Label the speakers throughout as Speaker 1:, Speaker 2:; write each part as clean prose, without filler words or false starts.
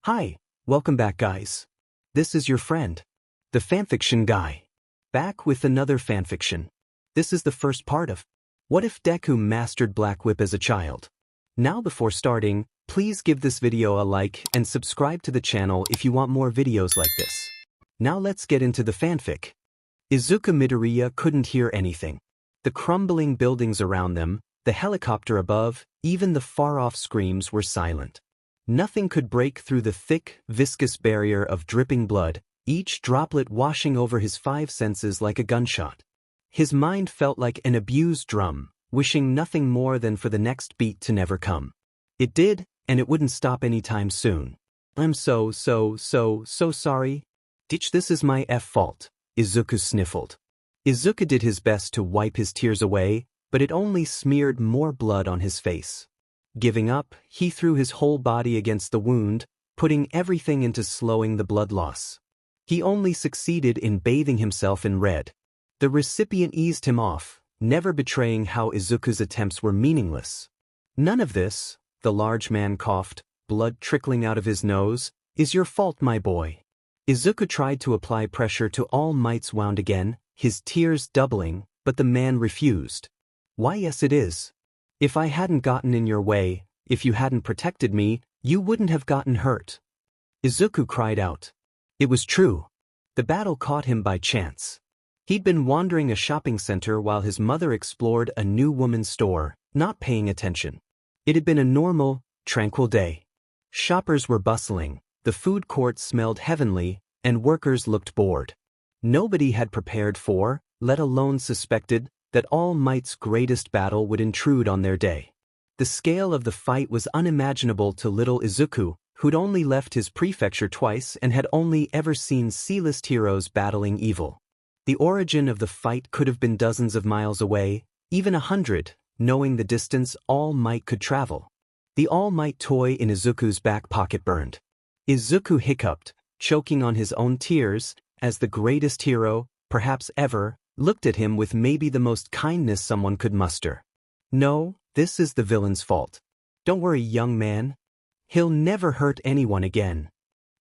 Speaker 1: Hi, welcome back guys. This is your friend, the fanfiction guy. Back with another fanfiction. This is the first part of What if Deku mastered Blackwhip as a child? Now before starting, please give this video a like and subscribe to the channel if you want more videos like this. Now let's get into the fanfic. Izuku Midoriya couldn't hear anything. The crumbling buildings around them, the helicopter above, even the far-off screams were silent. Nothing could break through the thick, viscous barrier of dripping blood, each droplet washing over his five senses like a gunshot. His mind felt like an abused drum, wishing nothing more than for the next beat to never come. It did, and it wouldn't stop anytime soon. I'm so sorry. Ditch, this is my fault, Izuku sniffled. Izuku did his best to wipe his tears away, but it only smeared more blood on his face. Giving up, he threw his whole body against the wound, putting everything into slowing the blood loss. He only succeeded in bathing himself in red. The recipient eased him off, never betraying how Izuku's attempts were meaningless. None of this, the large man coughed, blood trickling out of his nose, is your fault, my boy. Izuku tried to apply pressure to All Might's wound again, his tears doubling, but the man refused. Why, yes it is. If I hadn't gotten in your way, if you hadn't protected me, you wouldn't have gotten hurt. Izuku cried out. It was true. The battle caught him by chance. He'd been wandering a shopping center while his mother explored a new woman's store, not paying attention. It had been a normal, tranquil day. Shoppers were bustling, the food court smelled heavenly, and workers looked bored. Nobody had prepared for, let alone suspected, that All Might's greatest battle would intrude on their day. The scale of the fight was unimaginable to little Izuku, who'd only left his prefecture twice and had only ever seen C-list heroes battling evil. The origin of the fight could have been dozens of miles away, even 100, knowing the distance All Might could travel. The All Might toy in Izuku's back pocket burned. Izuku hiccuped, choking on his own tears, as the greatest hero, perhaps ever, looked at him with maybe the most kindness someone could muster. No, this is the villain's fault. Don't worry, young man. He'll never hurt anyone again.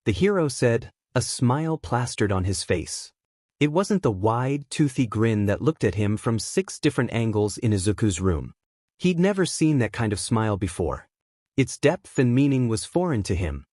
Speaker 1: The hero said, a smile plastered on his face. It wasn't the wide, toothy grin that looked at him from 6 different angles in Izuku's room. He'd never seen that kind of smile before. Its depth and meaning was foreign to him.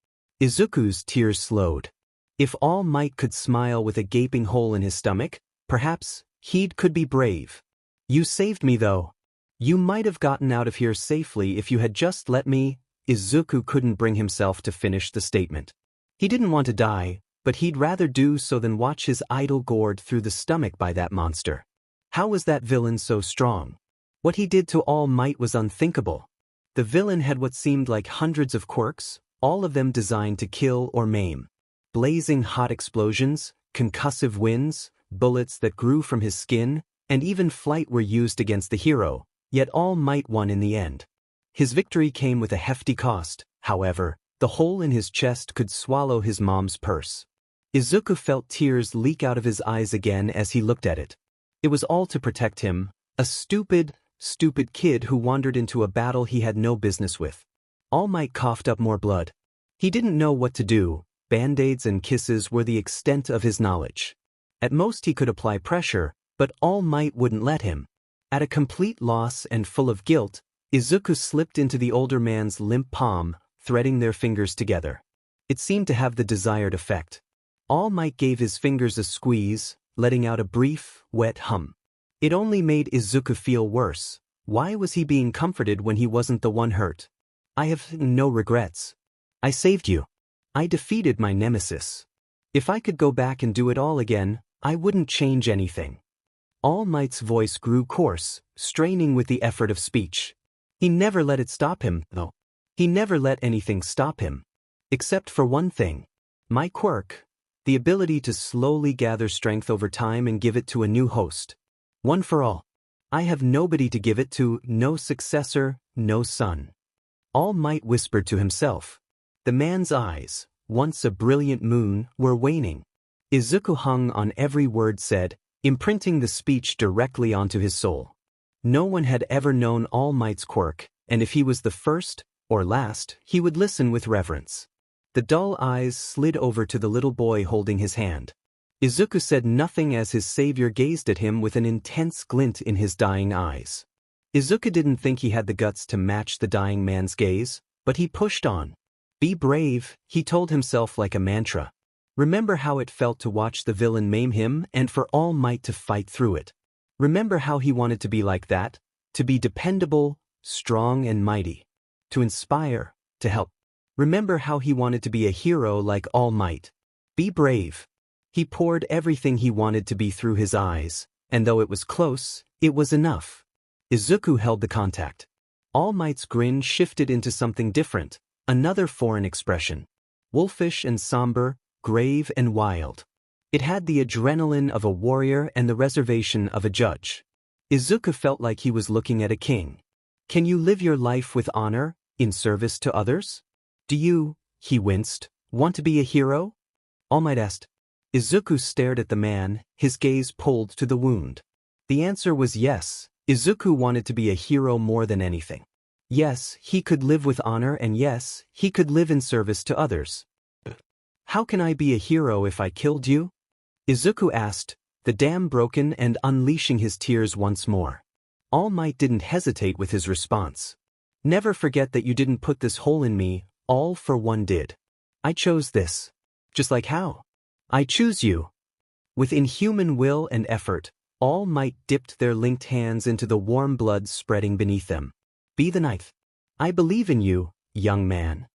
Speaker 1: Izuku's tears slowed. If All Might could smile with a gaping hole in his stomach, perhaps he could be brave. You saved me though. You might have gotten out of here safely if you had just let me. Izuku couldn't bring himself to finish the statement. He didn't want to die, but he'd rather do so than watch his idol gored through the stomach by that monster. How was that villain so strong? What he did to All Might was unthinkable. The villain had what seemed like hundreds of quirks, all of them designed to kill or maim. Blazing hot explosions, concussive winds, bullets that grew from his skin, and even flight were used against the hero, yet All Might won in the end. His victory came with a hefty cost, however. The hole in his chest could swallow his mom's purse. Izuku felt tears leak out of his eyes again as he looked at it. It was all to protect him, a stupid kid who wandered into a battle he had no business with. All Might coughed up more blood. He didn't know what to do. Band-aids and kisses were the extent of his knowledge. At most he could apply pressure, but All Might wouldn't let him. At a complete loss and full of guilt, Izuku slipped into the older man's limp palm, threading their fingers together. It seemed to have the desired effect. All Might gave his fingers a squeeze, letting out a brief, wet hum. It only made Izuku feel worse. Why was he being comforted when he wasn't the one hurt? I have no regrets. I saved you. I defeated my nemesis. If I could go back and do it all again, I wouldn't change anything. All Might's voice grew coarse, straining with the effort of speech. He never let it stop him, though. He never let anything stop him. Except for one thing. My quirk. The ability to slowly gather strength over time and give it to a new host. One for all. I have nobody to give it to, no successor, no son. All Might whispered to himself. The man's eyes, once a brilliant moon, were waning. Izuku hung on every word said, imprinting the speech directly onto his soul. No one had ever known All Might's quirk, and if he was the first, or last, he would listen with reverence. The dull eyes slid over to the little boy holding his hand. Izuku said nothing as his savior gazed at him with an intense glint in his dying eyes. Izuku didn't think he had the guts to match the dying man's gaze, but he pushed on. Be brave, he told himself like a mantra. Remember how it felt to watch the villain maim him and for All Might to fight through it. Remember how he wanted to be like that, to be dependable, strong and mighty. To inspire, to help. Remember how he wanted to be a hero like All Might. Be brave. He poured everything he wanted to be through his eyes, and though it was close, it was enough. Izuku held the contact. All Might's grin shifted into something different, another foreign expression. Wolfish and somber, grave and wild. It had the adrenaline of a warrior and the reservation of a judge. Izuku felt like he was looking at a king. Can you live your life with honor, in service to others? Do you, he winced, want to be a hero? All Might asked. Izuku stared at the man, his gaze pulled to the wound. The answer was yes. Izuku wanted to be a hero more than anything. Yes, he could live with honor and yes, he could live in service to others. How can I be a hero if I killed you? Izuku asked, the dam broken and unleashing his tears once more. All Might didn't hesitate with his response. Never forget that you didn't put this hole in me, all for one did. I chose this. Just like how? I choose you. With inhuman will and effort, All Might dipped their linked hands into the warm blood spreading beneath them. Be the knife. I believe in you, young man.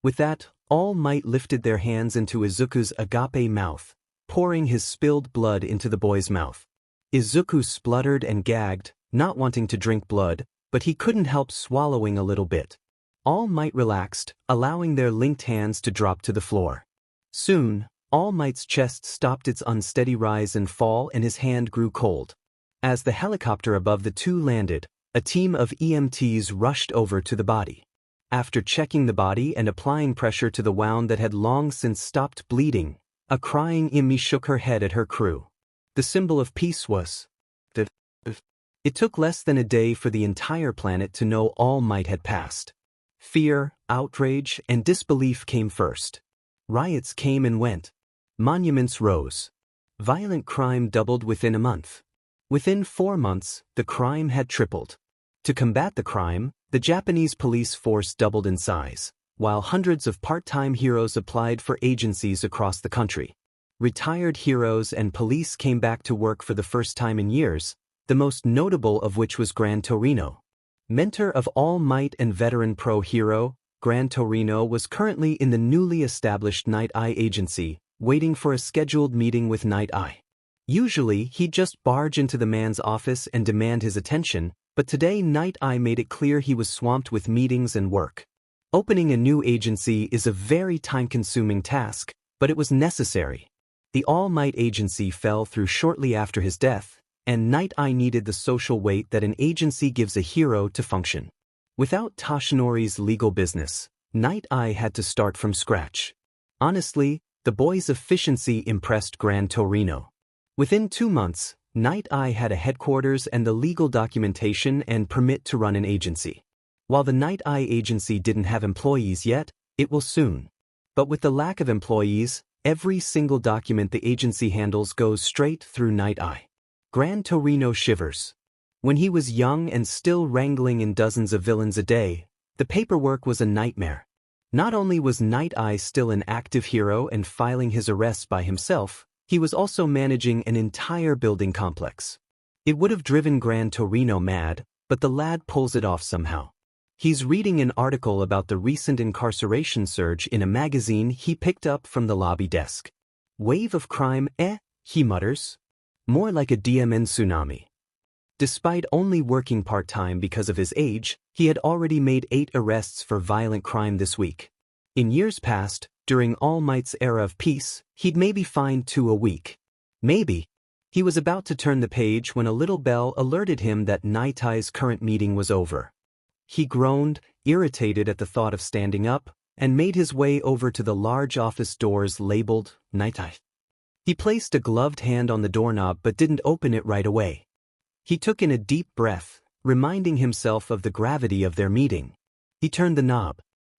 Speaker 1: With that, All Might lifted their hands into Izuku's agape mouth, pouring his spilled blood into the boy's mouth. Izuku spluttered and gagged, not wanting to drink blood, but he couldn't help swallowing a little bit. All Might relaxed, allowing their linked hands to drop to the floor. Soon, All Might's chest stopped its unsteady rise and fall and his hand grew cold. As the helicopter above the two landed, a team of EMTs rushed over to the body. After checking the body and applying pressure to the wound that had long since stopped bleeding, a crying Imi shook her head at her crew. The symbol of peace was dead. It took less than a day for the entire planet to know All Might had passed. Fear, outrage, and disbelief came first. Riots came and went. Monuments rose. Violent crime doubled within a month. Within 4 months, the crime had tripled. To combat the crime, the Japanese police force doubled in size, while hundreds of part-time heroes applied for agencies across the country. Retired heroes and police came back to work for the first time in years, the most notable of which was Gran Torino. Mentor of All Might and veteran pro hero, Gran Torino was currently in the newly established Night Eye agency, waiting for a scheduled meeting with Night Eye. Usually, he'd just barge into the man's office and demand his attention, but today Night Eye made it clear he was swamped with meetings and work. Opening a new agency is a very time-consuming task, but it was necessary. The All Might agency fell through shortly after his death, and Night Eye needed the social weight that an agency gives a hero to function. Without Toshinori's legal business, Night Eye had to start from scratch. Honestly, the boy's efficiency impressed Gran Torino. Within 2 months, Night Eye had a headquarters and the legal documentation and permit to run an agency. While the Night Eye agency didn't have employees yet, it will soon. But with the lack of employees, every single document the agency handles goes straight through Night Eye. Gran Torino shivers. When he was young and still wrangling in dozens of villains a day, the paperwork was a nightmare. Not only was Night Eye still an active hero and filing his arrests by himself, he was also managing an entire building complex. It would have driven Gran Torino mad, but the lad pulls it off somehow. He's reading an article about the recent incarceration surge in a magazine he picked up from the lobby desk. Wave of crime, he mutters. More like a DMN tsunami. Despite only working part-time because of his age, he had already made 8 arrests for violent crime this week. In years past, during All Might's era of peace, he'd maybe find 2 a week. Maybe. He was about to turn the page when a little bell alerted him that Night Eye's current meeting was over. He groaned, irritated at the thought of standing up, and made his way over to the large office doors labeled Night Eye. He placed a gloved hand on the doorknob but didn't open it right away. He took in a deep breath, reminding himself of the gravity of their meeting. He turned the knob.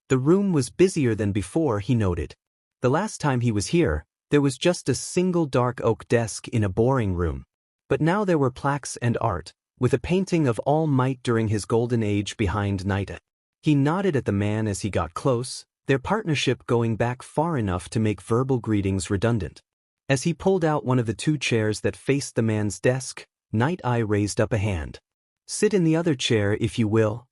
Speaker 1: The room was busier than before, he noted. The last time he was here, there was just a single dark oak desk in a boring room. But now there were plaques and art, with a painting of All Might during his golden age behind Night Eye. He nodded at the man as he got close, their partnership going back far enough to make verbal greetings redundant. As he pulled out one of the two chairs that faced the man's desk, Night Eye raised up a hand. "Sit in the other chair if you will,"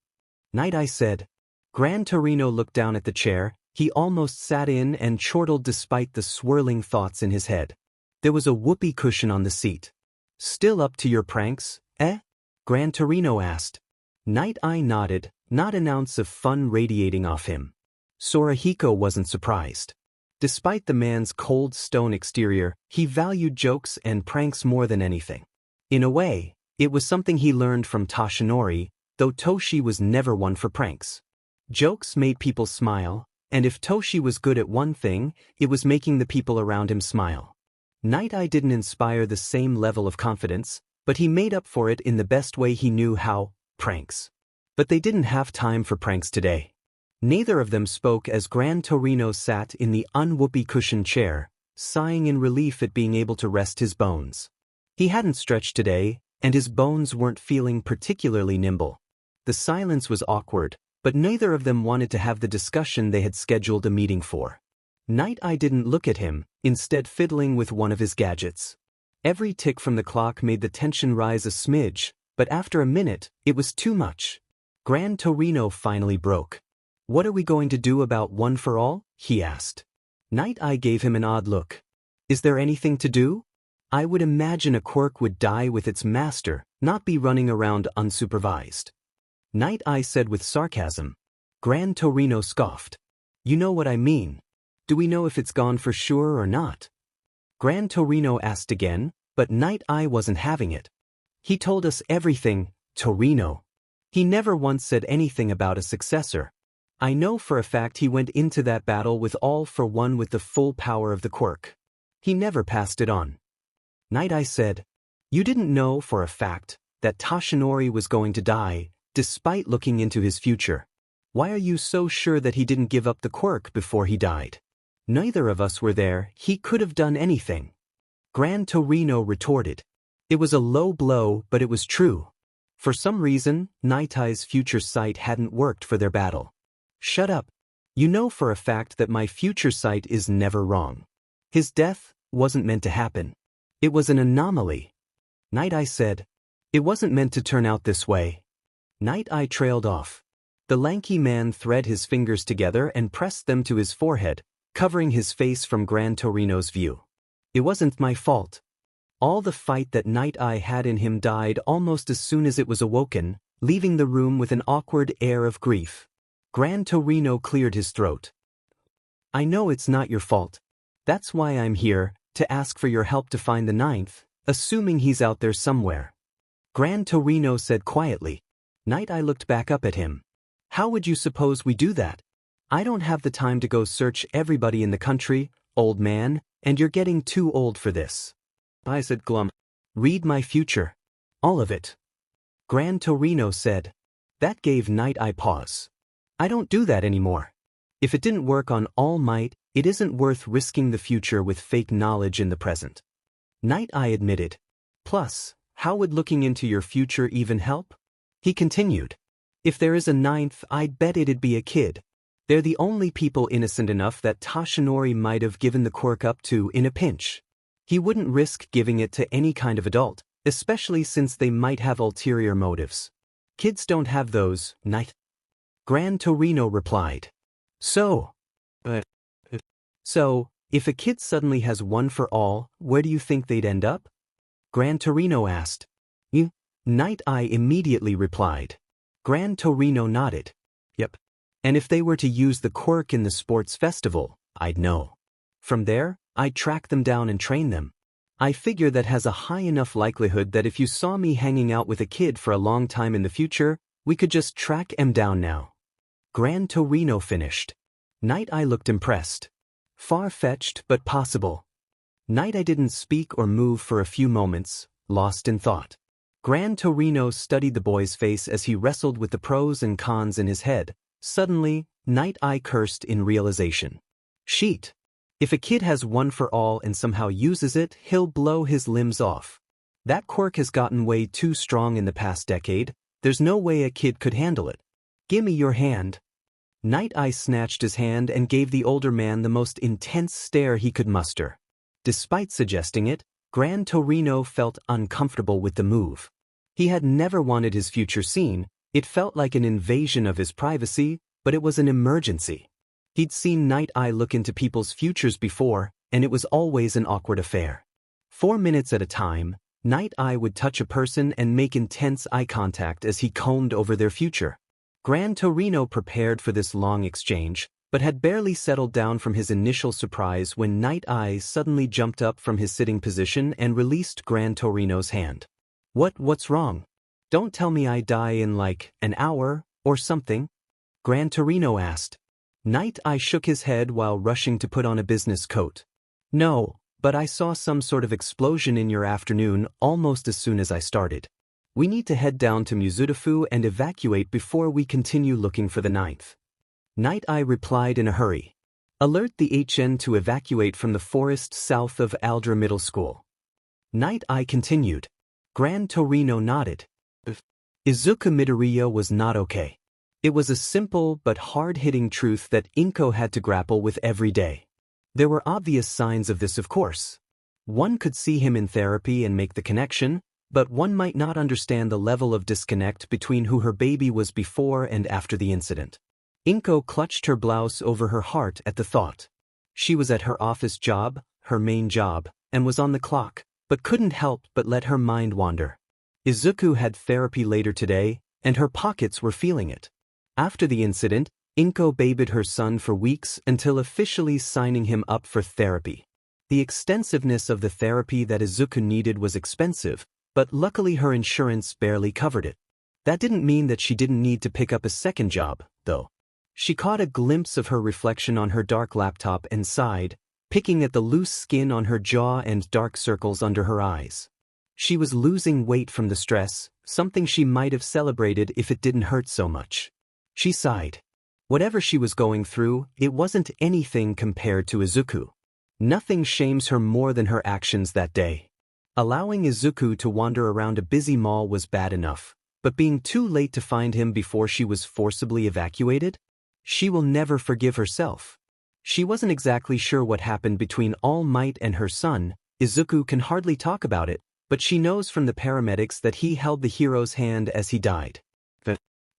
Speaker 1: Night Eye said. Gran Torino looked down at the chair. He almost sat in and chortled despite the swirling thoughts in his head. There was a whoopee cushion on the seat. "Still up to your pranks, eh?" Gran Torino asked. Night Eye nodded, not an ounce of fun radiating off him. Sorahiko wasn't surprised. Despite the man's cold stone exterior, he valued jokes and pranks more than anything. In a way, it was something he learned from Toshinori, though Toshi was never one for pranks. Jokes made people smile, and if Toshi was good at one thing, it was making the people around him smile. Night Eye didn't inspire the same level of confidence, but he made up for it in the best way he knew how: pranks. But they didn't have time for pranks today. Neither of them spoke as Gran Torino sat in the unwhoopee cushion chair, sighing in relief at being able to rest his bones. He hadn't stretched today, and his bones weren't feeling particularly nimble. The silence was awkward, but neither of them wanted to have the discussion they had scheduled a meeting for. Night Eye didn't look at him, instead fiddling with one of his gadgets. Every tick from the clock made the tension rise a smidge, but after a minute, it was too much. Gran Torino finally broke. "What are we going to do about One for All?" he asked. Night Eye gave him an odd look. "Is there anything to do? I would imagine a quirk would die with its master, not be running around unsupervised." Night Eye said with sarcasm. Gran Torino scoffed. "You know what I mean. Do we know if it's gone for sure or not?" Gran Torino asked again, but Night Eye wasn't having it. "He told us everything, Torino. He never once said anything about a successor. I know for a fact he went into that battle with All for One with the full power of the quirk. He never passed it on." Night Eye said, "You didn't know for a fact that Toshinori was going to die, despite looking into his future. Why are you so sure that he didn't give up the quirk before he died? Neither of us were there. He could have done anything." Gran Torino retorted. It was a low blow, but it was true. For some reason, Night Eye's future sight hadn't worked for their battle. "Shut up. You know for a fact that my future sight is never wrong. His death wasn't meant to happen. It was an anomaly." Night Eye said, "It wasn't meant to turn out this way." Night Eye trailed off. The lanky man thread his fingers together and pressed them to his forehead, covering his face from Gran Torino's view. "It wasn't my fault." All the fight that Night Eye had in him died almost as soon as it was awoken, leaving the room with an awkward air of grief. Gran Torino cleared his throat. "I know it's not your fault. That's why I'm here, to ask for your help to find the ninth, assuming he's out there somewhere." Gran Torino said quietly. Night Eye looked back up at him. "How would you suppose we do that? I don't have the time to go search everybody in the country, old man, and you're getting too old for this." I said glum. "Read my future. All of it." Gran Torino said. That gave Night Eye pause. "I don't do that anymore. If it didn't work on All Might, it isn't worth risking the future with fake knowledge in the present." Night Eye admitted. "Plus, how would looking into your future even help?" He continued. "If there is a ninth, I'd bet it'd be a kid. They're the only people innocent enough that Toshinori might have given the quirk up to in a pinch. He wouldn't risk giving it to any kind of adult, especially since they might have ulterior motives. Kids don't have those, Night." Gran Torino replied. So, if a kid suddenly has One for All, where do you think they'd end up?" Gran Torino asked. "You?" Night Eye immediately replied. Gran Torino nodded. "Yep. And if they were to use the quirk in the sports festival, I'd know. From there, I'd track them down and train them. I figure that has a high enough likelihood that if you saw me hanging out with a kid for a long time in the future, we could just track him down now." Gran Torino finished. Night Eye looked impressed. Far-fetched but possible. Night Eye didn't speak or move for a few moments, lost in thought. Gran Torino studied the boy's face as he wrestled with the pros and cons in his head. Suddenly, Night Eye cursed in realization. Sheet. If a kid has one for all and somehow uses it, he'll blow his limbs off. That quirk has gotten way too strong in the past decade. There's no way a kid could handle it. Gimme your hand. Night Eye snatched his hand and gave the older man the most intense stare he could muster. Despite suggesting it, Gran Torino felt uncomfortable with the move. He had never wanted his future seen. It felt like an invasion of his privacy, but it was an emergency. He'd seen Night Eye look into people's futures before, and it was always an awkward affair. 4 minutes at a time, Night Eye would touch a person and make intense eye contact as he combed over their future. Gran Torino prepared for this long exchange, but had barely settled down from his initial surprise when Night Eye suddenly jumped up from his sitting position and released Gran Torino's hand. What's wrong? Don't tell me I die in like an hour or something? Gran Torino asked. Night Eye shook his head while rushing to put on a business coat. No, but I saw some sort of explosion in your afternoon almost as soon as I started. We need to head down to Mizudafu and evacuate before we continue looking for the ninth. Night Eye replied in a hurry. Alert the HN to evacuate from the forest south of Aldra Middle School. Night Eye continued. Gran Torino nodded. Izuku Midoriya was not okay. It was a simple but hard-hitting truth that Inko had to grapple with every day. There were obvious signs of this, of course. One could see him in therapy and make the connection, but one might not understand the level of disconnect between who her baby was before and after the incident. Inko clutched her blouse over her heart at the thought. She was at her office job, her main job, and was on the clock, but couldn't help but let her mind wander. Izuku had therapy later today, and her pockets were feeling it. After the incident, Inko babied her son for weeks until officially signing him up for therapy. The extensiveness of the therapy that Izuku needed was expensive, but luckily her insurance barely covered it. That didn't mean that she didn't need to pick up a second job, though. She caught a glimpse of her reflection on her dark laptop and sighed, picking at the loose skin on her jaw and dark circles under her eyes. She was losing weight from the stress, something she might have celebrated if it didn't hurt so much. She sighed. Whatever she was going through, it wasn't anything compared to Izuku. Nothing shames her more than her actions that day. Allowing Izuku to wander around a busy mall was bad enough, but being too late to find him before she was forcibly evacuated? She will never forgive herself. She wasn't exactly sure what happened between All Might and her son. Izuku can hardly talk about it, but she knows from the paramedics that he held the hero's hand as he died.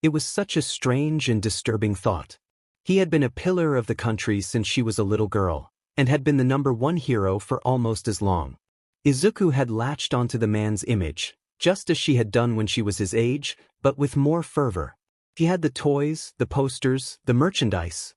Speaker 1: It was such a strange and disturbing thought. He had been a pillar of the country since she was a little girl, and had been the #1 hero for almost as long. Izuku had latched onto the man's image, just as she had done when she was his age, but with more fervor. He had the toys, the posters, the merchandise.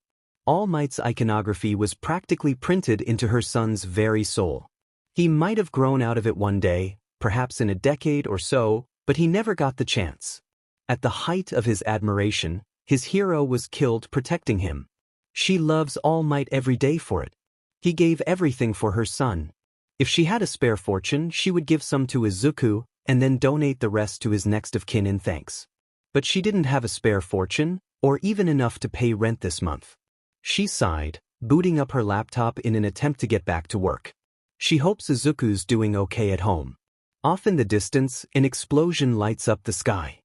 Speaker 1: All Might's iconography was practically printed into her son's very soul. He might have grown out of it one day, perhaps in a decade or so, but he never got the chance. At the height of his admiration, his hero was killed protecting him. She loves All Might every day for it. He gave everything for her son. If she had a spare fortune, she would give some to Izuku, and then donate the rest to his next of kin in thanks. But she didn't have a spare fortune, or even enough to pay rent this month. She sighed, booting up her laptop in an attempt to get back to work. She hopes Izuku's doing okay at home. Off in the distance, an explosion lights up the sky.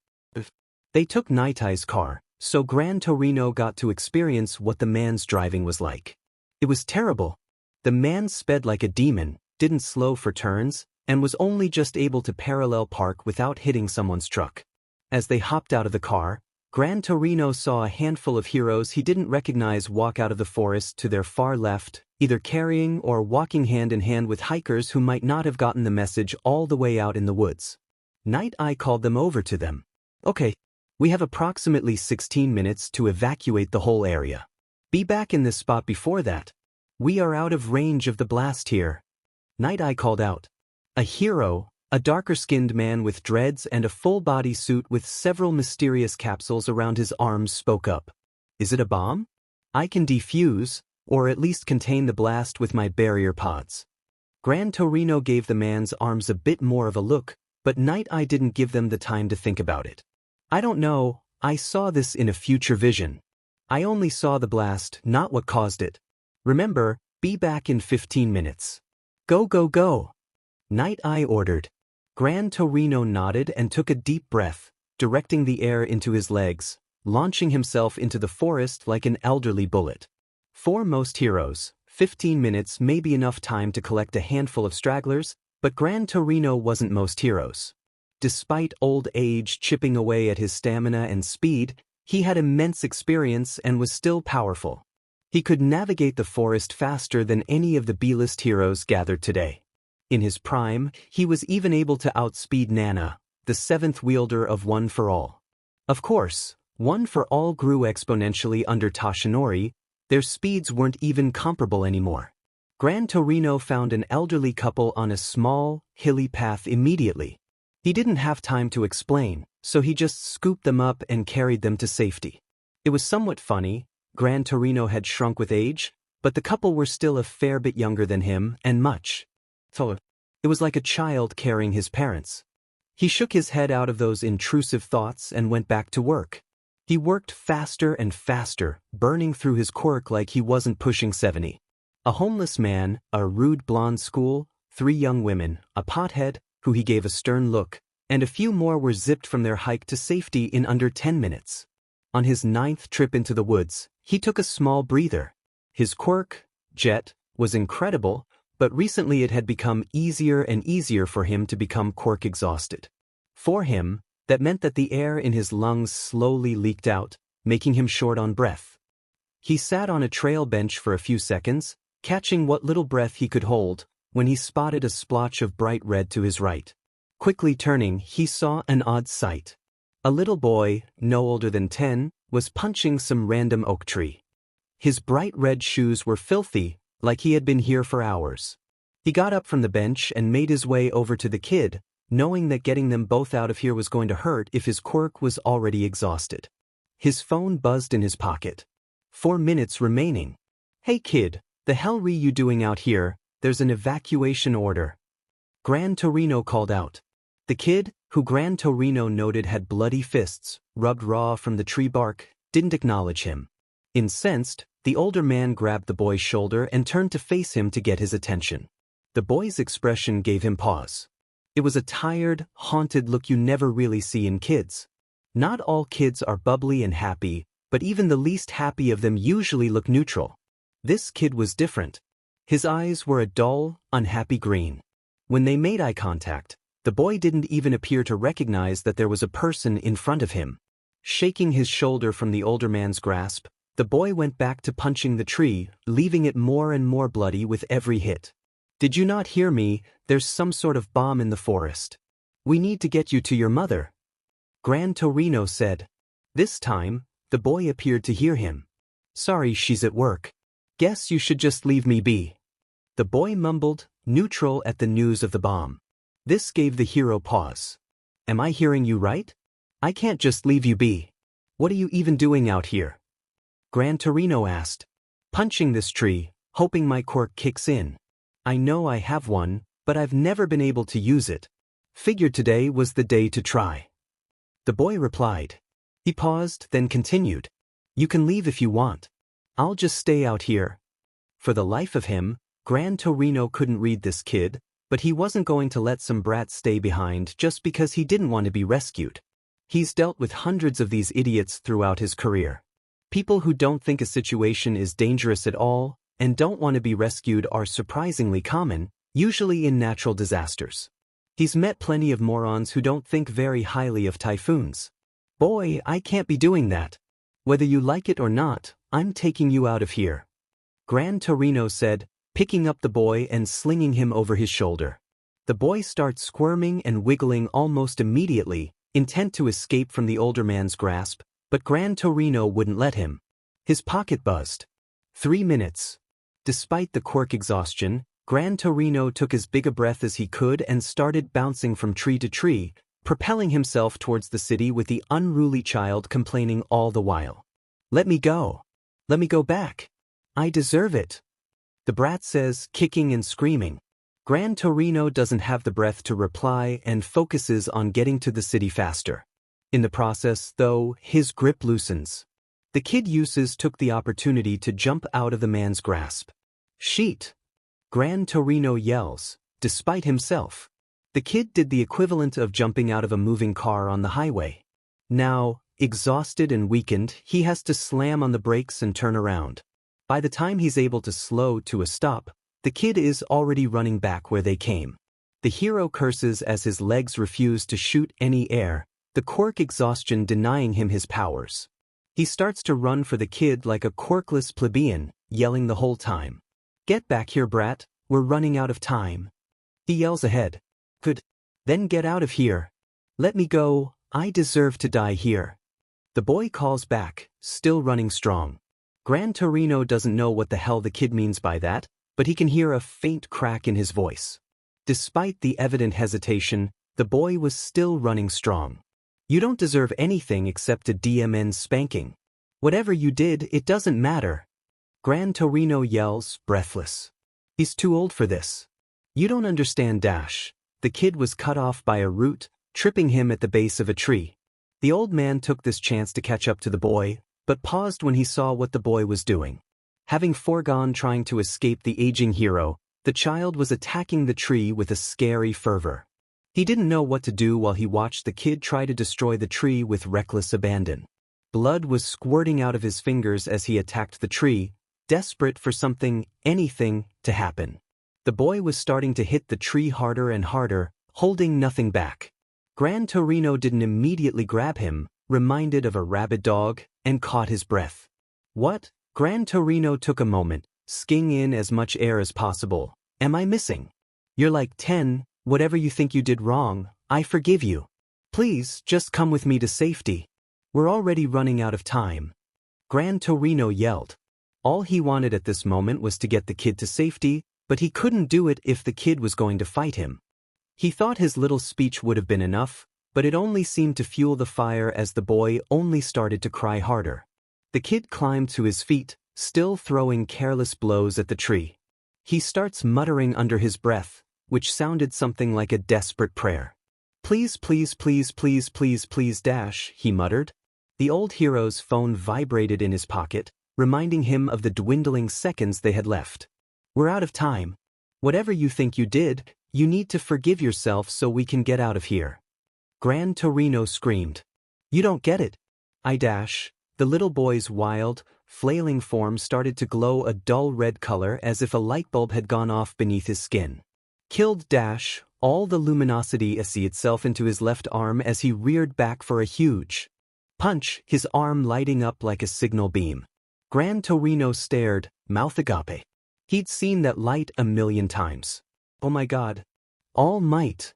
Speaker 1: They took Night Eye's car, so Gran Torino got to experience what the man's driving was like. It was terrible. The man sped like a demon, didn't slow for turns, and was only just able to parallel park without hitting someone's truck. As they hopped out of the car, Gran Torino saw a handful of heroes he didn't recognize walk out of the forest to their far left, either carrying or walking hand in hand with hikers who might not have gotten the message all the way out in the woods. Night Eye called them over to them. Okay. We have approximately 16 minutes to evacuate the whole area. Be back in this spot before that. We are out of range of the blast here. Night Eye called out. A hero, a darker-skinned man with dreads and a full-body suit with several mysterious capsules around his arms spoke up. Is it a bomb? I can defuse, or at least contain the blast with my barrier pods. Gran Torino gave the man's arms a bit more of a look, but Night Eye didn't give them the time to think about it. I don't know, I saw this in a future vision. I only saw the blast, not what caused it. Remember, be back in 15 minutes. Go go go. Night Eye ordered. Gran Torino nodded and took a deep breath, directing the air into his legs, launching himself into the forest like an elderly bullet. For most heroes, 15 minutes may be enough time to collect a handful of stragglers, but Gran Torino wasn't most heroes. Despite old age chipping away at his stamina and speed, he had immense experience and was still powerful. He could navigate the forest faster than any of the B-list heroes gathered today. In his prime, he was even able to outspeed Nana, the seventh wielder of One for All. Of course, One for All grew exponentially under Toshinori. Their speeds weren't even comparable anymore. Gran Torino found an elderly couple on a small, hilly path immediately. He didn't have time to explain, so he just scooped them up and carried them to safety. It was somewhat funny. Gran Torino had shrunk with age, but the couple were still a fair bit younger than him and much taller. It was like a child carrying his parents. He shook his head out of those intrusive thoughts and went back to work. He worked faster and faster, burning through his quirk like he wasn't pushing 70. A homeless man, a rude blonde school, 3 young women, a pothead, who he gave a stern look, and a few more were zipped from their hike to safety in under 10 minutes. On his 9th trip into the woods, he took a small breather. His quirk, Jet, was incredible, but recently it had become easier and easier for him to become quirk exhausted. For him, that meant that the air in his lungs slowly leaked out, making him short on breath. He sat on a trail bench for a few seconds, catching what little breath he could hold, when he spotted a splotch of bright red to his right. Quickly turning, he saw an odd sight. A little boy, no older than 10, was punching some random oak tree. His bright red shoes were filthy, like he had been here for hours. He got up from the bench and made his way over to the kid, knowing that getting them both out of here was going to hurt if his quirk was already exhausted. His phone buzzed in his pocket. 4 minutes remaining. Hey kid, the hell re you doing out here? There's an evacuation order. Gran Torino called out. The kid, who Gran Torino noted had bloody fists, rubbed raw from the tree bark, didn't acknowledge him. Incensed, the older man grabbed the boy's shoulder and turned to face him to get his attention. The boy's expression gave him pause. It was a tired, haunted look you never really see in kids. Not all kids are bubbly and happy, but even the least happy of them usually look neutral. This kid was different. His eyes were a dull, unhappy green. When they made eye contact, the boy didn't even appear to recognize that there was a person in front of him. Shaking his shoulder from the older man's grasp, the boy went back to punching the tree, leaving it more and more bloody with every hit. Did you not hear me? There's some sort of bomb in the forest. We need to get you to your mother. Gran Torino said. This time, the boy appeared to hear him. Sorry, she's at work. Guess you should just leave me be. The boy mumbled, neutral at the news of the bomb. This gave the hero pause. Am I hearing you right? I can't just leave you be. What are you even doing out here? Gran Torino asked. Punching this tree, hoping my quirk kicks in. I know I have one, but I've never been able to use it. Figured today was the day to try. The boy replied. He paused, then continued. You can leave if you want. I'll just stay out here. For the life of him, Gran Torino couldn't read this kid, but he wasn't going to let some brat stay behind just because he didn't want to be rescued. He's dealt with hundreds of these idiots throughout his career. People who don't think a situation is dangerous at all and don't want to be rescued are surprisingly common, usually in natural disasters. He's met plenty of morons who don't think very highly of typhoons. Boy, I can't be doing that. Whether you like it or not, I'm taking you out of here. Gran Torino said, picking up the boy and slinging him over his shoulder. The boy starts squirming and wiggling almost immediately, intent to escape from the older man's grasp, but Gran Torino wouldn't let him. His pocket buzzed. 3 minutes. Despite the quirk exhaustion, Gran Torino took as big a breath as he could and started bouncing from tree to tree, propelling himself towards the city with the unruly child complaining all the while. Let me go. Let me go back. I deserve it. The brat says, kicking and screaming. Gran Torino doesn't have the breath to reply and focuses on getting to the city faster. In the process, though, his grip loosens. The kid uses took the opportunity to jump out of the man's grasp. Sheet! Gran Torino yells, despite himself. The kid did the equivalent of jumping out of a moving car on the highway. Now, exhausted and weakened, he has to slam on the brakes and turn around. By the time he's able to slow to a stop, the kid is already running back where they came. The hero curses as his legs refuse to shoot any air, the quirk exhaustion denying him his powers. He starts to run for the kid like a quirkless plebeian, yelling the whole time. "Get back here, brat, we're running out of time." He yells ahead. "Good. Then get out of here. Let me go, I deserve to die here." The boy calls back, still running strong. Gran Torino doesn't know what the hell the kid means by that, but he can hear a faint crack in his voice. Despite the evident hesitation, the boy was still running strong. "You don't deserve anything except a DMN spanking. Whatever you did, it doesn't matter." Gran Torino yells, breathless. He's too old for this. "You don't understand, Dash. The kid was cut off by a root, tripping him at the base of a tree." The old man took this chance to catch up to the boy, but paused when he saw what the boy was doing. Having foregone trying to escape the aging hero, the child was attacking the tree with a scary fervor. He didn't know what to do while he watched the kid try to destroy the tree with reckless abandon. Blood was squirting out of his fingers as he attacked the tree, desperate for something, anything, to happen. The boy was starting to hit the tree harder and harder, holding nothing back. Gran Torino didn't immediately grab him, reminded of a rabid dog, and caught his breath. "What?" Gran Torino took a moment, sking in as much air as possible. "Am I missing? You're like 10, whatever you think you did wrong, I forgive you. Please, just come with me to safety. We're already running out of time." Gran Torino yelled. All he wanted at this moment was to get the kid to safety, but he couldn't do it if the kid was going to fight him. He thought his little speech would have been enough, but it only seemed to fuel the fire as the boy only started to cry harder. The kid climbed to his feet, still throwing careless blows at the tree. He starts muttering under his breath, which sounded something like a desperate prayer. "Please, please, please, please, please, please, Dash," he muttered. The old hero's phone vibrated in his pocket, reminding him of the dwindling seconds they had left. "We're out of time. Whatever you think you did, you need to forgive yourself so we can get out of here." Gran Torino screamed. "You don't get it." Dash. The little boy's wild, flailing form started to glow a dull red color as if a light bulb had gone off beneath his skin. Killed Dash, all the luminosity see itself into his left arm as he reared back for a huge punch, his arm lighting up like a signal beam. Gran Torino stared, mouth agape. He'd seen that light a million times. Oh my god. All might.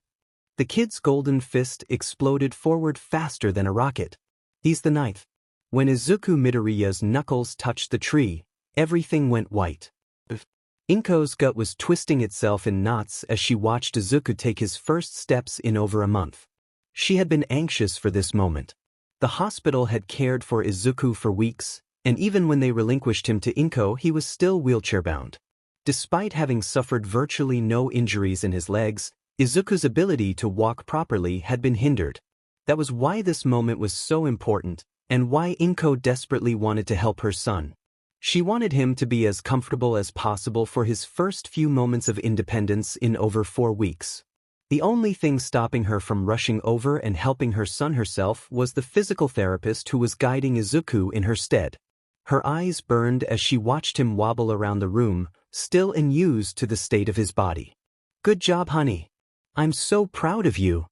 Speaker 1: The kid's golden fist exploded forward faster than a rocket. He's the ninth. When Izuku Midoriya's knuckles touched the tree, everything went white. Inko's gut was twisting itself in knots as she watched Izuku take his first steps in over a month. She had been anxious for this moment. The hospital had cared for Izuku for weeks, and even when they relinquished him to Inko, he was still wheelchair-bound. Despite having suffered virtually no injuries in his legs, Izuku's ability to walk properly had been hindered. That was why this moment was so important, and why Inko desperately wanted to help her son. She wanted him to be as comfortable as possible for his first few moments of independence in over 4 weeks. The only thing stopping her from rushing over and helping her son herself was the physical therapist who was guiding Izuku in her stead. Her eyes burned as she watched him wobble around the room, still unused to the state of his body. "Good job, honey. I'm so proud of you."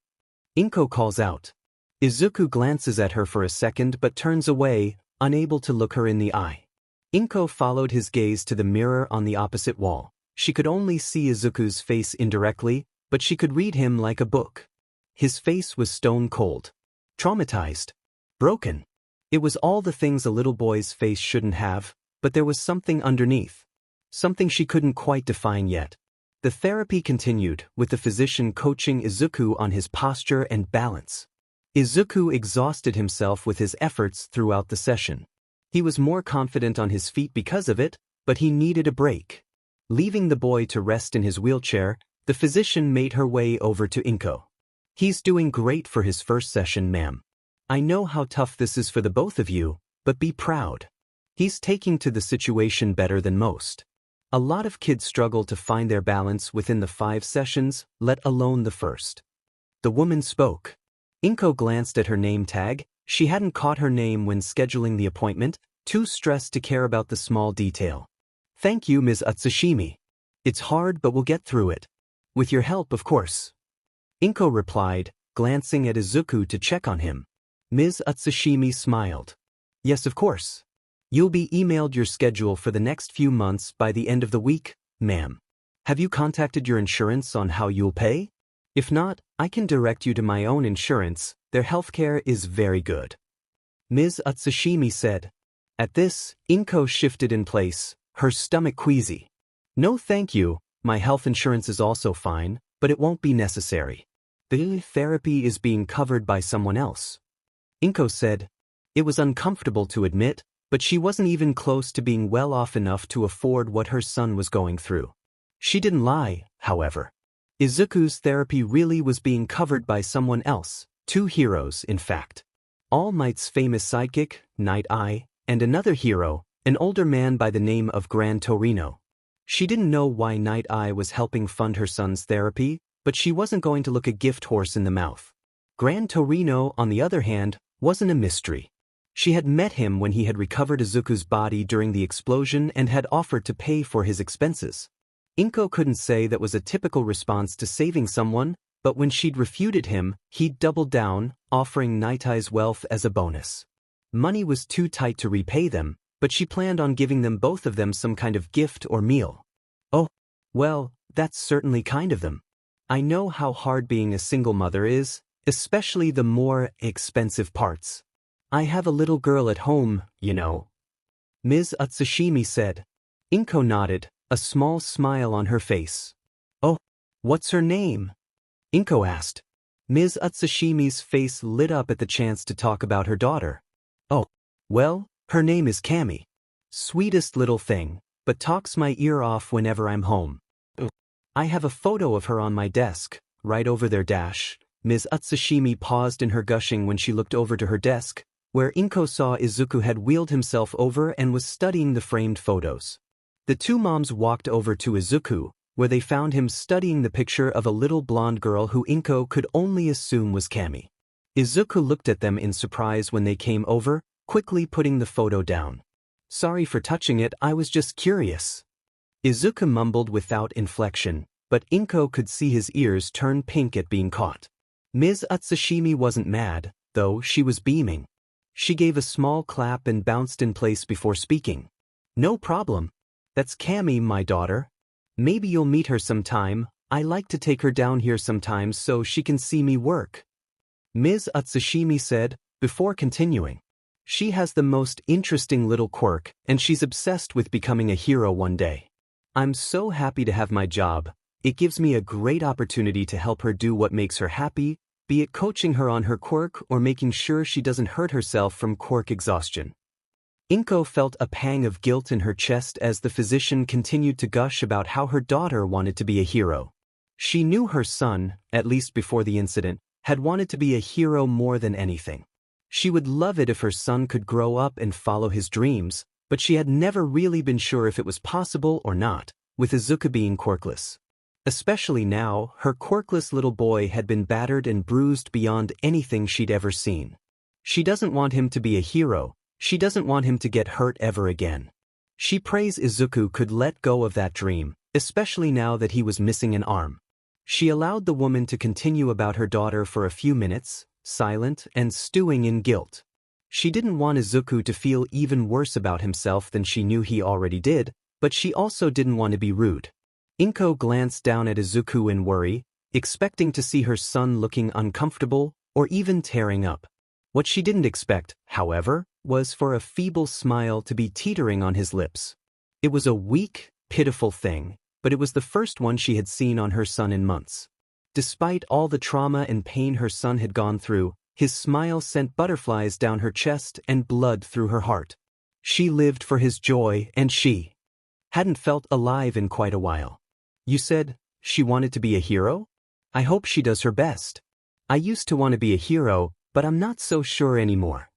Speaker 1: Inko calls out. Izuku glances at her for a second but turns away, unable to look her in the eye. Inko followed his gaze to the mirror on the opposite wall. She could only see Izuku's face indirectly, but she could read him like a book. His face was stone cold. Traumatized. Broken. It was all the things a little boy's face shouldn't have, but there was something underneath. Something she couldn't quite define yet. The therapy continued, with the physician coaching Izuku on his posture and balance. Izuku exhausted himself with his efforts throughout the session. He was more confident on his feet because of it, but he needed a break. Leaving the boy to rest in his wheelchair, the physician made her way over to Inko. "He's doing great for his first session, ma'am. I know how tough this is for the both of you, but be proud. He's taking to the situation better than most. A lot of kids struggle to find their balance within the 5 sessions, let alone the first. The woman spoke. Inko glanced at her name tag. She hadn't caught her name when scheduling the appointment, too stressed to care about the small detail. Thank you, Ms. Utsushimi. It's hard, but we'll get through it. With your help, of course. Inko replied, glancing at Izuku to check on him. Ms. Utsushimi smiled. Yes, of course. You'll be emailed your schedule for the next few months by the end of the week, ma'am. Have you contacted your insurance on how you'll pay? If not, I can direct you to my own insurance. Their healthcare is very good. Ms. Utsushimi said. At this, Inko shifted in place, her stomach queasy. No thank you, my health insurance is also fine, but it won't be necessary. The therapy is being covered by someone else. Inko said. It was uncomfortable to admit, but she wasn't even close to being well off enough to afford what her son was going through. She didn't lie, however. Izuku's therapy really was being covered by someone else, 2 heroes in fact. All Might's famous sidekick, Night Eye, and another hero, an older man by the name of Gran Torino. She didn't know why Night Eye was helping fund her son's therapy, but she wasn't going to look a gift horse in the mouth. Gran Torino, on the other hand, wasn't a mystery. She had met him when he had recovered Izuku's body during the explosion and had offered to pay for his expenses. Inko couldn't say that was a typical response to saving someone, but when she'd refuted him, he'd doubled down, offering Night Eye's wealth as a bonus. Money was too tight to repay them, but she planned on giving them both of them some kind of gift or meal. Oh, well, that's certainly kind of them. I know how hard being a single mother is, especially the more expensive parts. I have a little girl at home, you know. Ms. Utsushimi said. Inko nodded, a small smile on her face. Oh, what's her name? Inko asked. Ms. Utsushimi's face lit up at the chance to talk about her daughter. Oh, well, her name is Kami. Sweetest little thing, but talks my ear off whenever I'm home. I have a photo of her on my desk, right over there dash. Ms. Utsushimi paused in her gushing when she looked over to her desk, where Inko saw Izuku had wheeled himself over and was studying the framed photos. The 2 moms walked over to Izuku, where they found him studying the picture of a little blonde girl who Inko could only assume was Kami. Izuku looked at them in surprise when they came over, quickly putting the photo down. Sorry for touching it, I was just curious. Izuku mumbled without inflection, but Inko could see his ears turn pink at being caught. Ms. Utsushimi wasn't mad, though she was beaming. She gave a small clap and bounced in place before speaking. No problem. That's Kami, my daughter. Maybe you'll meet her sometime. I like to take her down here sometimes so she can see me work. Ms. Utsushimi said, before continuing. She has the most interesting little quirk, and she's obsessed with becoming a hero one day. I'm so happy to have my job. It gives me a great opportunity to help her do what makes her happy, be it coaching her on her quirk or making sure she doesn't hurt herself from quirk exhaustion. Inko felt a pang of guilt in her chest as the physician continued to gush about how her daughter wanted to be a hero. She knew her son, at least before the incident, had wanted to be a hero more than anything. She would love it if her son could grow up and follow his dreams, but she had never really been sure if it was possible or not, with Izuku being quirkless. Especially now, her quirkless little boy had been battered and bruised beyond anything she'd ever seen. She doesn't want him to be a hero, she doesn't want him to get hurt ever again. She prays Izuku could let go of that dream, especially now that he was missing an arm. She allowed the woman to continue about her daughter for a few minutes, silent and stewing in guilt. She didn't want Izuku to feel even worse about himself than she knew he already did, but she also didn't want to be rude. Inko glanced down at Izuku in worry, expecting to see her son looking uncomfortable or even tearing up. What she didn't expect, however, was for a feeble smile to be teetering on his lips. It was a weak, pitiful thing, but it was the first one she had seen on her son in months. Despite all the trauma and pain her son had gone through, his smile sent butterflies down her chest and blood through her heart. She lived for his joy, and she hadn't felt alive in quite a while. You said she wanted to be a hero? I hope she does her best. I used to want to be a hero, but I'm not so sure anymore.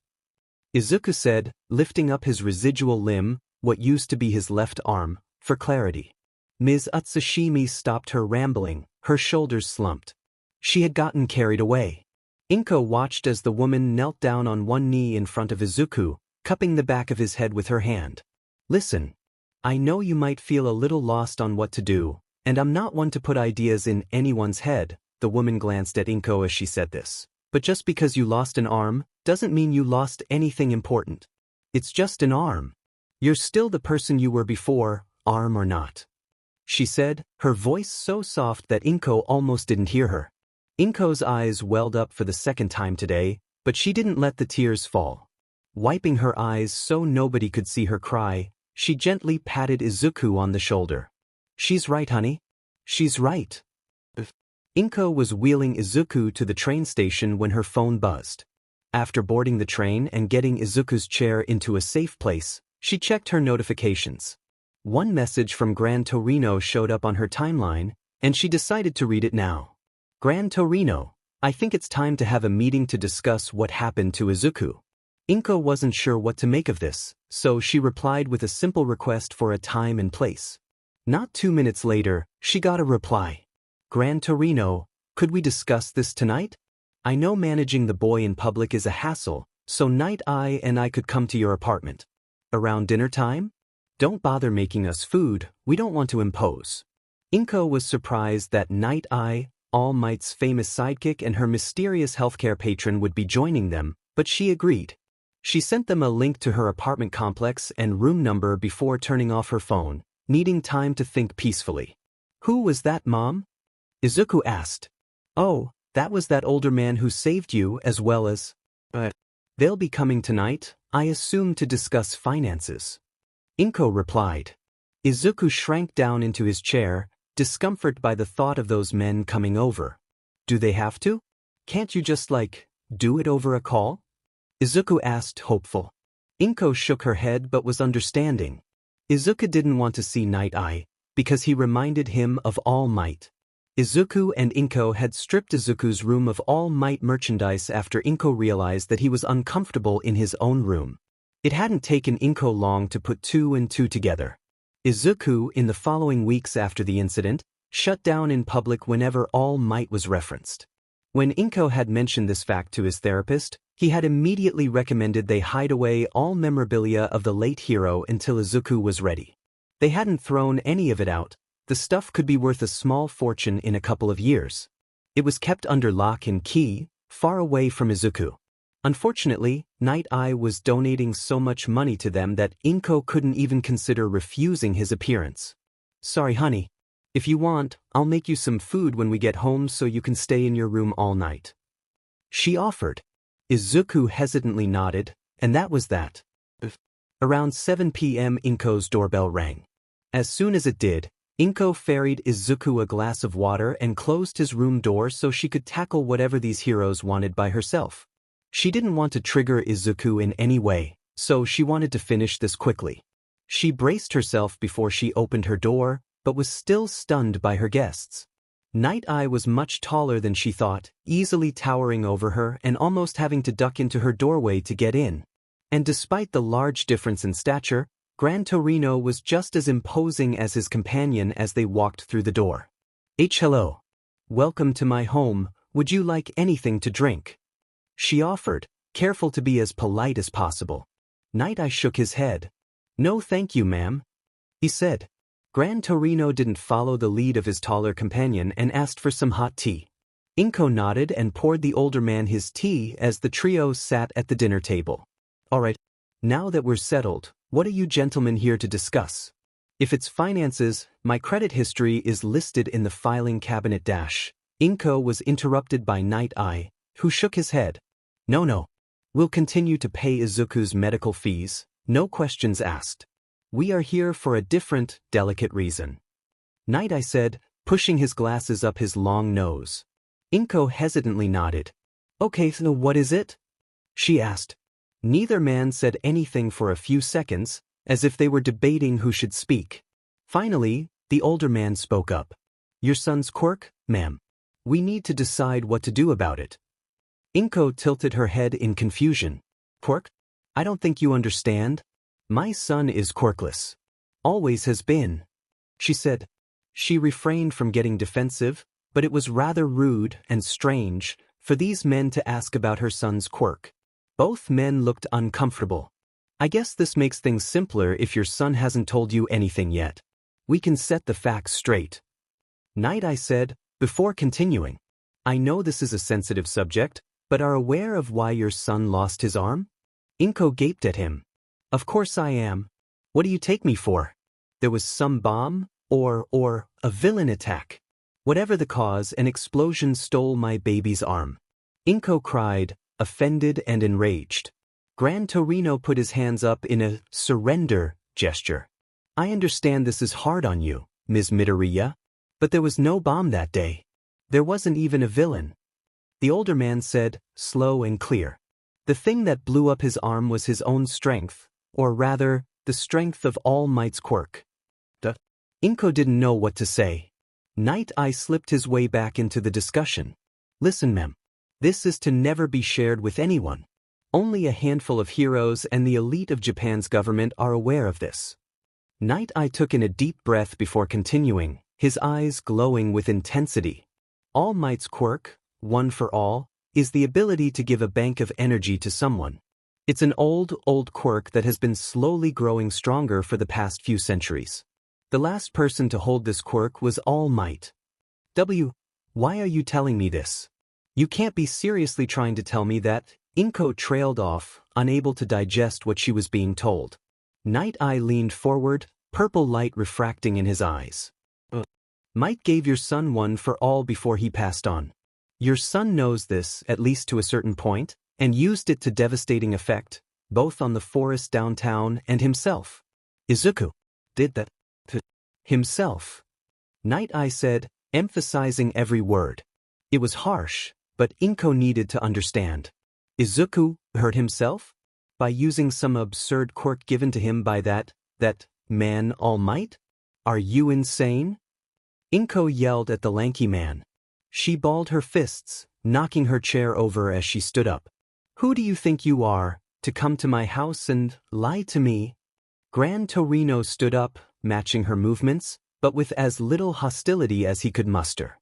Speaker 1: Izuku said, lifting up his residual limb, what used to be his left arm, for clarity. Ms. Utsushimi stopped her rambling, her shoulders slumped. She had gotten carried away. Inko watched as the woman knelt down on one knee in front of Izuku, cupping the back of his head with her hand. Listen. I know you might feel a little lost on what to do, and I'm not one to put ideas in anyone's head, the woman glanced at Inko as she said this. But just because you lost an arm, doesn't mean you lost anything important. It's just an arm. You're still the person you were before, arm or not. She said, her voice so soft that Inko almost didn't hear her. Inko's eyes welled up for the second time today, but she didn't let the tears fall. Wiping her eyes so nobody could see her cry, she gently patted Izuku on the shoulder. She's right, honey. She's right. Inko was wheeling Izuku to the train station when her phone buzzed. After boarding the train and getting Izuku's chair into a safe place, she checked her notifications. One message from Gran Torino showed up on her timeline, and she decided to read it now. Gran Torino, I think it's time to have a meeting to discuss what happened to Izuku. Inko wasn't sure what to make of this, so she replied with a simple request for a time and place. Not 2 minutes later, she got a reply. Gran Torino, could we discuss this tonight? I know managing the boy in public is a hassle, so Night Eye and I could come to your apartment. Around dinner time? Don't bother making us food, we don't want to impose. Inko was surprised that Night Eye, All Might's famous sidekick and her mysterious healthcare patron would be joining them, but she agreed. She sent them a link to her apartment complex and room number before turning off her phone, needing time to think peacefully. Who was that, Mom? Izuku asked. Oh, that was that older man who saved you as well as… They'll be coming tonight, I assume to discuss finances. Inko replied. Izuku shrank down into his chair, discomfort by the thought of those men coming over. Do they have to? Can't you just do it over a call? Izuku asked, hopeful. Inko shook her head but was understanding. Izuku didn't want to see Night Eye, because he reminded him of All Might. Izuku and Inko had stripped Izuku's room of All Might merchandise after Inko realized that he was uncomfortable in his own room. It hadn't taken Inko long to put 2 and 2 together. Izuku, in the following weeks after the incident, shut down in public whenever All Might was referenced. When Inko had mentioned this fact to his therapist, he had immediately recommended they hide away all memorabilia of the late hero until Izuku was ready. They hadn't thrown any of it out. The stuff could be worth a small fortune in a couple of years. It was kept under lock and key, far away from Izuku. Unfortunately, Night Eye was donating so much money to them that Inko couldn't even consider refusing his appearance. Sorry, honey. If you want, I'll make you some food when we get home so you can stay in your room all night. She offered. Izuku hesitantly nodded, and that was that. Around 7 p.m. Inko's doorbell rang. As soon as it did, Inko ferried Izuku a glass of water and closed his room door so she could tackle whatever these heroes wanted by herself. She didn't want to trigger Izuku in any way, so she wanted to finish this quickly. She braced herself before she opened her door, but was still stunned by her guests. Night Eye was much taller than she thought, easily towering over her and almost having to duck into her doorway to get in. And despite the large difference in stature, Gran Torino was just as imposing as his companion as they walked through the door. Hello. Welcome to my home, would you like anything to drink? She offered, careful to be as polite as possible. Night Eye shook his head. No thank you, ma'am. He said. Gran Torino didn't follow the lead of his taller companion and asked for some hot tea. Inko nodded and poured the older man his tea as the trio sat at the dinner table. All right, now that we're settled, what are you gentlemen here to discuss? If it's finances, my credit history is listed in the filing cabinet dash. Inko was interrupted by Night Eye, who shook his head. No. We'll continue to pay Izuku's medical fees, no questions asked. We are here for a different, delicate reason. Night Eye said, pushing his glasses up his long nose. Inko hesitantly nodded. Okay, so what is it? She asked. Neither man said anything for a few seconds, as if they were debating who should speak. Finally, the older man spoke up. Your son's quirk, ma'am. We need to decide what to do about it. Inko tilted her head in confusion. Quirk? I don't think you understand. My son is quirkless. Always has been. She said. She refrained from getting defensive, but it was rather rude and strange for these men to ask about her son's quirk. Both men looked uncomfortable. I guess this makes things simpler if your son hasn't told you anything yet. We can set the facts straight. Night Eye said, before continuing. I know this is a sensitive subject, but are aware of why your son lost his arm? Inko gaped at him. Of course I am. What do you take me for? There was some bomb, or a villain attack. Whatever the cause, an explosion stole my baby's arm. Inko cried, offended and enraged. Gran Torino put his hands up in a surrender gesture. I understand this is hard on you, Ms. Midoriya, but there was no bomb that day. There wasn't even a villain. The older man said, slow and clear. The thing that blew up his arm was his own strength, or rather, the strength of All Might's quirk. Inko didn't know what to say. Night Eye slipped his way back into the discussion. Listen, ma'am. This is to never be shared with anyone. Only a handful of heroes and the elite of Japan's government are aware of this. Night Eye took in a deep breath before continuing, his eyes glowing with intensity. All Might's quirk, one for all, is the ability to give a bank of energy to someone. It's an old quirk that has been slowly growing stronger for the past few centuries. The last person to hold this quirk was All Might. Why are you telling me this? You can't be seriously trying to tell me that. Inko trailed off, unable to digest what she was being told. Night Eye leaned forward, purple light refracting in his eyes. Might gave your son one for all before he passed on. Your son knows this, at least to a certain point, and used it to devastating effect, both on the forest downtown and himself. Izuku did that to himself. Night Eye said, emphasizing every word. It was harsh, but Inko needed to understand. Izuku hurt himself? By using some absurd quirk given to him by that man All Might? Are you insane? Inko yelled at the lanky man. She balled her fists, knocking her chair over as she stood up. Who do you think you are, to come to my house and lie to me? Gran Torino stood up, matching her movements, but with as little hostility as he could muster.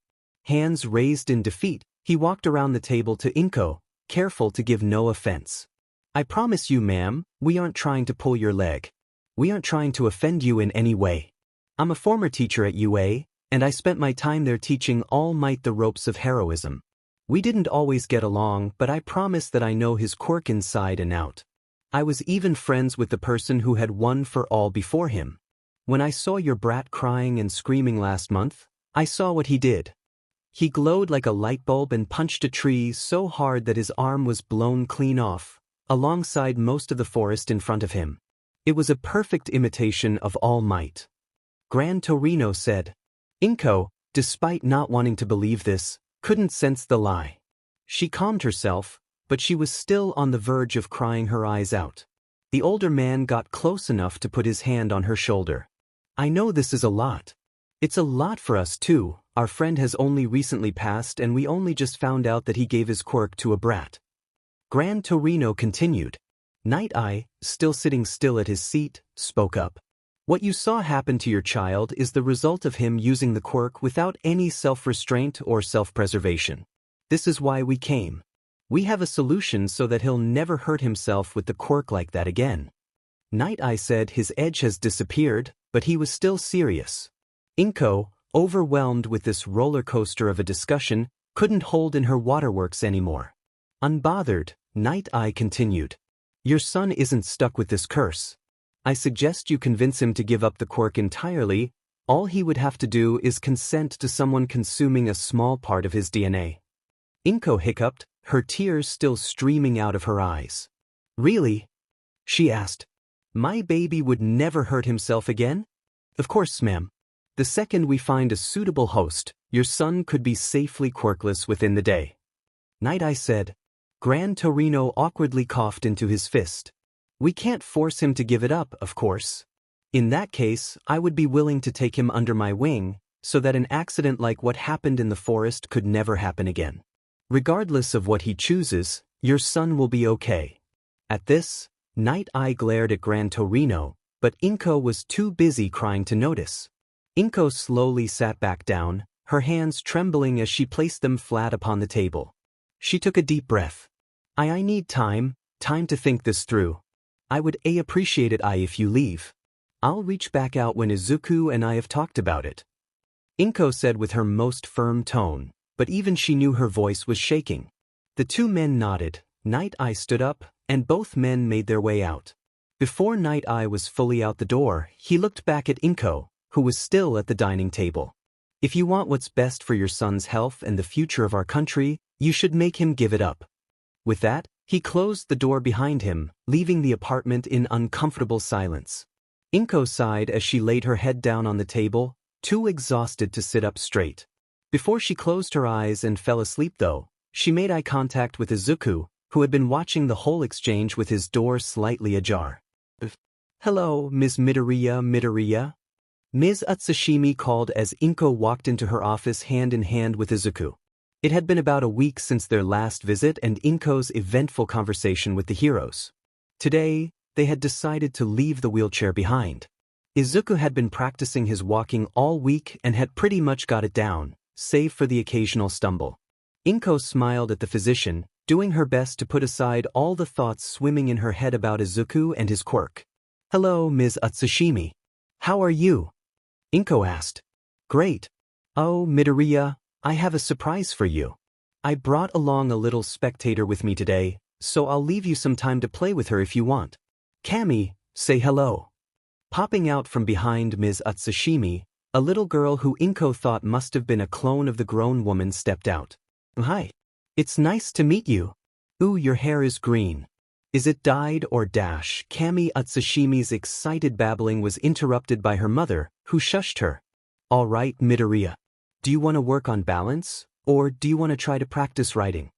Speaker 1: Hands raised in defeat, he walked around the table to Inko, careful to give no offense. I promise you, ma'am, we aren't trying to pull your leg. We aren't trying to offend you in any way. I'm a former teacher at UA, and I spent my time there teaching All Might the ropes of heroism. We didn't always get along, but I promise that I know his quirk inside and out. I was even friends with the person who had won for all before him. When I saw your brat crying and screaming last month, I saw what he did. He glowed like a light bulb and punched a tree so hard that his arm was blown clean off, alongside most of the forest in front of him. It was a perfect imitation of All Might. Gran Torino said. Inko, despite not wanting to believe this, couldn't sense the lie. She calmed herself, but she was still on the verge of crying her eyes out. The older man got close enough to put his hand on her shoulder. I know this is a lot. It's a lot for us too. Our friend has only recently passed and we only just found out that he gave his quirk to a brat. Gran Torino continued. Night Eye, still sitting still at his seat, spoke up. What you saw happen to your child is the result of him using the quirk without any self-restraint or self-preservation. This is why we came. We have a solution so that he'll never hurt himself with the quirk like that again. Night Eye said his edge has disappeared, but he was still serious. Inko, overwhelmed with this roller coaster of a discussion, couldn't hold in her waterworks anymore. Unbothered, Night Eye continued. Your son isn't stuck with this curse. I suggest you convince him to give up the quirk entirely. All he would have to do is consent to someone consuming a small part of his DNA. Inko hiccuped, her tears still streaming out of her eyes. Really? She asked. My baby would never hurt himself again? Of course, ma'am. The second we find a suitable host, your son could be safely quirkless within the day. Night Eye said. Gran Torino awkwardly coughed into his fist. We can't force him to give it up, of course. In that case, I would be willing to take him under my wing, so that an accident like what happened in the forest could never happen again. Regardless of what he chooses, your son will be okay. At this, Night Eye glared at Gran Torino, but Inko was too busy crying to notice. Inko slowly sat back down, her hands trembling as she placed them flat upon the table. She took a deep breath. I need time to think this through. I would appreciate it if you leave. I'll reach back out when Izuku and I have talked about it. Inko said with her most firm tone, but even she knew her voice was shaking. The two men nodded, Night Eye stood up, and both men made their way out. Before Night Eye was fully out the door, he looked back at Inko, who was still at the dining table. If you want what's best for your son's health and the future of our country, you should make him give it up. With that, he closed the door behind him, leaving the apartment in uncomfortable silence. Inko sighed as she laid her head down on the table, too exhausted to sit up straight. Before she closed her eyes and fell asleep though, she made eye contact with Izuku, who had been watching the whole exchange with his door slightly ajar. Hello, Ms. Midoriya. Ms. Utsushimi called as Inko walked into her office hand in hand with Izuku. It had been about a week since their last visit and Inko's eventful conversation with the heroes. Today, they had decided to leave the wheelchair behind. Izuku had been practicing his walking all week and had pretty much got it down, save for the occasional stumble. Inko smiled at the physician, doing her best to put aside all the thoughts swimming in her head about Izuku and his quirk. Hello, Ms. Utsushimi. How are you? Inko asked. Great. Oh, Midoriya, I have a surprise for you. I brought along a little spectator with me today, so I'll leave you some time to play with her if you want. Kami, say hello. Popping out from behind Ms. Utsushimi, a little girl who Inko thought must have been a clone of the grown woman stepped out. Hi. It's nice to meet you. Ooh, your hair is green. Is it dyed or dash? Kami Utsushimi's excited babbling was interrupted by her mother, who shushed her. All right, Midoriya. Do you want to work on balance, or do you want to try to practice writing?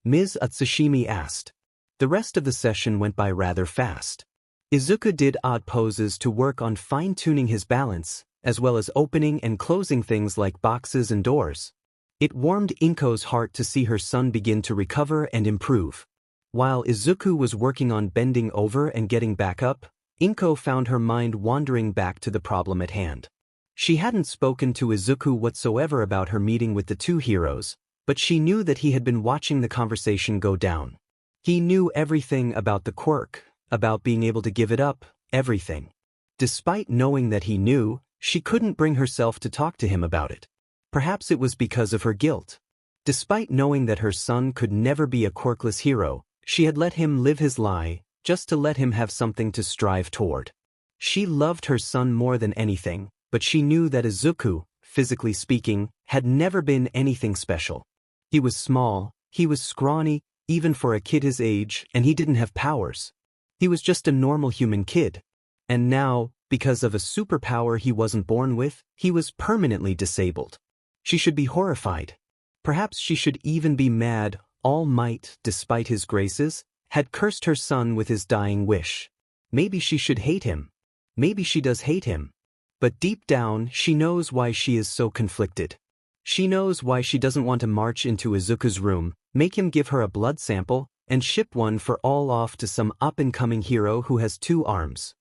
Speaker 1: Ms. Utsushimi asked. The rest of the session went by rather fast. Izuku did odd poses to work on fine-tuning his balance, as well as opening and closing things like boxes and doors. It warmed Inko's heart to see her son begin to recover and improve. While Izuku was working on bending over and getting back up, Inko found her mind wandering back to the problem at hand. She hadn't spoken to Izuku whatsoever about her meeting with the two heroes, but she knew that he had been watching the conversation go down. He knew everything about the quirk, about being able to give it up, everything. Despite knowing that he knew, she couldn't bring herself to talk to him about it. Perhaps it was because of her guilt. Despite knowing that her son could never be a quirkless hero, she had let him live his lie, just to let him have something to strive toward. She loved her son more than anything, but she knew that Izuku, physically speaking, had never been anything special. He was small, he was scrawny, even for a kid his age, and he didn't have powers. He was just a normal human kid. And now, because of a superpower he wasn't born with, he was permanently disabled. She should be horrified. Perhaps she should even be mad. All Might, despite his graces, had cursed her son with his dying wish. Maybe she should hate him. Maybe she does hate him. But deep down, she knows why she is so conflicted. She knows why she doesn't want to march into Izuku's room, make him give her a blood sample, and ship one for all off to some up-and-coming hero who has 2 arms.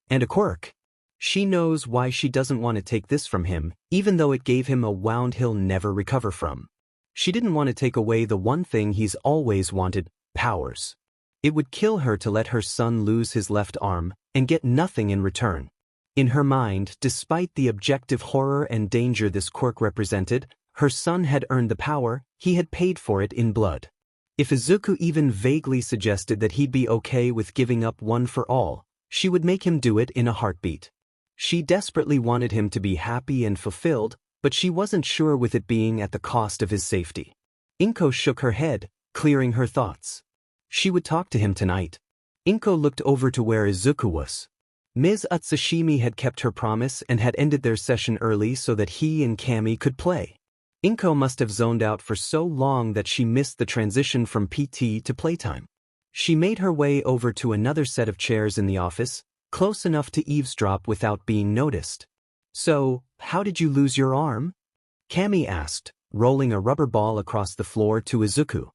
Speaker 1: And a quirk. She knows why she doesn't want to take this from him, even though it gave him a wound he'll never recover from. She didn't want to take away the one thing he's always wanted, powers. It would kill her to let her son lose his left arm, and get nothing in return. In her mind, despite the objective horror and danger this quirk represented, her son had earned the power, he had paid for it in blood. If Izuku even vaguely suggested that he'd be okay with giving up one for all, she would make him do it in a heartbeat. She desperately wanted him to be happy and fulfilled, but she wasn't sure with it being at the cost of his safety. Inko shook her head, clearing her thoughts. She would talk to him tonight. Inko looked over to where Izuku was. Ms. Utsushimi had kept her promise and had ended their session early so that he and Kami could play. Inko must have zoned out for so long that she missed the transition from PT to playtime. She made her way over to another set of chairs in the office, close enough to eavesdrop without being noticed. So, how did you lose your arm? Kami asked, rolling a rubber ball across the floor to Izuku.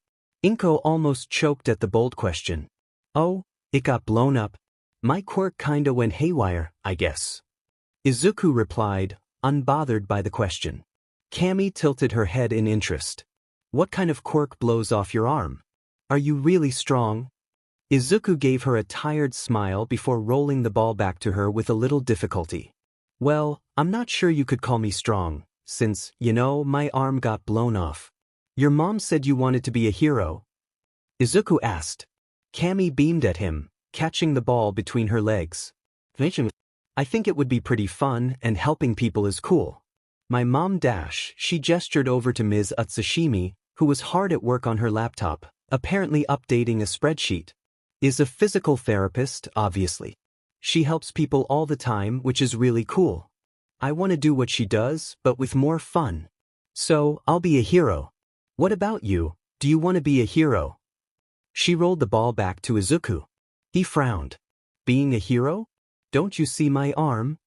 Speaker 1: Inko almost choked at the bold question. Oh, It got blown up. My quirk kinda went haywire, I guess. Izuku replied, unbothered by the question. Cammy tilted her head in interest. What kind of quirk blows off your arm? Are you really strong? Izuku gave her a tired smile before rolling the ball back to her with a little difficulty. Well, I'm not sure you could call me strong, since, my arm got blown off. Your mom said you wanted to be a hero? Izuku asked. Cammy beamed at him, catching the ball between her legs. I think it would be pretty fun and helping people is cool. My mom she gestured over to Ms. Utsushimi, who was hard at work on her laptop, apparently updating a spreadsheet. Is a physical therapist, obviously. She helps people all the time, which is really cool. I want to do what she does, but with more fun. So, I'll be a hero. What about you? Do you want to be a hero? She rolled the ball back to Izuku. He frowned. Being a hero? Don't you see my arm?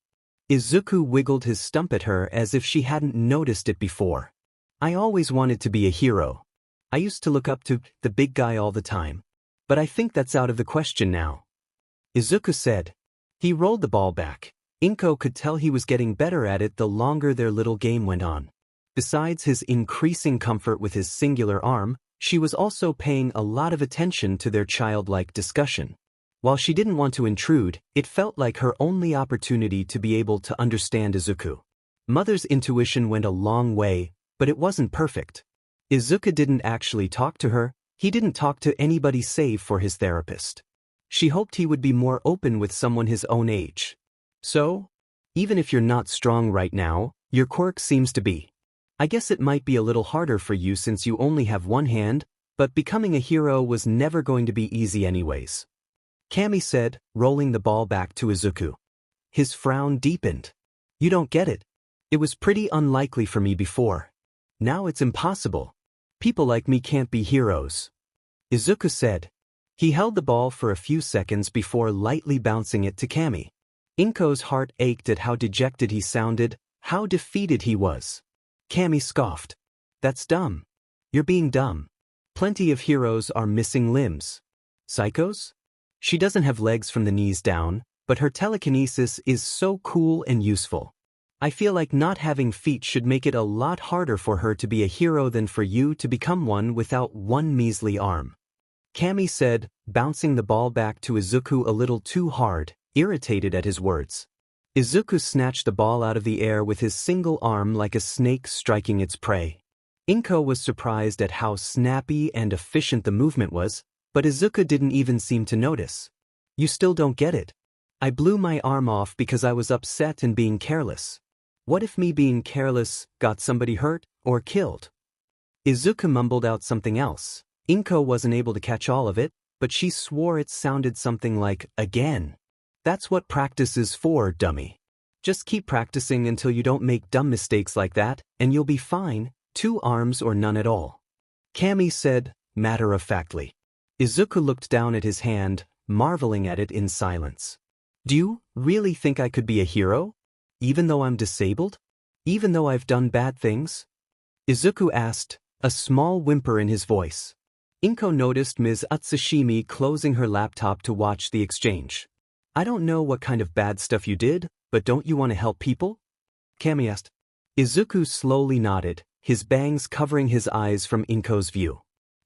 Speaker 1: Izuku wiggled his stump at her as if she hadn't noticed it before. I always wanted to be a hero. I used to look up to the big guy all the time. But I think that's out of the question now. Izuku said. He rolled the ball back. Inko could tell he was getting better at it the longer their little game went on. Besides his increasing comfort with his singular arm, she was also paying a lot of attention to their childlike discussion. While she didn't want to intrude, it felt like her only opportunity to be able to understand Izuku. Mother's intuition went a long way, but it wasn't perfect. Izuku didn't actually talk to her. He didn't talk to anybody save for his therapist. She hoped he would be more open with someone his own age. So, even if you're not strong right now, your quirk seems to be. I guess it might be a little harder for you since you only have one hand, but becoming a hero was never going to be easy anyways. Cammy said, rolling the ball back to Izuku. His frown deepened. You don't get it. It was pretty unlikely for me before. Now it's impossible. People like me can't be heroes. Izuku said. He held the ball for a few seconds before lightly bouncing it to Cammy. Inko's heart ached at how dejected he sounded, how defeated he was. Cammy scoffed. That's dumb. You're being dumb. Plenty of heroes are missing limbs. Psychos? She doesn't have legs from the knees down, but her telekinesis is so cool and useful. I feel like not having feet should make it a lot harder for her to be a hero than for you to become one without one measly arm. Cammy said, bouncing the ball back to Izuku a little too hard, irritated at his words. Izuku snatched the ball out of the air with his single arm like a snake striking its prey. Inko was surprised at how snappy and efficient the movement was, but Izuku didn't even seem to notice. You still don't get it. I blew my arm off because I was upset and being careless. What if me being careless got somebody hurt or killed? Izuku mumbled out something else. Inko wasn't able to catch all of it, but she swore it sounded something like, again. That's what practice is for, dummy. Just keep practicing until you don't make dumb mistakes like that, and you'll be fine, 2 arms or none at all. Cammy said, matter-of-factly. Izuku looked down at his hand, marveling at it in silence. Do you really think I could be a hero? Even though I'm disabled? Even though I've done bad things? Izuku asked, a small whimper in his voice. Inko noticed Ms. Utsushimi closing her laptop to watch the exchange. I don't know what kind of bad stuff you did, but don't you want to help people? Cammy asked. Izuku slowly nodded, his bangs covering his eyes from Inko's view.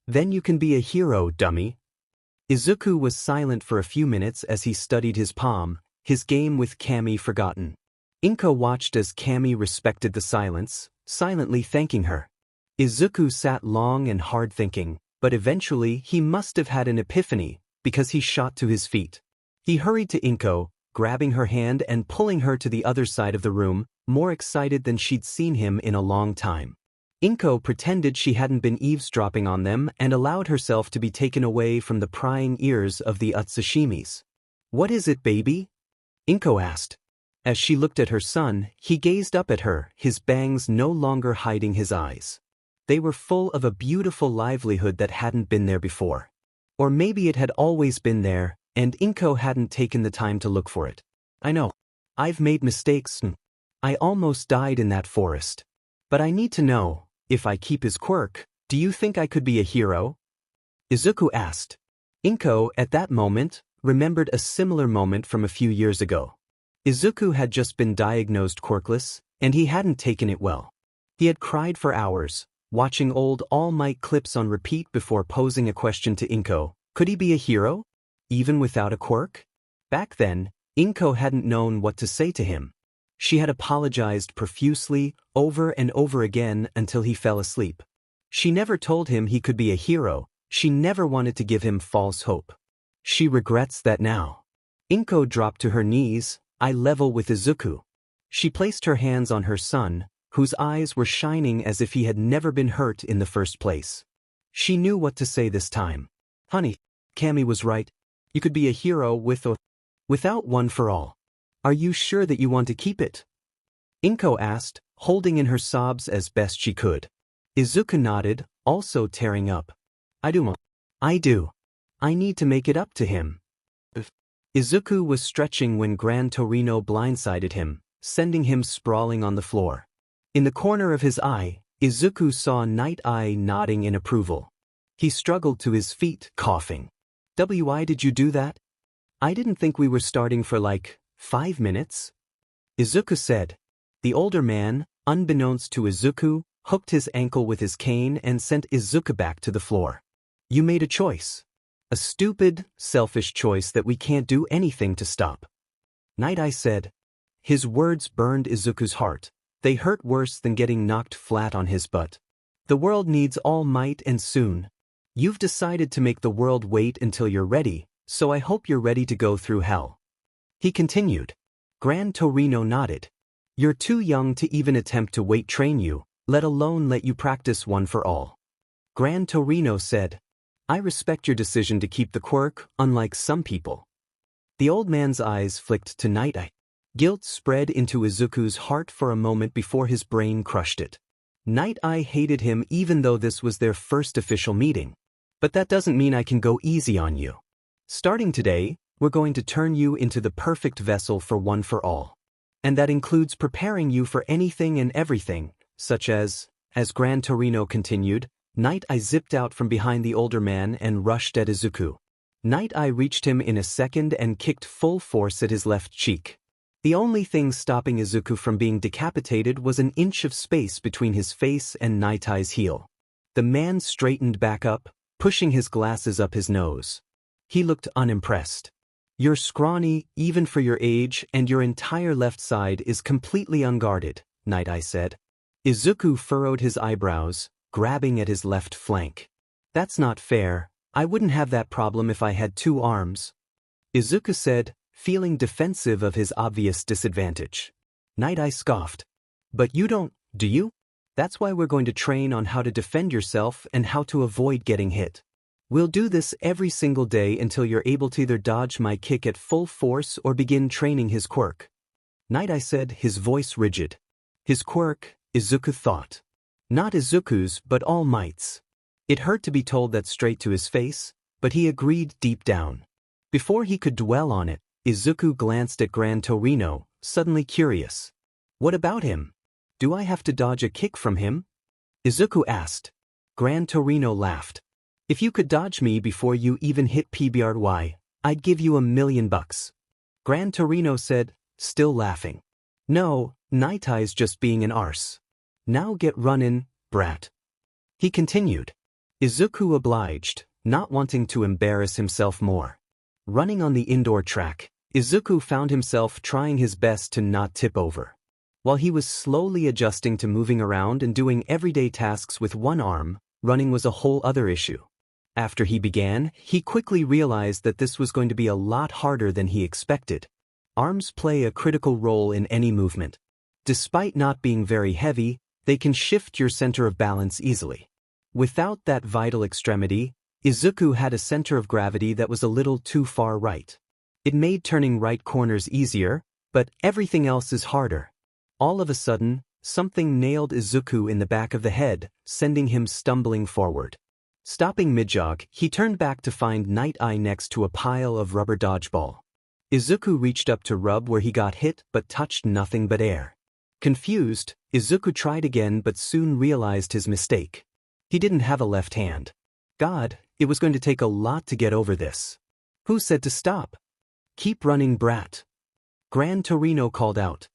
Speaker 1: Then you can be a hero, dummy. Izuku was silent for a few minutes as he studied his palm, his game with Cammy forgotten. Inko watched as Cammy respected the silence, silently thanking her. Izuku sat long and hard thinking, but eventually he must have had an epiphany, because he shot to his feet. He hurried to Inko, grabbing her hand and pulling her to the other side of the room, more excited than she'd seen him in a long time. Inko pretended she hadn't been eavesdropping on them and allowed herself to be taken away from the prying ears of the Utsushimis. What is it, baby? Inko asked. As she looked at her son, he gazed up at her, his bangs no longer hiding his eyes. They were full of a beautiful livelihood that hadn't been there before. Or maybe it had always been there, and Inko hadn't taken the time to look for it. I know. I've made mistakes. I almost died in that forest. But I need to know, if I keep his quirk, do you think I could be a hero? Izuku asked. Inko, at that moment, remembered a similar moment from a few years ago. Izuku had just been diagnosed quirkless, and he hadn't taken it well. He had cried for hours, watching old All Might clips on repeat before posing a question to Inko: could he be a hero, even without a quirk? Back then, Inko hadn't known what to say to him. She had apologized profusely, over and over again until he fell asleep. She never told him he could be a hero, she never wanted to give him false hope. She regrets that now. Inko dropped to her knees, eye level with Izuku. She placed her hands on her son, whose eyes were shining as if he had never been hurt in the first place. She knew what to say this time. Honey, Cammy was right. You could be a hero without one for all. Are you sure that you want to keep it? Inko asked, holding in her sobs as best she could. Izuku nodded, also tearing up. I do. I need to make it up to him. Izuku was stretching when Gran Torino blindsided him, sending him sprawling on the floor. In the corner of his eye, Izuku saw Night Eye nodding in approval. He struggled to his feet, coughing. Why did you do that? I didn't think we were starting for 5 minutes. Izuku said. The older man, unbeknownst to Izuku, hooked his ankle with his cane and sent Izuku back to the floor. You made a choice. A stupid, selfish choice that we can't do anything to stop. Night Eye said. His words burned Izuku's heart. They hurt worse than getting knocked flat on his butt. The world needs All Might and soon. You've decided to make the world wait until you're ready, so I hope you're ready to go through hell. He continued. Gran Torino nodded. You're too young to even attempt to weight train you, let alone let you practice one for all. Gran Torino said. I respect your decision to keep the quirk, unlike some people. The old man's eyes flicked to Night Eye. Guilt spread into Izuku's heart for a moment before his brain crushed it. Night Eye hated him even though this was their first official meeting. But that doesn't mean I can go easy on you. Starting today, we're going to turn you into the perfect vessel for one for all. And that includes preparing you for anything and everything, such as Gran Torino continued, Night Eye zipped out from behind the older man and rushed at Izuku. Night Eye reached him in a second and kicked full force at his left cheek. The only thing stopping Izuku from being decapitated was an inch of space between his face and Night Eye's heel. The man straightened back up, pushing his glasses up his nose. He looked unimpressed. You're scrawny, even for your age, and your entire left side is completely unguarded, Night Eye said. Izuku furrowed his eyebrows, grabbing at his left flank. That's not fair. I wouldn't have that problem if I had 2 arms. Izuku said, feeling defensive of his obvious disadvantage. Night Eye scoffed. But you don't, do you? That's why we're going to train on how to defend yourself and how to avoid getting hit. We'll do this every single day until you're able to either dodge my kick at full force or begin training his quirk. Night Eye said, his voice rigid. His quirk, Izuku thought. Not Izuku's, but All Might's. It hurt to be told that straight to his face, but he agreed deep down. Before he could dwell on it, Izuku glanced at Gran Torino, suddenly curious. What about him? Do I have to dodge a kick from him? Izuku asked. Gran Torino laughed. If you could dodge me before you even hit PBRY, I'd give you $1,000,000. Gran Torino said, still laughing. No, Night Eye's just being an arse. Now get runnin', brat. He continued. Izuku obliged, not wanting to embarrass himself more. Running on the indoor track, Izuku found himself trying his best to not tip over. While he was slowly adjusting to moving around and doing everyday tasks with one arm, running was a whole other issue. After he began, he quickly realized that this was going to be a lot harder than he expected. Arms play a critical role in any movement. Despite not being very heavy, they can shift your center of balance easily. Without that vital extremity, Izuku had a center of gravity that was a little too far right. It made turning right corners easier, but everything else is harder. All of a sudden, something nailed Izuku in the back of the head, sending him stumbling forward. Stopping mid-jog, he turned back to find Night Eye next to a pile of rubber dodgeball. Izuku reached up to rub where he got hit but touched nothing but air. Confused, Izuku tried again but soon realized his mistake. He didn't have a left hand. God, it was going to take a lot to get over this. Who said to stop? Keep running, brat. Gran Torino called out.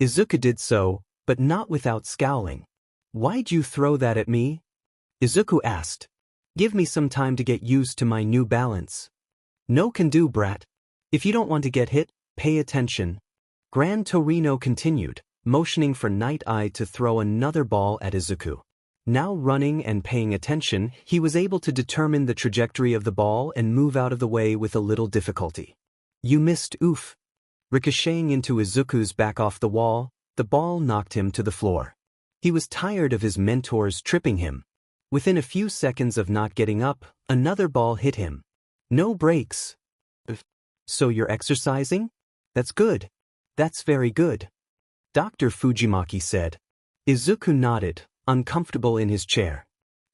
Speaker 1: Izuku did so, but not without scowling. Why'd you throw that at me? Izuku asked. Give me some time to get used to my new balance. No can do, brat. If you don't want to get hit, pay attention. Gran Torino continued, motioning for Night Eye to throw another ball at Izuku. Now running and paying attention, he was able to determine the trajectory of the ball and move out of the way with a little difficulty. You missed, oof. Ricocheting into Izuku's back off the wall, the ball knocked him to the floor. He was tired of his mentors tripping him. Within a few seconds of not getting up, another ball hit him. No breaks. So you're exercising? That's good. That's very good. Dr. Fujimaki said. Izuku nodded, uncomfortable in his chair.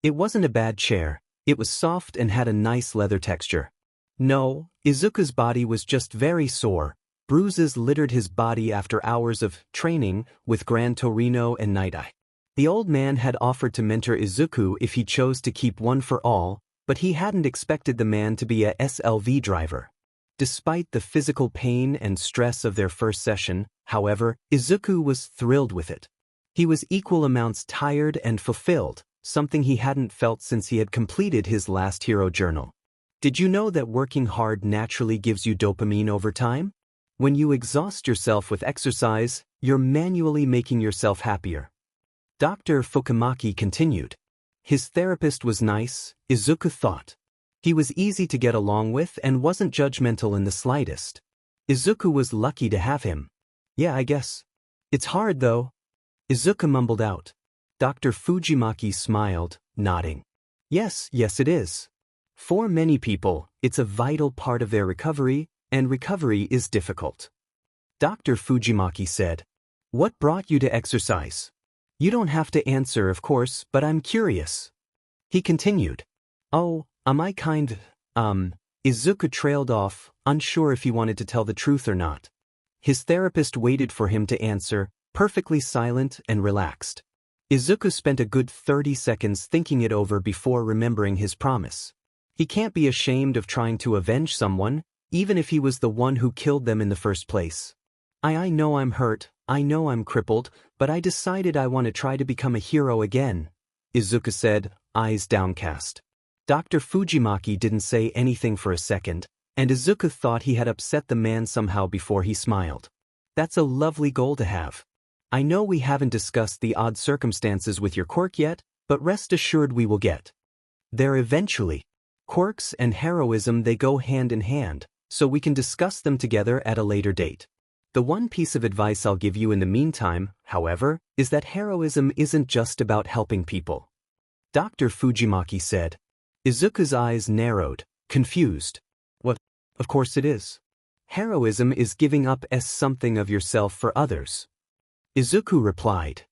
Speaker 1: It wasn't a bad chair, it was soft and had a nice leather texture. No, Izuku's body was just very sore. Bruises littered his body after hours of training with Gran Torino and Night Eye. The old man had offered to mentor Izuku if he chose to keep one for all, but he hadn't expected the man to be a SLV driver. Despite the physical pain and stress of their first session, however, Izuku was thrilled with it. He was equal amounts tired and fulfilled, something he hadn't felt since he had completed his last hero journal. Did you know that working hard naturally gives you dopamine over time? When you exhaust yourself with exercise, you're manually making yourself happier. Dr. Fukimaki continued. His therapist was nice, Izuku thought. He was easy to get along with and wasn't judgmental in the slightest. Izuku was lucky to have him. Yeah, I guess. It's hard though. Izuku mumbled out. Dr. Fujimaki smiled, nodding. Yes, it is. For many people, it's a vital part of their recovery, and recovery is difficult. Dr. Fujimaki said. What brought you to exercise? You don't have to answer, of course, but I'm curious. He continued. Oh, am I kind? Izuku trailed off, unsure if he wanted to tell the truth or not. His therapist waited for him to answer, perfectly silent and relaxed. Izuku spent a good 30 seconds thinking it over before remembering his promise. He can't be ashamed of trying to avenge someone, even if he was the one who killed them in the first place. I know I'm hurt, I know I'm crippled, but I decided I want to try to become a hero again, Izuku said, eyes downcast. Dr. Fujimaki didn't say anything for a second, and Izuku thought he had upset the man somehow before he smiled. That's a lovely goal to have. I know we haven't discussed the odd circumstances with your quirk yet, but rest assured we will get there eventually. Quirks and heroism, they go hand in hand, so we can discuss them together at a later date. The one piece of advice I'll give you in the meantime, however, is that heroism isn't just about helping people. Dr. Fujimaki said. Izuku's eyes narrowed, confused. What? Of course it is. Heroism is giving up something of yourself for others. Izuku replied.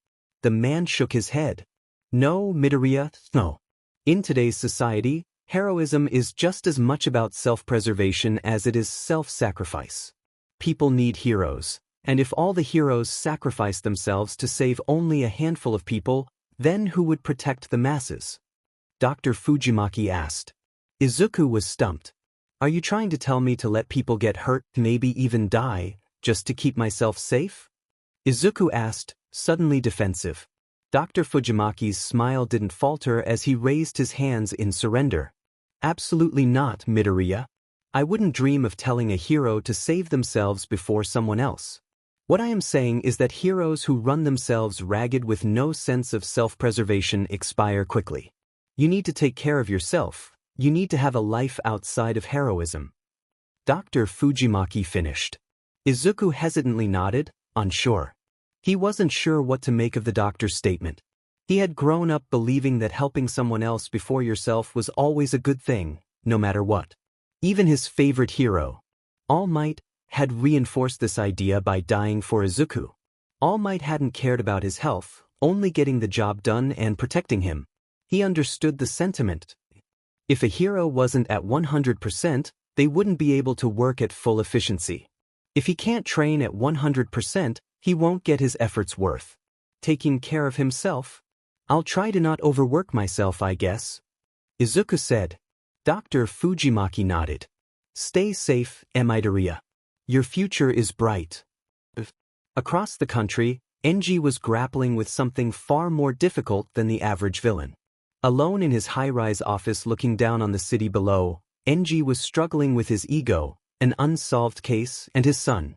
Speaker 1: The man shook his head. No, Midoriya, no. In today's society, heroism is just as much about self-preservation as it is self-sacrifice. People need heroes, and if all the heroes sacrifice themselves to save only a handful of people, then who would protect the masses? Dr. Fujimaki asked. Izuku was stumped. Are you trying to tell me to let people get hurt, maybe even die, just to keep myself safe? Izuku asked, suddenly defensive. Dr. Fujimaki's smile didn't falter as he raised his hands in surrender. Absolutely not, Midoriya. I wouldn't dream of telling a hero to save themselves before someone else. What I am saying is that heroes who run themselves ragged with no sense of self-preservation expire quickly. You need to take care of yourself. You need to have a life outside of heroism. Dr. Fujimaki finished. Izuku hesitantly nodded, unsure. He wasn't sure what to make of the doctor's statement. He had grown up believing that helping someone else before yourself was always a good thing, no matter what. Even his favorite hero, All Might, had reinforced this idea by dying for Izuku. All Might hadn't cared about his health, only getting the job done and protecting him. He understood the sentiment. If a hero wasn't at 100%, they wouldn't be able to work at full efficiency. If he can't train at 100%, he won't get his efforts worth. Taking care of himself? I'll try to not overwork myself, I guess. Izuku said. Dr. Fujimaki nodded. Stay safe, Midoriya. Your future is bright. Across the country, Enji was grappling with something far more difficult than the average villain. Alone in his high-rise office looking down on the city below, Enji was struggling with his ego, an unsolved case, and his son.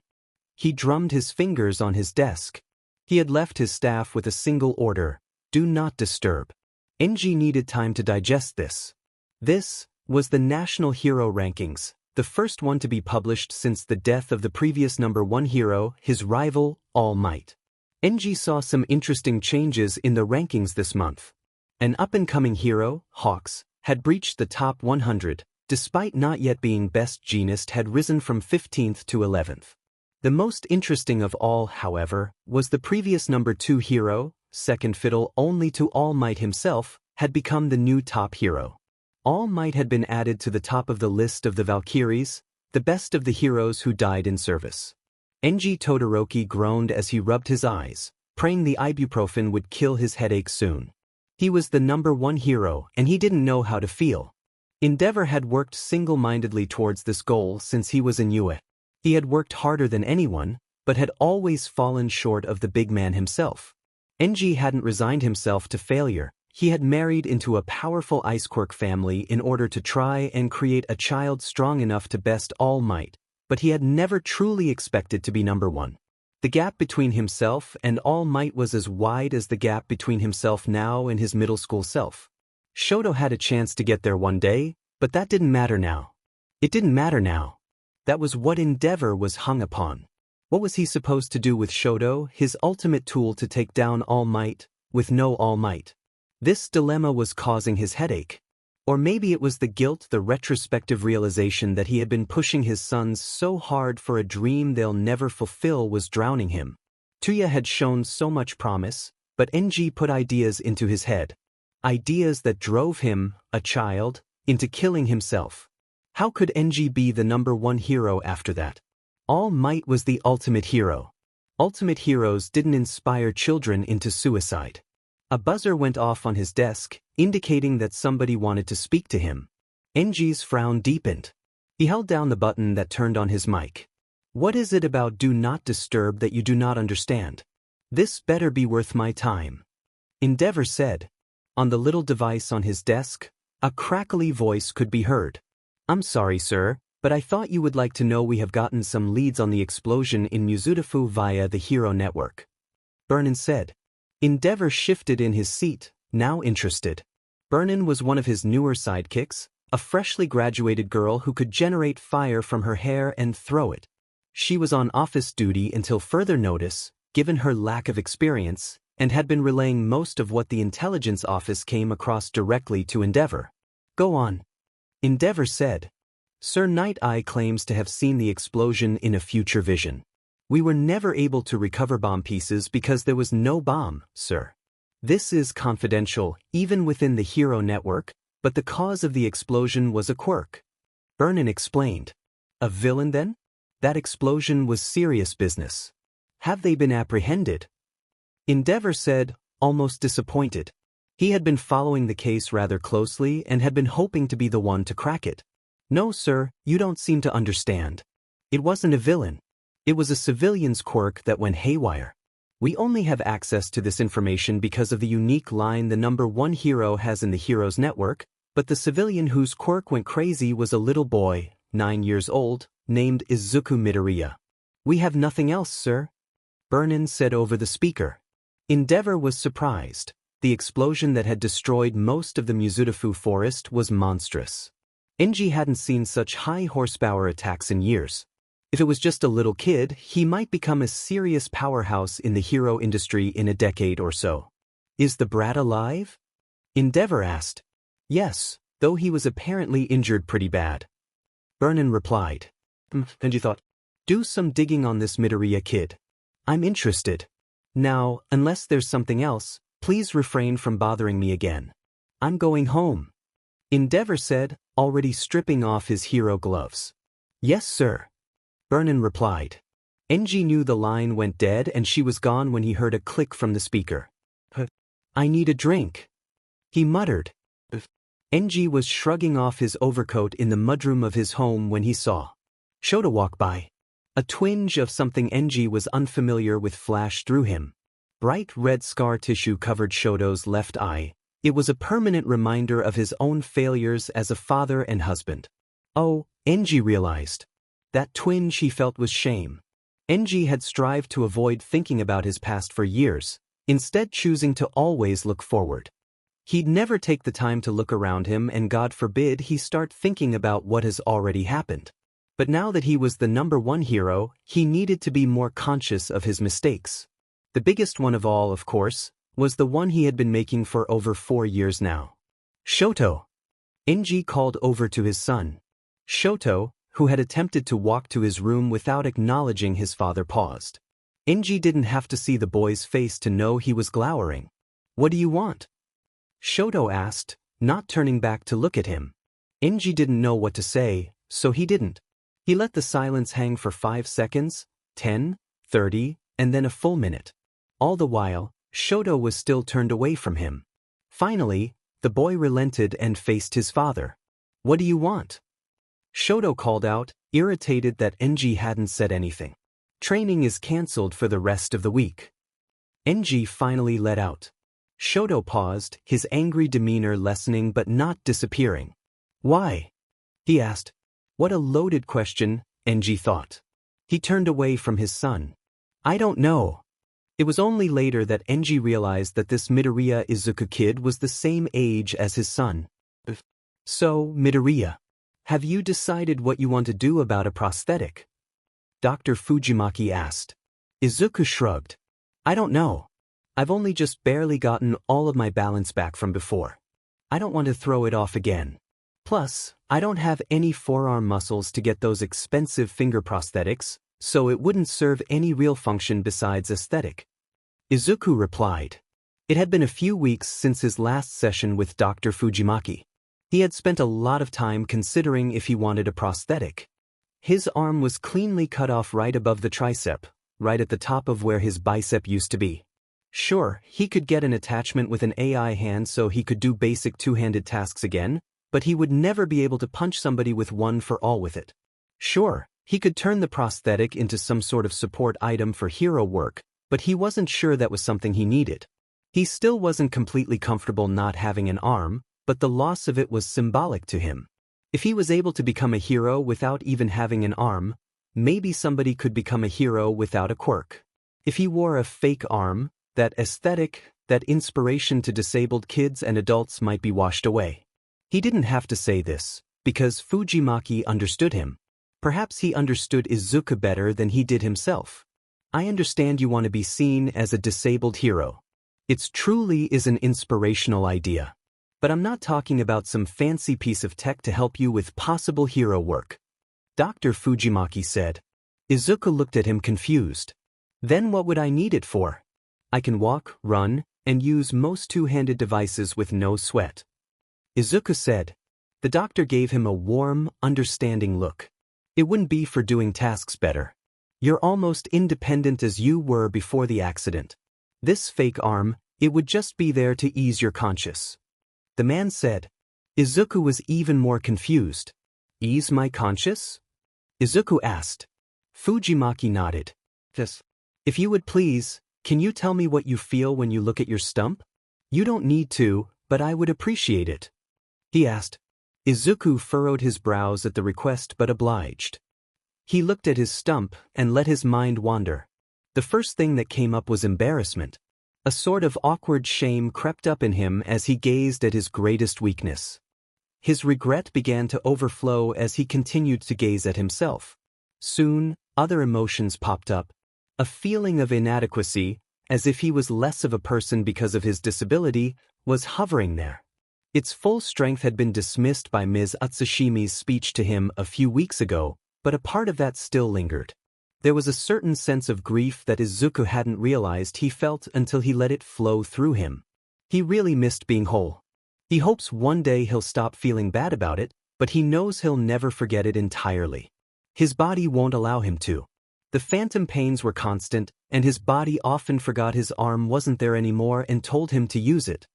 Speaker 1: He drummed his fingers on his desk. He had left his staff with a single order: do not disturb. Enji needed time to digest this. This was the National Hero Rankings, the first one to be published since the death of the previous #1 hero, his rival, All Might. Enji saw some interesting changes in the rankings this month. An up-and-coming hero, Hawks, had breached the top 100, despite not yet being best genist, had risen from 15th to 11th. The most interesting of all, however, was the previous #2 hero, second fiddle only to All Might himself, had become the new top hero. All Might had been added to the top of the list of the Valkyries, the best of the heroes who died in service. Enji Todoroki groaned as he rubbed his eyes, praying the ibuprofen would kill his headache soon. He was the #1 hero, and he didn't know how to feel. Endeavor had worked single-mindedly towards this goal since he was in UA. He had worked harder than anyone, but had always fallen short of the big man himself. Enji hadn't resigned himself to failure. He had married into a powerful ice quirk family in order to try and create a child strong enough to best All Might, but he had never truly expected to be #1. The gap between himself and All Might was as wide as the gap between himself now and his middle school self. Shoto had a chance to get there one day, but that didn't matter now. It didn't matter now. That was what Endeavor was hung upon. What was he supposed to do with Shoto, his ultimate tool to take down All Might, with no All Might? This dilemma was causing his headache. Or maybe it was the guilt, the retrospective realization that he had been pushing his sons so hard for a dream they'll never fulfill was drowning him. Tuya had shown so much promise, but Enji put ideas into his head. Ideas that drove him, a child, into killing himself. How could Enji be the #1 hero after that? All Might was the ultimate hero. Ultimate heroes didn't inspire children into suicide. A buzzer went off on his desk, indicating that somebody wanted to speak to him. Enji's frown deepened. He held down the button that turned on his mic. What is it about do not disturb that you do not understand? This better be worth my time. Endeavor said. On the little device on his desk, a crackly voice could be heard. I'm sorry, sir, but I thought you would like to know we have gotten some leads on the explosion in Muzutafu via the Hero Network. Burnin said. Endeavor shifted in his seat, now interested. Burnin was one of his newer sidekicks, a freshly graduated girl who could generate fire from her hair and throw it. She was on office duty until further notice, given her lack of experience, and had been relaying most of what the intelligence office came across directly to Endeavor. Go on. Endeavor said. Sir Night Eye claims to have seen the explosion in a future vision. We were never able to recover bomb pieces because there was no bomb, sir. This is confidential, even within the Hero Network, but the cause of the explosion was a quirk. Burnin explained. A villain then? That explosion was serious business. Have they been apprehended? Endeavor said, almost disappointed. He had been following the case rather closely and had been hoping to be the one to crack it. No, sir, you don't seem to understand. It wasn't a villain. It was a civilian's quirk that went haywire. We only have access to this information because of the unique line the #1 hero has in the Heroes Network, but the civilian whose quirk went crazy was a little boy, 9 years old, named Izuku Midoriya. We have nothing else, sir. Burnin said over the speaker. Endeavor was surprised. The explosion that had destroyed most of the Muzutafu forest was monstrous. Enji hadn't seen such high horsepower attacks in years. If it was just a little kid, he might become a serious powerhouse in the hero industry in a decade or so. Is the brat alive? Endeavor asked. Yes, though he was apparently injured pretty bad. Burnin replied. And you thought? Do some digging on this Midoriya kid. I'm interested. Now, unless there's something else, please refrain from bothering me again. I'm going home. Endeavor said, already stripping off his hero gloves. Yes, sir. Burnin replied. Enji knew the line went dead and she was gone when he heard a click from the speaker. I need a drink. He muttered. Enji was shrugging off his overcoat in the mudroom of his home when he saw Shoto walk by. A twinge of something Enji was unfamiliar with flashed through him. Bright red scar tissue covered Shoto's left eye. It was a permanent reminder of his own failures as a father and husband. Oh, Enji realized. That twinge he felt was shame. Enji had strived to avoid thinking about his past for years, instead choosing to always look forward. He'd never take the time to look around him, and God forbid he start thinking about what has already happened. But now that he was the #1 hero, he needed to be more conscious of his mistakes. The biggest one of all, of course, was the one he had been making for over 4 years now. Shoto. Enji called over to his son. Shoto, who had attempted to walk to his room without acknowledging his father, paused. Enji didn't have to see the boy's face to know he was glowering. What do you want? Shoto asked, not turning back to look at him. Enji didn't know what to say, so he didn't. He let the silence hang for 5 seconds, 10, 30, and then a full minute. All the while, Shoto was still turned away from him. Finally, the boy relented and faced his father. What do you want? Shoto called out, irritated that Enji hadn't said anything. Training is cancelled for the rest of the week. Enji finally let out. Shoto paused, his angry demeanor lessening but not disappearing. Why? He asked. What a loaded question, Enji thought. He turned away from his son. I don't know. It was only later that Enji realized that this Midoriya Izuku kid was the same age as his son. So, Midoriya, have you decided what you want to do about a prosthetic? Dr. Fujimaki asked. Izuku shrugged. I don't know. I've only just barely gotten all of my balance back from before. I don't want to throw it off again. Plus, I don't have any forearm muscles to get those expensive finger prosthetics, so it wouldn't serve any real function besides aesthetic. Izuku replied. It had been a few weeks since his last session with Dr. Fujimaki. He had spent a lot of time considering if he wanted a prosthetic. His arm was cleanly cut off right above the tricep, right at the top of where his bicep used to be. Sure, he could get an attachment with an AI hand so he could do basic two-handed tasks again, but he would never be able to punch somebody with one for all with it. Sure, he could turn the prosthetic into some sort of support item for hero work, but he wasn't sure that was something he needed. He still wasn't completely comfortable not having an arm, but the loss of it was symbolic to him. If he was able to become a hero without even having an arm, maybe somebody could become a hero without a quirk. If he wore a fake arm, that aesthetic, that inspiration to disabled kids and adults might be washed away. He didn't have to say this, because Fujimaki understood him. Perhaps he understood Izuku better than he did himself. I understand you want to be seen as a disabled hero. It truly is an inspirational idea. But I'm not talking about some fancy piece of tech to help you with possible hero work. Dr. Fujimaki said. Izuku looked at him confused. Then what would I need it for? I can walk, run, and use most two-handed devices with no sweat. Izuku said. The doctor gave him a warm, understanding look. It wouldn't be for doing tasks better. You're almost independent as you were before the accident. This fake arm, it would just be there to ease your conscience. The man said. Izuku was even more confused. Ease my conscience? Izuku asked. Fujimaki nodded. Yes. If you would please, can you tell me what you feel when you look at your stump? You don't need to, but I would appreciate it. He asked. Izuku furrowed his brows at the request but obliged. He looked at his stump and let his mind wander. The first thing that came up was embarrassment. A sort of awkward shame crept up in him as he gazed at his greatest weakness. His regret began to overflow as he continued to gaze at himself. Soon, other emotions popped up. A feeling of inadequacy, as if he was less of a person because of his disability, was hovering there. Its full strength had been dismissed by Ms. Utsushimi's speech to him a few weeks ago, but a part of that still lingered. There was a certain sense of grief that Izuku hadn't realized he felt until he let it flow through him. He really missed being whole. He hopes one day he'll stop feeling bad about it, but he knows he'll never forget it entirely. His body won't allow him to. The phantom pains were constant, and his body often forgot his arm wasn't there anymore and told him to use it.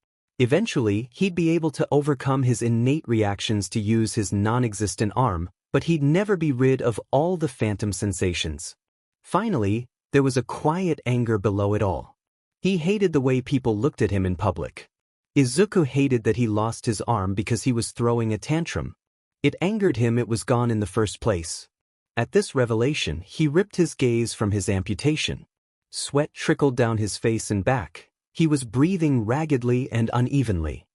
Speaker 1: Eventually, he'd be able to overcome his innate reactions to use his non-existent arm, but he'd never be rid of all the phantom sensations. Finally, there was a quiet anger below it all. He hated the way people looked at him in public. Izuku hated that he lost his arm because he was throwing a tantrum. It angered him it was gone in the first place. At this revelation, he ripped his gaze from his amputation. Sweat trickled down his face and back. He was breathing raggedly and unevenly.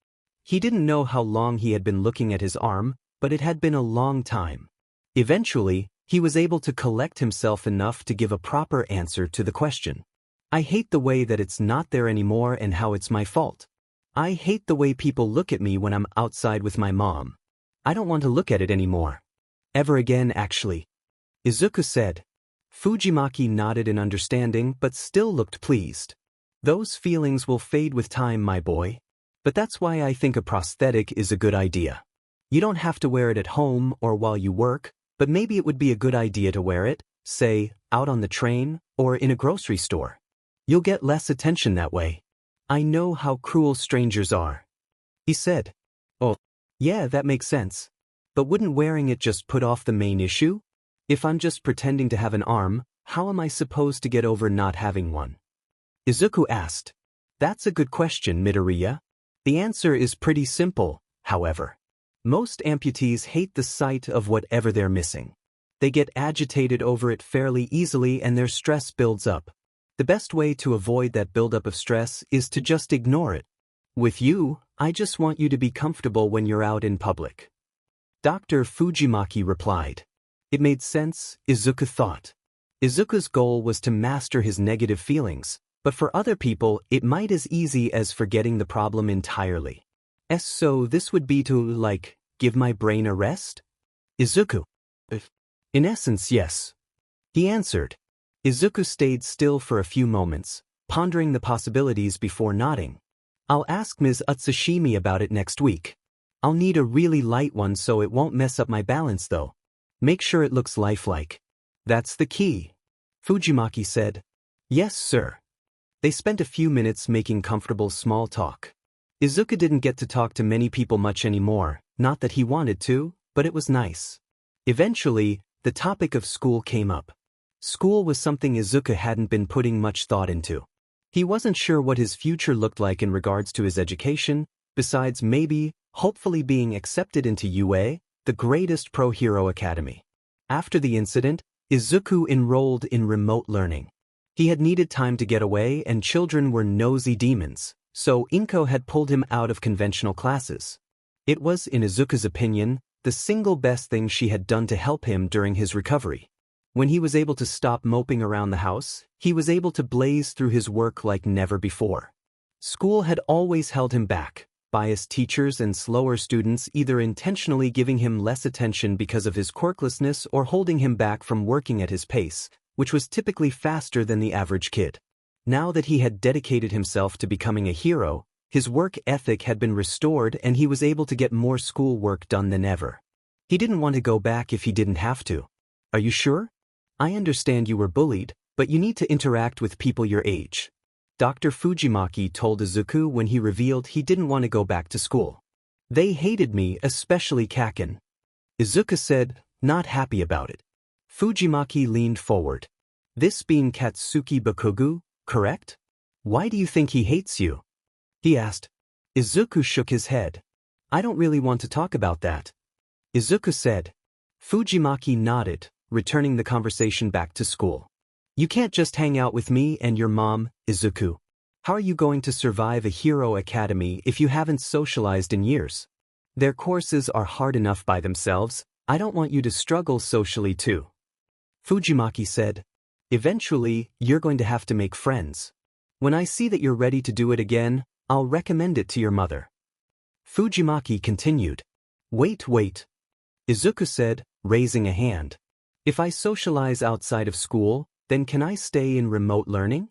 Speaker 1: He didn't know how long he had been looking at his arm, but it had been a long time. Eventually, he was able to collect himself enough to give a proper answer to the question. I hate the way that it's not there anymore and how it's my fault. I hate the way people look at me when I'm outside with my mom. I don't want to look at it anymore. Ever again, actually. Izuku said. Fujimaki nodded in understanding but still looked pleased. Those feelings will fade with time, my boy. But that's why I think a prosthetic is a good idea. You don't have to wear it at home or while you work, but maybe it would be a good idea to wear it, say, out on the train or in a grocery store. You'll get less attention that way. I know how cruel strangers are. He said. Oh, yeah, that makes sense. But wouldn't wearing it just put off the main issue? If I'm just pretending to have an arm, how am I supposed to get over not having one? Izuku asked. That's a good question, Midoriya. The answer is pretty simple, however. Most amputees hate the sight of whatever they're missing. They get agitated over it fairly easily and their stress builds up. The best way to avoid that buildup of stress is to just ignore it. With you, I just want you to be comfortable when you're out in public. Dr. Fujimaki replied. It made sense, Izuku thought. Izuku's goal was to master his negative feelings, but for other people it might as easy as forgetting the problem entirely. So this would be to, like, give my brain a rest? Izuku. In essence, yes. He answered. Izuku stayed still for a few moments, pondering the possibilities before nodding. I'll ask Ms. Utsushimi about it next week. I'll need a really light one so it won't mess up my balance though. Make sure it looks lifelike. That's the key. Fujimaki said. Yes, sir. They spent a few minutes making comfortable small talk. Izuku didn't get to talk to many people much anymore, not that he wanted to, but it was nice. Eventually, the topic of school came up. School was something Izuku hadn't been putting much thought into. He wasn't sure what his future looked like in regards to his education, besides maybe, hopefully being accepted into UA, the greatest pro-hero academy. After the incident, Izuku enrolled in remote learning. He had needed time to get away and children were nosy demons, so Inko had pulled him out of conventional classes. It was, in Izuku's opinion, the single best thing she had done to help him during his recovery. When he was able to stop moping around the house, he was able to blaze through his work like never before. School had always held him back, biased teachers and slower students either intentionally giving him less attention because of his quirklessness or holding him back from working at his pace, which was typically faster than the average kid. Now that he had dedicated himself to becoming a hero, his work ethic had been restored and he was able to get more school work done than ever. He didn't want to go back if he didn't have to. Are you sure? I understand you were bullied, but you need to interact with people your age. Dr. Fujimaki told Izuku when he revealed he didn't want to go back to school. They hated me, especially Kaken. Izuku said, not happy about it. Fujimaki leaned forward. This being Katsuki Bakugu, correct? Why do you think he hates you? He asked. Izuku shook his head. I don't really want to talk about that. Izuku said. Fujimaki nodded, returning the conversation back to school. You can't just hang out with me and your mom, Izuku. How are you going to survive a hero academy if you haven't socialized in years? Their courses are hard enough by themselves, I don't want you to struggle socially too. Fujimaki said. Eventually, you're going to have to make friends. When I see that you're ready to do it again, I'll recommend it to your mother. Fujimaki continued. Wait. Izuku said, raising a hand. If I socialize outside of school, then can I stay in remote learning?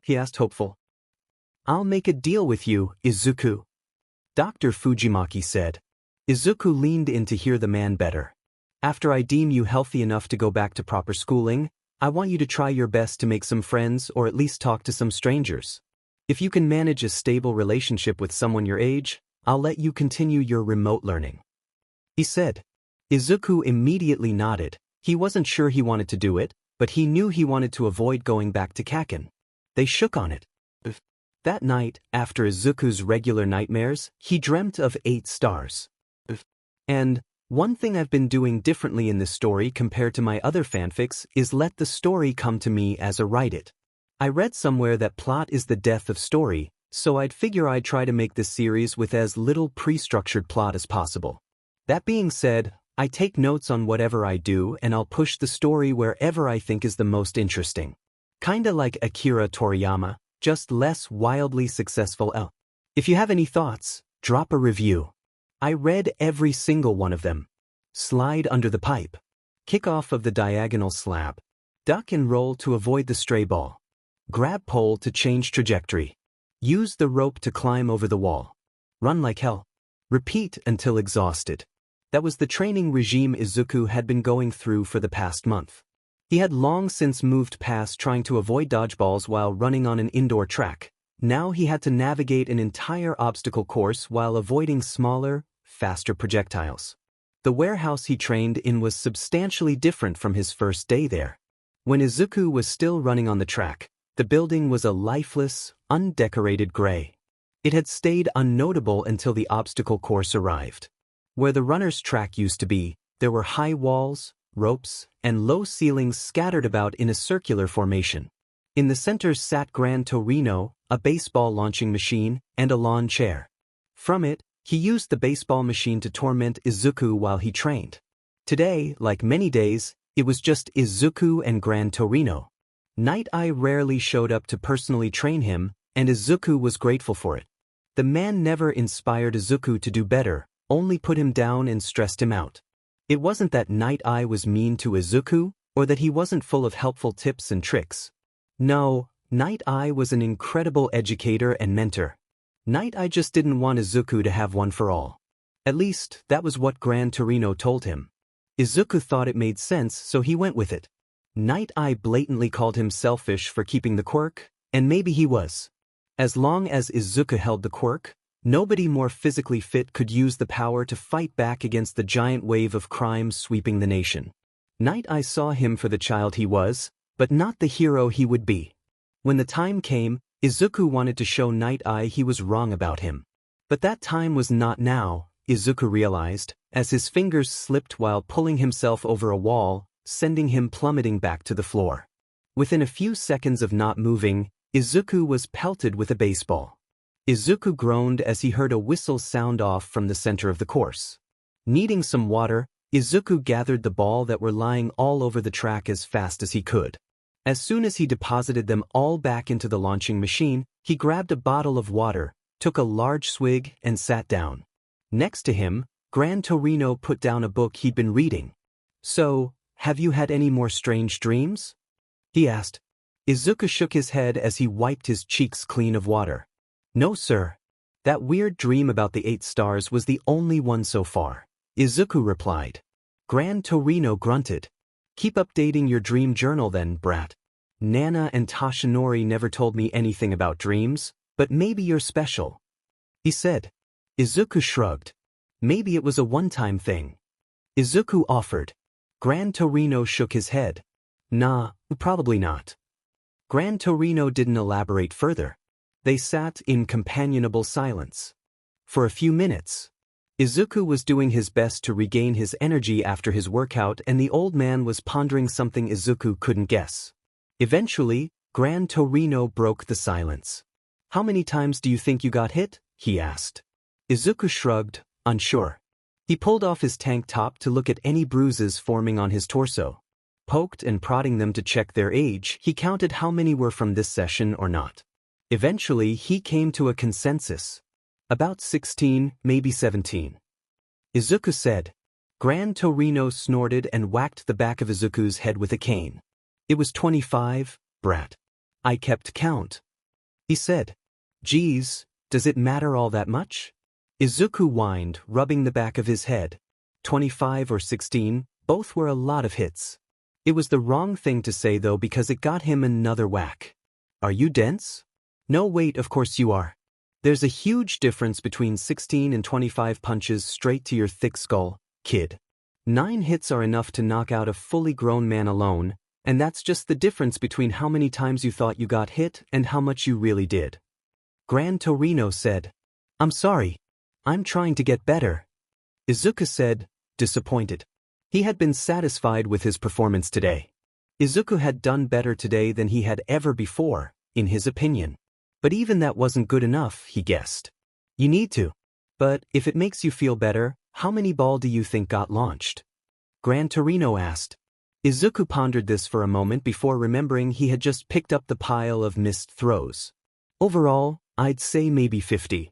Speaker 1: He asked hopeful. I'll make a deal with you, Izuku. Dr. Fujimaki said. Izuku leaned in to hear the man better. After I deem you healthy enough to go back to proper schooling, I want you to try your best to make some friends or at least talk to some strangers. If you can manage a stable relationship with someone your age, I'll let you continue your remote learning," he said. Izuku immediately nodded. He wasn't sure he wanted to do it, but he knew he wanted to avoid going back to Kaken. They shook on it. That night, after Izuku's regular nightmares, he dreamt of 8 stars. And one thing I've been doing differently in this story compared to my other fanfics is let the story come to me as I write it. I read somewhere that plot is the death of story, so I'd figure I'd try to make this series with as little pre-structured plot as possible. That being said, I take notes on whatever I do and I'll push the story wherever I think is the most interesting. Kinda like Akira Toriyama, just less wildly successful. If you have any thoughts, drop a review. I read every single one of them. Slide under the pipe. Kick off of the diagonal slab. Duck and roll to avoid the stray ball. Grab pole to change trajectory. Use the rope to climb over the wall. Run like hell. Repeat until exhausted. That was the training regime Izuku had been going through for the past month. He had long since moved past trying to avoid dodgeballs while running on an indoor track. Now he had to navigate an entire obstacle course while avoiding smaller, faster projectiles. The warehouse he trained in was substantially different from his first day there. When Izuku was still running on the track, the building was a lifeless, undecorated gray. It had stayed unnotable until the obstacle course arrived. Where the runner's track used to be, there were high walls, ropes, and low ceilings scattered about in a circular formation. In the center sat Gran Torino, a baseball launching machine, and a lawn chair. From it, he used the baseball machine to torment Izuku while he trained. Today, like many days, it was just Izuku and Gran Torino. Night Eye rarely showed up to personally train him, and Izuku was grateful for it. The man never inspired Izuku to do better, only put him down and stressed him out. It wasn't that Night Eye was mean to Izuku, or that he wasn't full of helpful tips and tricks. No, Night Eye was an incredible educator and mentor. Night Eye just didn't want Izuku to have one for all. At least, that was what Gran Torino told him. Izuku thought it made sense, so he went with it. Night Eye blatantly called him selfish for keeping the quirk, and maybe he was. As long as Izuku held the quirk, nobody more physically fit could use the power to fight back against the giant wave of crime sweeping the nation. Night Eye saw him for the child he was, but not the hero he would be. When the time came, Izuku wanted to show Night Eye he was wrong about him. But that time was not now, Izuku realized, as his fingers slipped while pulling himself over a wall, sending him plummeting back to the floor. Within a few seconds of not moving, Izuku was pelted with a baseball. Izuku groaned as he heard a whistle sound off from the center of the course. Needing some water, Izuku gathered the ball that were lying all over the track as fast as he could. As soon as he deposited them all back into the launching machine, he grabbed a bottle of water, took a large swig, and sat down. Next to him, Gran Torino put down a book he'd been reading. "So, have you had any more strange dreams?" he asked. Izuku shook his head as he wiped his cheeks clean of water. "No, sir. That weird dream about the 8 stars was the only one so far," Izuku replied. Gran Torino grunted. "Keep updating your dream journal then, brat. Nana and Tashinori never told me anything about dreams, but maybe you're special," he said. Izuku shrugged. Maybe it was a one-time thing. Izuku offered. Gran Torino shook his head. "Nah, probably not." Gran Torino didn't elaborate further. They sat in companionable silence. For a few minutes, Izuku was doing his best to regain his energy after his workout, and the old man was pondering something Izuku couldn't guess. Eventually, Gran Torino broke the silence. "How many times do you think you got hit?" he asked. Izuku shrugged, unsure. He pulled off his tank top to look at any bruises forming on his torso. Poked and prodding them to check their age, he counted how many were from this session or not. Eventually, he came to a consensus. About 16, maybe 17. Izuku said. Gran Torino snorted and whacked the back of Izuku's head with a cane. "It was 25, brat. I kept count," he said. "Geez, does it matter all that much?" Izuku whined, rubbing the back of his head. 25 or 16, both were a lot of hits. It was the wrong thing to say though because it got him another whack. "Are you dense?" No, wait, of course you are. There's a huge difference between 16 and 25 punches straight to your thick skull, kid. 9 hits are enough to knock out a fully grown man alone, and that's just the difference between how many times you thought you got hit and how much you really did. Gran Torino said. I'm sorry. I'm trying to get better. Izuku said, disappointed. He had been satisfied with his performance today. Izuku had done better today than he had ever before, in his opinion. But even that wasn't good enough, he guessed. You need to. But if it makes you feel better, how many ball do you think got launched? Gran Torino asked. Izuku pondered this for a moment before remembering he had just picked up the pile of missed throws. Overall, I'd say maybe 50.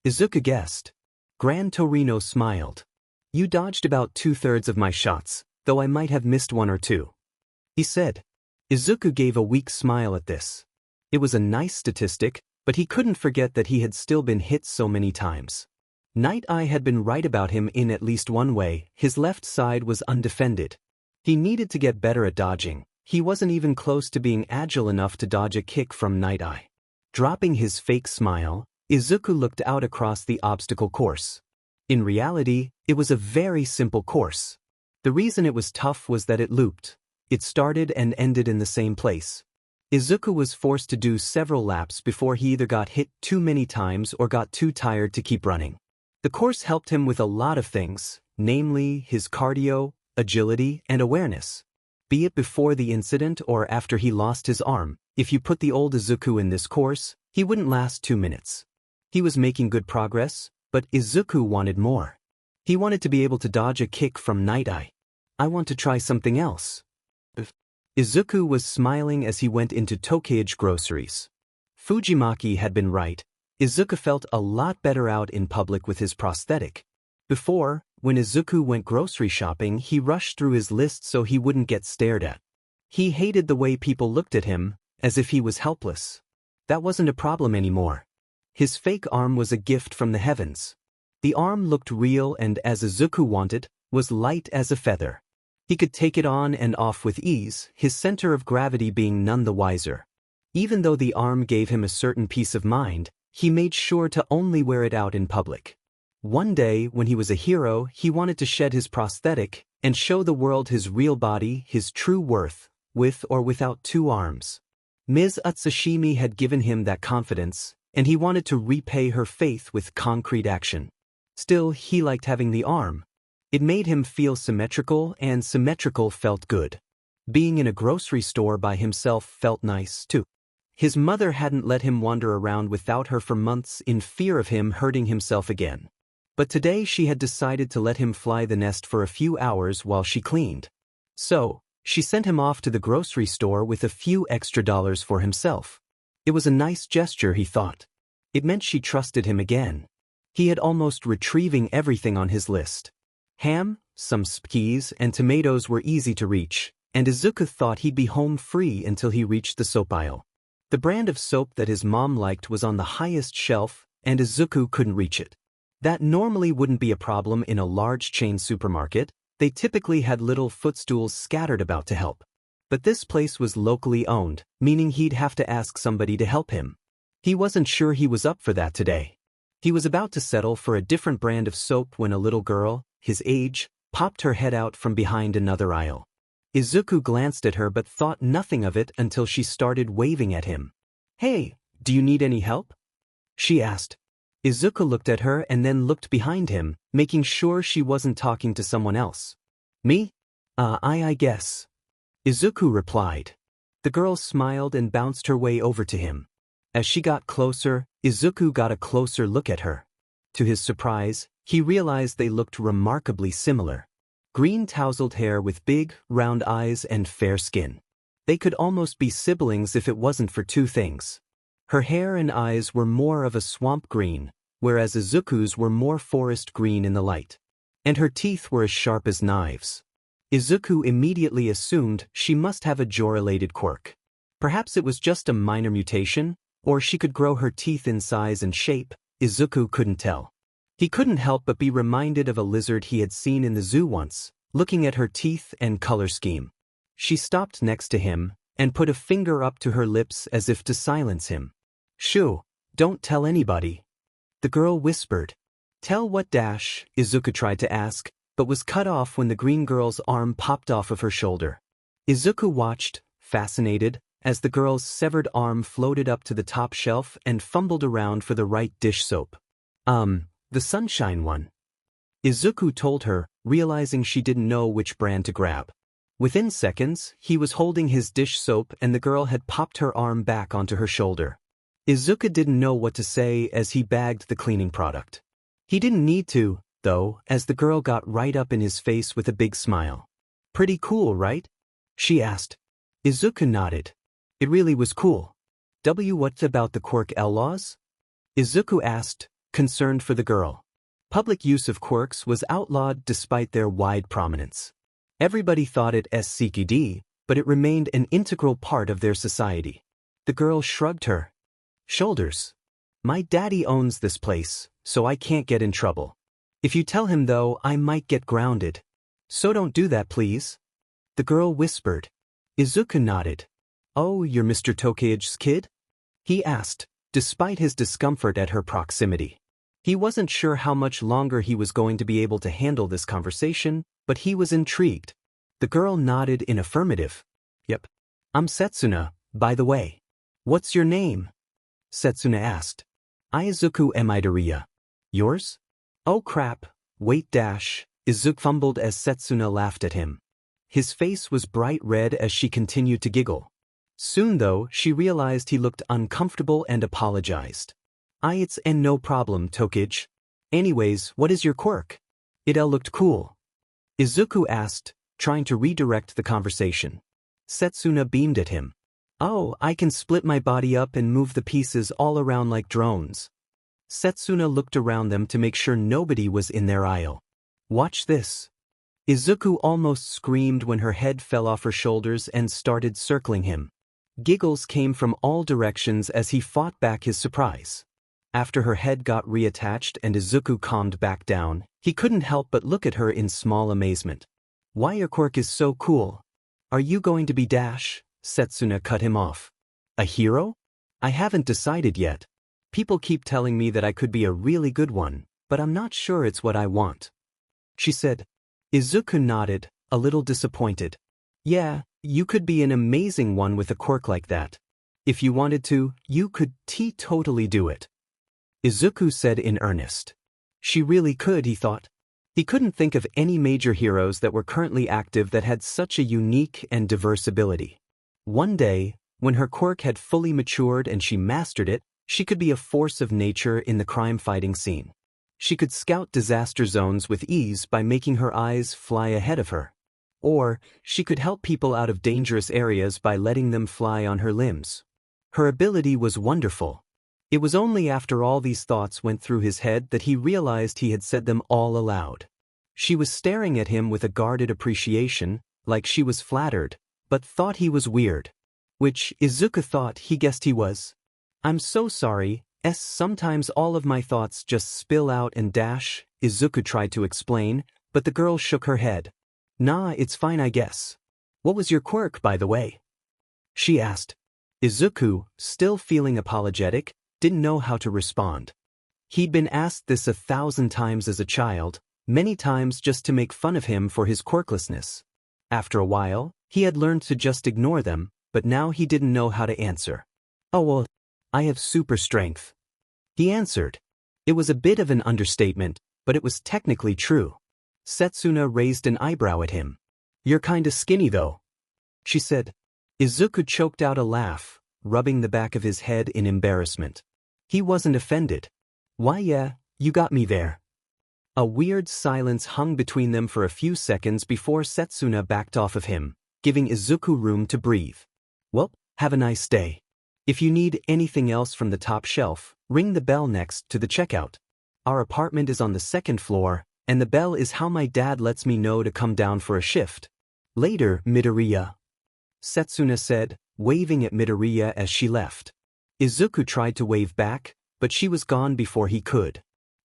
Speaker 1: Izuku guessed. Gran Torino smiled. You dodged about 2/3 of my shots, though I might have missed 1 or 2. He said. Izuku gave a weak smile at this. It was a nice statistic, but he couldn't forget that he had still been hit so many times. Night Eye had been right about him in at least one way. His left side was undefended. He needed to get better at dodging. He wasn't even close to being agile enough to dodge a kick from Night Eye. Dropping his fake smile, Izuku looked out across the obstacle course. In reality, it was a very simple course. The reason it was tough was that it looped. It started and ended in the same place. Izuku was forced to do several laps before he either got hit too many times or got too tired to keep running. The course helped him with a lot of things, namely his cardio, agility, and awareness. Be it before the incident or after he lost his arm, if you put the old Izuku in this course, he wouldn't last 2 minutes. He was making good progress, but Izuku wanted more. He wanted to be able to dodge a kick from Night Eye. I want to try something else. Izuku was smiling as he went into Tokage Groceries. Fujimaki had been right. Izuku felt a lot better out in public with his prosthetic. Before, when Izuku went grocery shopping, he rushed through his list so he wouldn't get stared at. He hated the way people looked at him, as if he was helpless. That wasn't a problem anymore. His fake arm was a gift from the heavens. The arm looked real and, as Izuku wanted, was light as a feather. He could take it on and off with ease, his center of gravity being none the wiser. Even though the arm gave him a certain peace of mind, he made sure to only wear it out in public. One day, when he was a hero, he wanted to shed his prosthetic and show the world his real body, his true worth, with or without 2 arms. Ms. Utsushimi had given him that confidence, and he wanted to repay her faith with concrete action. Still, he liked having the arm. It made him feel symmetrical, and symmetrical felt good. Being in a grocery store by himself felt nice, too. His mother hadn't let him wander around without her for months in fear of him hurting himself again. But today she had decided to let him fly the nest for a few hours while she cleaned. So, she sent him off to the grocery store with a few extra dollars for himself. It was a nice gesture, he thought. It meant she trusted him again. He had almost retrieving everything on his list. Ham, some skis, and tomatoes were easy to reach, and Izuku thought he'd be home free until he reached the soap aisle. The brand of soap that his mom liked was on the highest shelf, and Izuku couldn't reach it. That normally wouldn't be a problem in a large chain supermarket. They typically had little footstools scattered about to help. But this place was locally owned, meaning he'd have to ask somebody to help him. He wasn't sure he was up for that today. He was about to settle for a different brand of soap when a little girl, his age, popped her head out from behind another aisle. Izuku glanced at her but thought nothing of it until she started waving at him. "Hey, do you need any help?" she asked. Izuku looked at her and then looked behind him, making sure she wasn't talking to someone else. "Me? I guess." Izuku replied. The girl smiled and bounced her way over to him. As she got closer, Izuku got a closer look at her. To his surprise, he realized they looked remarkably similar. Green tousled hair with big, round eyes and fair skin. They could almost be siblings if it wasn't for 2 things. Her hair and eyes were more of a swamp green, whereas Izuku's were more forest green in the light. And her teeth were as sharp as knives. Izuku immediately assumed she must have a jaw-related quirk. Perhaps it was just a minor mutation, or she could grow her teeth in size and shape. Izuku couldn't tell. He couldn't help but be reminded of a lizard he had seen in the zoo once, looking at her teeth and color scheme. She stopped next to him and put a finger up to her lips as if to silence him. Shoo, don't tell anybody. The girl whispered. Tell what? Izuku tried to ask, but was cut off when the green girl's arm popped off of her shoulder. Izuku watched, fascinated, as the girl's severed arm floated up to the top shelf and fumbled around for the right dish soap. The sunshine one. Izuku told her, realizing she didn't know which brand to grab. Within seconds, he was holding his dish soap and the girl had popped her arm back onto her shoulder. Izuku didn't know what to say as he bagged the cleaning product. He didn't need to, though, as the girl got right up in his face with a big smile. Pretty cool, right? She asked. Izuku nodded. It really was cool. What about the quirk laws? Izuku asked, concerned for the girl. Public use of quirks was outlawed despite their wide prominence. Everybody thought it SCKD, but it remained an integral part of their society. The girl shrugged her shoulders. My daddy owns this place, so I can't get in trouble. If you tell him though, I might get grounded. So don't do that, please. The girl whispered. Izuku nodded. Oh, you're Mr. Tokage's kid? He asked, despite his discomfort at her proximity. He wasn't sure how much longer he was going to be able to handle this conversation, but he was intrigued. The girl nodded in affirmative. Yep. I'm Setsuna, by the way. What's your name? Setsuna asked. Izuku Midoriya. Yours? Oh crap, wait. Izuku fumbled as Setsuna laughed at him. His face was bright red as she continued to giggle. Soon though, she realized he looked uncomfortable and apologized. It's no problem, Tokage. Anyways, what is your quirk? It looked cool. Izuku asked, trying to redirect the conversation. Setsuna beamed at him. Oh, I can split my body up and move the pieces all around like drones. Setsuna looked around them to make sure nobody was in their aisle. Watch this. Izuku almost screamed when her head fell off her shoulders and started circling him. Giggles came from all directions as he fought back his surprise. After her head got reattached and Izuku calmed back down, he couldn't help but look at her in small amazement. Why your quirk is so cool. Are you going to be Setsuna cut him off. A hero? I haven't decided yet. People keep telling me that I could be a really good one, but I'm not sure it's what I want. She said. Izuku nodded, a little disappointed. Yeah, you could be an amazing one with a quirk like that. If you wanted to, you could totally do it. Izuku said in earnest. She really could, he thought. He couldn't think of any major heroes that were currently active that had such a unique and diverse ability. One day, when her quirk had fully matured and she mastered it, she could be a force of nature in the crime-fighting scene. She could scout disaster zones with ease by making her eyes fly ahead of her. Or, she could help people out of dangerous areas by letting them fly on her limbs. Her ability was wonderful. It was only after all these thoughts went through his head that he realized he had said them all aloud. She was staring at him with a guarded appreciation, like she was flattered, but thought he was weird. Which Izuku thought he guessed he was. I'm so sorry, sometimes all of my thoughts just spill out and Izuku tried to explain, but the girl shook her head. Nah, it's fine I guess. What was your quirk, by the way? She asked. Izuku, still feeling apologetic, didn't know how to respond. He'd been asked this 1,000 times as a child, many times just to make fun of him for his quirklessness. After a while, he had learned to just ignore them, but now he didn't know how to answer. Oh well, I have super strength. He answered. It was a bit of an understatement, but it was technically true. Setsuna raised an eyebrow at him. You're kinda skinny though, she said. Izuku choked out a laugh, rubbing the back of his head in embarrassment. He wasn't offended. Why yeah, you got me there. A weird silence hung between them for a few seconds before Setsuna backed off of him, giving Izuku room to breathe. Well, have a nice day. If you need anything else from the top shelf, ring the bell next to the checkout. Our apartment is on the 2nd floor, and the bell is how my dad lets me know to come down for a shift. Later, Midoriya. Setsuna said, waving at Midoriya as she left. Izuku tried to wave back, but she was gone before he could.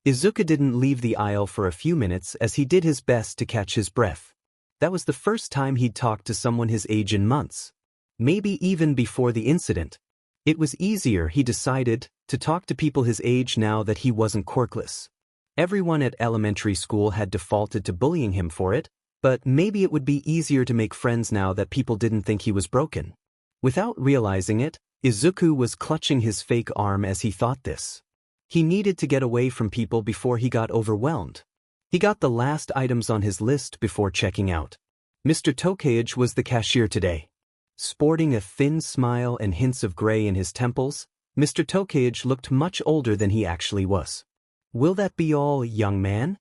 Speaker 1: Izuku didn't leave the aisle for a few minutes as he did his best to catch his breath. That was the first time he'd talked to someone his age in months. Maybe even before the incident. It was easier, he decided, to talk to people his age now that he wasn't quirkless. Everyone at elementary school had defaulted to bullying him for it, but maybe it would be easier to make friends now that people didn't think he was broken. Without realizing it, Izuku was clutching his fake arm as he thought this. He needed to get away from people before he got overwhelmed. He got the last items on his list before checking out. Mr. Tokage was the cashier today. Sporting a thin smile and hints of gray in his temples, Mr. Tokage looked much older than he actually was. "Will that be all, young man?"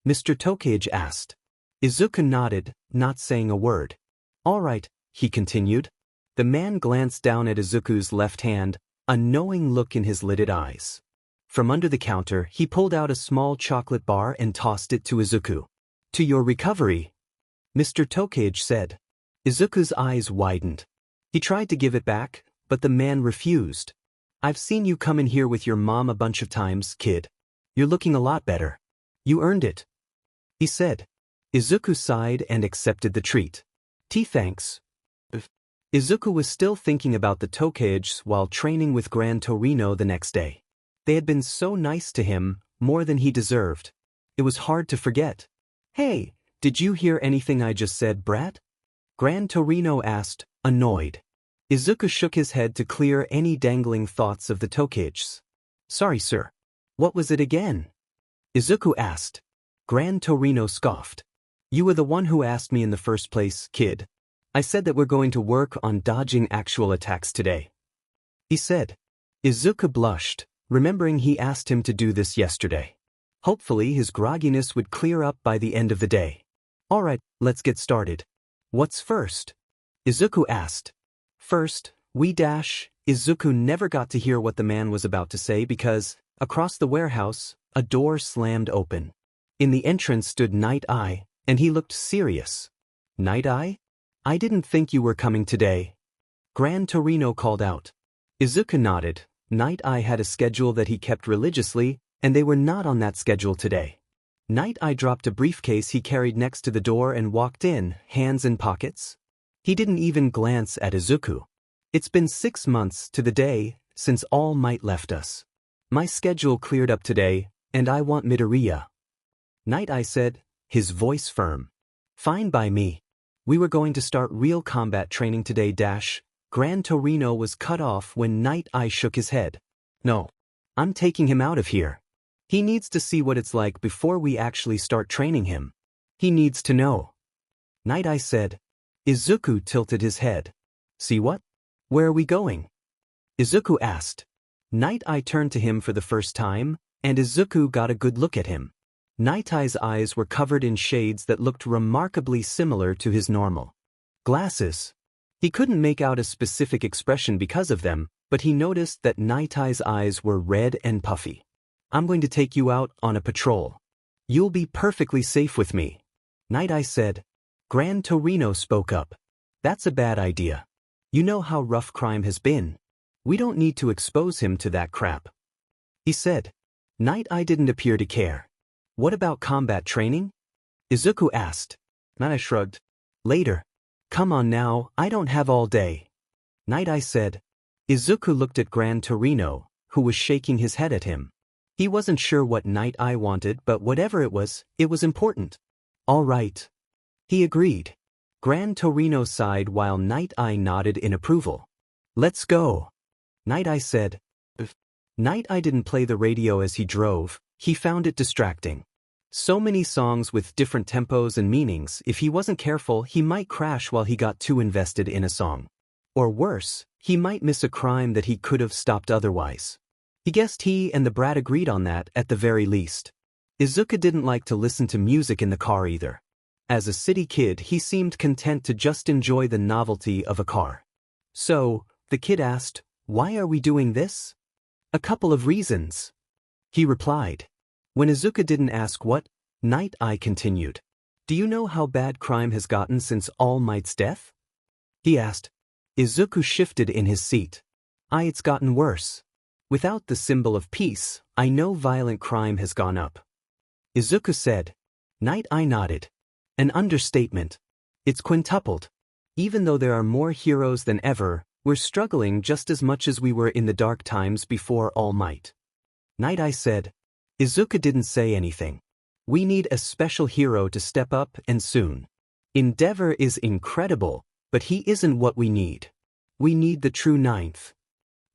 Speaker 1: Mr. Tokage asked. Izuku nodded, not saying a word. "All right," he continued. The man glanced down at Izuku's left hand, a knowing look in his lidded eyes. From under the counter, he pulled out a small chocolate bar and tossed it to Izuku. "To your recovery," Mr. Tokage said. Izuku's eyes widened. He tried to give it back, but the man refused. "I've seen you come in here with your mom a bunch of times, kid. You're looking a lot better. You earned it," he said. Izuku sighed and accepted the treat. Thanks." Izuku was still thinking about the Tokages while training with Gran Torino the next day. They had been so nice to him, more than he deserved. It was hard to forget. "Hey, did you hear anything I just said, brat?" Gran Torino asked, annoyed. Izuku shook his head to clear any dangling thoughts of the Tokages. "Sorry, sir. What was it again?" Izuku asked. Gran Torino scoffed. "You were the one who asked me in the first place, kid. I said that we're going to work on dodging actual attacks today," he said. Izuku blushed, remembering he asked him to do this yesterday. Hopefully his grogginess would clear up by the end of the day. "All right, let's get started. What's first?" Izuku asked. "First, we dash." Izuku never got to hear what the man was about to say because, across the warehouse, a door slammed open. In the entrance stood Night Eye, and he looked serious. "Night Eye? I didn't think you were coming today," Gran Torino called out. Izuku nodded. Night Eye had a schedule that he kept religiously, and they were not on that schedule today. Night Eye dropped a briefcase he carried next to the door and walked in, hands in pockets. He didn't even glance at Izuku. "It's been 6 months to the day since All Might left us. My schedule cleared up today, and I want Midoriya," Night Eye said, his voice firm. "Fine by me. We were going to start real combat training today dash." Gran Torino was cut off when Night Eye shook his head. "No. I'm taking him out of here. He needs to see what it's like before we actually start training him. He needs to know," Night Eye said. Izuku tilted his head. "See what? Where are we going?" Izuku asked. Night Eye turned to him for the first time, and Izuku got a good look at him. Night Eye's eyes were covered in shades that looked remarkably similar to his normal glasses. He couldn't make out a specific expression because of them, but he noticed that Night Eye's eyes were red and puffy. "I'm going to take you out on a patrol. You'll be perfectly safe with me," Night Eye said. Gran Torino spoke up. "That's a bad idea. You know how rough crime has been. We don't need to expose him to that crap," he said. Night Eye didn't appear to care. "What about combat training?" Izuku asked. Night Eye shrugged. "Later. Come on now, I don't have all day," Night Eye said. Izuku looked at Gran Torino, who was shaking his head at him. He wasn't sure what Night Eye wanted, but whatever it was important. "All right," he agreed. Gran Torino sighed while Night Eye nodded in approval. "Let's go," Night Eye said. Night Eye didn't play the radio as he drove. He found it distracting. So many songs with different tempos and meanings, if he wasn't careful, he might crash while he got too invested in a song. Or worse, he might miss a crime that he could have stopped otherwise. He guessed he and the brat agreed on that at the very least. Izuku didn't like to listen to music in the car either. As a city kid, he seemed content to just enjoy the novelty of a car. So, the kid asked, "Why are we doing this?" "A couple of reasons," he replied. When Izuku didn't ask what, Night Eye continued. "Do you know how bad crime has gotten since All Might's death?" he asked. Izuku shifted in his seat. It's gotten worse. Without the symbol of peace, I know violent crime has gone up," Izuku said. Night Eye nodded. "An understatement. It's quintupled. Even though there are more heroes than ever, We're struggling just as much as we were in the dark times before All Might. Night Eye said. Izuku didn't say anything. We need a special hero to step up, and soon. Endeavor is incredible, but he isn't what we need. We need the true ninth.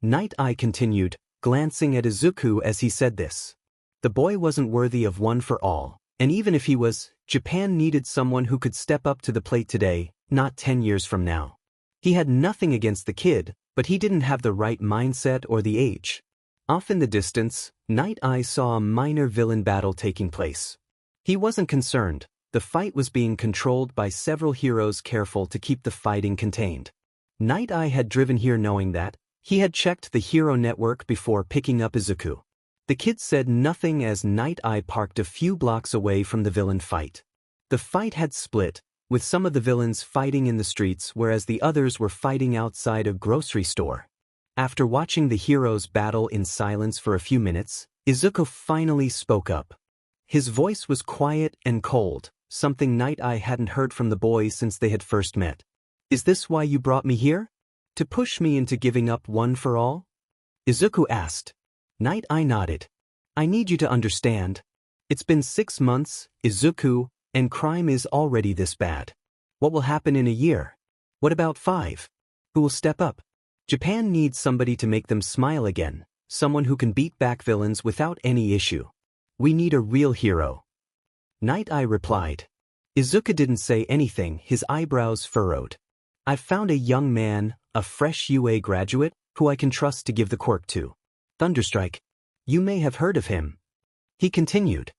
Speaker 1: Night Eye continued, glancing at Izuku as he said this. The boy wasn't worthy of one for all, and even if he was, Japan needed someone who could step up to the plate today, not 10 years from now. He had nothing against the kid, but he didn't have the right mindset or the age. Off in the distance, Night Eye saw a minor villain battle taking place. He wasn't concerned. The fight was being controlled by several heroes careful to keep the fighting contained. Night Eye had driven here knowing that. He had checked the hero network before picking up Izuku. The kid said nothing as Night Eye parked a few blocks away from the villain fight. The fight had split, with some of the villains fighting in the streets whereas the others were fighting outside a grocery store. After watching the heroes battle in silence for a few minutes, Izuku finally spoke up. His voice was quiet and cold, something Night Eye hadn't heard from the boy since they had first met. Is this why you brought me here? To push me into giving up one for all? Izuku asked. Night Eye nodded. I need you to understand. It's been 6 months, Izuku, and crime is already this bad. What will happen in a year? What about 5? Who will step up? Japan needs somebody to make them smile again, someone who can beat back villains without any issue. We need a real hero. Night Eye replied. Izuku didn't say anything, his eyebrows furrowed. I've found a young man, a fresh UA graduate, who I can trust to give the quirk to. Thunderstrike. You may have heard of him. He continued.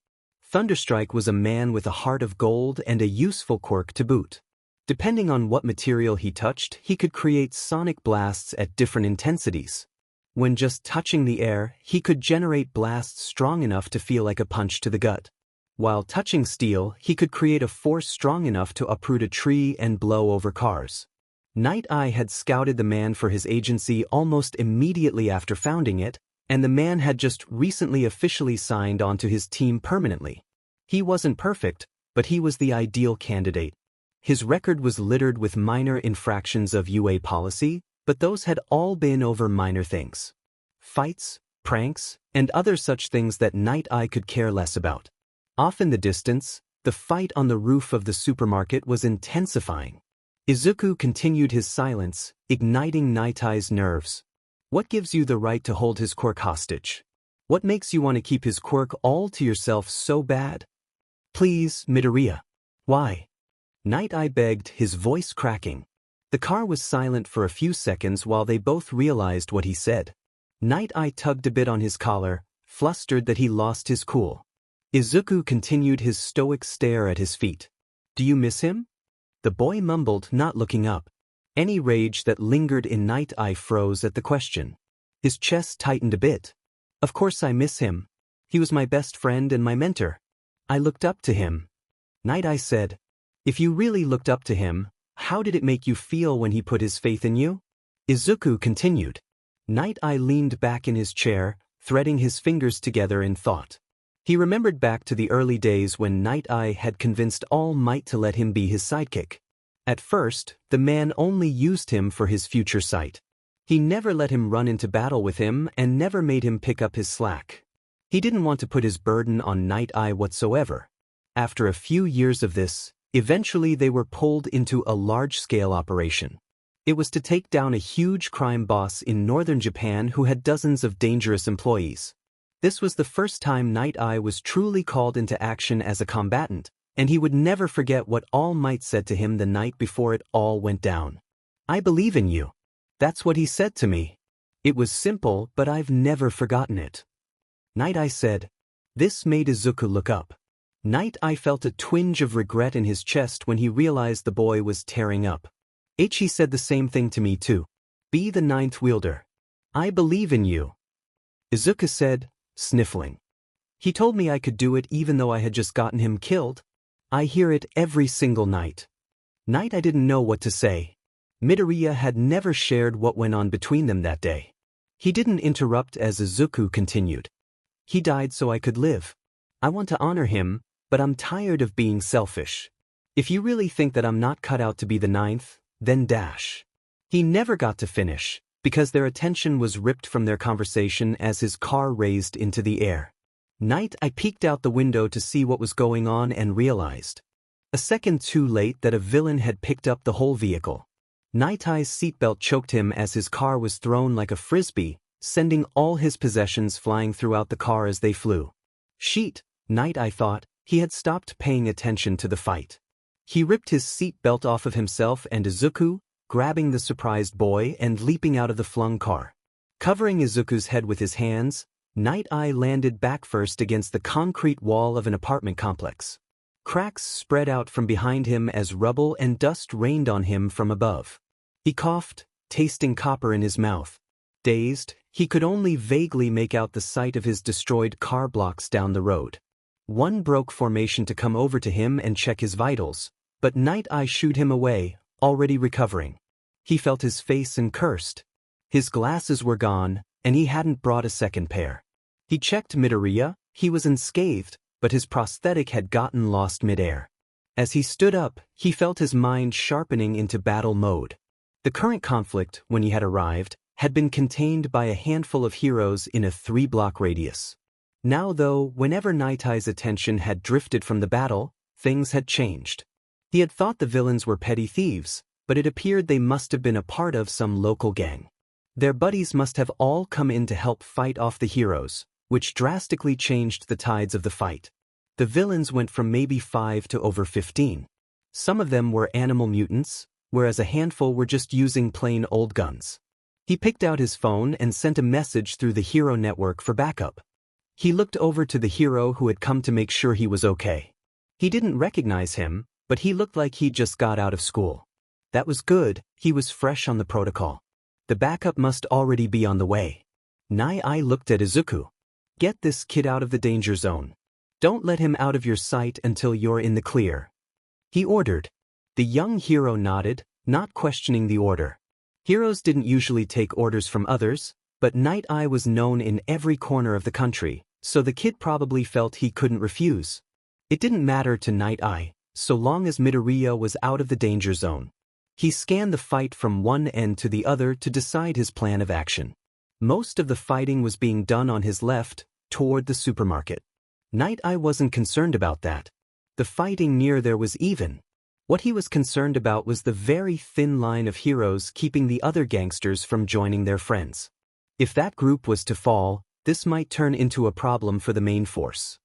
Speaker 1: Thunderstrike was a man with a heart of gold and a useful quirk to boot. Depending on what material he touched, he could create sonic blasts at different intensities. When just touching the air, he could generate blasts strong enough to feel like a punch to the gut. While touching steel, he could create a force strong enough to uproot a tree and blow over cars. Night Eye had scouted the man for his agency almost immediately after founding it, and the man had just recently officially signed onto his team permanently. He wasn't perfect, but he was the ideal candidate. His record was littered with minor infractions of UA policy, but those had all been over minor things. Fights, pranks, and other such things that Night Eye could care less about. Off in the distance, the fight on the roof of the supermarket was intensifying. Izuku continued his silence, igniting Night Eye's nerves. What gives you the right to hold his quirk hostage? What makes you want to keep his quirk all to yourself so bad? Please, Midoriya. Why? Night Eye begged, his voice cracking. The car was silent for a few seconds while they both realized what he said. Night Eye tugged a bit on his collar, flustered that he lost his cool. Izuku continued his stoic stare at his feet. Do you miss him? The boy mumbled, not looking up. Any rage that lingered in Night Eye froze at the question. His chest tightened a bit. Of course I miss him. He was my best friend and my mentor. I looked up to him. Night Eye said. If you really looked up to him, how did it make you feel when he put his faith in you? Izuku continued. Night Eye leaned back in his chair, threading his fingers together in thought. He remembered back to the early days when Night Eye had convinced All Might to let him be his sidekick. At first, the man only used him for his future sight. He never let him run into battle with him and never made him pick up his slack. He didn't want to put his burden on Night Eye whatsoever. After a few years of this, eventually they were pulled into a large-scale operation. It was to take down a huge crime boss in northern Japan who had dozens of dangerous employees. This was the first time Night Eye was truly called into action as a combatant, and he would never forget what All Might said to him the night before it all went down. I believe in you. That's what he said to me. It was simple, but I've never forgotten it. Night Eye said. This made Izuku look up. Night Eye felt a twinge of regret in his chest when he realized the boy was tearing up. He said the same thing to me too. Be the ninth wielder. I believe in you. Izuku said, sniffling. He told me I could do it even though I had just gotten him killed. I hear it every single night. Night Eye didn't know what to say. Midoriya had never shared what went on between them that day. He didn't interrupt as Izuku continued. He died so I could live. I want to honor him, but I'm tired of being selfish. If you really think that I'm not cut out to be the ninth, then dash. He never got to finish, because their attention was ripped from their conversation as his car raised into the air. I peeked out the window to see what was going on and realized, a second too late, that a villain had picked up the whole vehicle. Eye's seatbelt choked him as his car was thrown like a frisbee, sending all his possessions flying throughout the car as they flew. Sheet, I thought. He had stopped paying attention to the fight. He ripped his seatbelt off of himself and Izuku, grabbing the surprised boy and leaping out of the flung car. Covering Izuku's head with his hands, Eye landed back first against the concrete wall of an apartment complex. Cracks spread out from behind him as rubble and dust rained on him from above. He coughed, tasting copper in his mouth. Dazed, he could only vaguely make out the sight of his destroyed car blocks down the road. One broke formation to come over to him and check his vitals, but Eye shooed him away, already recovering. He felt his face and cursed. His glasses were gone, and he hadn't brought a second pair. He checked Midoriya. He was unscathed, but his prosthetic had gotten lost midair. As he stood up, he felt his mind sharpening into battle mode. The current conflict, when he had arrived, had been contained by a handful of heroes in a 3-block radius. Now though, whenever Eye's attention had drifted from the battle, things had changed. He had thought the villains were petty thieves, but it appeared they must have been a part of some local gang. Their buddies must have all come in to help fight off the heroes, which drastically changed the tides of the fight. The villains went from maybe 5 to over 15. Some of them were animal mutants, whereas a handful were just using plain old guns. He picked out his phone and sent a message through the hero network for backup. He looked over to the hero who had come to make sure he was okay. He didn't recognize him, but he looked like he just got out of school. That was good, he was fresh on the protocol. The backup must already be on the way. I looked at Izuku. Get this kid out of the danger zone. Don't let him out of your sight until you're in the clear, he ordered. The young hero nodded, not questioning the order. Heroes didn't usually take orders from others, but Eye was known in every corner of the country, so the kid probably felt he couldn't refuse. It didn't matter to Eye, so long as Midoriya was out of the danger zone. He scanned the fight from one end to the other to decide his plan of action. Most of the fighting was being done on his left, toward the supermarket. Eye wasn't concerned about that. The fighting near there was even. What he was concerned about was the very thin line of heroes keeping the other gangsters from joining their friends. If that group was to fall, this might turn into a problem for the main force.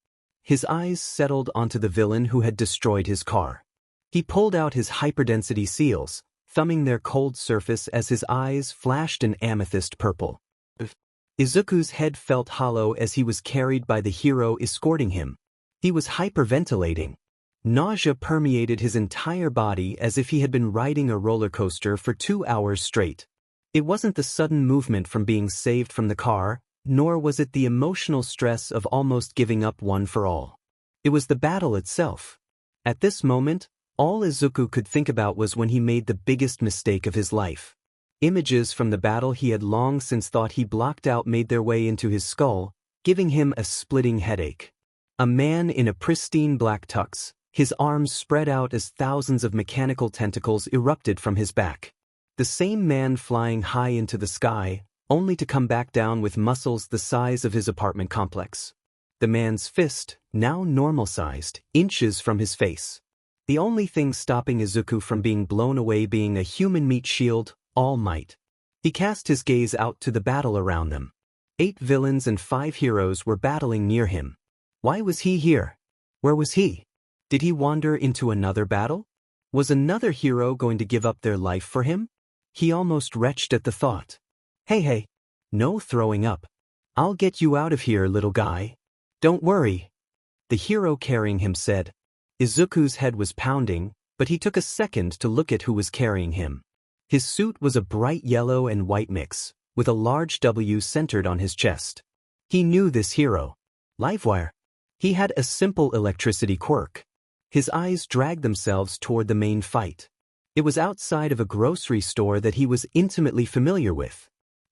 Speaker 1: His eyes settled onto the villain who had destroyed his car. He pulled out his hyperdensity seals, thumbing their cold surface as his eyes flashed an amethyst purple. Izuku's head felt hollow as he was carried by the hero escorting him. He was hyperventilating. Nausea permeated his entire body as if he had been riding a roller coaster for 2 hours straight. It wasn't the sudden movement from being saved from the car, nor was it the emotional stress of almost giving up one for all. It was the battle itself. At this moment, all Izuku could think about was when he made the biggest mistake of his life. Images from the battle he had long since thought he blocked out made their way into his skull, giving him a splitting headache. A man in a pristine black tux, his arms spread out as thousands of mechanical tentacles erupted from his back. The same man flying high into the sky, only to come back down with muscles the size of his apartment complex. The man's fist, now normal-sized, inches from his face. The only thing stopping Izuku from being blown away being a human meat shield, All Might. He cast his gaze out to the battle around them. 8 villains and 5 heroes were battling near him. Why was he here? Where was he? Did he wander into another battle? Was another hero going to give up their life for him? He almost retched at the thought. Hey, no throwing up. I'll get you out of here, little guy. Don't worry. The hero carrying him said. Izuku's head was pounding, but he took a second to look at who was carrying him. His suit was a bright yellow and white mix, with a large W centered on his chest. He knew this hero. Livewire. He had a simple electricity quirk. His eyes dragged themselves toward the main fight. It was outside of a grocery store that he was intimately familiar with.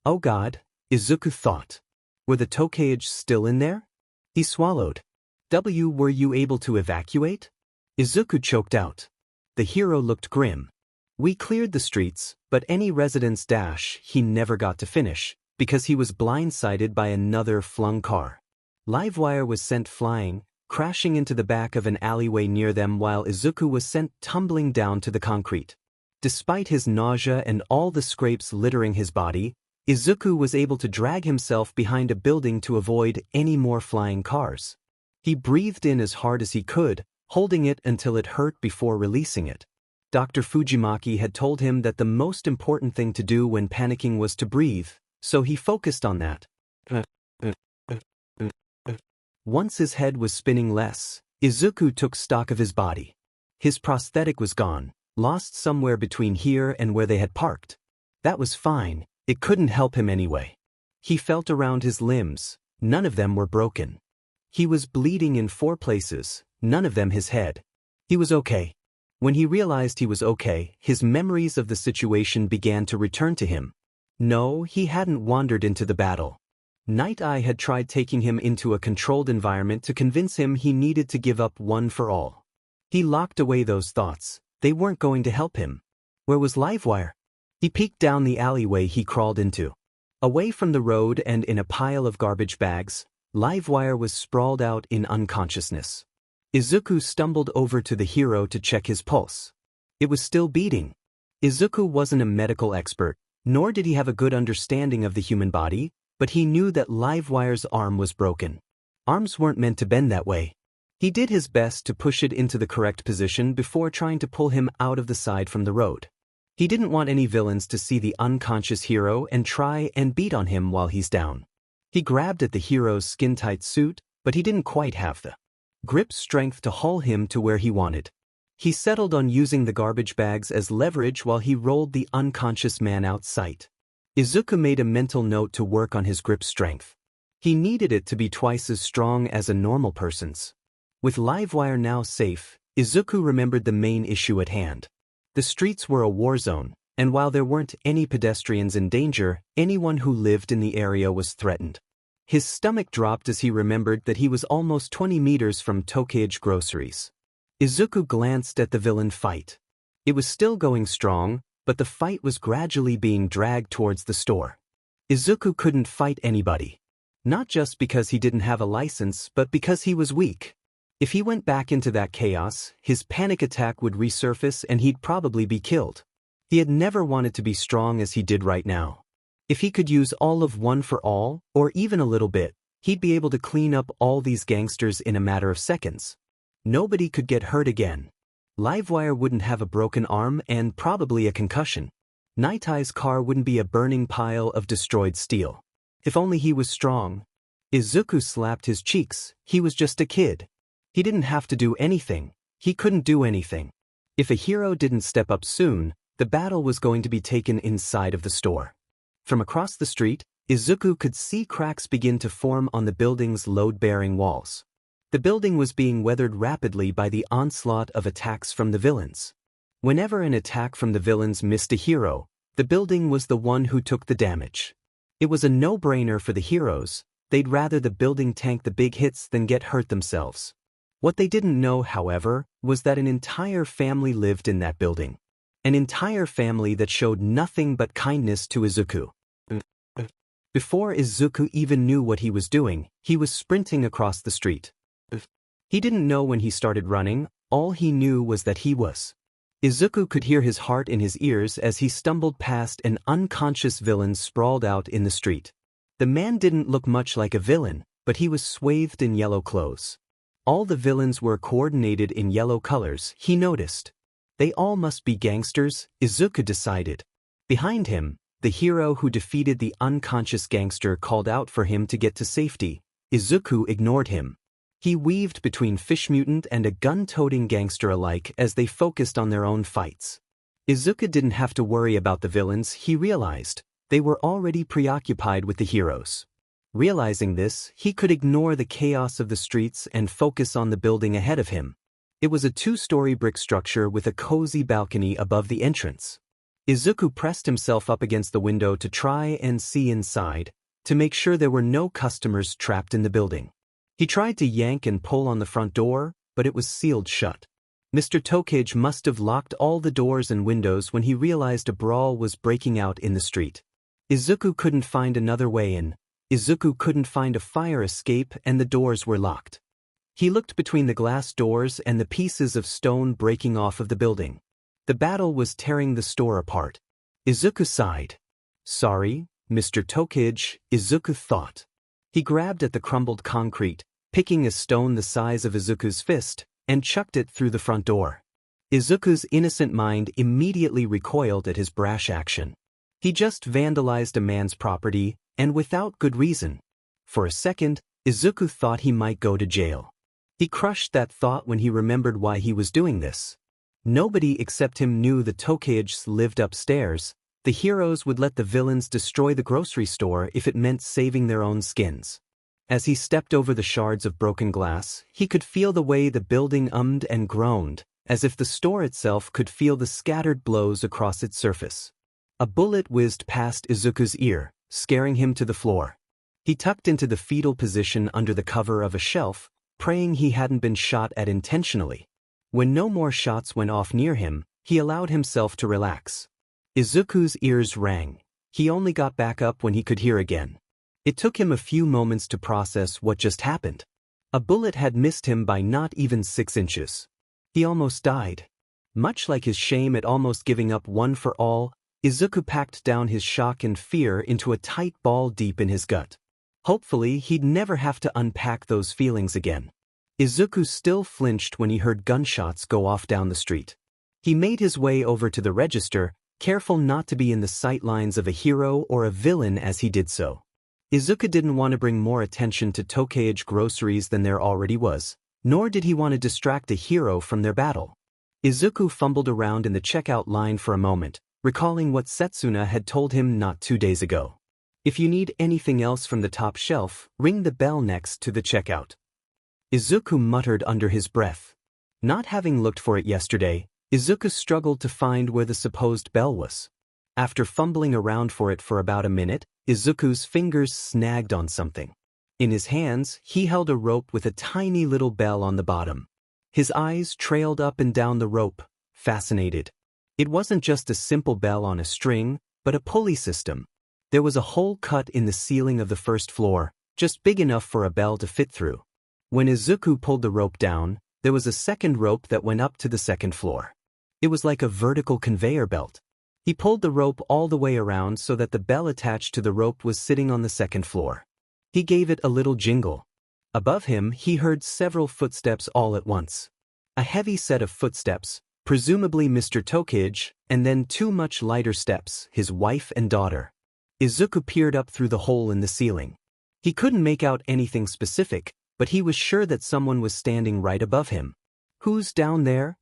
Speaker 1: Oh God, Izuku thought. Were the Tokage still in there? He swallowed. Were you able to evacuate? Izuku choked out. The hero looked grim. We cleared the streets, but any residence dash he never got to finish, because he was blindsided by another flung car. Livewire was sent flying, crashing into the back of an alleyway near them while Izuku was sent tumbling down to the concrete. Despite his nausea and all the scrapes littering his body, Izuku was able to drag himself behind a building to avoid any more flying cars. He breathed in as hard as he could, holding it until it hurt before releasing it. Dr. Fujimaki had told him that the most important thing to do when panicking was to breathe, so he focused on that. Once his head was spinning less, Izuku took stock of his body. His prosthetic was gone, lost somewhere between here and where they had parked. That was fine, it couldn't help him anyway. He felt around his limbs, none of them were broken. He was bleeding in 4 places, none of them his head. He was okay. When he realized he was okay, his memories of the situation began to return to him. No, he hadn't wandered into the battle. Night Eye had tried taking him into a controlled environment to convince him he needed to give up one for all. He locked away those thoughts, they weren't going to help him. Where was Livewire? He peeked down the alleyway he crawled into. Away from the road and in a pile of garbage bags, Livewire was sprawled out in unconsciousness. Izuku stumbled over to the hero to check his pulse. It was still beating. Izuku wasn't a medical expert, nor did he have a good understanding of the human body, but he knew that Livewire's arm was broken. Arms weren't meant to bend that way. He did his best to push it into the correct position before trying to pull him out of the side from the road. He didn't want any villains to see the unconscious hero and try and beat on him while he's down. He grabbed at the hero's skin-tight suit, but he didn't quite have the grip strength to haul him to where he wanted. He settled on using the garbage bags as leverage while he rolled the unconscious man out sight. Izuku made a mental note to work on his grip strength. He needed it to be twice as strong as a normal person's. With Livewire now safe, Izuku remembered the main issue at hand. The streets were a war zone, and while there weren't any pedestrians in danger, anyone who lived in the area was threatened. His stomach dropped as he remembered that he was almost 20 meters from Tokage groceries. Izuku glanced at the villain fight. It was still going strong, but the fight was gradually being dragged towards the store. Izuku couldn't fight anybody. Not just because he didn't have a license, but because he was weak. If he went back into that chaos, his panic attack would resurface and he'd probably be killed. He had never wanted to be strong as he did right now. If he could use all of one for all, or even a little bit, he'd be able to clean up all these gangsters in a matter of seconds. Nobody could get hurt again. Livewire wouldn't have a broken arm and probably a concussion. Night Eye's car wouldn't be a burning pile of destroyed steel. If only he was strong. Izuku slapped his cheeks, he was just a kid. He didn't have to do anything, he couldn't do anything. If a hero didn't step up soon, the battle was going to be taken inside of the store. From across the street, Izuku could see cracks begin to form on the building's load-bearing walls. The building was being weathered rapidly by the onslaught of attacks from the villains. Whenever an attack from the villains missed a hero, the building was the one who took the damage. It was a no-brainer for the heroes, they'd rather the building tank the big hits than get hurt themselves. What they didn't know, however, was that an entire family lived in that building. An entire family that showed nothing but kindness to Izuku. Before Izuku even knew what he was doing, he was sprinting across the street. He didn't know when he started running, all he knew was that he was. Izuku could hear his heart in his ears as he stumbled past an unconscious villain sprawled out in the street. The man didn't look much like a villain, but he was swathed in yellow clothes. All the villains were coordinated in yellow colors, he noticed. They all must be gangsters, Izuku decided. Behind him, the hero who defeated the unconscious gangster called out for him to get to safety. Izuku ignored him. He weaved between fish mutant and a gun-toting gangster alike as they focused on their own fights. Izuku didn't have to worry about the villains, he realized. They were already preoccupied with the heroes. Realizing this, he could ignore the chaos of the streets and focus on the building ahead of him. It was a 2-story brick structure with a cozy balcony above the entrance. Izuku pressed himself up against the window to try and see inside, to make sure there were no customers trapped in the building. He tried to yank and pull on the front door, but it was sealed shut. Mr. Tokage must have locked all the doors and windows when he realized a brawl was breaking out in the street. Izuku couldn't find another way in. Izuku couldn't find a fire escape and the doors were locked. He looked between the glass doors and the pieces of stone breaking off of the building. The battle was tearing the store apart. Izuku sighed. Sorry, Mr. Tokage, Izuku thought. He grabbed at the crumbled concrete, picking a stone the size of Izuku's fist, and chucked it through the front door. Izuku's innocent mind immediately recoiled at his brash action. He just vandalized a man's property, and without good reason. For a second, Izuku thought he might go to jail. He crushed that thought when he remembered why he was doing this. Nobody except him knew the Tokages lived upstairs. The heroes would let the villains destroy the grocery store if it meant saving their own skins. As he stepped over the shards of broken glass, he could feel the way the building ummed and groaned, as if the store itself could feel the scattered blows across its surface. A bullet whizzed past Izuku's ear, scaring him to the floor. He tucked into the fetal position under the cover of a shelf, praying he hadn't been shot at intentionally. When no more shots went off near him, he allowed himself to relax. Izuku's ears rang. He only got back up when he could hear again. It took him a few moments to process what just happened. A bullet had missed him by not even 6 inches. He almost died. Much like his shame at almost giving up one for all, Izuku packed down his shock and fear into a tight ball deep in his gut. Hopefully he'd never have to unpack those feelings again. Izuku still flinched when he heard gunshots go off down the street. He made his way over to the register, careful not to be in the sight lines of a hero or a villain as he did so. Izuku didn't want to bring more attention to Tokage groceries than there already was, nor did he want to distract a hero from their battle. Izuku fumbled around in the checkout line for a moment, recalling what Setsuna had told him not 2 days ago. If you need anything else from the top shelf, ring the bell next to the checkout. Izuku muttered under his breath. Not having looked for it yesterday, Izuku struggled to find where the supposed bell was. After fumbling around for it for about a minute, Izuku's fingers snagged on something. In his hands, he held a rope with a tiny little bell on the bottom. His eyes trailed up and down the rope, fascinated. It wasn't just a simple bell on a string, but a pulley system. There was a hole cut in the ceiling of the first floor, just big enough for a bell to fit through. When Izuku pulled the rope down, there was a second rope that went up to the second floor. It was like a vertical conveyor belt. He pulled the rope all the way around so that the bell attached to the rope was sitting on the second floor. He gave it a little jingle. Above him, he heard several footsteps all at once. A heavy set of footsteps, presumably Mr. Tokage, and then 2 much lighter steps, his wife and daughter. Izuku peered up through the hole in the ceiling. He couldn't make out anything specific, but he was sure that someone was standing right above him. Who's down there?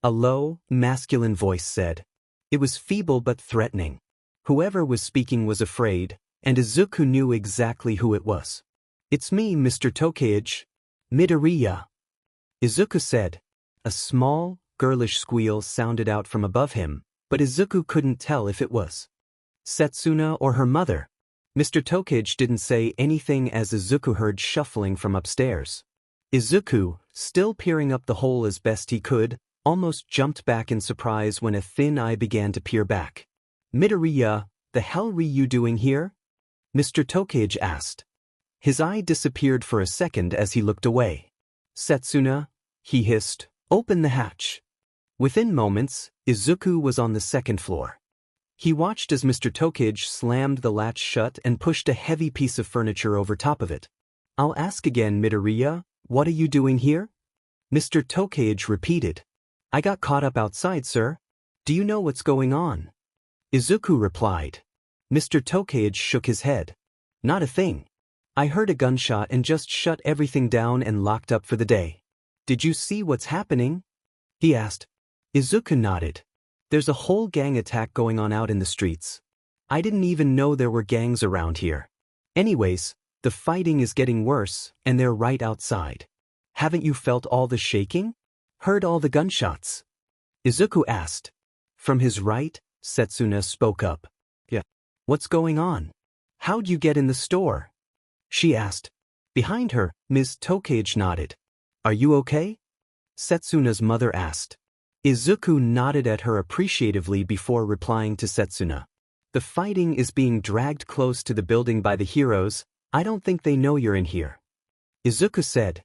Speaker 1: A low, masculine voice said. It was feeble but threatening. Whoever was speaking was afraid, and Izuku knew exactly who it was. It's me, Mr. Tokage. Midoriya. Izuku said. A small, girlish squeal sounded out from above him, but Izuku couldn't tell if it was Setsuna or her mother. Mr. Tokage didn't say anything as Izuku heard shuffling from upstairs. Izuku, still peering up the hole as best he could, almost jumped back in surprise when a thin eye began to peer back. Midoriya, the hell were you doing here? Mr. Tokage asked. His eye disappeared for a second as he looked away. Setsuna, he hissed, open the hatch. Within moments, Izuku was on the second floor. He watched as Mr. Tokage slammed the latch shut and pushed a heavy piece of furniture over top of it. I'll ask again, Midoriya, what are you doing here? Mr. Tokage repeated. I got caught up outside, sir. Do you know what's going on? Izuku replied. Mr. Tokage shook his head. Not a thing. I heard a gunshot and just shut everything down and locked up for the day. Did you see what's happening? He asked. Izuku nodded. There's a whole gang attack going on out in the streets. I didn't even know there were gangs around here. Anyways, the fighting is getting worse, and they're right outside. Haven't you felt all the shaking? Heard all the gunshots? Izuku asked. From his right, Setsuna spoke up. Yeah. What's going on? How'd you get in the store? She asked. Behind her, Ms. Tokage nodded. Are you okay? Setsuna's mother asked. Izuku nodded at her appreciatively before replying to Setsuna. The fighting is being dragged close to the building by the heroes. I don't think they know you're in here. Izuku said.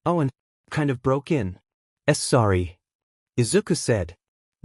Speaker 1: Oh, and kind of broke in. Sorry. Izuku said.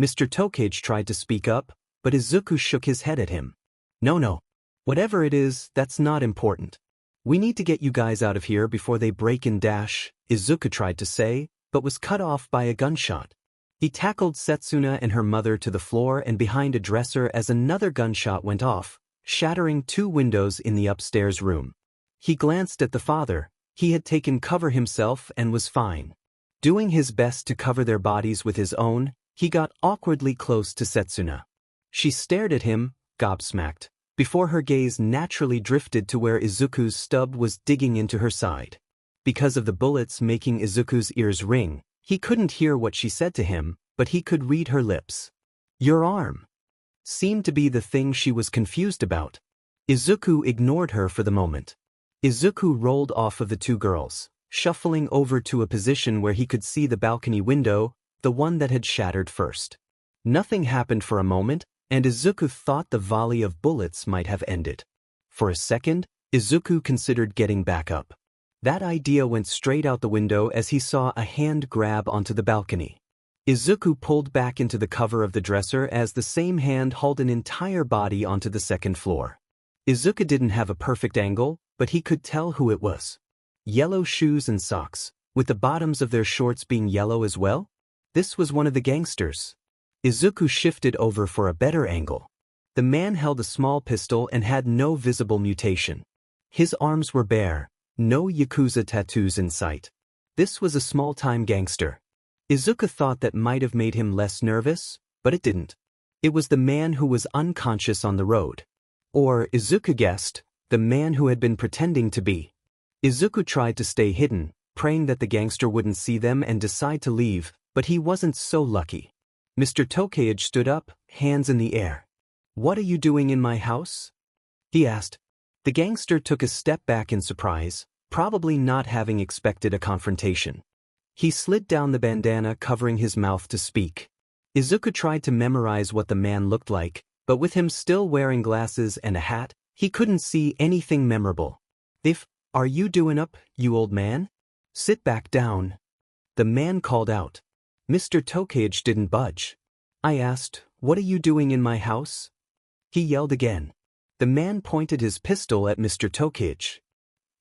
Speaker 1: Mr. Tokage tried to speak up, but Izuku shook his head at him. No. Whatever it is, that's not important. We need to get you guys out of here before they break and dash, Izuku tried to say, but was cut off by a gunshot. He tackled Setsuna and her mother to the floor and behind a dresser as another gunshot went off, shattering 2 windows in the upstairs room. He glanced at the father. He had taken cover himself and was fine. Doing his best to cover their bodies with his own, he got awkwardly close to Setsuna. She stared at him, gobsmacked, before her gaze naturally drifted to where Izuku's stub was digging into her side. Because of the bullets making Izuku's ears ring, he couldn't hear what she said to him, but he could read her lips. Your arm seemed to be the thing she was confused about. Izuku ignored her for the moment. Izuku rolled off of the 2 girls, shuffling over to a position where he could see the balcony window, the one that had shattered first. Nothing happened for a moment, and Izuku thought the volley of bullets might have ended. For a second, Izuku considered getting back up. That idea went straight out the window as he saw a hand grab onto the balcony. Izuku pulled back into the cover of the dresser as the same hand hauled an entire body onto the 2nd floor. Izuku didn't have a perfect angle, but he could tell who it was. Yellow shoes and socks, with the bottoms of their shorts being yellow as well? This was one of the gangsters. Izuku shifted over for a better angle. The man held a small pistol and had no visible mutation. His arms were bare, no Yakuza tattoos in sight. This was a small-time gangster. Izuku thought that might have made him less nervous, but it didn't. It was the man who was unconscious on the road. Or, Izuku guessed, the man who had been pretending to be. Izuku tried to stay hidden, praying that the gangster wouldn't see them and decide to leave, but he wasn't so lucky. Mr. Tokage stood up, hands in the air. What are you doing in my house? He asked. The gangster took a step back in surprise, probably not having expected a confrontation. He slid down the bandana covering his mouth to speak. Izuku tried to memorize what the man looked like, but with him still wearing glasses and a hat, he couldn't see anything memorable. Are you doing up, you old man? Sit back down. The man called out. Mr. Tokage didn't budge. I asked, what are you doing in my house? He yelled again. The man pointed his pistol at Mr. Tokage.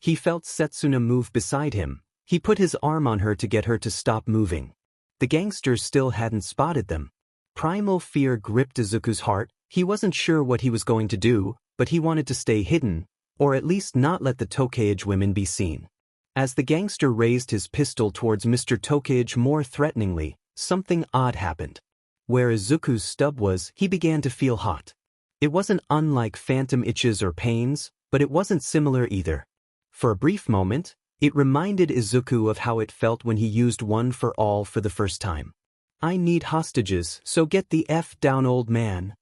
Speaker 1: He felt Setsuna move beside him. He put his arm on her to get her to stop moving. The gangsters still hadn't spotted them. Primal fear gripped Izuku's heart. He wasn't sure what he was going to do, but he wanted to stay hidden, or at least not let the Tokage women be seen. As the gangster raised his pistol towards Mr. Tokage more threateningly, something odd happened. Where Izuku's stub was, he began to feel hot. It wasn't unlike phantom itches or pains, but it wasn't similar either. For a brief moment, it reminded Izuku of how it felt when he used one for all for the first time. I need hostages, so get the F down, old man.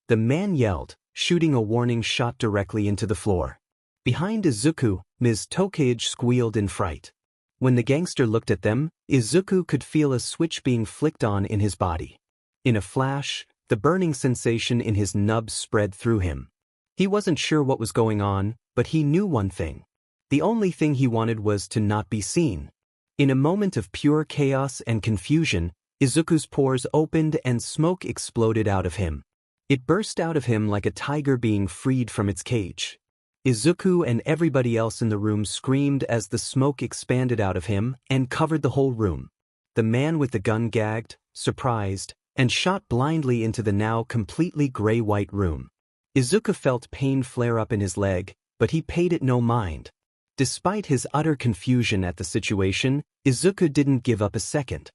Speaker 1: The man yelled, shooting a warning shot directly into the floor. Behind Izuku, Ms. Tokage squealed in fright. When the gangster looked at them, Izuku could feel a switch being flicked on in his body. In a flash, the burning sensation in his nubs spread through him. He wasn't sure what was going on, but he knew one thing. The only thing he wanted was to not be seen. In a moment of pure chaos and confusion, Izuku's pores opened and smoke exploded out of him. It burst out of him like a tiger being freed from its cage. Izuku and everybody else in the room screamed as the smoke expanded out of him and covered the whole room. The man with the gun gagged, surprised, and shot blindly into the now completely gray-white room. Izuku felt pain flare up in his leg, but he paid it no mind. Despite his utter confusion at the situation, Izuku didn't give up a second.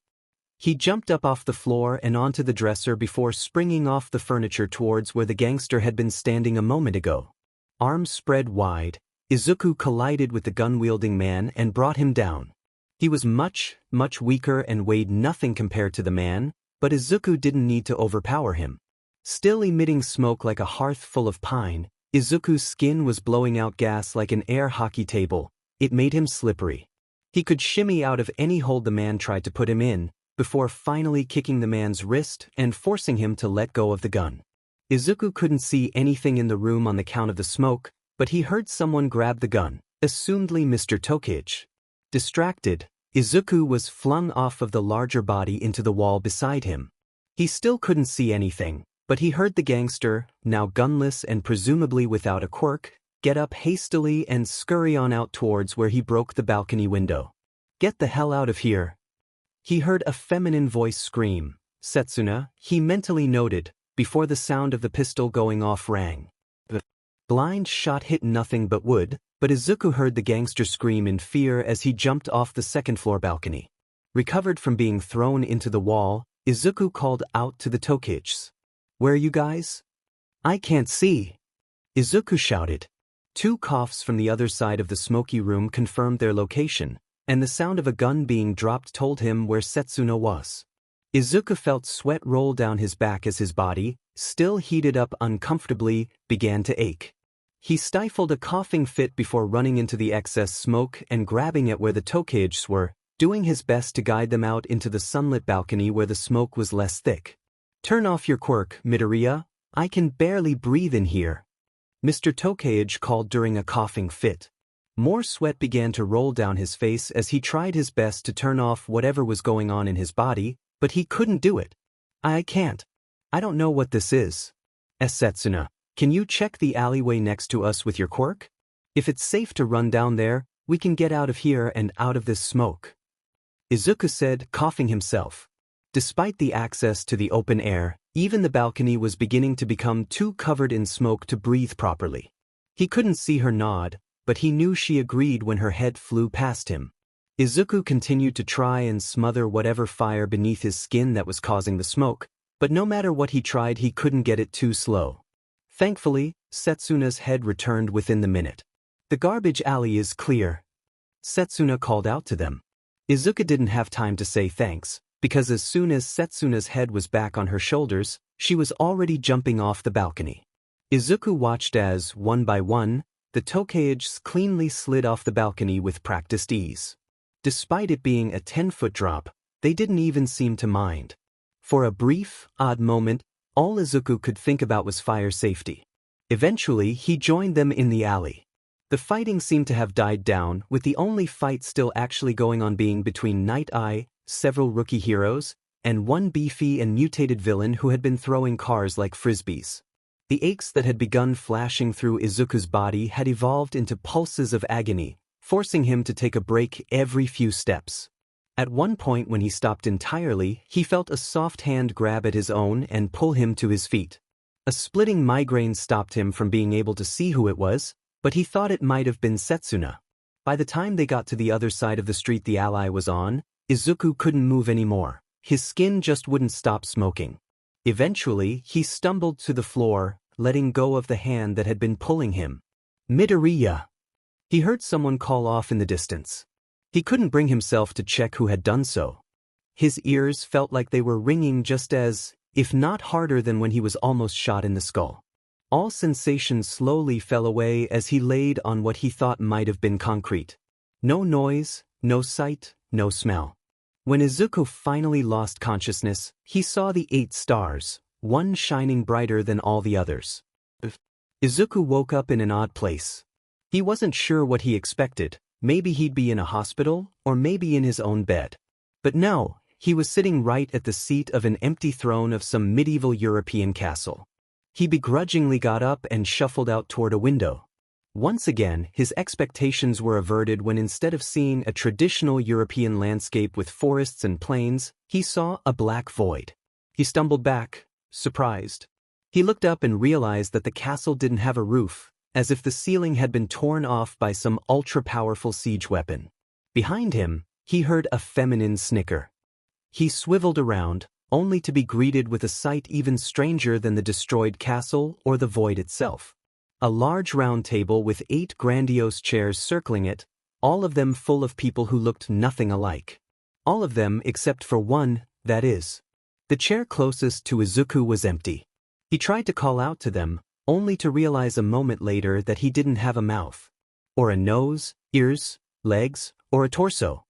Speaker 1: He jumped up off the floor and onto the dresser before springing off the furniture towards where the gangster had been standing a moment ago. Arms spread wide, Izuku collided with the gun-wielding man and brought him down. He was much, much weaker and weighed nothing compared to the man, but Izuku didn't need to overpower him. Still emitting smoke like a hearth full of pine, Izuku's skin was blowing out gas like an air hockey table. It made him slippery. He could shimmy out of any hold the man tried to put him in, before finally kicking the man's wrist and forcing him to let go of the gun. Izuku couldn't see anything in the room on the count of the smoke, but he heard someone grab the gun, assumedly Mr. Tokage. Distracted, Izuku was flung off of the larger body into the wall beside him. He still couldn't see anything, but he heard the gangster, now gunless and presumably without a quirk, get up hastily and scurry on out towards where he broke the balcony window. "Get the hell out of here!" He heard a feminine voice scream. Setsuna, he mentally noted, before the sound of the pistol going off rang. The blind shot hit nothing but wood, but Izuku heard the gangster scream in fear as he jumped off the second-floor balcony. Recovered from being thrown into the wall, Izuku called out to the Tokages. "Where are you guys?" "I can't see," Izuku shouted. Two coughs from the other side of the smoky room confirmed their location, and the sound of a gun being dropped told him where Setsuna was. Izuku felt sweat roll down his back as his body, still heated up uncomfortably, began to ache. He stifled a coughing fit before running into the excess smoke and grabbing at where the Tokages were, doing his best to guide them out into the sunlit balcony where the smoke was less thick. "Turn off your quirk, Midoriya. I can barely breathe in here," Mr. Tokage called during a coughing fit. More sweat began to roll down his face as he tried his best to turn off whatever was going on in his body, but he couldn't do it. "I can't. I don't know what this is. Setsuna, can you check the alleyway next to us with your quirk? If it's safe to run down there, we can get out of here and out of this smoke," Izuku said, coughing himself. Despite the access to the open air, even the balcony was beginning to become too covered in smoke to breathe properly. He couldn't see her nod, but he knew she agreed when her head flew past him. Izuku continued to try and smother whatever fire beneath his skin that was causing the smoke, but no matter what he tried he couldn't get it too slow. Thankfully, Setsuna's head returned within the minute. "The garbage alley is clear," Setsuna called out to them. Izuku didn't have time to say thanks, because as soon as Setsuna's head was back on her shoulders, she was already jumping off the balcony. Izuku watched as, one by one, the Tokages cleanly slid off the balcony with practiced ease. Despite it being a 10-foot drop, they didn't even seem to mind. For a brief, odd moment, all Izuku could think about was fire safety. Eventually, he joined them in the alley. The fighting seemed to have died down, with the only fight still actually going on being between Night Eye, several rookie heroes, and one beefy and mutated villain who had been throwing cars like frisbees. The aches that had begun flashing through Izuku's body had evolved into pulses of agony, forcing him to take a break every few steps. At one point when he stopped entirely, he felt a soft hand grab at his own and pull him to his feet. A splitting migraine stopped him from being able to see who it was, but he thought it might have been Setsuna. By the time they got to the other side of the street the ally was on, Izuku couldn't move anymore. His skin just wouldn't stop smoking. Eventually, he stumbled to the floor, letting go of the hand that had been pulling him. "Midoriya!" He heard someone call off in the distance. He couldn't bring himself to check who had done so. His ears felt like they were ringing just as, if not harder than when he was almost shot in the skull. All sensation slowly fell away as he laid on what he thought might have been concrete. No noise, no sight, no smell. When Izuku finally lost consciousness, he saw the 8 stars, one shining brighter than all the others. Izuku woke up in an odd place. He wasn't sure what he expected. Maybe he'd be in a hospital, or maybe in his own bed. But no, he was sitting right at the seat of an empty throne of some medieval European castle. He begrudgingly got up and shuffled out toward a window. Once again, his expectations were averted when instead of seeing a traditional European landscape with forests and plains, he saw a black void. He stumbled back, surprised. He looked up and realized that the castle didn't have a roof, as if the ceiling had been torn off by some ultra-powerful siege weapon. Behind him, he heard a feminine snicker. He swiveled around, only to be greeted with a sight even stranger than the destroyed castle or the void itself. A large round table with 8 grandiose chairs circling it, all of them full of people who looked nothing alike. All of them except for one, that is. The chair closest to Izuku was empty. He tried to call out to them, only to realize a moment later that he didn't have a mouth. Or a nose, ears, legs, or a torso.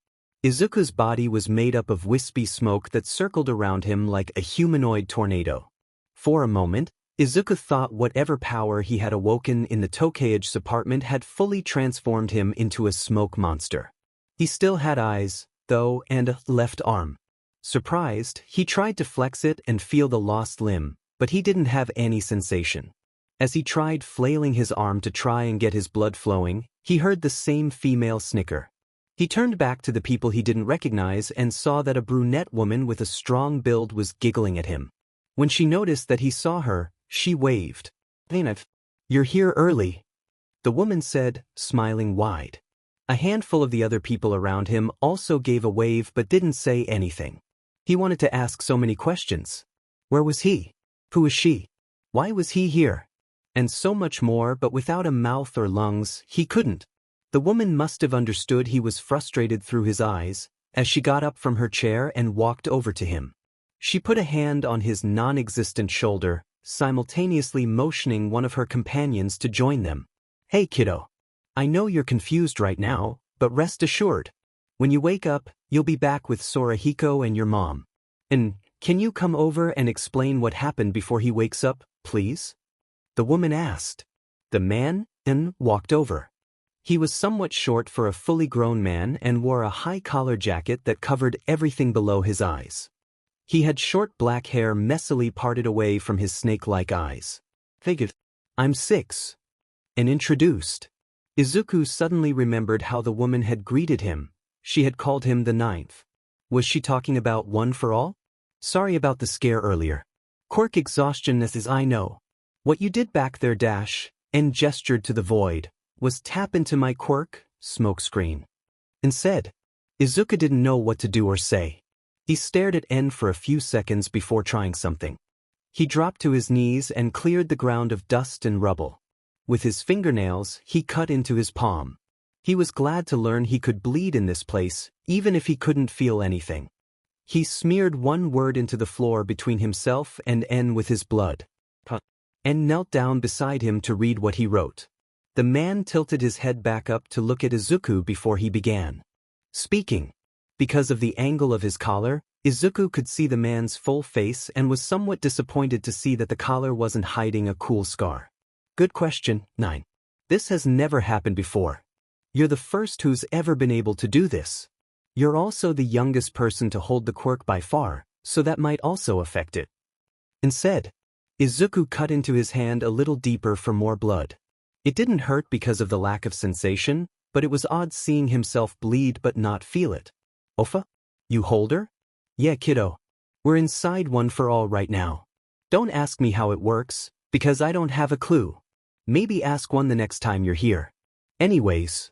Speaker 1: Izuku's body was made up of wispy smoke that circled around him like a humanoid tornado. For a moment, Izuku thought whatever power he had awoken in the Tokage's apartment had fully transformed him into a smoke monster. He still had eyes, though, and a left arm. Surprised, he tried to flex it and feel the lost limb, but he didn't have any sensation. As he tried flailing his arm to try and get his blood flowing, he heard the same female snicker. He turned back to the people he didn't recognize and saw that a brunette woman with a strong build was giggling at him. When she noticed that he saw her, she waved. "You're here early," the woman said, smiling wide. A handful of the other people around him also gave a wave but didn't say anything. He wanted to ask so many questions. Where was he? Who was she? Why was he here? And so much more, but without a mouth or lungs, he couldn't. The woman must have understood he was frustrated through his eyes, as she got up from her chair and walked over to him. She put a hand on his non-existent shoulder, simultaneously motioning one of her companions to join them. "Hey kiddo. I know you're confused right now, but rest assured. When you wake up, you'll be back with Sorahiko and your mom. And can you come over and explain what happened before he wakes up, please?" the woman asked. The man walked over. He was somewhat short for a fully grown man and wore a high-collar jacket that covered everything below his eyes. He had short black hair messily parted away from his snake-like eyes. "I'm 6. And introduced." Izuku suddenly remembered how the woman had greeted him. She had called him the 9th. Was she talking about one for all? "Sorry about the scare earlier. Quirk exhaustionness is I know. What you did back there and gestured to the void, was tap into my quirk, smokescreen." And said. Izuku didn't know what to do or say. He stared at N for a few seconds before trying something. He dropped to his knees and cleared the ground of dust and rubble. With his fingernails, he cut into his palm. He was glad to learn he could bleed in this place, even if he couldn't feel anything. He smeared one word into the floor between himself and N with his blood. N knelt down beside him to read what he wrote. The man tilted his head back up to look at Izuku before he began speaking. Because of the angle of his collar, Izuku could see the man's full face and was somewhat disappointed to see that the collar wasn't hiding a cool scar. "Good question, 9. This has never happened before. You're the first who's ever been able to do this. You're also the youngest person to hold the quirk by far, so that might also affect it." And said. Izuku cut into his hand a little deeper for more blood. It didn't hurt because of the lack of sensation, but it was odd seeing himself bleed but not feel it. "Ofa? You hold her?" "Yeah kiddo. We're inside one for all right now. Don't ask me how it works, because I don't have a clue. Maybe ask one the next time you're here. Anyways."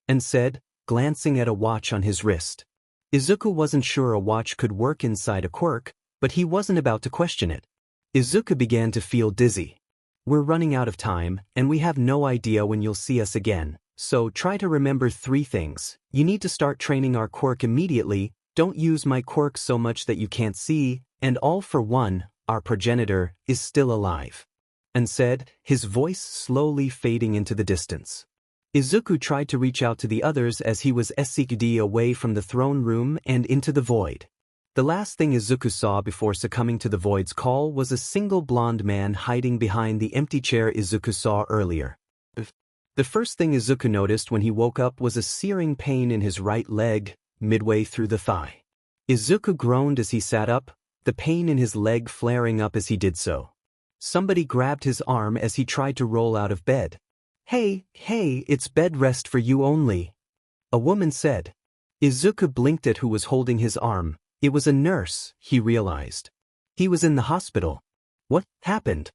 Speaker 1: And said, glancing at a watch on his wrist. Izuku wasn't sure a watch could work inside a quirk, but he wasn't about to question it. Izuku began to feel dizzy. "We're running out of time, and we have no idea when you'll see us again, so try to remember 3 things. You need to start training our quirk immediately, don't use my quirk so much that you can't see, and all for one, our progenitor is still alive." And said, his voice slowly fading into the distance. Izuku tried to reach out to the others as he was SCD away from the throne room and into the void. The last thing Izuku saw before succumbing to the void's call was a single blonde man hiding behind the empty chair Izuku saw earlier. The first thing Izuku noticed when he woke up was a searing pain in his right leg, midway through the thigh. Izuku groaned as he sat up, the pain in his leg flaring up as he did so. Somebody grabbed his arm as he tried to roll out of bed. Hey, it's bed rest for you only," a woman said. Izuku blinked at who was holding his arm. It was a nurse, he realized. He was in the hospital. "What happened?"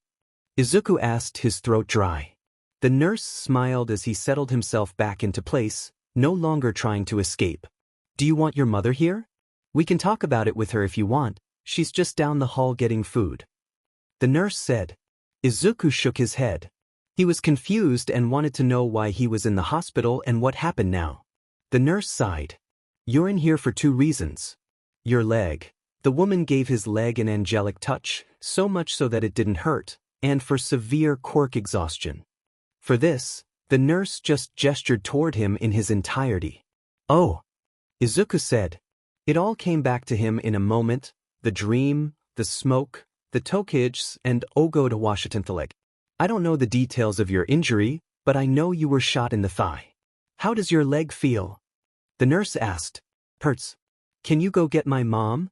Speaker 1: Izuku asked, his throat dry. The nurse smiled as he settled himself back into place, no longer trying to escape. "Do you want your mother here? We can talk about it with her if you want. She's just down the hall getting food," the nurse said. Izuku shook his head. He was confused and wanted to know why he was in the hospital and what happened now. The nurse sighed. "You're in here for 2 reasons. Your leg." The woman gave his leg an angelic touch, so much so that it didn't hurt, and for severe quirk exhaustion. For this, the nurse just gestured toward him in his entirety. "Oh." Izuku said. It all came back to him in a moment, the dream, the smoke, the Tokiges, and Ogo to Washington. I don't know the details of your injury, but I know you were shot in the thigh. How does your leg feel? The nurse asked. Hurts. Can you go get my mom?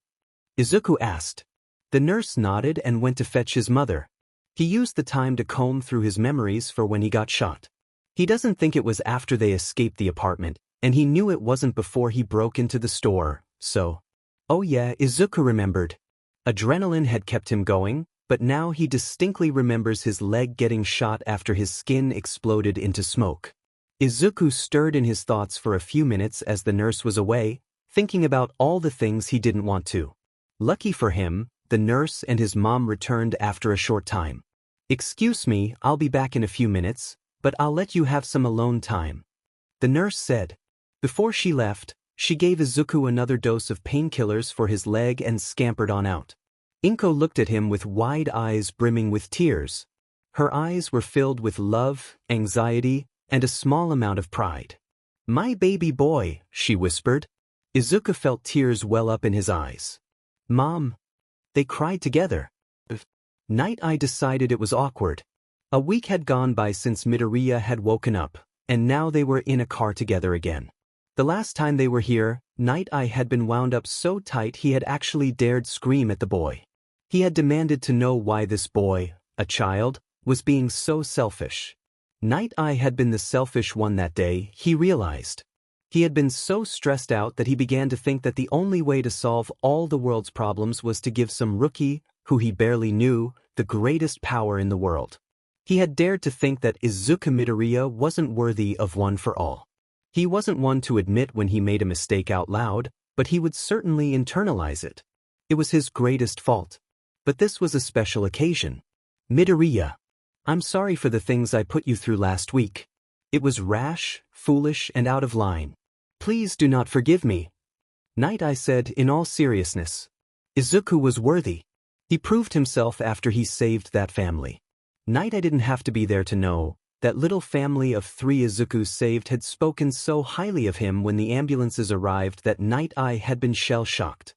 Speaker 1: Izuku asked. The nurse nodded and went to fetch his mother. He used the time to comb through his memories for when he got shot. He doesn't think it was after they escaped the apartment, and he knew it wasn't before he broke into the store, so. Oh yeah, Izuku remembered. Adrenaline had kept him going, but now he distinctly remembers his leg getting shot after his skin exploded into smoke. Izuku stirred in his thoughts for a few minutes as the nurse was away, thinking about all the things he didn't want to. Lucky for him, the nurse and his mom returned after a short time. Excuse me, I'll be back in a few minutes, but I'll let you have some alone time. The nurse said. Before she left, she gave Izuku another dose of painkillers for his leg and scampered on out. Inko looked at him with wide eyes brimming with tears. Her eyes were filled with love, anxiety, and a small amount of pride. My baby boy, she whispered. Izuku felt tears well up in his eyes. Mom. They cried together. Night Eye decided it was awkward. A week had gone by since Midoriya had woken up, and now they were in a car together again. The last time they were here, Night Eye had been wound up so tight he had actually dared scream at the boy. He had demanded to know why this boy, a child, was being so selfish. Night Eye had been the selfish one that day, he realized. He had been so stressed out that he began to think that the only way to solve all the world's problems was to give some rookie, who he barely knew, the greatest power in the world. He had dared to think that Izuku Midoriya wasn't worthy of one for all. He wasn't one to admit when he made a mistake out loud, but he would certainly internalize it. It was his greatest fault. But this was a special occasion. Midoriya. I'm sorry for the things I put you through last week. It was rash, foolish, and out of line. Please do not forgive me. Night Eye said in all seriousness. Izuku was worthy. He proved himself after he saved that family. Night Eye didn't have to be there to know. That little family of 3 Izuku saved had spoken so highly of him when the ambulances arrived that Night Eye had been shell-shocked.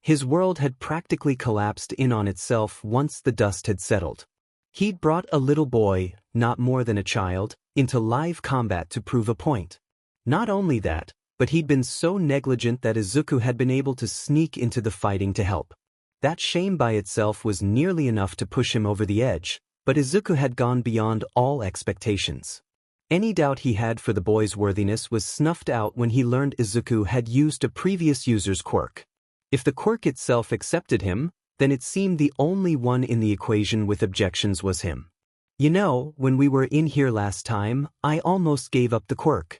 Speaker 1: His world had practically collapsed in on itself once the dust had settled. He'd brought a little boy, not more than a child, into live combat to prove a point. Not only that, but he'd been so negligent that Izuku had been able to sneak into the fighting to help. That shame by itself was nearly enough to push him over the edge, but Izuku had gone beyond all expectations. Any doubt he had for the boy's worthiness was snuffed out when he learned Izuku had used a previous user's quirk. If the quirk itself accepted him, then it seemed the only one in the equation with objections was him. You know, when we were in here last time, I almost gave up the quirk.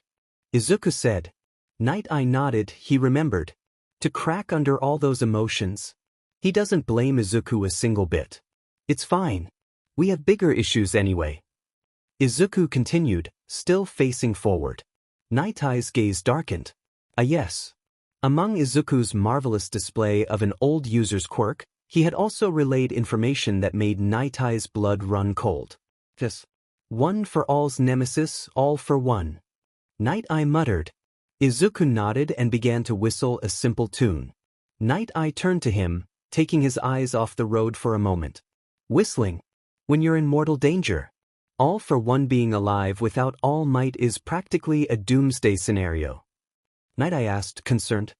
Speaker 1: Izuku said. Night Eye nodded, he remembered. To crack under all those emotions. He doesn't blame Izuku a single bit. It's fine. We have bigger issues anyway. Izuku continued, still facing forward. Night Eye's gaze darkened. Yes. Among Izuku's marvelous display of an old user's quirk, he had also relayed information that made Night Eye's blood run cold. Yes. One for all's nemesis, all for one. Night Eye muttered. Izuku nodded and began to whistle a simple tune. Night Eye turned to him, taking his eyes off the road for a moment. Whistling. When you're in mortal danger. All for one being alive without All Might is practically a doomsday scenario. Night Eye asked, concerned.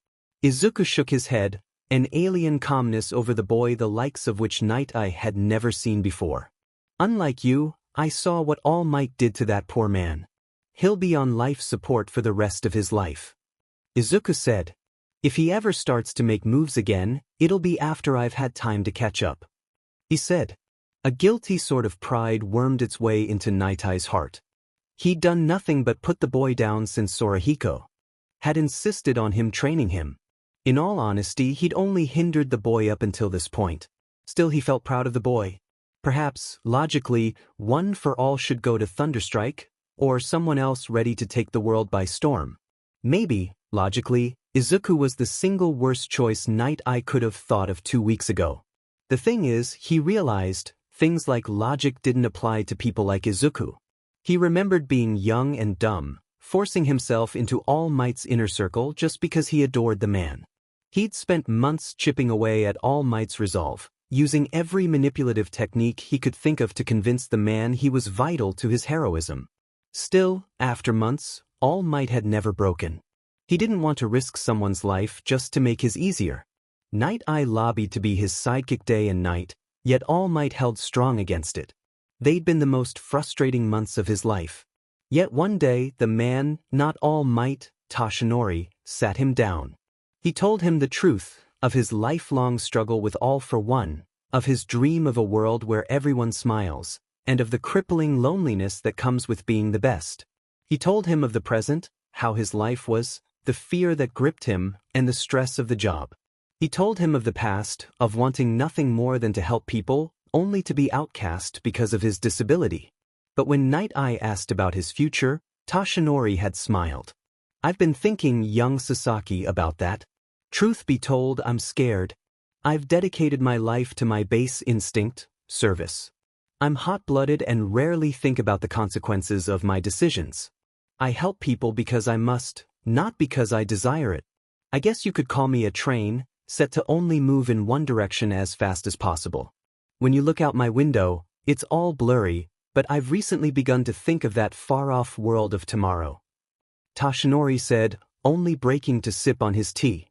Speaker 1: Izuku shook his head, an alien calmness over the boy the likes of which Night Eye had never seen before. Unlike you, I saw what All Might did to that poor man. He'll be on life support for the rest of his life. Izuku said. If he ever starts to make moves again, it'll be after I've had time to catch up. He said. A guilty sort of pride wormed its way into Night Eye's heart. He'd done nothing but put the boy down since Sorahiko had insisted on him training him. In all honesty, he'd only hindered the boy up until this point. Still, he felt proud of the boy. Perhaps, logically, One for All should go to Thunderstrike, or someone else ready to take the world by storm. Maybe, logically, Izuku was the single worst choice Night Eye could have thought of 2 weeks ago. The thing is, he realized, things like logic didn't apply to people like Izuku. He remembered being young and dumb, forcing himself into All Might's inner circle just because he adored the man. He'd spent months chipping away at All Might's resolve, using every manipulative technique he could think of to convince the man he was vital to his heroism. Still, after months, All Might had never broken. He didn't want to risk someone's life just to make his easier. Night Eye lobbied to be his sidekick day and night, yet All Might held strong against it. They'd been the most frustrating months of his life. Yet one day, the man, not All Might, Toshinori, sat him down. He told him the truth of his lifelong struggle with All for One, of his dream of a world where everyone smiles, and of the crippling loneliness that comes with being the best. He told him of the present, how his life was, the fear that gripped him, and the stress of the job. He told him of the past, of wanting nothing more than to help people, only to be outcast because of his disability. But when Night Eye asked about his future, Toshinori had smiled. "I've been thinking, young Sasaki, about that. Truth be told, I'm scared. I've dedicated my life to my base instinct, service. I'm hot-blooded and rarely think about the consequences of my decisions. I help people because I must, not because I desire it. I guess you could call me a train, set to only move in one direction as fast as possible. When you look out my window, it's all blurry, but I've recently begun to think of that far-off world of tomorrow." Toshinori said, only breaking to sip on his tea.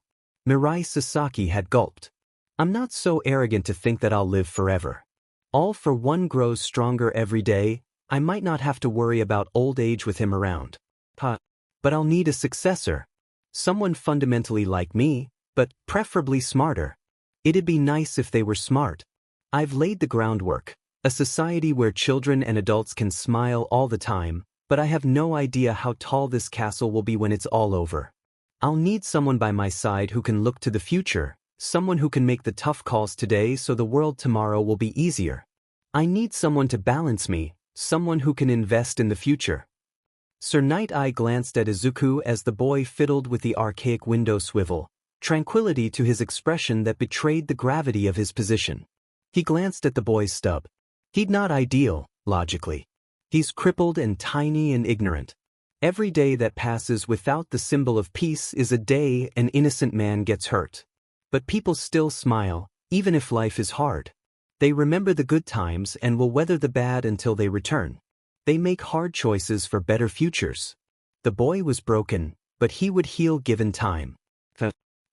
Speaker 1: Mirai Sasaki had gulped. "I'm not so arrogant to think that I'll live forever. All for One grows stronger every day. I might not have to worry about old age with him around. But I'll need a successor. Someone fundamentally like me, but preferably smarter. It'd be nice if they were smart. I've laid the groundwork, a society where children and adults can smile all the time, but I have no idea how tall this castle will be when it's all over. I'll need someone by my side who can look to the future, someone who can make the tough calls today so the world tomorrow will be easier. I need someone to balance me, someone who can invest in the future." Sir Night Eye glanced at Izuku as the boy fiddled with the archaic window swivel, tranquility to his expression that betrayed the gravity of his position. He glanced at the boy's stub. He's not ideal, logically. He's crippled and tiny and ignorant. Every day that passes without the symbol of peace is a day an innocent man gets hurt. But people still smile, even if life is hard. They remember the good times and will weather the bad until they return. They make hard choices for better futures. The boy was broken, but he would heal given time.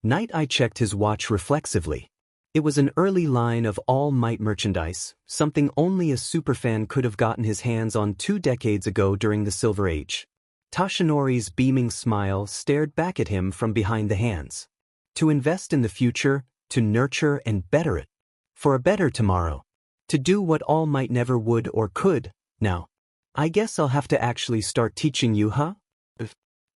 Speaker 1: Night Eye checked his watch reflexively. It was an early line of All Might merchandise, something only a superfan could have gotten his hands on 2 decades ago during the Silver Age. Toshinori's beaming smile stared back at him from behind the hands. To invest in the future, to nurture and better it. For a better tomorrow. To do what All Might never would or could. Now, I guess I'll have to actually start teaching you, huh?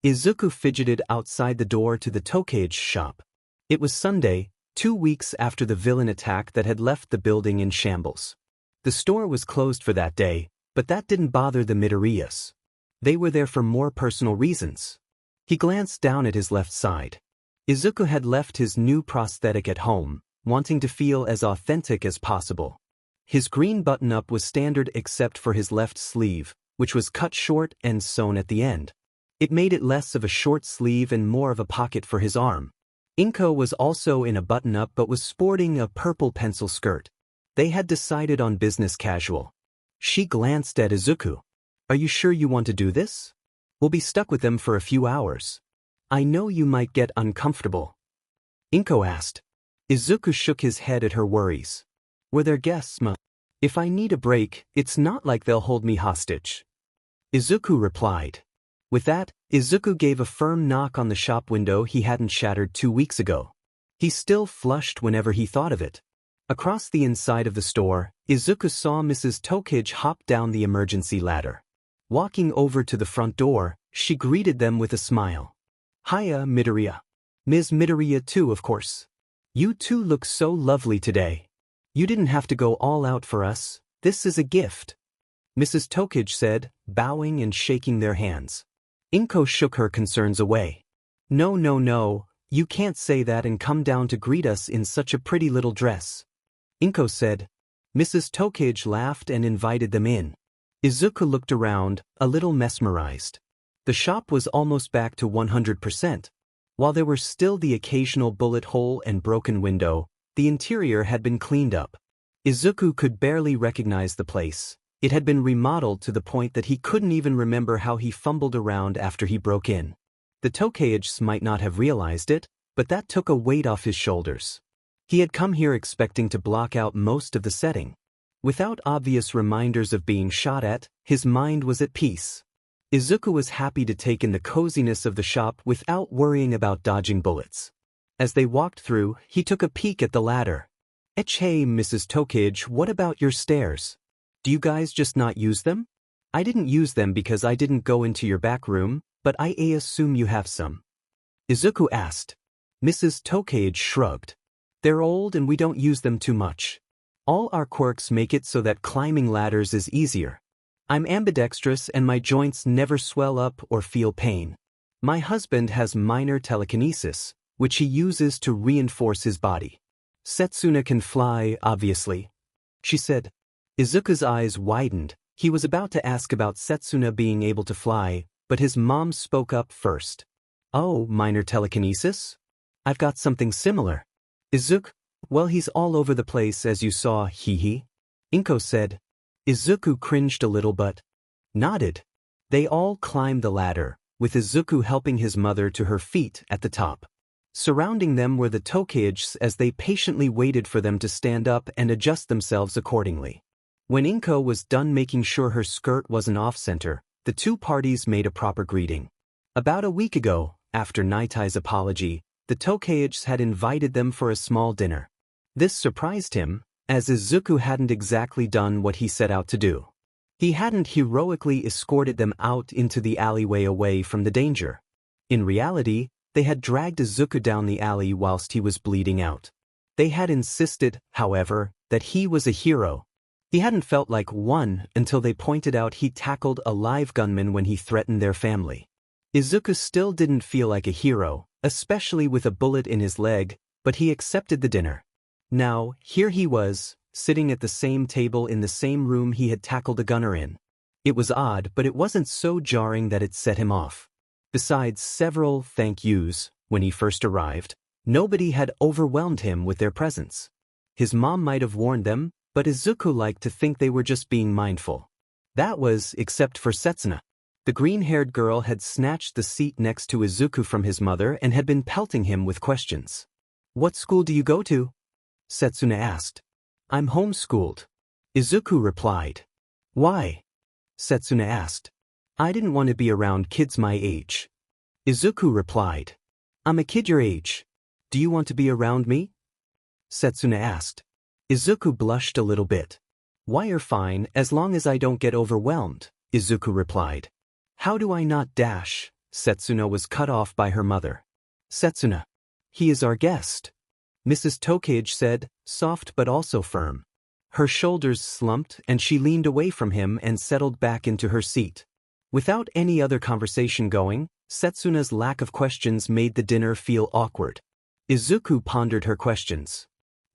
Speaker 1: Izuku fidgeted outside the door to the Tokage shop. It was Sunday, 2 weeks after the villain attack that had left the building in shambles. The store was closed for that day, but that didn't bother the Midoriyas. They were there for more personal reasons. He glanced down at his left side. Izuku had left his new prosthetic at home, wanting to feel as authentic as possible. His green button-up was standard except for his left sleeve, which was cut short and sewn at the end. It made it less of a short sleeve and more of a pocket for his arm. Inko was also in a button-up but was sporting a purple pencil skirt. They had decided on business casual. She glanced at Izuku. "Are you sure you want to do this? We'll be stuck with them for a few hours. I know you might get uncomfortable." Inko asked. Izuku shook his head at her worries. "Were there guests, ma? If I need a break, it's not like they'll hold me hostage." Izuku replied. With that, Izuku gave a firm knock on the shop window he hadn't shattered 2 weeks ago. He still flushed whenever he thought of it. Across the inside of the store, Izuku saw Mrs. Tokage hop down the emergency ladder. Walking over to the front door, she greeted them with a smile. "Hiya, Midoriya. Ms. Midoriya too, of course. You two look so lovely today. You didn't have to go all out for us. This is a gift," Mrs. Tokage said, bowing and shaking their hands. Inko shook her concerns away. No, you can't say that and come down to greet us in such a pretty little dress," Inko said. Mrs. Tokage laughed and invited them in. Izuku looked around, a little mesmerized. The shop was almost back to 100%. While there were still the occasional bullet hole and broken window, the interior had been cleaned up. Izuku could barely recognize the place. It had been remodeled to the point that he couldn't even remember how he fumbled around after he broke in. The Tokaiges might not have realized it, but that took a weight off his shoulders. He had come here expecting to block out most of the setting. Without obvious reminders of being shot at, his mind was at peace. Izuku was happy to take in the coziness of the shop without worrying about dodging bullets. As they walked through, he took a peek at the ladder. Hey, Mrs. Tokage, what about your stairs? Do you guys just not use them? I didn't use them because I didn't go into your back room, but I assume you have some. Izuku asked. Mrs. Tokage shrugged. They're old and we don't use them too much. All our quirks make it so that climbing ladders is easier. I'm ambidextrous and my joints never swell up or feel pain. My husband has minor telekinesis, which he uses to reinforce his body. Setsuna can fly, obviously, she said. Izuku's eyes widened. He was about to ask about Setsuna being able to fly, but his mom spoke up first. Oh, minor telekinesis? I've got something similar. Izuku, well, he's all over the place as you saw, hee. Inko said. Izuku cringed a little but nodded. They all climbed the ladder, with Izuku helping his mother to her feet at the top. Surrounding them were the Tokages as they patiently waited for them to stand up and adjust themselves accordingly. When Inko was done making sure her skirt wasn't off-center, the two parties made a proper greeting. About a week ago, after Nitai's apology, the Tokages had invited them for a small dinner. This surprised him, as Izuku hadn't exactly done what he set out to do. He hadn't heroically escorted them out into the alleyway away from the danger. In reality, they had dragged Izuku down the alley whilst he was bleeding out. They had insisted, however, that he was a hero. He hadn't felt like one until they pointed out he tackled a live gunman when he threatened their family. Izuku still didn't feel like a hero, especially with a bullet in his leg, but he accepted the dinner. Now, here he was, sitting at the same table in the same room he had tackled a gunner in. It was odd, but it wasn't so jarring that it set him off. Besides several thank yous, when he first arrived, nobody had overwhelmed him with their presence. His mom might have warned them, but Izuku liked to think they were just being mindful. That was, except for Setsuna. The green-haired girl had snatched the seat next to Izuku from his mother and had been pelting him with questions. What school do you go to? Setsuna asked. I'm homeschooled. Izuku replied. Why? Setsuna asked. I didn't want to be around kids my age. Izuku replied. I'm a kid your age. Do you want to be around me? Setsuna asked. Izuku blushed a little bit. Why are fine as long as I don't get overwhelmed, Izuku replied. How do I not dash? Setsuna was cut off by her mother. Setsuna. He is our guest. Mrs. Tokage said, soft but also firm. Her shoulders slumped and she leaned away from him and settled back into her seat. Without any other conversation going, Setsuna's lack of questions made the dinner feel awkward. Izuku pondered her questions.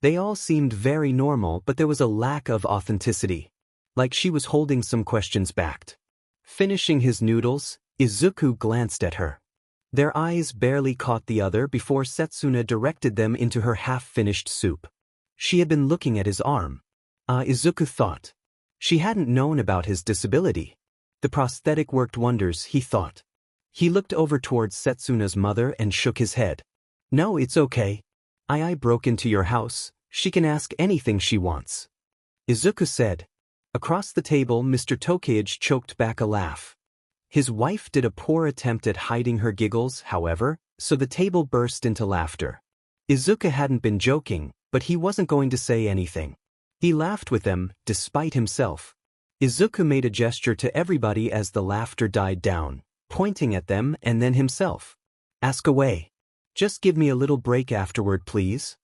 Speaker 1: They all seemed very normal, but there was a lack of authenticity. Like she was holding some questions back. Finishing his noodles, Izuku glanced at her. Their eyes barely caught the other before Setsuna directed them into her half-finished soup. She had been looking at his arm. Izuku thought. She hadn't known about his disability. The prosthetic worked wonders, he thought. He looked over towards Setsuna's mother and shook his head. No, it's okay. I broke into your house. She can ask anything she wants. Izuku said. Across the table, Mr. Tokage choked back a laugh. His wife did a poor attempt at hiding her giggles, however, so the table burst into laughter. Izuku hadn't been joking, but he wasn't going to say anything. He laughed with them, despite himself. Izuku made a gesture to everybody as the laughter died down, pointing at them and then himself. Ask away. Just give me a little break afterward, please.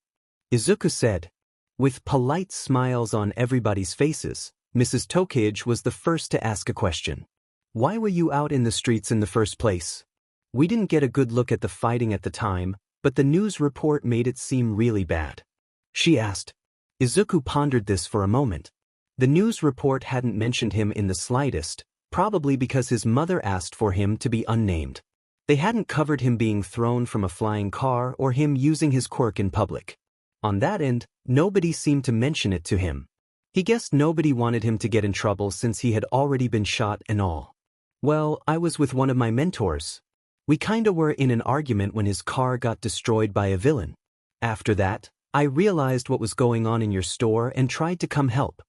Speaker 1: Izuku said. With polite smiles on everybody's faces, Mrs. Tokage was the first to ask a question. Why were you out in the streets in the first place? We didn't get a good look at the fighting at the time, but the news report made it seem really bad. She asked. Izuku pondered this for a moment. The news report hadn't mentioned him in the slightest, probably because his mother asked for him to be unnamed. They hadn't covered him being thrown from a flying car or him using his quirk in public. On that end, nobody seemed to mention it to him. He guessed nobody wanted him to get in trouble since he had already been shot and all. Well, I was with one of my mentors. We kinda were in an argument when his car got destroyed by a villain. After that, I realized what was going on in your store and tried to come help.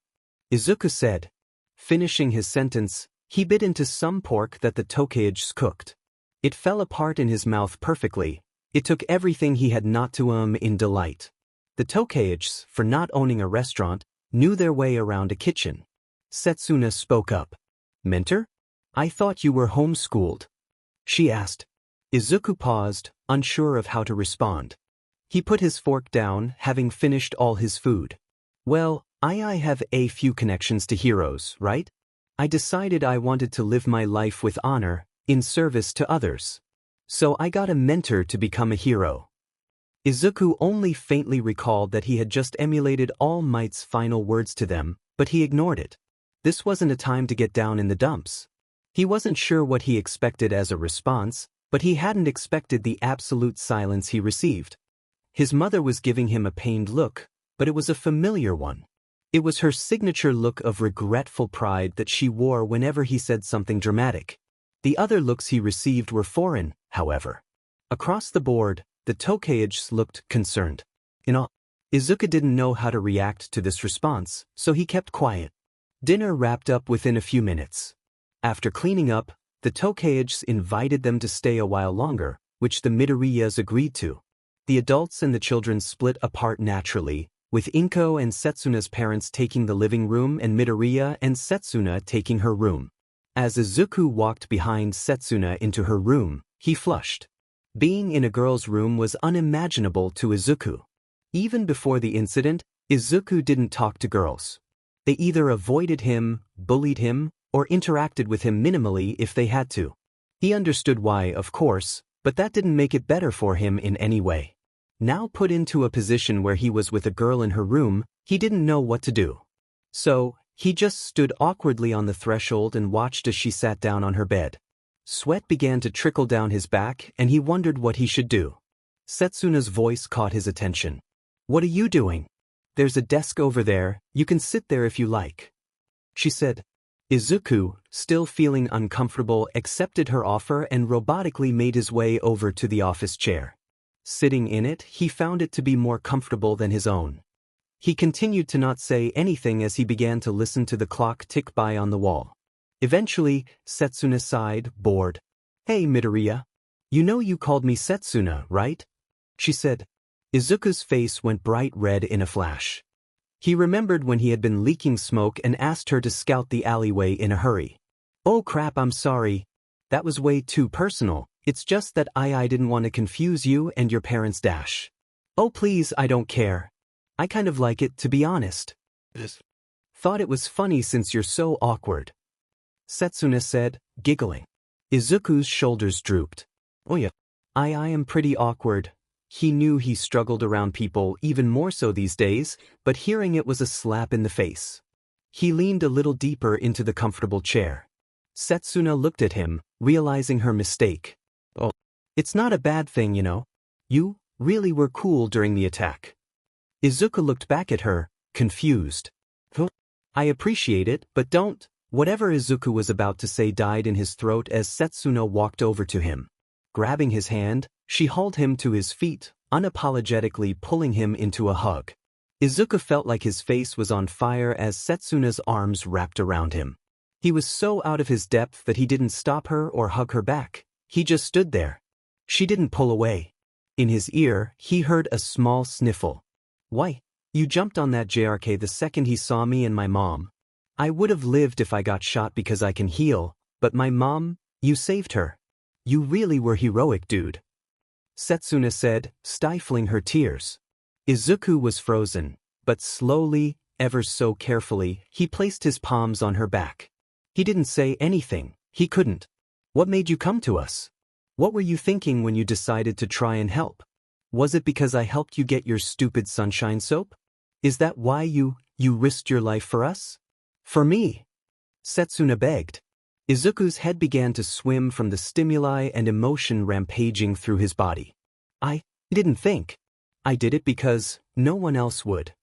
Speaker 1: Izuku said. Finishing his sentence, he bit into some pork that the Tokages cooked. It fell apart in his mouth perfectly. It took everything he had not to in delight. The Tokages, for not owning a restaurant, knew their way around a kitchen. Setsuna spoke up. Mentor? I thought you were homeschooled. She asked. Izuku paused, unsure of how to respond. He put his fork down, having finished all his food. Well, I have a few connections to heroes, right? I decided I wanted to live my life with honor, in service to others. So I got a mentor to become a hero. Izuku only faintly recalled that he had just emulated All Might's final words to them, but he ignored it. This wasn't a time to get down in the dumps. He wasn't sure what he expected as a response, but he hadn't expected the absolute silence he received. His mother was giving him a pained look, but it was a familiar one. It was her signature look of regretful pride that she wore whenever he said something dramatic. The other looks he received were foreign, however. Across the board, the Tokages looked concerned. In all, Izuku didn't know how to react to this response, so he kept quiet. Dinner wrapped up within a few minutes. After cleaning up, the Tokages invited them to stay a while longer, which the Midoriyas agreed to. The adults and the children split apart naturally, with Inko and Setsuna's parents taking the living room and Midoriya and Setsuna taking her room. As Izuku walked behind Setsuna into her room, he flushed. Being in a girl's room was unimaginable to Izuku. Even before the incident, Izuku didn't talk to girls. They either avoided him, bullied him, or interacted with him minimally if they had to. He understood why, of course, but that didn't make it better for him in any way. Now put into a position where he was with a girl in her room, he didn't know what to do. So, he just stood awkwardly on the threshold and watched as she sat down on her bed. Sweat began to trickle down his back and he wondered what he should do. Setsuna's voice caught his attention. What are you doing? There's a desk over there, you can sit there if you like. She said. Izuku, still feeling uncomfortable, accepted her offer and robotically made his way over to the office chair. Sitting in it, he found it to be more comfortable than his own. He continued to not say anything as he began to listen to the clock tick by on the wall. Eventually, Setsuna sighed, bored. Hey Midoriya. You know you called me Setsuna, right? She said. Izuku's face went bright red in a flash. He remembered when he had been leaking smoke and asked her to scout the alleyway in a hurry. Oh crap, I'm sorry. That was way too personal. It's just that I didn't want to confuse you and your parents dash. Oh please, I don't care. I kind of like it, to be honest. Thought it was funny since you're so awkward. Setsuna said, giggling. Izuku's shoulders drooped. Oh yeah. I am pretty awkward. He knew he struggled around people even more so these days, but hearing it was a slap in the face. He leaned a little deeper into the comfortable chair. Setsuna looked at him, realizing her mistake. Oh, it's not a bad thing, you know. You really were cool during the attack. Izuku looked back at her, confused. I appreciate it, but don't. Whatever Izuku was about to say died in his throat as Setsuna walked over to him. Grabbing his hand, she hauled him to his feet, unapologetically pulling him into a hug. Izuku felt like his face was on fire as Setsuna's arms wrapped around him. He was so out of his depth that he didn't stop her or hug her back. He just stood there. She didn't pull away. In his ear, he heard a small sniffle. Why? You jumped on that JRK the second he saw me and my mom. I would have lived if I got shot because I can heal, but my mom, you saved her. You really were heroic, dude. Setsuna said, stifling her tears. Izuku was frozen, but slowly, ever so carefully, he placed his palms on her back. He didn't say anything, he couldn't. What made you come to us? What were you thinking when you decided to try and help? Was it because I helped you get your stupid sunshine soap? Is that why you risked your life for us? For me? Setsuna begged. Izuku's head began to swim from the stimuli and emotion rampaging through his body. I didn't think. I did it because no one else would.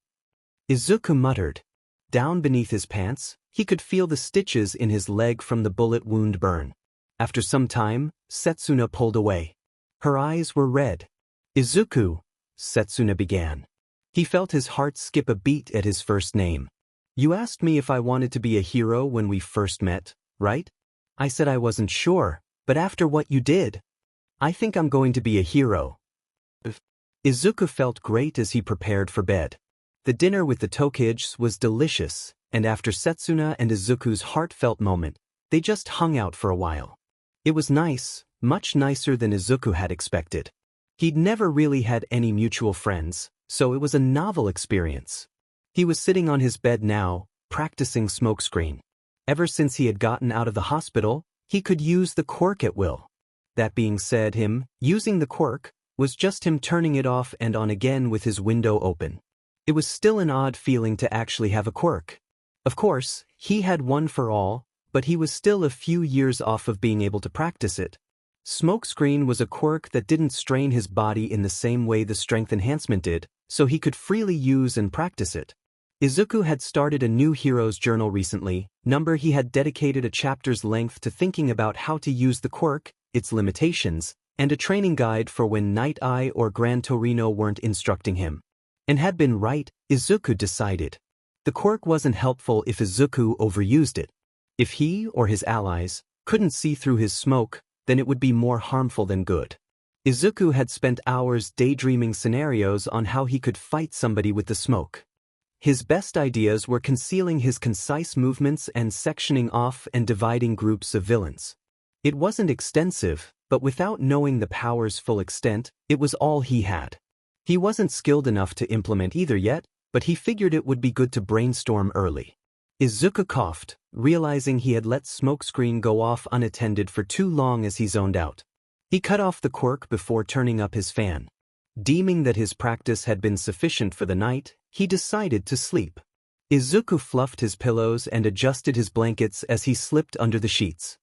Speaker 1: Izuku muttered. Down beneath his pants, he could feel the stitches in his leg from the bullet wound burn. After some time, Setsuna pulled away. Her eyes were red. Izuku, Setsuna began. He felt his heart skip a beat at his first name. You asked me if I wanted to be a hero when we first met, right? I said I wasn't sure, but after what you did, I think I'm going to be a hero. Izuku felt great as he prepared for bed. The dinner with the Tokiges was delicious, and after Setsuna and Izuku's heartfelt moment, they just hung out for a while. It was nice, much nicer than Izuku had expected. He'd never really had any mutual friends, so it was a novel experience. He was sitting on his bed now, practicing smokescreen. Ever since he had gotten out of the hospital, he could use the quirk at will. That being said, him using the quirk was just him turning it off and on again with his window open. It was still an odd feeling to actually have a quirk. Of course, he had one for all, but he was still a few years off of being able to practice it. Smokescreen was a quirk that didn't strain his body in the same way the strength enhancement did, so he could freely use and practice it. Izuku had started a new hero's journal recently. He had dedicated a chapter's length to thinking about how to use the quirk, its limitations, and a training guide for when Night Eye or Gran Torino weren't instructing him. And had been right, Izuku decided. The quirk wasn't helpful if Izuku overused it. If he or his allies couldn't see through his smoke, then it would be more harmful than good. Izuku had spent hours daydreaming scenarios on how he could fight somebody with the smoke. His best ideas were concealing his concise movements and sectioning off and dividing groups of villains. It wasn't extensive, but without knowing the power's full extent, it was all he had. He wasn't skilled enough to implement either yet, but he figured it would be good to brainstorm early. Izuku coughed, realizing he had let smokescreen go off unattended for too long as he zoned out. He cut off the quirk before turning up his fan. Deeming that his practice had been sufficient for the night, he decided to sleep. Izuku fluffed his pillows and adjusted his blankets as he slipped under the sheets.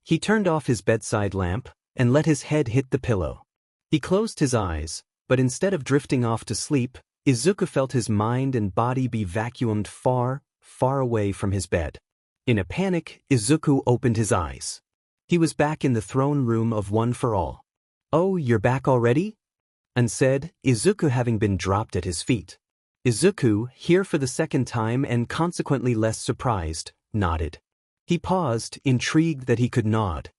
Speaker 1: He turned off his bedside lamp and let his head hit the pillow. He closed his eyes, but instead of drifting off to sleep, Izuku felt his mind and body be vacuumed far, far away from his bed. In a panic, Izuku opened his eyes. He was back in the throne room of One for All. "Oh, you're back already?" and said, Izuku having been dropped at his feet. Izuku, here for the second time and consequently less surprised, nodded. He paused, intrigued that he could nod.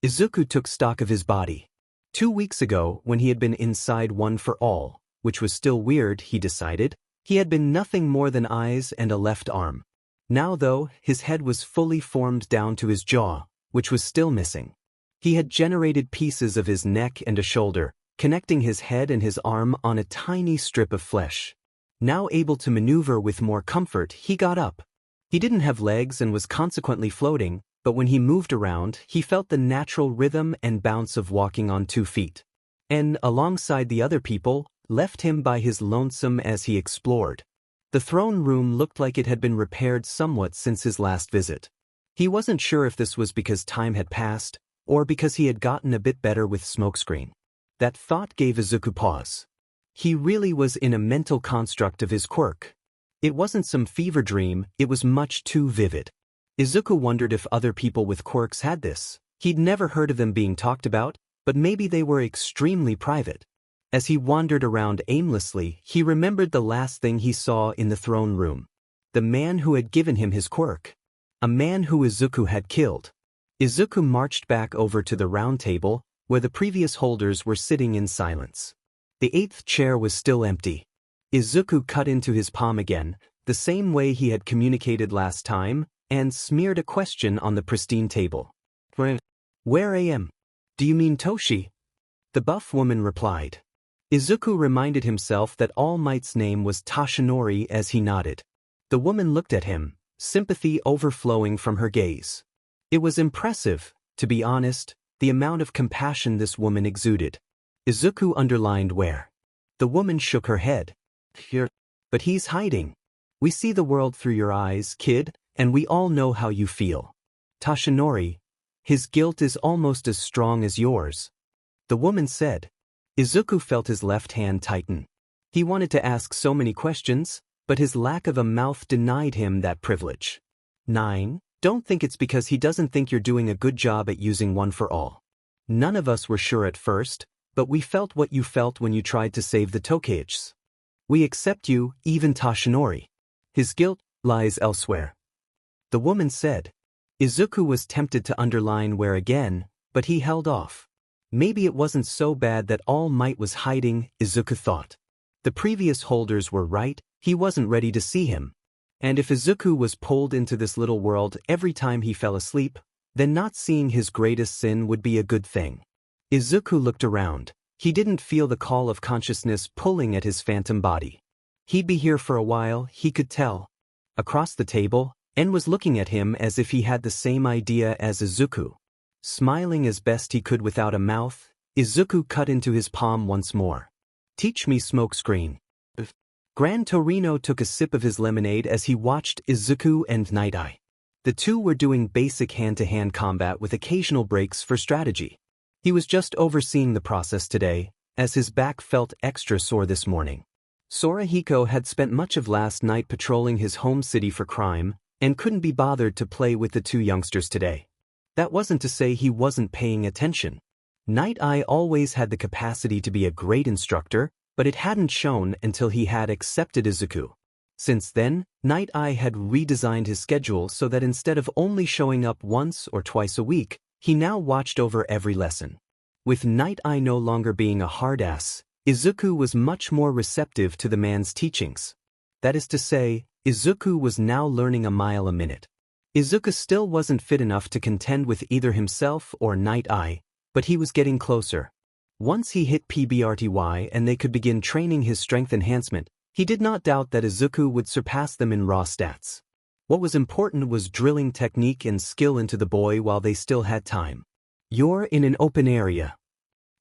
Speaker 1: Izuku took stock of his body. 2 weeks ago, when he had been inside One for All, which was still weird, he decided, he had been nothing more than eyes and a left arm. Now though, his head was fully formed down to his jaw, which was still missing. He had generated pieces of his neck and a shoulder, connecting his head and his arm on a tiny strip of flesh. Now able to maneuver with more comfort, he got up. He didn't have legs and was consequently floating, but when he moved around, he felt the natural rhythm and bounce of walking on 2 feet. And, alongside the other people, left him by his lonesome as he explored. The throne room looked like it had been repaired somewhat since his last visit. He wasn't sure if this was because time had passed, or because he had gotten a bit better with smokescreen. That thought gave Izuku pause. He really was in a mental construct of his quirk. It wasn't some fever dream, it was much too vivid. Izuku wondered if other people with quirks had this. He'd never heard of them being talked about, but maybe they were extremely private. As he wandered around aimlessly, he remembered the last thing he saw in the throne room. The man who had given him his quirk. A man who Izuku had killed. Izuku marched back over to the round table, where the previous holders were sitting in silence. The 8th chair was still empty. Izuku cut into his palm again, the same way he had communicated last time, and smeared a question on the pristine table. Where am? Do you mean Toshi? The buff woman replied. Izuku reminded himself that All Might's name was Tashinori as he nodded. The woman looked at him, sympathy overflowing from her gaze. It was impressive, to be honest, the amount of compassion this woman exuded. Izuku underlined where. The woman shook her head. Here. But he's hiding. We see the world through your eyes, kid, and we all know how you feel. Tashinori, His guilt is almost as strong as yours. The woman said. Izuku felt his left hand tighten. He wanted to ask so many questions, but his lack of a mouth denied him that privilege. 9. Don't think it's because he doesn't think you're doing a good job at using one for all. None of us were sure at first, but we felt what you felt when you tried to save the Tokaichs. We accept you, even Toshinori. His guilt lies elsewhere. The woman said. Izuku was tempted to underline where again, but he held off. Maybe it wasn't so bad that All Might was hiding, Izuku thought. The previous holders were right, he wasn't ready to see him. And if Izuku was pulled into this little world every time he fell asleep, then not seeing his greatest sin would be a good thing. Izuku looked around. He didn't feel the call of consciousness pulling at his phantom body. He'd be here for a while, he could tell. Across the table, En was looking at him as if he had the same idea as Izuku. Smiling as best he could without a mouth, Izuku cut into his palm once more. Teach me smokescreen. Gran Torino took a sip of his lemonade as he watched Izuku and Night Eye. The two were doing basic hand-to-hand combat with occasional breaks for strategy. He was just overseeing the process today, as his back felt extra sore this morning. Sorahiko had spent much of last night patrolling his home city for crime, and couldn't be bothered to play with the two youngsters today. That wasn't to say he wasn't paying attention. Night Eye always had the capacity to be a great instructor, but it hadn't shown until he had accepted Izuku. Since then, Night Eye had redesigned his schedule so that instead of only showing up once or twice a week, he now watched over every lesson. With Night Eye no longer being a hard-ass, Izuku was much more receptive to the man's teachings. That is to say, Izuku was now learning a mile a minute. Izuku still wasn't fit enough to contend with either himself or Night Eye, but he was getting closer. Once he hit PBRTY and they could begin training his strength enhancement, he did not doubt that Izuku would surpass them in raw stats. What was important was drilling technique and skill into the boy while they still had time. You're in an open area.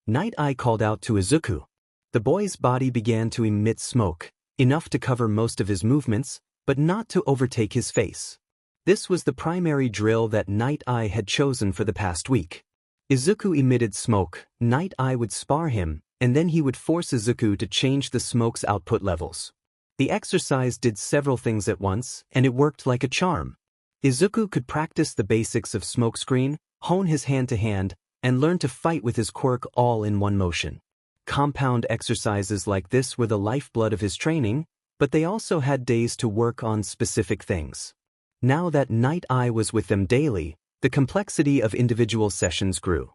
Speaker 1: Night Eye called out to Izuku. The boy's body began to emit smoke, enough to cover most of his movements, but not to overtake his face. This was the primary drill that Night Eye had chosen for the past week. Izuku emitted smoke, Night Eye would spar him, and then he would force Izuku to change the smoke's output levels. The exercise did several things at once, and it worked like a charm. Izuku could practice the basics of smokescreen, hone his hand-to-hand, and learn to fight with his quirk all in one motion. Compound exercises like this were the lifeblood of his training, but they also had days to work on specific things. Now that Night Eye was with them daily, the complexity of individual sessions grew.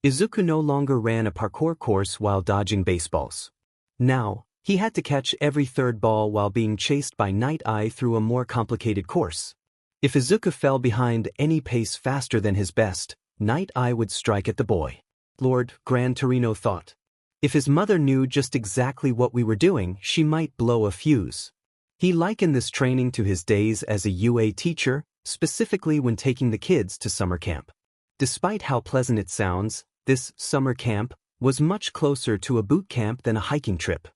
Speaker 1: Izuku no longer ran a parkour course while dodging baseballs. Now, he had to catch every third ball while being chased by Night Eye through a more complicated course. If Izuku fell behind any pace faster than his best, Night Eye would strike at the boy. Lord, Gran Torino thought. If his mother knew just exactly what we were doing, she might blow a fuse. He likened this training to his days as a UA teacher, specifically when taking the kids to summer camp. Despite how pleasant it sounds, this summer camp was much closer to a boot camp than a hiking trip.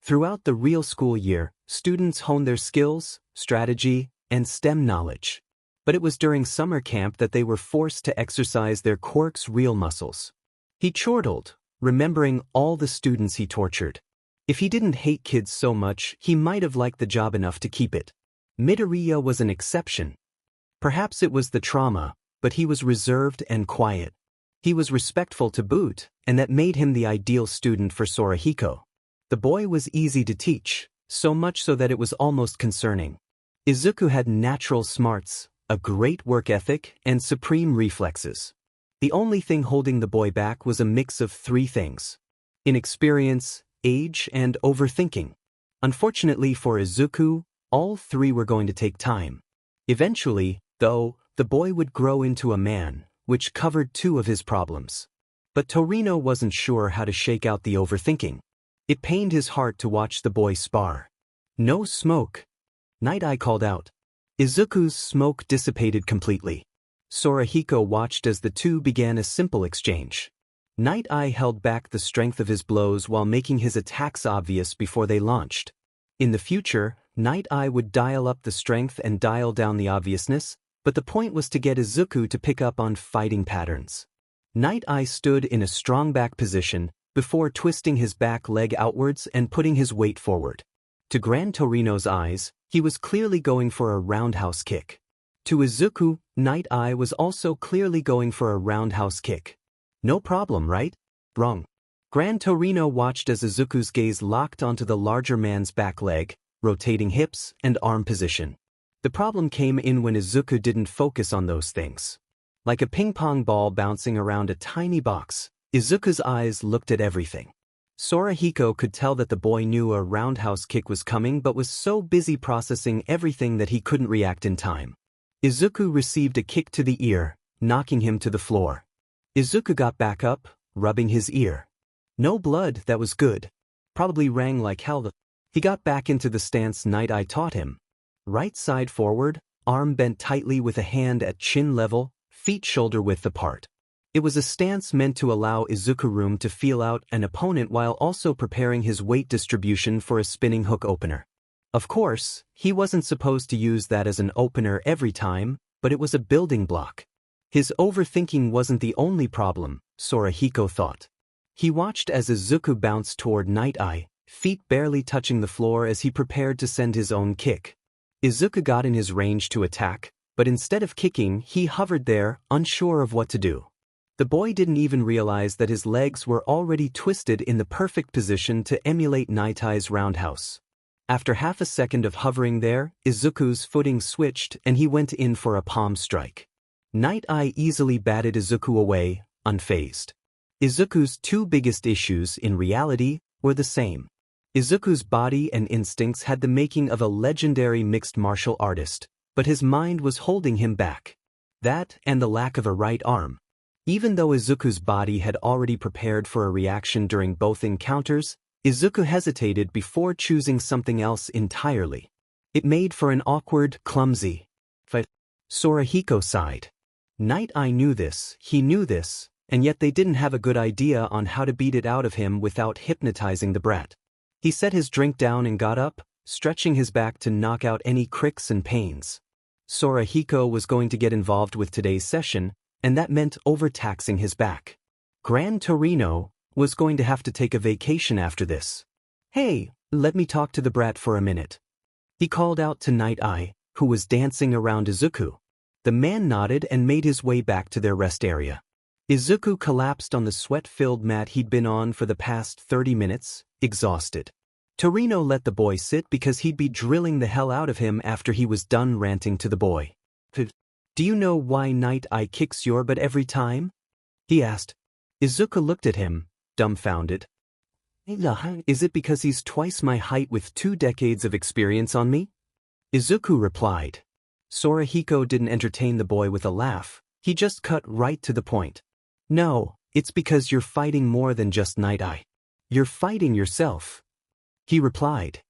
Speaker 1: Throughout the real school year, students honed their skills, strategy, and STEM knowledge. But it was during summer camp that they were forced to exercise their quirk's real muscles. He chortled, remembering all the students he tortured. If he didn't hate kids so much, he might have liked the job enough to keep it. Midoriya was an exception. Perhaps it was the trauma, but he was reserved and quiet. He was respectful to boot, and that made him the ideal student for Sorahiko. The boy was easy to teach, so much so that it was almost concerning. Izuku had natural smarts, a great work ethic, and supreme reflexes. The only thing holding the boy back was a mix of three things: inexperience, age, and overthinking. Unfortunately for Izuku, all three were going to take time. Eventually, though, the boy would grow into a man, which covered two of his problems. But Torino wasn't sure how to shake out the overthinking. It pained his heart to watch the boy spar. No smoke. Night Eye called out. Izuku's smoke dissipated completely. Sorahiko watched as the two began a simple exchange. Night Eye held back the strength of his blows while making his attacks obvious before they launched. In the future, Night Eye would dial up the strength and dial down the obviousness, but the point was to get Izuku to pick up on fighting patterns. Night Eye stood in a strong back position, before twisting his back leg outwards and putting his weight forward. To Gran Torino's eyes, he was clearly going for a roundhouse kick. To Izuku, Night Eye was also clearly going for a roundhouse kick. No problem, right? Wrong. Gran Torino watched as Izuku's gaze locked onto the larger man's back leg, rotating hips and arm position. The problem came in when Izuku didn't focus on those things. Like a ping-pong ball bouncing around a tiny box, Izuku's eyes looked at everything. Sorahiko could tell that the boy knew a roundhouse kick was coming but was so busy processing everything that he couldn't react in time. Izuku received a kick to the ear, knocking him to the floor. Izuku got back up, rubbing his ear. No blood, that was good. Probably rang like hell. He got back into the stance Night Eye taught him. Right side forward, arm bent tightly with a hand at chin level, feet shoulder width apart. It was a stance meant to allow Izuku room to feel out an opponent while also preparing his weight distribution for a spinning hook opener. Of course, he wasn't supposed to use that as an opener every time, but it was a building block. His overthinking wasn't the only problem, Sorahiko thought. He watched as Izuku bounced toward Night Eye, feet barely touching the floor as he prepared to send his own kick. Izuku got in his range to attack, but instead of kicking, he hovered there, unsure of what to do. The boy didn't even realize that his legs were already twisted in the perfect position to emulate Night Eye's roundhouse. After half a second of hovering there, Izuku's footing switched and he went in for a palm strike. Night Eye easily batted Izuku away, unfazed. Izuku's two biggest issues, in reality, were the same. Izuku's body and instincts had the making of a legendary mixed martial artist, but his mind was holding him back. That and the lack of a right arm. Even though Izuku's body had already prepared for a reaction during both encounters, Izuku hesitated before choosing something else entirely. It made for an awkward, clumsy fight. Sorahiko sighed. Night Eye knew this, he knew this, and yet they didn't have a good idea on how to beat it out of him without hypnotizing the brat. He set his drink down and got up, stretching his back to knock out any cricks and pains. Sorahiko was going to get involved with today's session, and that meant overtaxing his back. Gran Torino was going to have to take a vacation after this. Hey, let me talk to the brat for a minute. He called out to Night Eye, who was dancing around Izuku. The man nodded and made his way back to their rest area. Izuku collapsed on the sweat-filled mat he'd been on for the past 30 minutes, exhausted. Torino let the boy sit because he'd be drilling the hell out of him after he was done ranting to the boy. Do you know why Night Eye kicks your butt every time? He asked. Izuku looked at him, dumbfounded. Is it because he's twice my height with 2 decades of experience on me? Izuku replied. Sorahiko didn't entertain the boy with a laugh, he just cut right to the point. No, it's because you're fighting more than just Night Eye. You're fighting yourself. He replied.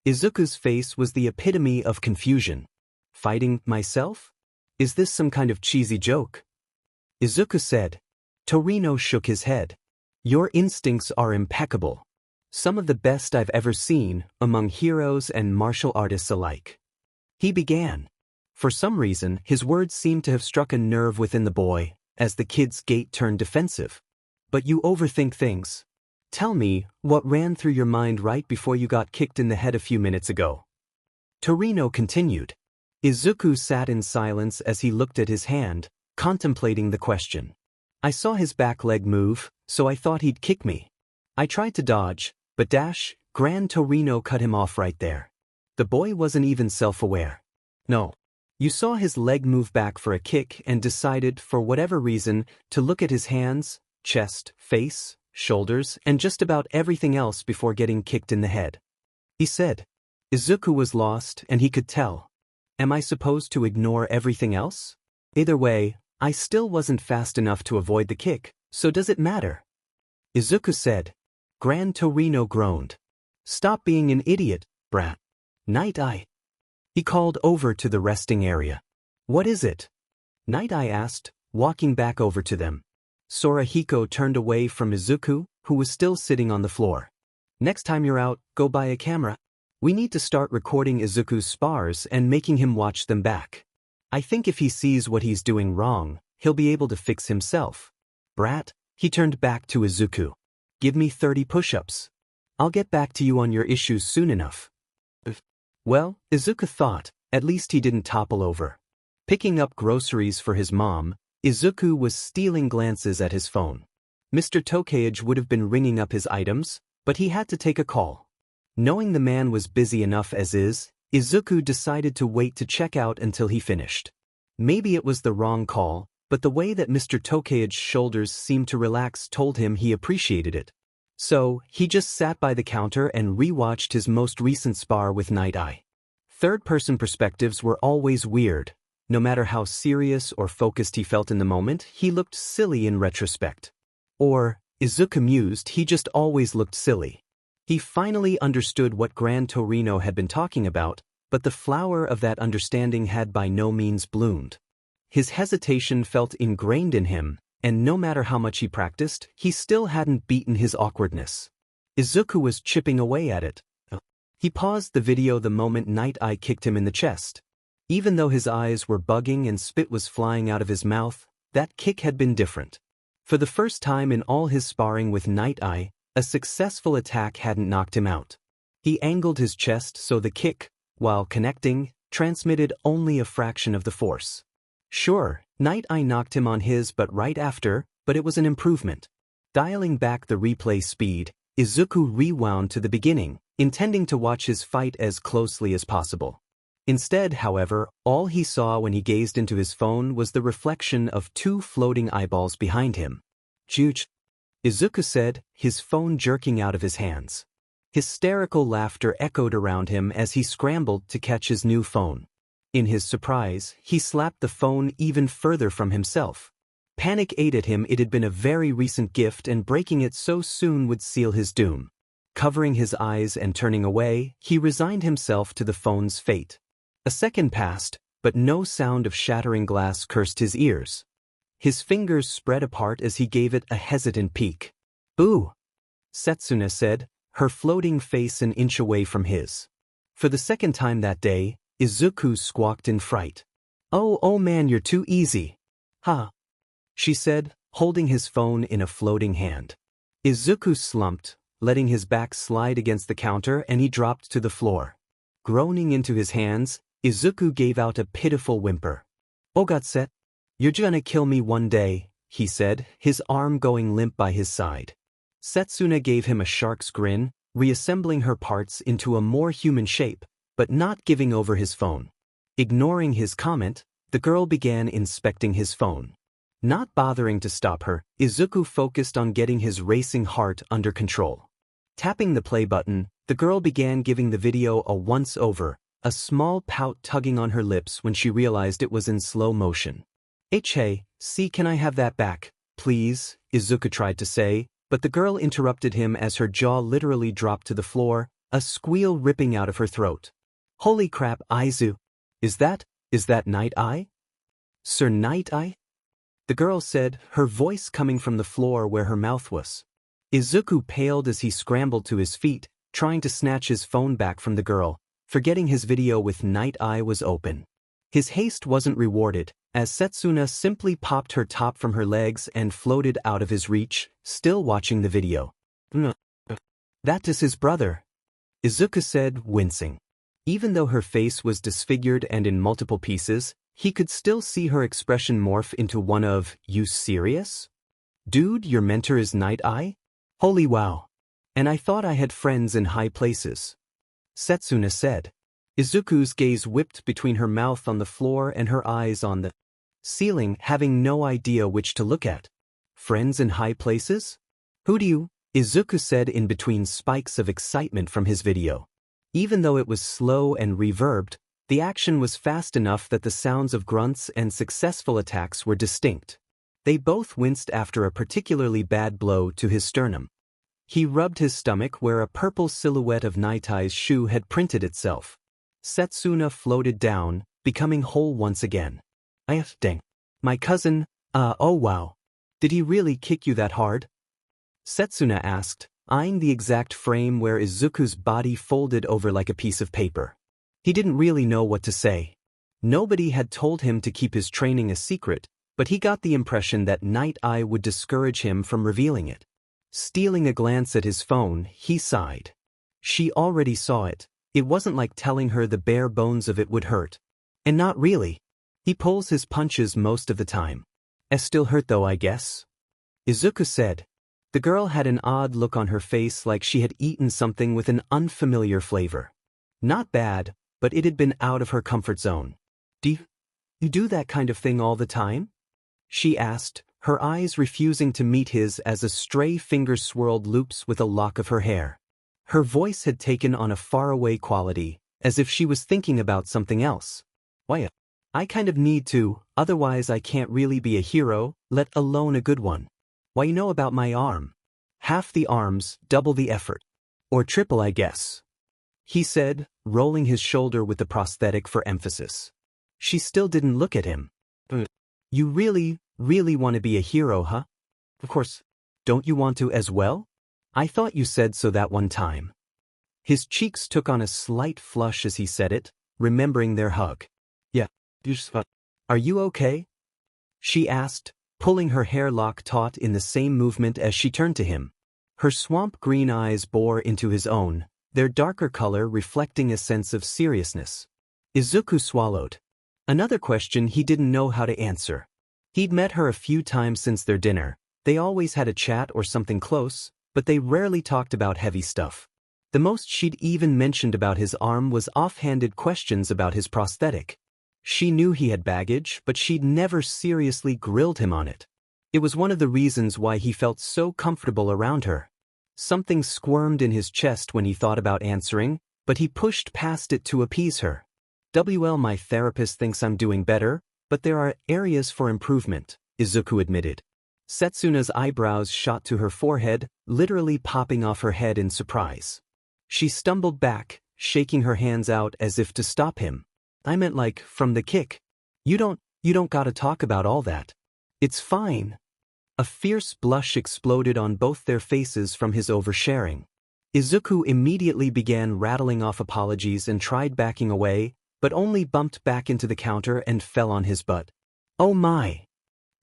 Speaker 1: Izuku's face was the epitome of confusion. Fighting myself? Is this some kind of cheesy joke? Izuku said. Torino shook his head. Your instincts are impeccable. Some of the best I've ever seen, among heroes and martial artists alike. He began. For some reason, his words seemed to have struck a nerve within the boy, as the kid's gait turned defensive. But you overthink things. Tell me, what ran through your mind right before you got kicked in the head a few minutes ago? Torino continued. Izuku sat in silence as he looked at his hand, contemplating the question. I saw his back leg move, so I thought he'd kick me. I tried to dodge, but Gran Torino cut him off right there. The boy wasn't even self-aware. No. You saw his leg move back for a kick and decided, for whatever reason, to look at his hands, chest, face, shoulders, and just about everything else before getting kicked in the head. He said. Izuku was lost, and he could tell. Am I supposed to ignore everything else? Either way, I still wasn't fast enough to avoid the kick, so does it matter? Izuku said. Gran Torino groaned. Stop being an idiot, brat. Night Eye. He called over to the resting area. What is it? Night Eye asked, walking back over to them. Sorahiko turned away from Izuku, who was still sitting on the floor. Next time you're out, go buy a camera. We need to start recording Izuku's spars and making him watch them back. I think if he sees what he's doing wrong, he'll be able to fix himself. Brat, he turned back to Izuku. Give me 30 push-ups. I'll get back to you on your issues soon enough. Well, Izuku thought, at least he didn't topple over. Picking up groceries for his mom, Izuku was stealing glances at his phone. Mr. Tokage would have been ringing up his items, but he had to take a call. Knowing the man was busy enough as is, Izuku decided to wait to check out until he finished. Maybe it was the wrong call, but the way that Mr. Tokage's shoulders seemed to relax told him he appreciated it. So, he just sat by the counter and rewatched his most recent spar with Night Eye. Third-person perspectives were always weird. No matter how serious or focused he felt in the moment, he looked silly in retrospect. Or, Izuku mused, he just always looked silly. He finally understood what Gran Torino had been talking about, but the flower of that understanding had by no means bloomed. His hesitation felt ingrained in him, and no matter how much he practiced, he still hadn't beaten his awkwardness. Izuku was chipping away at it. He paused the video the moment Night Eye kicked him in the chest. Even though his eyes were bugging and spit was flying out of his mouth, that kick had been different. For the first time in all his sparring with Night Eye, a successful attack hadn't knocked him out. He angled his chest so the kick, while connecting, transmitted only a fraction of the force. Sure, Night Eye knocked him on his butt right after, but it was an improvement. Dialing back the replay speed, Izuku rewound to the beginning, intending to watch his fight as closely as possible. Instead, however, all he saw when he gazed into his phone was the reflection of two floating eyeballs behind him. Juge, Izuku said, his phone jerking out of his hands. Hysterical laughter echoed around him as he scrambled to catch his new phone. In his surprise, he slapped the phone even further from himself. Panic ate at him. It had been a very recent gift, and breaking it so soon would seal his doom. Covering his eyes and turning away, he resigned himself to the phone's fate. A second passed, but no sound of shattering glass cursed his ears. His fingers spread apart as he gave it a hesitant peek. "Boo," Setsuna said, her floating face an inch away from his. For the second time that day, Izuku squawked in fright. Oh man, you're too easy." "Ha," she said, holding his phone in a floating hand. Izuku slumped, letting his back slide against the counter, and he dropped to the floor. Groaning into his hands, Izuku gave out a pitiful whimper. "Ogatse, you're gonna kill me one day," he said, his arm going limp by his side. Setsuna gave him a shark's grin, reassembling her parts into a more human shape, but not giving over his phone. Ignoring his comment, the girl began inspecting his phone. Not bothering to stop her, Izuku focused on getting his racing heart under control. Tapping the play button, the girl began giving the video a once-over, a small pout tugging on her lips when she realized it was in slow motion. "Hey, see, can I have that back, please?" Izuku tried to say, but the girl interrupted him as her jaw literally dropped to the floor, a squeal ripping out of her throat. "Holy crap, Izu! Is that Night Eye? Sir Night Eye?" the girl said, her voice coming from the floor where her mouth was. Izuku paled as he scrambled to his feet, trying to snatch his phone back from the girl, forgetting his video with Night Eye was open. His haste wasn't rewarded, as Setsuna simply popped her top from her legs and floated out of his reach, still watching the video. "That is his brother," Izuku said, wincing. Even though her face was disfigured and in multiple pieces, he could still see her expression morph into one of, "You serious? Dude, your mentor is Night Eye? Holy wow. And I thought I had friends in high places," Setsuna said. Izuku's gaze whipped between her mouth on the floor and her eyes on the ceiling, having no idea which to look at. "Friends in high places? Who do you?" Izuku said in between spikes of excitement from his video. Even though it was slow and reverbed, the action was fast enough that the sounds of grunts and successful attacks were distinct. They both winced after a particularly bad blow to his sternum. He rubbed his stomach where a purple silhouette of Night Eye's shoe had printed itself. Setsuna floated down, becoming whole once again. Dang. My cousin, oh wow. Did he really kick you that hard?" Setsuna asked, eyeing the exact frame where Izuku's body folded over like a piece of paper. He didn't really know what to say. Nobody had told him to keep his training a secret, but he got the impression that Night Eye would discourage him from revealing it. Stealing a glance at his phone, he sighed. She already saw it. It wasn't like telling her the bare bones of it would hurt. And not really. He pulls his punches most of the time. Still hurt though, I guess. Izuku said. The girl had an odd look on her face, like she had eaten something with an unfamiliar flavor. Not bad, but it had been out of her comfort zone. Do you do that kind of thing all the time? She asked, her eyes refusing to meet his as a stray finger swirled loops with a lock of her hair. Her voice had taken on a faraway quality, as if she was thinking about something else. Why, I kind of need to, otherwise I can't really be a hero, let alone a good one. Why, you know about my arm. Half the arms, double the effort. Or triple, I guess. He said, rolling his shoulder with the prosthetic for emphasis. She still didn't look at him. You really want to be a hero, huh? Of course. Don't you want to as well? I thought you said so that one time. His cheeks took on a slight flush as he said it, remembering their hug. Yeah. Are you okay? She asked, pulling her hairlock taut in the same movement as she turned to him. Her swamp green eyes bore into his own, their darker color reflecting a sense of seriousness. Izuku swallowed. Another question he didn't know how to answer. He'd met her a few times since their dinner. They always had a chat or something close, but they rarely talked about heavy stuff. The most she'd even mentioned about his arm was offhanded questions about his prosthetic. She knew he had baggage, but she'd never seriously grilled him on it. It was one of the reasons why he felt so comfortable around her. Something squirmed in his chest when he thought about answering, but he pushed past it to appease her. My therapist thinks I'm doing better, but there are areas for improvement, Izuku admitted. Setsuna's eyebrows shot to her forehead, literally popping off her head in surprise. She stumbled back, shaking her hands out as if to stop him. I meant like, from the kick. You don't gotta talk about all that. It's fine. A fierce blush exploded on both their faces from his oversharing. Izuku immediately began rattling off apologies and tried backing away, but only bumped back into the counter and fell on his butt. Oh my!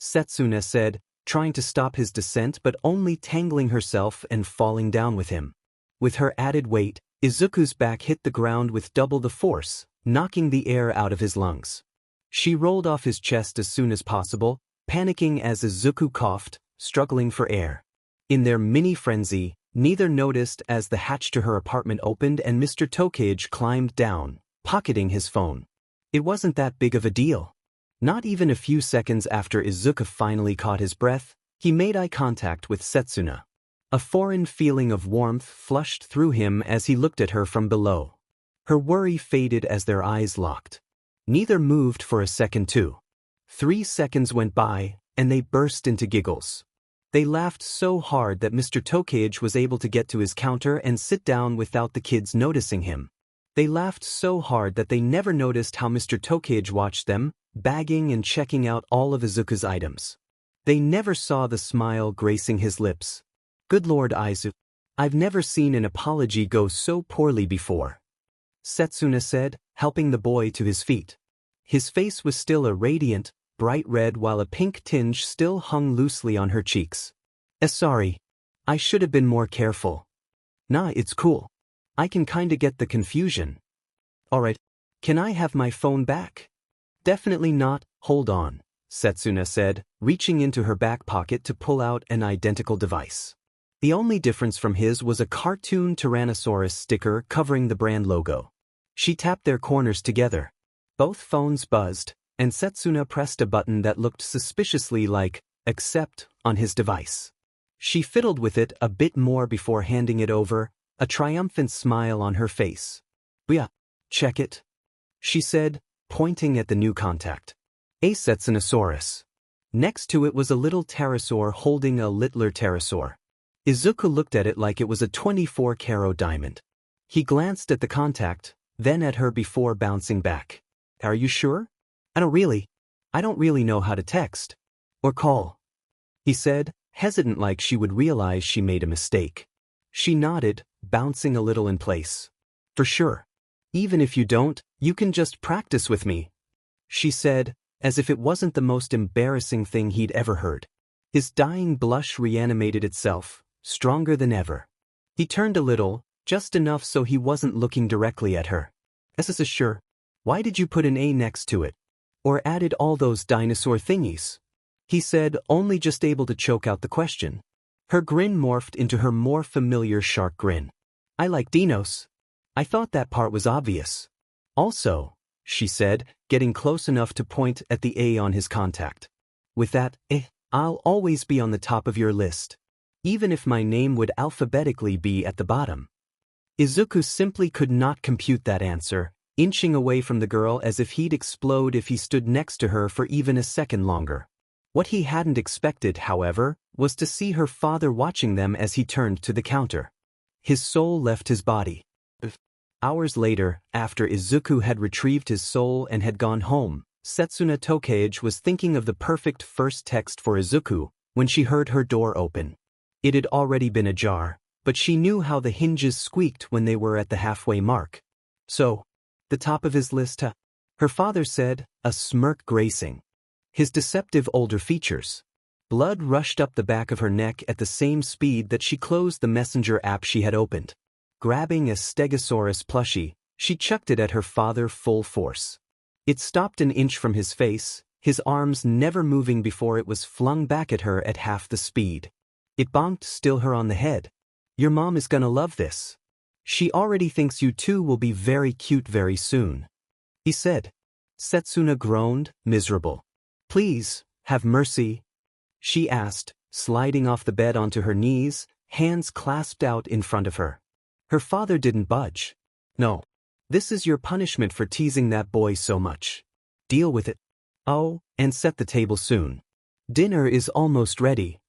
Speaker 1: Setsuna said, trying to stop his descent but only tangling herself and falling down with him. With her added weight, Izuku's back hit the ground with double the force, knocking the air out of his lungs. She rolled off his chest as soon as possible, panicking as Izuku coughed, struggling for air. In their mini frenzy, neither noticed as the hatch to her apartment opened and Mr. Tokage climbed down, pocketing his phone. It wasn't that big of a deal. Not even a few seconds after Izuku finally caught his breath, he made eye contact with Setsuna. A foreign feeling of warmth flushed through him as he looked at her from below. Her worry faded as their eyes locked. Neither moved for a second too. 3 seconds went by, and they burst into giggles. They laughed so hard that Mr. Tokage was able to get to his counter and sit down without the kids noticing him. They laughed so hard that they never noticed how Mr. Tokage watched them, bagging and checking out all of Izuku's items. They never saw the smile gracing his lips. Good Lord Izuku, I've never seen an apology go so poorly before. Setsuna said, helping the boy to his feet. His face was still a radiant, bright red while a pink tinge still hung loosely on her cheeks. Sorry. I should have been more careful. Nah, it's cool. I can kinda get the confusion. Alright. Can I have my phone back? Definitely not, hold on, Setsuna said, reaching into her back pocket to pull out an identical device. The only difference from his was a cartoon Tyrannosaurus sticker covering the brand logo. She tapped their corners together. Both phones buzzed, and Setsuna pressed a button that looked suspiciously like accept on his device. She fiddled with it a bit more before handing it over, a triumphant smile on her face. Yeah, check it, she said, pointing at the new contact. A Setsunosaurus. Next to it was a little pterosaur holding a littler pterosaur. Izuku looked at it like it was a 24-carat diamond. He glanced at the contact, then at her before bouncing back. Are you sure? I don't really know how to text. Or call. He said, hesitant like she would realize she made a mistake. She nodded, bouncing a little in place. For sure. Even if you don't, you can just practice with me. she said, as if it wasn't the most embarrassing thing he'd ever heard. His dying blush reanimated itself, stronger than ever. He turned a little, just enough so he wasn't looking directly at her. Sure. Why did you put an A next to it? Or added all those dinosaur thingies? He said, only just able to choke out the question. Her grin morphed into her more familiar shark grin. I like dinos. I thought that part was obvious. Also, she said, getting close enough to point at the A on his contact. With that, I'll always be on the top of your list. Even if my name would alphabetically be at the bottom. Izuku simply could not compute that answer, inching away from the girl as if he'd explode if he stood next to her for even a second longer. What he hadn't expected, however, was to see her father watching them as he turned to the counter. His soul left his body. Hours later, after Izuku had retrieved his soul and had gone home, Setsuna Tokaige was thinking of the perfect first text for Izuku when she heard her door open. It had already been ajar, but she knew how the hinges squeaked when they were at the halfway mark. So, the top of his list, huh? Her father said, a smirk gracing his deceptive older features. Blood rushed up the back of her neck at the same speed that she closed the messenger app she had opened. Grabbing a Stegosaurus plushie, she chucked it at her father full force. It stopped an inch from his face, his arms never moving before it was flung back at her at half the speed. It bonked still her on the head. Your mom is gonna love this. She already thinks you two will be very cute very soon. He said. Setsuna groaned, miserable. Please, have mercy. She asked, sliding off the bed onto her knees, hands clasped out in front of her. Her father didn't budge. No. This is your punishment for teasing that boy so much. Deal with it. Oh, and set the table soon. Dinner is almost ready.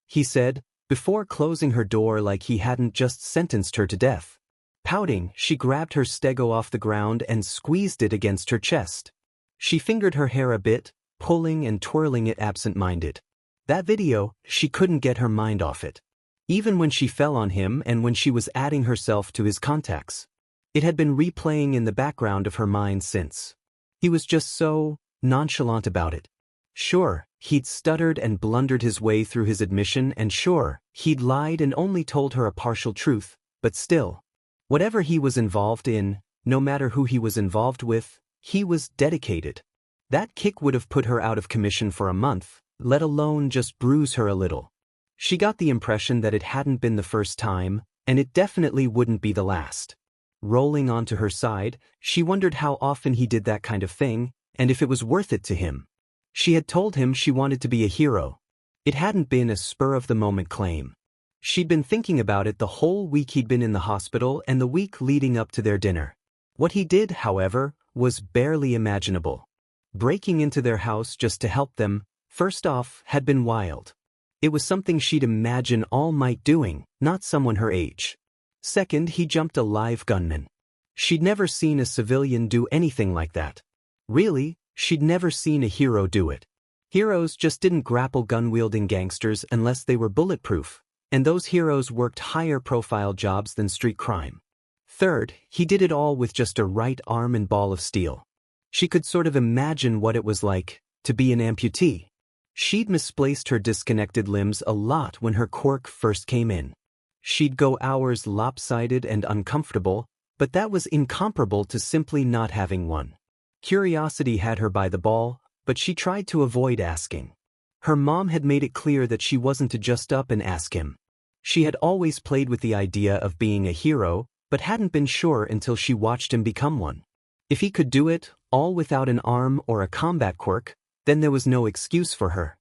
Speaker 1: He said, before closing her door like he hadn't just sentenced her to death. Pouting, she grabbed her stego off the ground and squeezed it against her chest. She fingered her hair a bit, pulling and twirling it absent-minded. That video, she couldn't get her mind off it. Even when she fell on him and when she was adding herself to his contacts. It had been replaying in the background of her mind since. He was just so nonchalant about it. Sure, he'd stuttered and blundered his way through his admission, and sure, he'd lied and only told her a partial truth, but still. Whatever he was involved in, no matter who he was involved with, he was dedicated. That kick would have put her out of commission for a month, let alone just bruise her a little. She got the impression that it hadn't been the first time, and it definitely wouldn't be the last. Rolling onto her side, she wondered how often he did that kind of thing, and if it was worth it to him. She had told him she wanted to be a hero. It hadn't been a spur-of-the-moment claim. She'd been thinking about it the whole week he'd been in the hospital and the week leading up to their dinner. What he did, however, was barely imaginable. Breaking into their house just to help them, first off, had been wild. It was something she'd imagine All Might doing, not someone her age. Second, he jumped a live gunman. She'd never seen a civilian do anything like that. Really, she'd never seen a hero do it. Heroes just didn't grapple gun-wielding gangsters unless they were bulletproof, and those heroes worked higher-profile jobs than street crime. Third, he did it all with just a right arm and ball of steel. She could sort of imagine what it was like to be an amputee. She'd misplaced her disconnected limbs a lot when her quirk first came in. She'd go hours lopsided and uncomfortable, but that was incomparable to simply not having one. Curiosity had her by the ball, but she tried to avoid asking. Her mom had made it clear that she wasn't to just up and ask him. She had always played with the idea of being a hero, but hadn't been sure until she watched him become one. If he could do it, all without an arm or a combat quirk, then there was no excuse for her.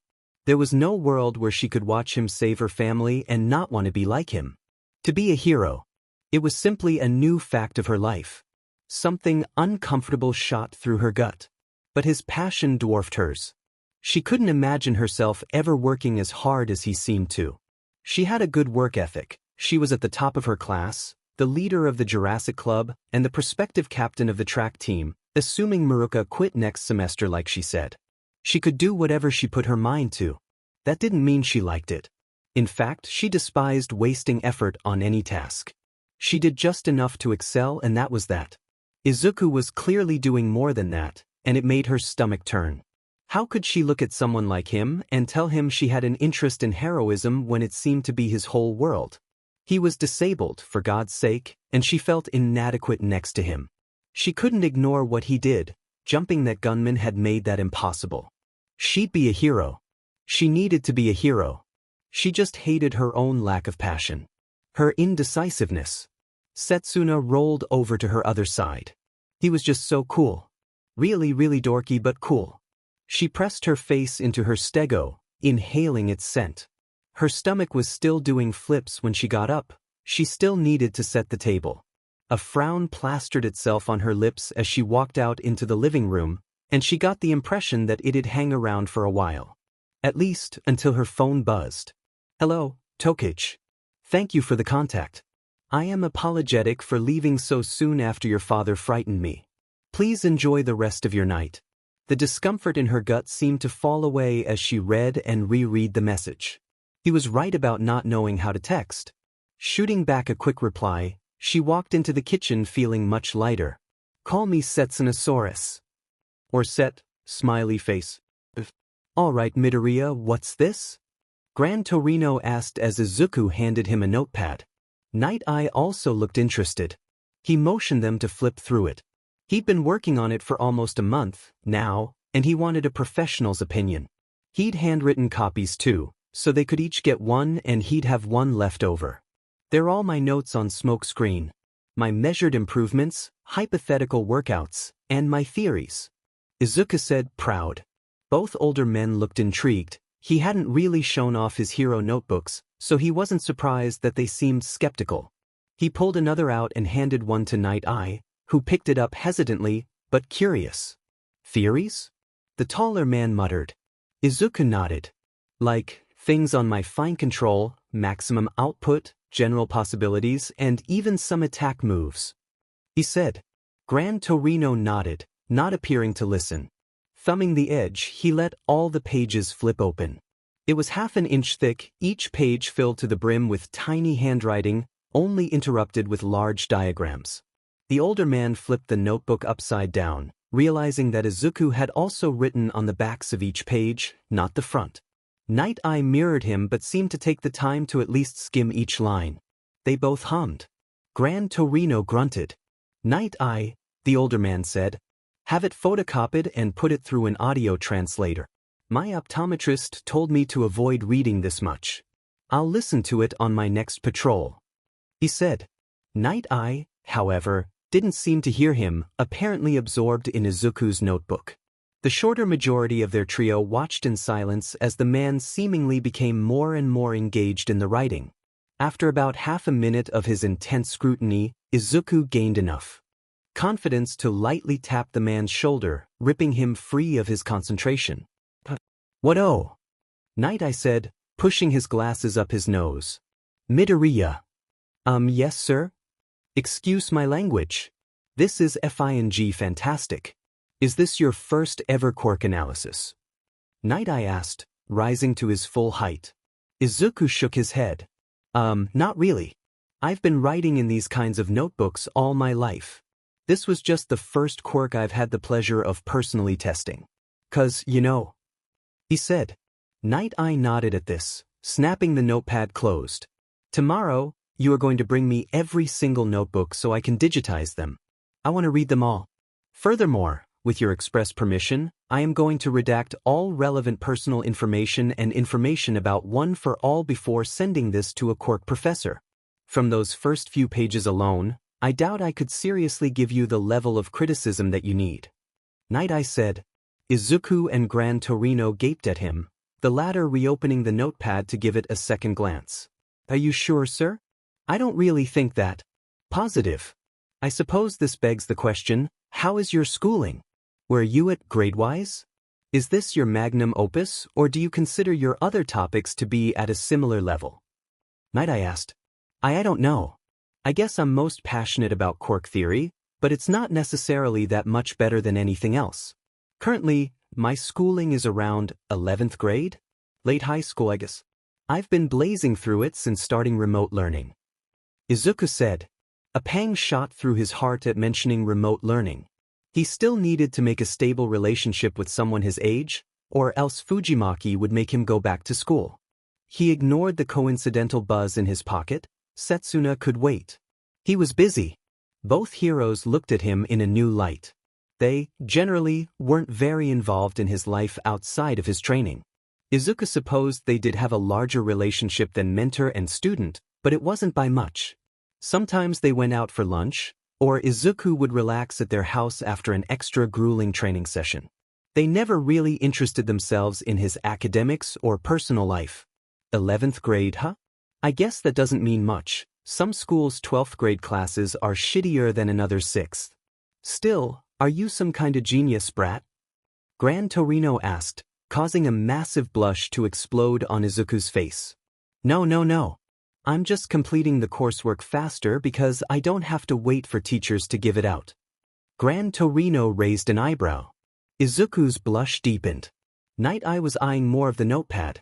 Speaker 1: There was no world where she could watch him save her family and not want to be like him. To be a hero. It was simply a new fact of her life. Something uncomfortable shot through her gut. But his passion dwarfed hers. She couldn't imagine herself ever working as hard as he seemed to. She had a good work ethic. She was at the top of her class, the leader of the Jurassic Club, and the prospective captain of the track team, assuming Maruka quit next semester like she said. She could do whatever she put her mind to. That didn't mean she liked it. In fact, she despised wasting effort on any task. She did just enough to excel, and that was that. Izuku was clearly doing more than that, and it made her stomach turn. How could she look at someone like him and tell him she had an interest in heroism when it seemed to be his whole world? He was disabled, for God's sake, and she felt inadequate next to him. She couldn't ignore what he did. Jumping that gunman had made that impossible. She'd be a hero. She needed to be a hero. She just hated her own lack of passion. Her indecisiveness. Setsuna rolled over to her other side. He was just so cool. Really, really dorky but cool. She pressed her face into her stego, inhaling its scent. Her stomach was still doing flips when she got up. She still needed to set the table. A frown plastered itself on her lips as she walked out into the living room, and she got the impression that it'd hang around for a while. At least, until her phone buzzed. "Hello, Tokich. Thank you for the contact. I am apologetic for leaving so soon after your father frightened me. Please enjoy the rest of your night." The discomfort in her gut seemed to fall away as she read and reread the message. He was right about not knowing how to text. Shooting back a quick reply, she walked into the kitchen feeling much lighter. "Call me Setsunosaurus." Or Set, smiley face. "All right, Midoriya, what's this?" Gran Torino asked as Izuku handed him a notepad. Night Eye also looked interested. He motioned them to flip through it. He'd been working on it for almost a month, now, and he wanted a professional's opinion. He'd handwritten copies too, so they could each get one and he'd have one left over. "They're all my notes on smoke screen. My measured improvements, hypothetical workouts, and my theories," Izuku said, proud. Both older men looked intrigued. He hadn't really shown off his hero notebooks, so he wasn't surprised that they seemed skeptical. He pulled another out and handed one to Night Eye, who picked it up hesitantly, but curious. "Theories?" the taller man muttered. Izuku nodded. "Like, things on my fine control, maximum output, general possibilities, and even some attack moves," he said. Gran Torino nodded, not appearing to listen. Thumbing the edge, he let all the pages flip open. It was half an inch thick, each page filled to the brim with tiny handwriting, only interrupted with large diagrams. The older man flipped the notebook upside down, realizing that Izuku had also written on the backs of each page, not the front. Night Eye mirrored him but seemed to take the time to at least skim each line. They both hummed. Gran Torino grunted. "Night Eye," the older man said. "Have it photocopied and put it through an audio translator. My optometrist told me to avoid reading this much. I'll listen to it on my next patrol," he said. Night Eye, however, didn't seem to hear him, apparently absorbed in Izuku's notebook. The shorter majority of their trio watched in silence as the man seemingly became more and more engaged in the writing. After about half a minute of his intense scrutiny, Izuku gained enough confidence to lightly tap the man's shoulder, ripping him free of his concentration. "What-oh?" Night Eye said, pushing his glasses up his nose. "Midoriya." Yes, sir?" "Excuse my language. This is FING fantastic. Is this your first ever quirk analysis?" Night Eye asked, rising to his full height. Izuku shook his head. Not really. I've been writing in these kinds of notebooks all my life. This was just the first quirk I've had the pleasure of personally testing. 'Cause, you know," he said. Night Eye nodded at this, snapping the notepad closed. "Tomorrow, you are going to bring me every single notebook so I can digitize them. I want to read them all. Furthermore, with your express permission, I am going to redact all relevant personal information and information about One for All before sending this to a quirk professor. From those first few pages alone, I doubt I could seriously give you the level of criticism that you need." Night Eye said. Izuku and Gran Torino gaped at him, the latter reopening the notepad to give it a second glance. "Are you sure, sir? I don't really think that." "Positive. I suppose this begs the question, how is your schooling? Where are you at grade-wise? Is this your magnum opus, or do you consider your other topics to be at a similar level?" Night Eye asked. I don't know. I guess I'm most passionate about quirk theory, but it's not necessarily that much better than anything else. Currently, my schooling is around 11th grade? Late high school, I guess. I've been blazing through it since starting remote learning," Izuku said. A pang shot through his heart at mentioning remote learning. He still needed to make a stable relationship with someone his age, or else Fujimaki would make him go back to school. He ignored the coincidental buzz in his pocket. Setsuna could wait. He was busy. Both heroes looked at him in a new light. They, generally, weren't very involved in his life outside of his training. Izuku supposed they did have a larger relationship than mentor and student, but it wasn't by much. Sometimes they went out for lunch, or Izuku would relax at their house after an extra grueling training session. They never really interested themselves in his academics or personal life. 11th grade, huh? I guess that doesn't mean much. Some schools' 12th grade classes are shittier than another's 6th. Still, are you some kind of genius, brat? Gran Torino asked, causing a massive blush to explode on Izuku's face. No. I'm just completing the coursework faster because I don't have to wait for teachers to give it out. Gran Torino raised an eyebrow. Izuku's blush deepened. Night Eye was eyeing more of the notepad.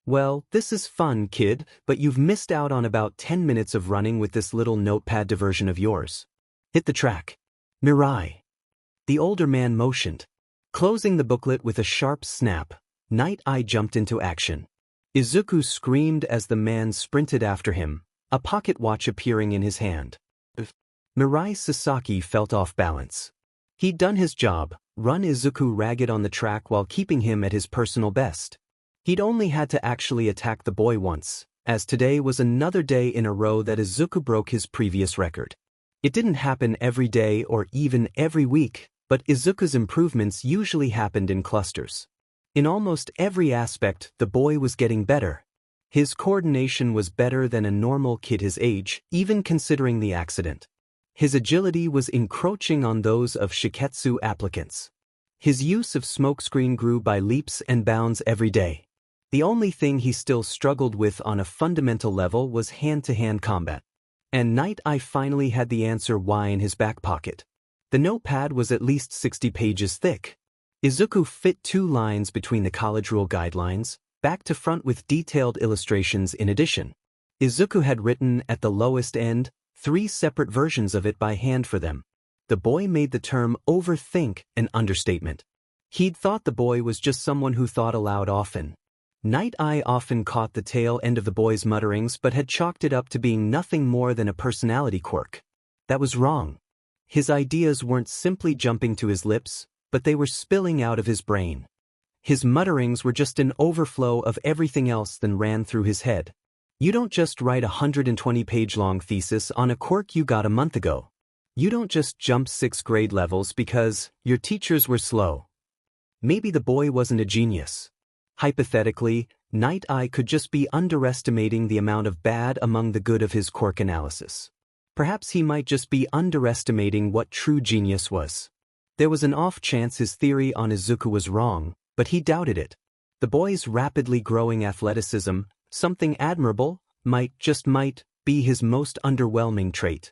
Speaker 1: Well, this is fun, kid, but you've missed out on about 10 minutes of running with this little notepad diversion of yours. Hit the track. Mirai. The older man motioned. Closing the booklet with a sharp snap, Night Eye jumped into action. Izuku screamed as the man sprinted after him, a pocket watch appearing in his hand. Mirai Sasaki felt off balance. He'd done his job, run Izuku ragged on the track while keeping him at his personal best. He'd only had to actually attack the boy once, as today was another day in a row that Izuku broke his previous record. It didn't happen every day or even every week, but Izuku's improvements usually happened in clusters. In almost every aspect, the boy was getting better. His coordination was better than a normal kid his age, even considering the accident. His agility was encroaching on those of Shiketsu applicants. His use of smokescreen grew by leaps and bounds every day. The only thing he still struggled with on a fundamental level was hand-to-hand combat. And Night Eye finally had the answer why in his back pocket. The notepad was at least 60 pages thick. Izuku fit 2 lines between the college rule guidelines, back to front with detailed illustrations in addition. Izuku had written, at the lowest end, 3 separate versions of it by hand for them. The boy made the term overthink an understatement. He'd thought the boy was just someone who thought aloud often. Night Eye often caught the tail end of the boy's mutterings but had chalked it up to being nothing more than a personality quirk. That was wrong. His ideas weren't simply jumping to his lips, but they were spilling out of his brain. His mutterings were just an overflow of everything else that ran through his head. You don't just write a 120-page-long thesis on a quirk you got a month ago. You don't just jump 6th grade levels because your teachers were slow. Maybe the boy wasn't a genius. Hypothetically, Night Eye could just be underestimating the amount of bad among the good of his quirk analysis. Perhaps he might just be underestimating what true genius was. There was an off chance his theory on Izuku was wrong, but he doubted it. The boy's rapidly growing athleticism, something admirable, might be his most underwhelming trait.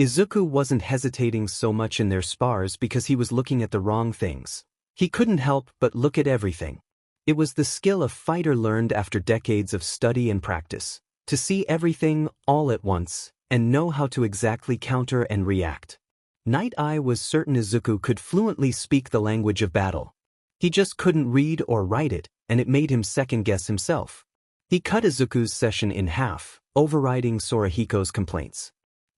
Speaker 1: Izuku wasn't hesitating so much in their spars because he was looking at the wrong things. He couldn't help but look at everything. It was the skill a fighter learned after decades of study and practice, to see everything all at once, and know how to exactly counter and react. Night Eye was certain Izuku could fluently speak the language of battle. He just couldn't read or write it, and it made him second-guess himself. He cut Izuku's session in half, overriding Sorahiko's complaints.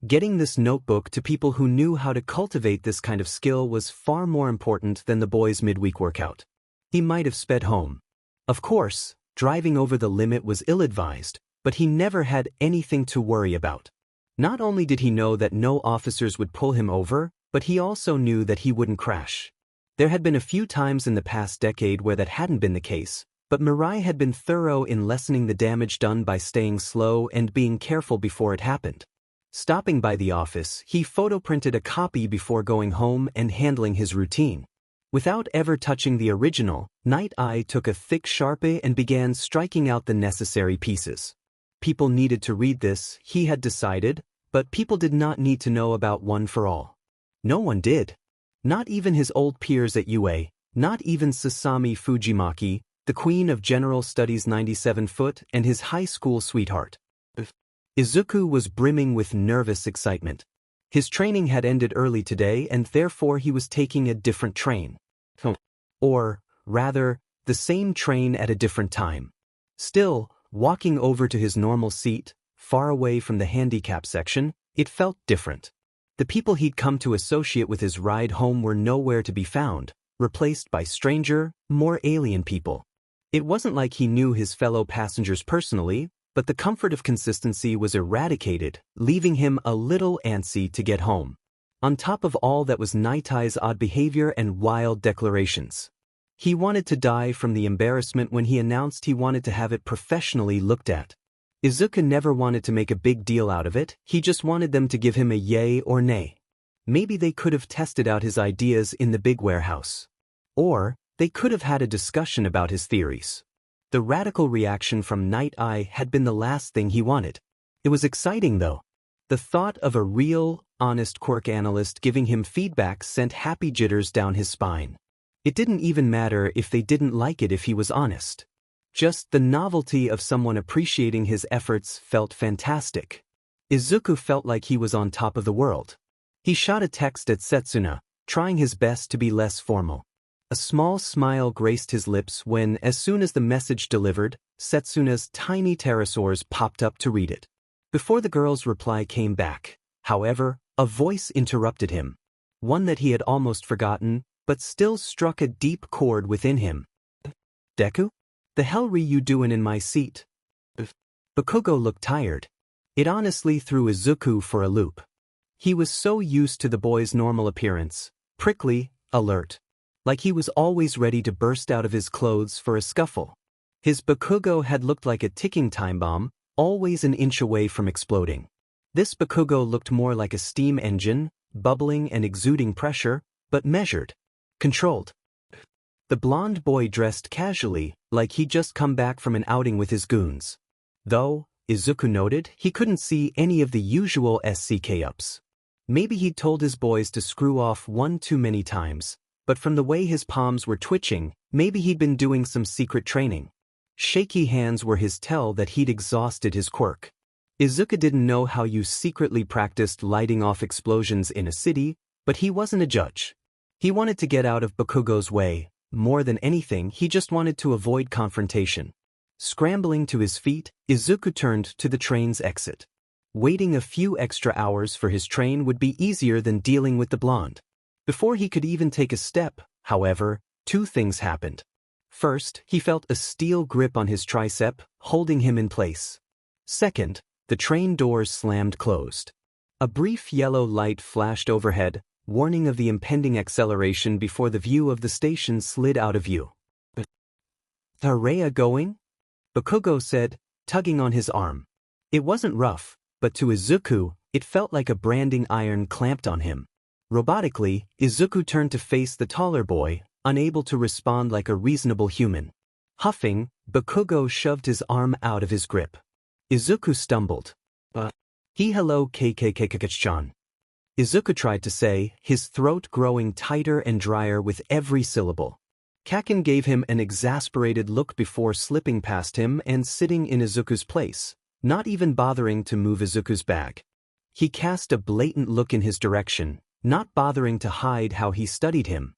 Speaker 1: Getting this notebook to people who knew how to cultivate this kind of skill was far more important than the boy's midweek workout. He might have sped home. Of course, driving over the limit was ill-advised, but he never had anything to worry about. Not only did he know that no officers would pull him over, but he also knew that he wouldn't crash. There had been a few times in the past decade where that hadn't been the case, but Mirai had been thorough in lessening the damage done by staying slow and being careful before it happened. Stopping by the office, he photoprinted a copy before going home and handling his routine. Without ever touching the original, Night Eye took a thick Sharpie and began striking out the necessary pieces. People needed to read this, he had decided, but people did not need to know about One for All. No one did. Not even his old peers at UA, not even Sasami Fujimaki, the Queen of General Studies 97-foot and his high school sweetheart. Izuku was brimming with nervous excitement. His training had ended early today and therefore he was taking a different train. Or, rather, the same train at a different time. Still, walking over to his normal seat, far away from the handicap section, it felt different. The people he'd come to associate with his ride home were nowhere to be found, replaced by stranger, more alien people. It wasn't like he knew his fellow passengers personally, but the comfort of consistency was eradicated, leaving him a little antsy to get home. On top of all that was Nightie's odd behavior and wild declarations. He wanted to die from the embarrassment when he announced he wanted to have it professionally looked at. Izuku never wanted to make a big deal out of it, he just wanted them to give him a yay or nay. Maybe they could have tested out his ideas in the big warehouse. Or, they could have had a discussion about his theories. The radical reaction from Night Eye had been the last thing he wanted. It was exciting though. The thought of a real, honest quirk analyst giving him feedback sent happy jitters down his spine. It didn't even matter if they didn't like it if he was honest. Just the novelty of someone appreciating his efforts felt fantastic. Izuku felt like he was on top of the world. He shot a text at Setsuna, trying his best to be less formal. A small smile graced his lips when, as soon as the message delivered, Setsuna's tiny pterosaurs popped up to read it. Before the girl's reply came back, however, a voice interrupted him. One that he had almost forgotten, but still struck a deep chord within him. Deku? The hell were you doing in my seat? Bakugo looked tired. It honestly threw Izuku for a loop. He was so used to the boy's normal appearance, prickly, alert. Like he was always ready to burst out of his clothes for a scuffle. His Bakugo had looked like a ticking time bomb, always an inch away from exploding. This Bakugo looked more like a steam engine, bubbling and exuding pressure, but measured. Controlled. The blonde boy dressed casually, like he'd just come back from an outing with his goons. Though, Izuku noted, he couldn't see any of the usual SCK-ups. Maybe he'd told his boys to screw off one too many times, but from the way his palms were twitching, maybe he'd been doing some secret training. Shaky hands were his tell that he'd exhausted his quirk. Izuku didn't know how you secretly practiced lighting off explosions in a city, but he wasn't a judge. He wanted to get out of Bakugo's way. More than anything, he just wanted to avoid confrontation. Scrambling to his feet, Izuku turned to the train's exit. Waiting a few extra hours for his train would be easier than dealing with the blonde. Before he could even take a step, however, two things happened. First, he felt a steel grip on his tricep, holding him in place. Second, the train doors slammed closed. A brief yellow light flashed overhead, warning of the impending acceleration before the view of the station slid out of view. "Are going?" Bakugo said, tugging on his arm. It wasn't rough, but to Izuku, it felt like a branding iron clamped on him. Robotically, Izuku turned to face the taller boy, unable to respond like a reasonable human. Huffing, Bakugo shoved his arm out of his grip. Izuku stumbled. Hello KKKKK-chan. Izuku tried to say, his throat growing tighter and drier with every syllable. Kaken gave him an exasperated look before slipping past him and sitting in Izuku's place, not even bothering to move Izuku's bag. He cast a blatant look in his direction, not bothering to hide how he studied him.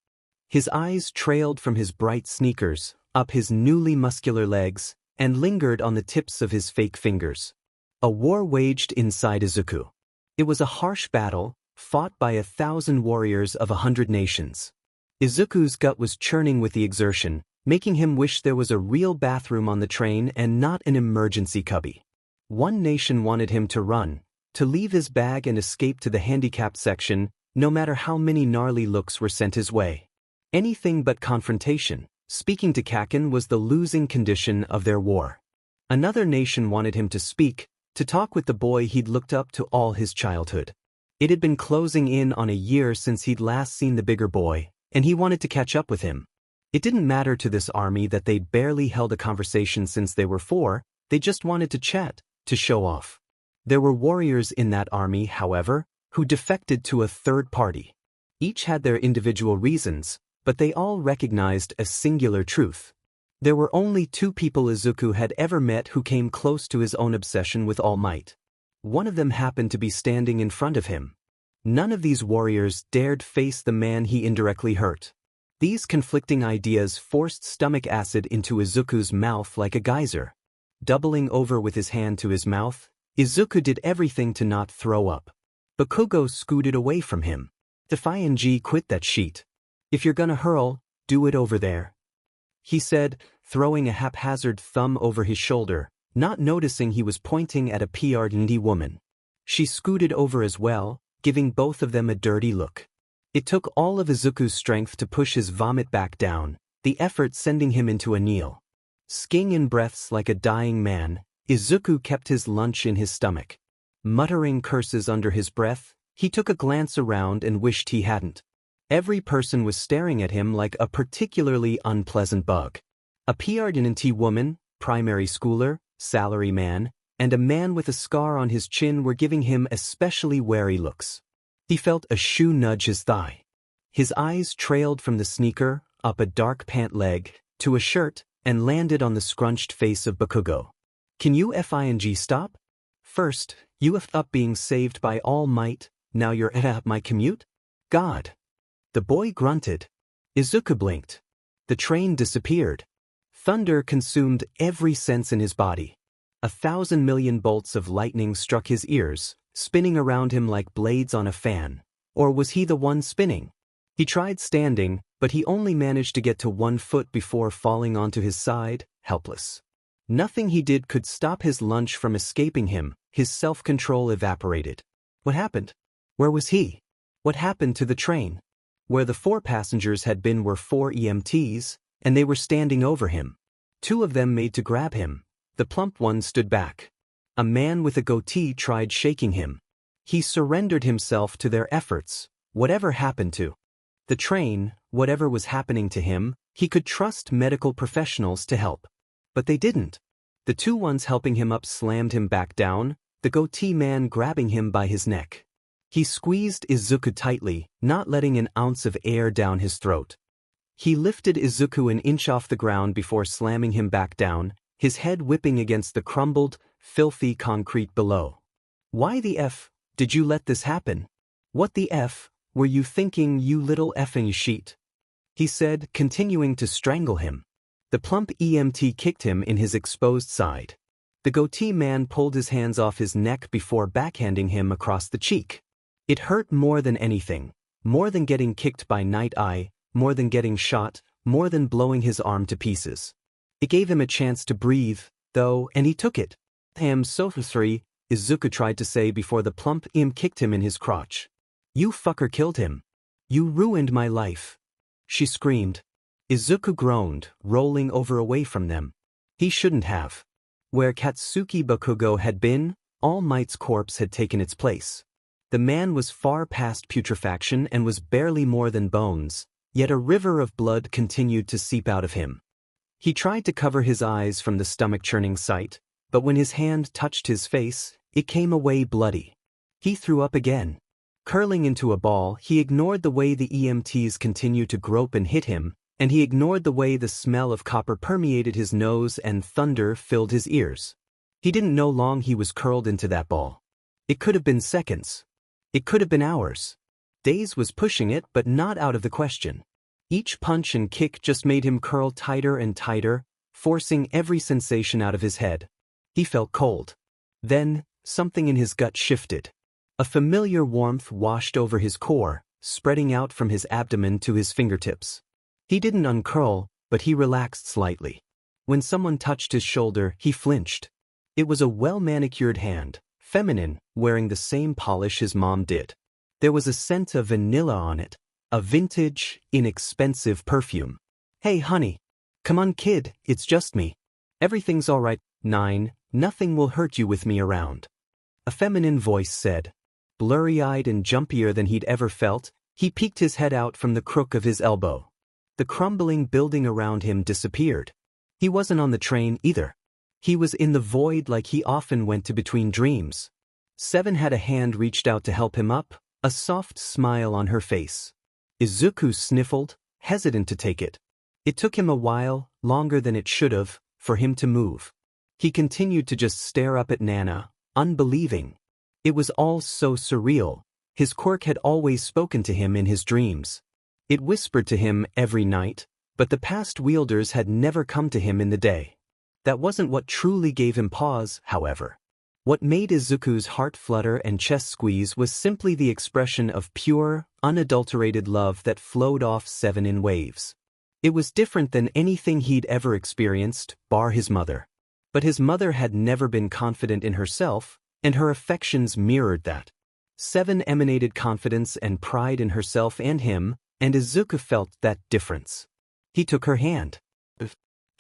Speaker 1: His eyes trailed from his bright sneakers, up his newly muscular legs, and lingered on the tips of his fake fingers. A war waged inside Izuku. It was a harsh battle, fought by 1,000 warriors of 100 nations. Izuku's gut was churning with the exertion, making him wish there was a real bathroom on the train and not an emergency cubby. One nation wanted him to run, to leave his bag and escape to the handicapped section, no matter how many gnarly looks were sent his way. Anything but confrontation, speaking to Kaken was the losing condition of their war. Another nation wanted him to speak, to talk with the boy he'd looked up to all his childhood. It had been closing in on a year since he'd last seen the bigger boy, and he wanted to catch up with him. It didn't matter to this army that they'd barely held a conversation since they were 4, they just wanted to chat, to show off. There were warriors in that army, however, who defected to a third party. Each had their individual reasons, but they all recognized a singular truth. There were only 2 people Izuku had ever met who came close to his own obsession with All Might. One of them happened to be standing in front of him. None of these warriors dared face the man he indirectly hurt. These conflicting ideas forced stomach acid into Izuku's mouth like a geyser. Doubling over with his hand to his mouth, Izuku did everything to not throw up. Bakugo scooted away from him. Defy quit that sheet. If you're gonna hurl, do it over there, he said, throwing a haphazard thumb over his shoulder, not noticing he was pointing at a PRD woman. She scooted over as well, giving both of them a dirty look. It took all of Izuku's strength to push his vomit back down, the effort sending him into a kneel. Skiing in breaths like a dying man, Izuku kept his lunch in his stomach. Muttering curses under his breath, he took a glance around and wished he hadn't. Every person was staring at him like a particularly unpleasant bug. A PRD woman, primary schooler, salary man, and a man with a scar on his chin were giving him especially wary looks. He felt a shoe nudge his thigh. His eyes trailed from the sneaker, up a dark pant leg, to a shirt, and landed on the scrunched face of Bakugo. Can you FING stop? First, you effed up being saved by All Might, now you're at my commute? God. The boy grunted. Izuku blinked. The train disappeared. Thunder consumed every sense in his body. 1,000 million bolts of lightning struck his ears, spinning around him like blades on a fan. Or was he the one spinning? He tried standing, but he only managed to get to 1 foot before falling onto his side, helpless. Nothing he did could stop his lunch from escaping him, his self-control evaporated. What happened? Where was he? What happened to the train? Where the 4 passengers had been were 4 EMTs, and they were standing over him. 2 of them made to grab him. The plump one stood back. A man with a goatee tried shaking him. He surrendered himself to their efforts, whatever happened to the train, whatever was happening to him, he could trust medical professionals to help. But they didn't. The 2 ones helping him up slammed him back down, the goatee man grabbing him by his neck. He squeezed Izuku tightly, not letting an ounce of air down his throat. He lifted Izuku an inch off the ground before slamming him back down, his head whipping against the crumbled, filthy concrete below. Why the F did you let this happen? What the F were you thinking, you little effing sheet? He said, continuing to strangle him. The plump EMT kicked him in his exposed side. The goatee man pulled his hands off his neck before backhanding him across the cheek. It hurt more than anything, more than getting kicked by Night Eye, more than getting shot, more than blowing his arm to pieces. It gave him a chance to breathe, though, and he took it. "I'm so sorry," Izuku tried to say before the plump EM kicked him in his crotch. "You fucker killed him. You ruined my life," she screamed. Izuku groaned, rolling over away from them. He shouldn't have. Where Katsuki Bakugo had been, All Might's corpse had taken its place. The man was far past putrefaction and was barely more than bones, yet a river of blood continued to seep out of him. He tried to cover his eyes from the stomach-churning sight, but when his hand touched his face, it came away bloody. He threw up again. Curling into a ball, he ignored the way the EMTs continued to grope and hit him, and he ignored the way the smell of copper permeated his nose and thunder filled his ears. He didn't know long he was curled into that ball. It could have been seconds. It could have been hours. Days was pushing it, but not out of the question. Each punch and kick just made him curl tighter and tighter, forcing every sensation out of his head. He felt cold. Then, something in his gut shifted. A familiar warmth washed over his core, spreading out from his abdomen to his fingertips. He didn't uncurl, but he relaxed slightly. When someone touched his shoulder, he flinched. It was a well-manicured hand, feminine, wearing the same polish his mom did. There was a scent of vanilla on it, a vintage, inexpensive perfume. "Hey honey. Come on kid, it's just me. Everything's all right, 9, nothing will hurt you with me around," a feminine voice said. Blurry-eyed and jumpier than he'd ever felt, he peeked his head out from the crook of his elbow. The crumbling building around him disappeared. He wasn't on the train either. He was in the void like he often went to between dreams. 7 had a hand reached out to help him up, a soft smile on her face. Izuku sniffled, hesitant to take it. It took him a while, longer than it should have, for him to move. He continued to just stare up at Nana, unbelieving. It was all so surreal. His quirk had always spoken to him in his dreams. It whispered to him every night, but the past wielders had never come to him in the day. That wasn't what truly gave him pause, however. What made Izuku's heart flutter and chest squeeze was simply the expression of pure, unadulterated love that flowed off Seven in waves. It was different than anything he'd ever experienced, bar his mother. But his mother had never been confident in herself, and her affections mirrored that. Seven emanated confidence and pride in herself and him, and Izuku felt that difference. He took her hand.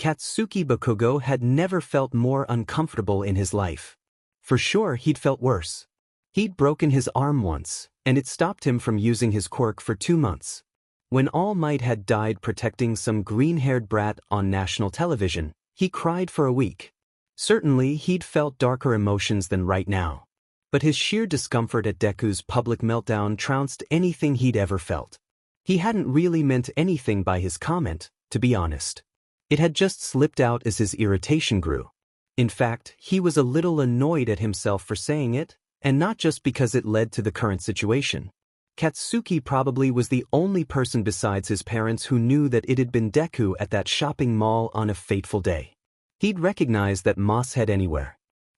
Speaker 1: Katsuki Bakugo had never felt more uncomfortable in his life. For sure he'd felt worse. He'd broken his arm once, and it stopped him from using his quirk for 2 months. When All Might had died protecting some green-haired brat on national television, he cried for a week. Certainly he'd felt darker emotions than right now. But his sheer discomfort at Deku's public meltdown trounced anything he'd ever felt. He hadn't really meant anything by his comment, to be honest. It had just slipped out as his irritation grew. In fact, he was a little annoyed at himself for saying it, and not just because it led to the current situation. Katsuki probably was the only person besides his parents who knew that it had been Deku at that shopping mall on a fateful day. He'd recognized that Moss had anywhere.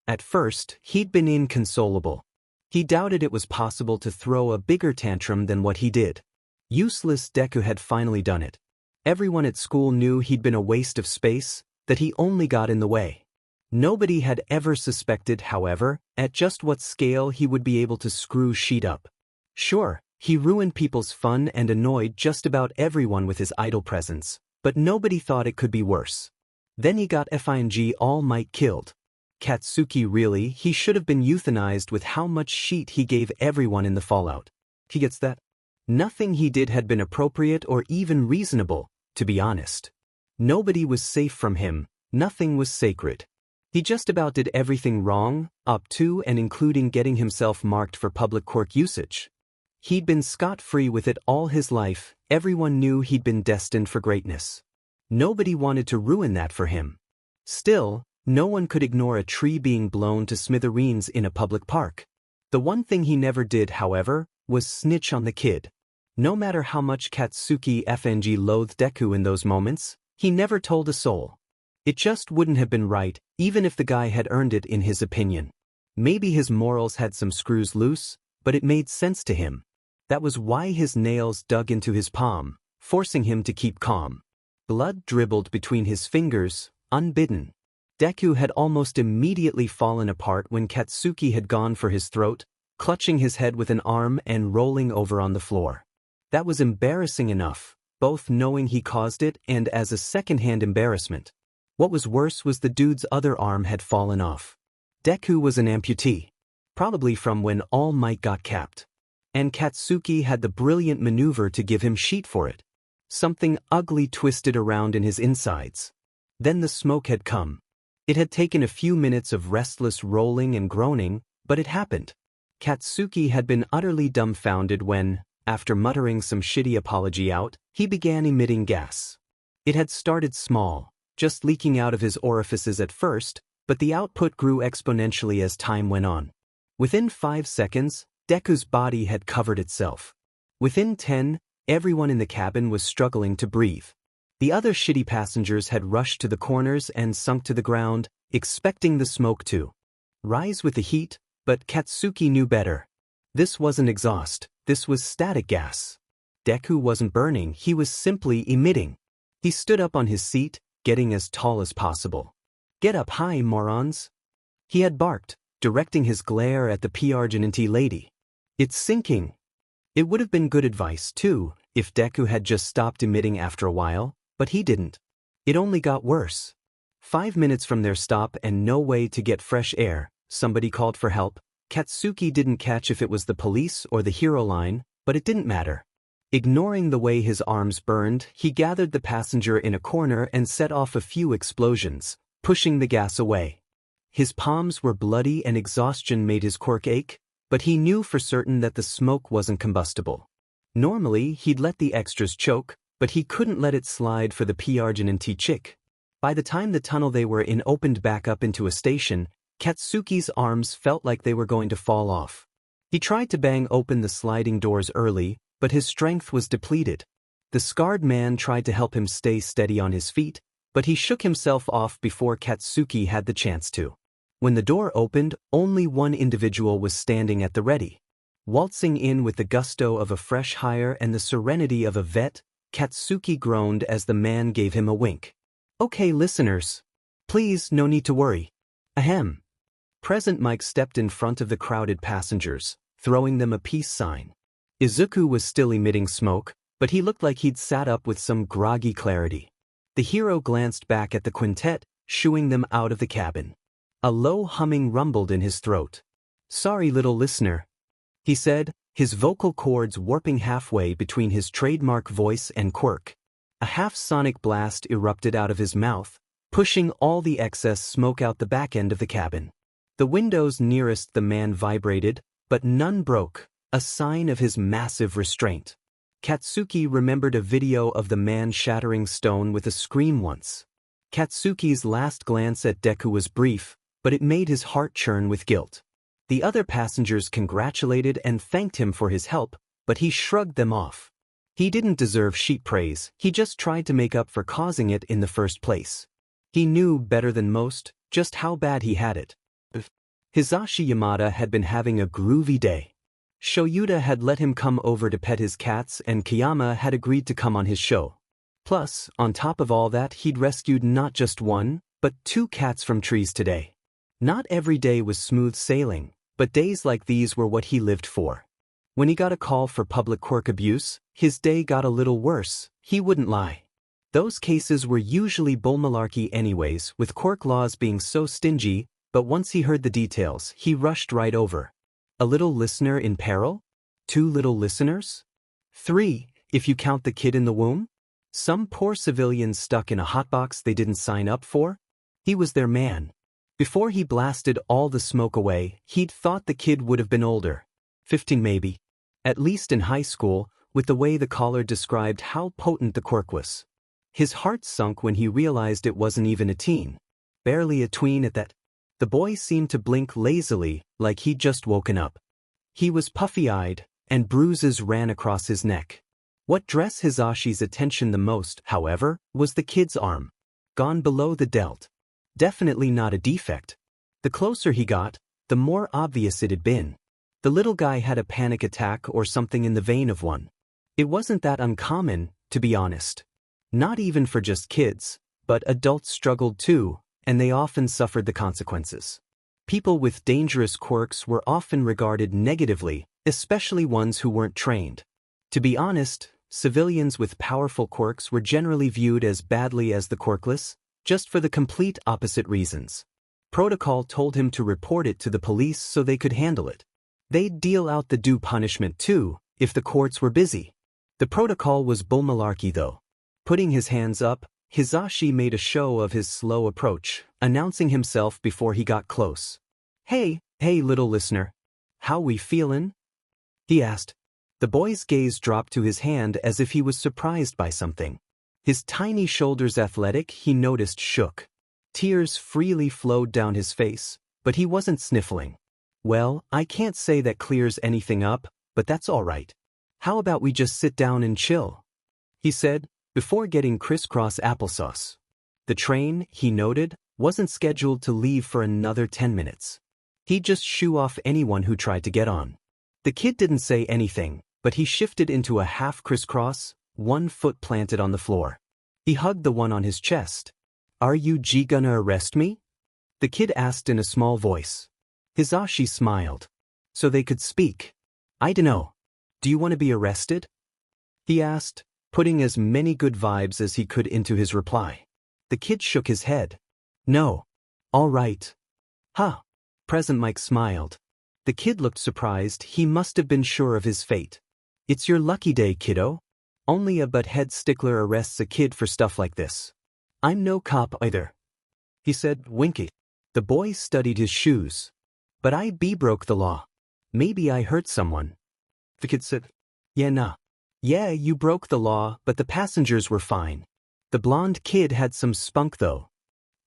Speaker 1: At first, he'd been inconsolable. He doubted it was possible to throw a bigger tantrum than what he did. Useless Deku had finally done it. Everyone at school knew he'd been a waste of space, that he only got in the way. Nobody had ever suspected, however, at just what scale he would be able to screw shit up. Sure, he ruined people's fun and annoyed just about everyone with his idle presence, but nobody thought it could be worse. Then he got FING All Might killed. Katsuki really, he should have been euthanized with how much shit he gave everyone in the fallout. He gets that? Nothing he did had been appropriate or even reasonable, to be honest. Nobody was safe from him, nothing was sacred. He just about did everything wrong, up to and including getting himself marked for public quirk usage. He'd been scot-free with it all his life, everyone knew he'd been destined for greatness. Nobody wanted to ruin that for him. Still, no one could ignore a tree being blown to smithereens in a public park. The one thing he never did, however, was snitch on the kid. No matter how much Katsuki FNG loathed Deku in those moments, he never told a soul. It just wouldn't have been right, even if the guy had earned it in his opinion. Maybe his morals had some screws loose, but it made sense to him. That was why his nails dug into his palm, forcing him to keep calm. Blood dribbled between his fingers, unbidden. Deku had almost immediately fallen apart when Katsuki had gone for his throat, clutching his head with an arm and rolling over on the floor. That was embarrassing enough, both knowing he caused it and as a second-hand embarrassment. What was worse was the dude's other arm had fallen off. Deku was an amputee, probably from when All Might got capped. And Katsuki had the brilliant maneuver to give him shit for it. Something ugly twisted around in his insides. Then the smoke had come. It had taken a few minutes of restless rolling and groaning, but it happened. Katsuki had been utterly dumbfounded when, after muttering some shitty apology out, he began emitting gas. It had started small, just leaking out of his orifices at first, but the output grew exponentially as time went on. Within 5 seconds, Deku's body had covered itself. Within 10, everyone in the cabin was struggling to breathe. The other shitty passengers had rushed to the corners and sunk to the ground, expecting the smoke to rise with the heat, but Katsuki knew better. This wasn't exhaust, this was static gas. Deku wasn't burning, he was simply emitting. He stood up on his seat, getting as tall as possible. "Get up high, morons!" He had barked, directing his glare at the Argentine lady. "It's sinking." It would have been good advice, too, if Deku had just stopped emitting after a while, but he didn't. It only got worse. 5 minutes from their stop and no way to get fresh air, somebody called for help. Katsuki didn't catch if it was the police or the hero line, but it didn't matter. Ignoring the way his arms burned, he gathered the passenger in a corner and set off a few explosions, pushing the gas away. His palms were bloody and exhaustion made his quirk ache, but he knew for certain that the smoke wasn't combustible. Normally, he'd let the extras choke, but he couldn't let it slide for the Argentine chick. By the time the tunnel they were in opened back up into a station, Katsuki's arms felt like they were going to fall off. He tried to bang open the sliding doors early, but his strength was depleted. The scarred man tried to help him stay steady on his feet, but he shook himself off before Katsuki had the chance to. When the door opened, only one individual was standing at the ready. Waltzing in with the gusto of a fresh hire and the serenity of a vet, Katsuki groaned as the man gave him a wink. "Okay, listeners. Please, no need to worry. Ahem." Present Mike stepped in front of the crowded passengers, throwing them a peace sign. Izuku was still emitting smoke, but he looked like he'd sat up with some groggy clarity. The hero glanced back at the quintet, shooing them out of the cabin. A low humming rumbled in his throat. "Sorry, little listener," he said, his vocal cords warping halfway between his trademark voice and quirk. A half-sonic blast erupted out of his mouth, pushing all the excess smoke out the back end of the cabin. The windows nearest the man vibrated, but none broke, a sign of his massive restraint. Katsuki remembered a video of the man shattering stone with a scream once. Katsuki's last glance at Deku was brief, but it made his heart churn with guilt. The other passengers congratulated and thanked him for his help, but he shrugged them off. He didn't deserve sheep praise, he just tried to make up for causing it in the first place. He knew better than most just how bad he had it. Hisashi Yamada had been having a groovy day. Shoyuta had let him come over to pet his cats and Kiyama had agreed to come on his show. Plus, on top of all that, he'd rescued not just one, but 2 cats from trees today. Not every day was smooth sailing, but days like these were what he lived for. When he got a call for public quirk abuse, his day got a little worse, he wouldn't lie. Those cases were usually bull malarkey anyways, with quirk laws being so stingy, but once he heard the details, he rushed right over. A little listener in peril? 2 little listeners? 3, if you count the kid in the womb? Some poor civilians stuck in a hotbox they didn't sign up for? He was their man. Before he blasted all the smoke away, he'd thought the kid would have been older. 15 maybe. At least in high school, with the way the caller described how potent the quirk was. His heart sunk when he realized it wasn't even a teen. Barely a tween at that. The boy seemed to blink lazily, like he'd just woken up. He was puffy-eyed, and bruises ran across his neck. What drew Hisashi's attention the most, however, was the kid's arm. Gone below the delt. Definitely not a defect. The closer he got, the more obvious it had been. The little guy had a panic attack or something in the vein of one. It wasn't that uncommon, to be honest. Not even for just kids, but adults struggled too, and they often suffered the consequences. People with dangerous quirks were often regarded negatively, especially ones who weren't trained. To be honest, civilians with powerful quirks were generally viewed as badly as the quirkless, just for the complete opposite reasons. Protocol told him to report it to the police so they could handle it. They'd deal out the due punishment too, if the courts were busy. The protocol was bull malarkey though. Putting his hands up, Hisashi made a show of his slow approach, announcing himself before he got close. Hey, little listener. How we feelin'?" he asked. The boy's gaze dropped to his hand as if he was surprised by something. His tiny shoulders athletic, he noticed, shook. Tears freely flowed down his face, but he wasn't sniffling. "Well, I can't say that clears anything up, but that's all right. How about we just sit down and chill?" he said, before getting crisscross applesauce. The train, he noted, wasn't scheduled to leave for another 10 minutes. He'd just shoo off anyone who tried to get on. The kid didn't say anything, but he shifted into a half crisscross, 1 foot planted on the floor. He hugged the one on his chest. "Are you gonna arrest me?" the kid asked in a small voice. Hisashi smiled. So they could speak. "I dunno. Do you want to be arrested?" he asked, putting as many good vibes as he could into his reply. The kid shook his head. "No. All right." "Huh." Present Mike smiled. The kid looked surprised. He must have been sure of his fate. "It's your lucky day, kiddo. Only a butthead stickler arrests a kid for stuff like this. I'm no cop either," he said, winking. The boy studied his shoes. "But I broke the law. Maybe I hurt someone." The kid said, "Yeah, nah. Yeah, you broke the law, but the passengers were fine. The blonde kid had some spunk though.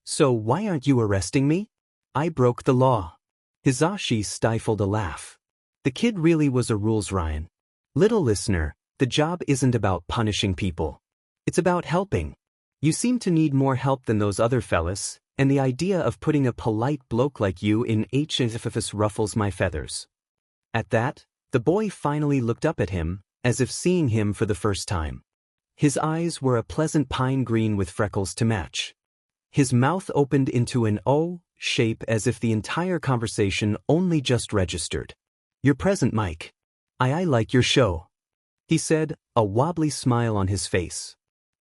Speaker 1: So why aren't you arresting me? I broke the law." Hisashi stifled a laugh. The kid really was a rules Ryan. Little listener, the job isn't about punishing people. It's about helping. You seem to need more help than those other fellas, and the idea of putting a polite bloke like you in HFFS ruffles my feathers. At that, the boy finally looked up at him, as if seeing him for the first time. His eyes were a pleasant pine green with freckles to match. His mouth opened into an O shape as if the entire conversation only just registered. "You're present, Mike. I like your show," he said, a wobbly smile on his face.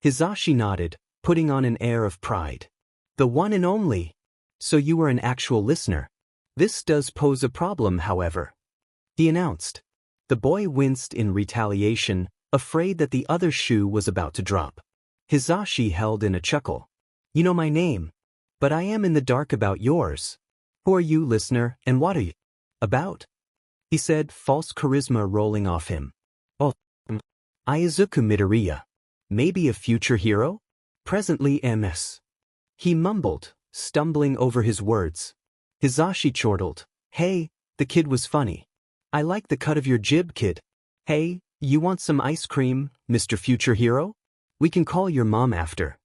Speaker 1: Hizashi nodded, putting on an air of pride. "The one and only. So you were an actual listener. This does pose a problem, however," he announced. The boy winced in retaliation, afraid that the other shoe was about to drop. Hizashi held in a chuckle. "You know my name, but I am in the dark about yours. Who are you, listener, and what are you about?" he said, false charisma rolling off him. "Oh, Izuku Midoriya. Maybe a future hero? Presently MS." He mumbled, stumbling over his words. Hizashi chortled. "Hey, the kid was funny. I like the cut of your jib, kid. Hey, you want some ice cream, Mr. Future Hero? We can call your mom after."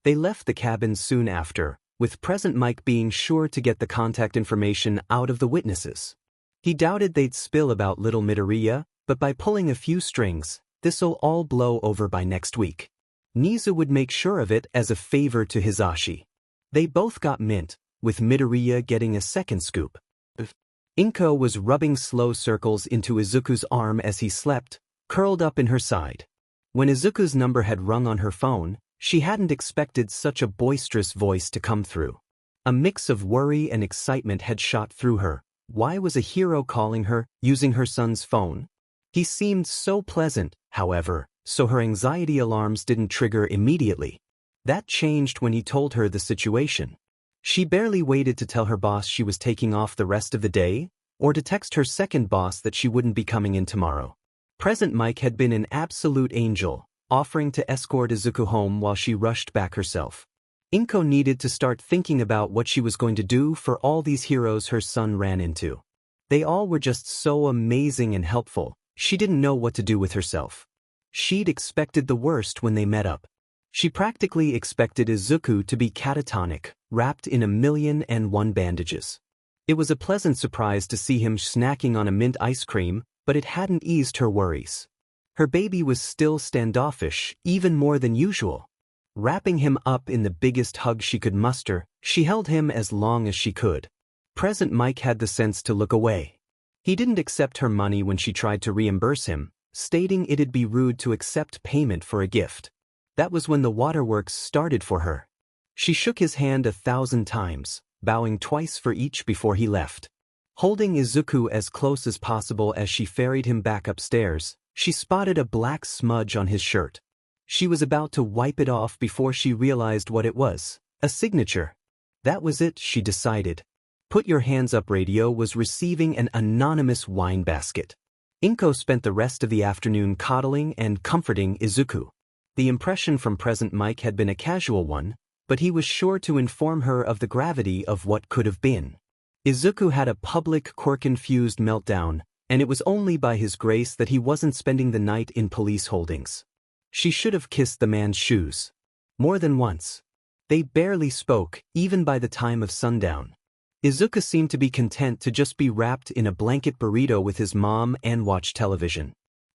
Speaker 1: They left the cabin soon after, with present Mike being sure to get the contact information out of the witnesses. He doubted they'd spill about little Midoriya, but by pulling a few strings, this'll all blow over by next week. Nizu would make sure of it as a favor to Hizashi. They both got mint, with Midoriya getting a second scoop. Inko was rubbing slow circles into Izuku's arm as he slept, curled up in her side. When Izuku's number had rung on her phone, she hadn't expected such a boisterous voice to come through. A mix of worry and excitement had shot through her. Why was a hero calling her, using her son's phone? He seemed so pleasant, however, so her anxiety alarms didn't trigger immediately. That changed when he told her the situation. She barely waited to tell her boss she was taking off the rest of the day, or to text her second boss that she wouldn't be coming in tomorrow. Present Mike had been an absolute angel, offering to escort Izuku home while she rushed back herself. Inko needed to start thinking about what she was going to do for all these heroes her son ran into. They all were just so amazing and helpful, she didn't know what to do with herself. She'd expected the worst when they met up. She practically expected Izuku to be catatonic, wrapped in 1,000,001 bandages. It was a pleasant surprise to see him snacking on a mint ice cream, but it hadn't eased her worries. Her baby was still standoffish, even more than usual. Wrapping him up in the biggest hug she could muster, she held him as long as she could. Present Mike had the sense to look away. He didn't accept her money when she tried to reimburse him, stating it'd be rude to accept payment for a gift. That was when the waterworks started for her. She shook his hand 1,000 times, bowing twice for each before he left. Holding Izuku as close as possible as she ferried him back upstairs, she spotted a black smudge on his shirt. She was about to wipe it off before she realized what it was, a signature. That was it, she decided. Put Your Hands Up Radio was receiving an anonymous wine basket. Inko spent the rest of the afternoon coddling and comforting Izuku. The impression from present Mike had been a casual one, but he was sure to inform her of the gravity of what could have been. Izuku had a public quirk-infused meltdown, and it was only by his grace that he wasn't spending the night in police holdings. She should have kissed the man's shoes. More than once. They barely spoke, even by the time of sundown. Izuku seemed to be content to just be wrapped in a blanket burrito with his mom and watch television.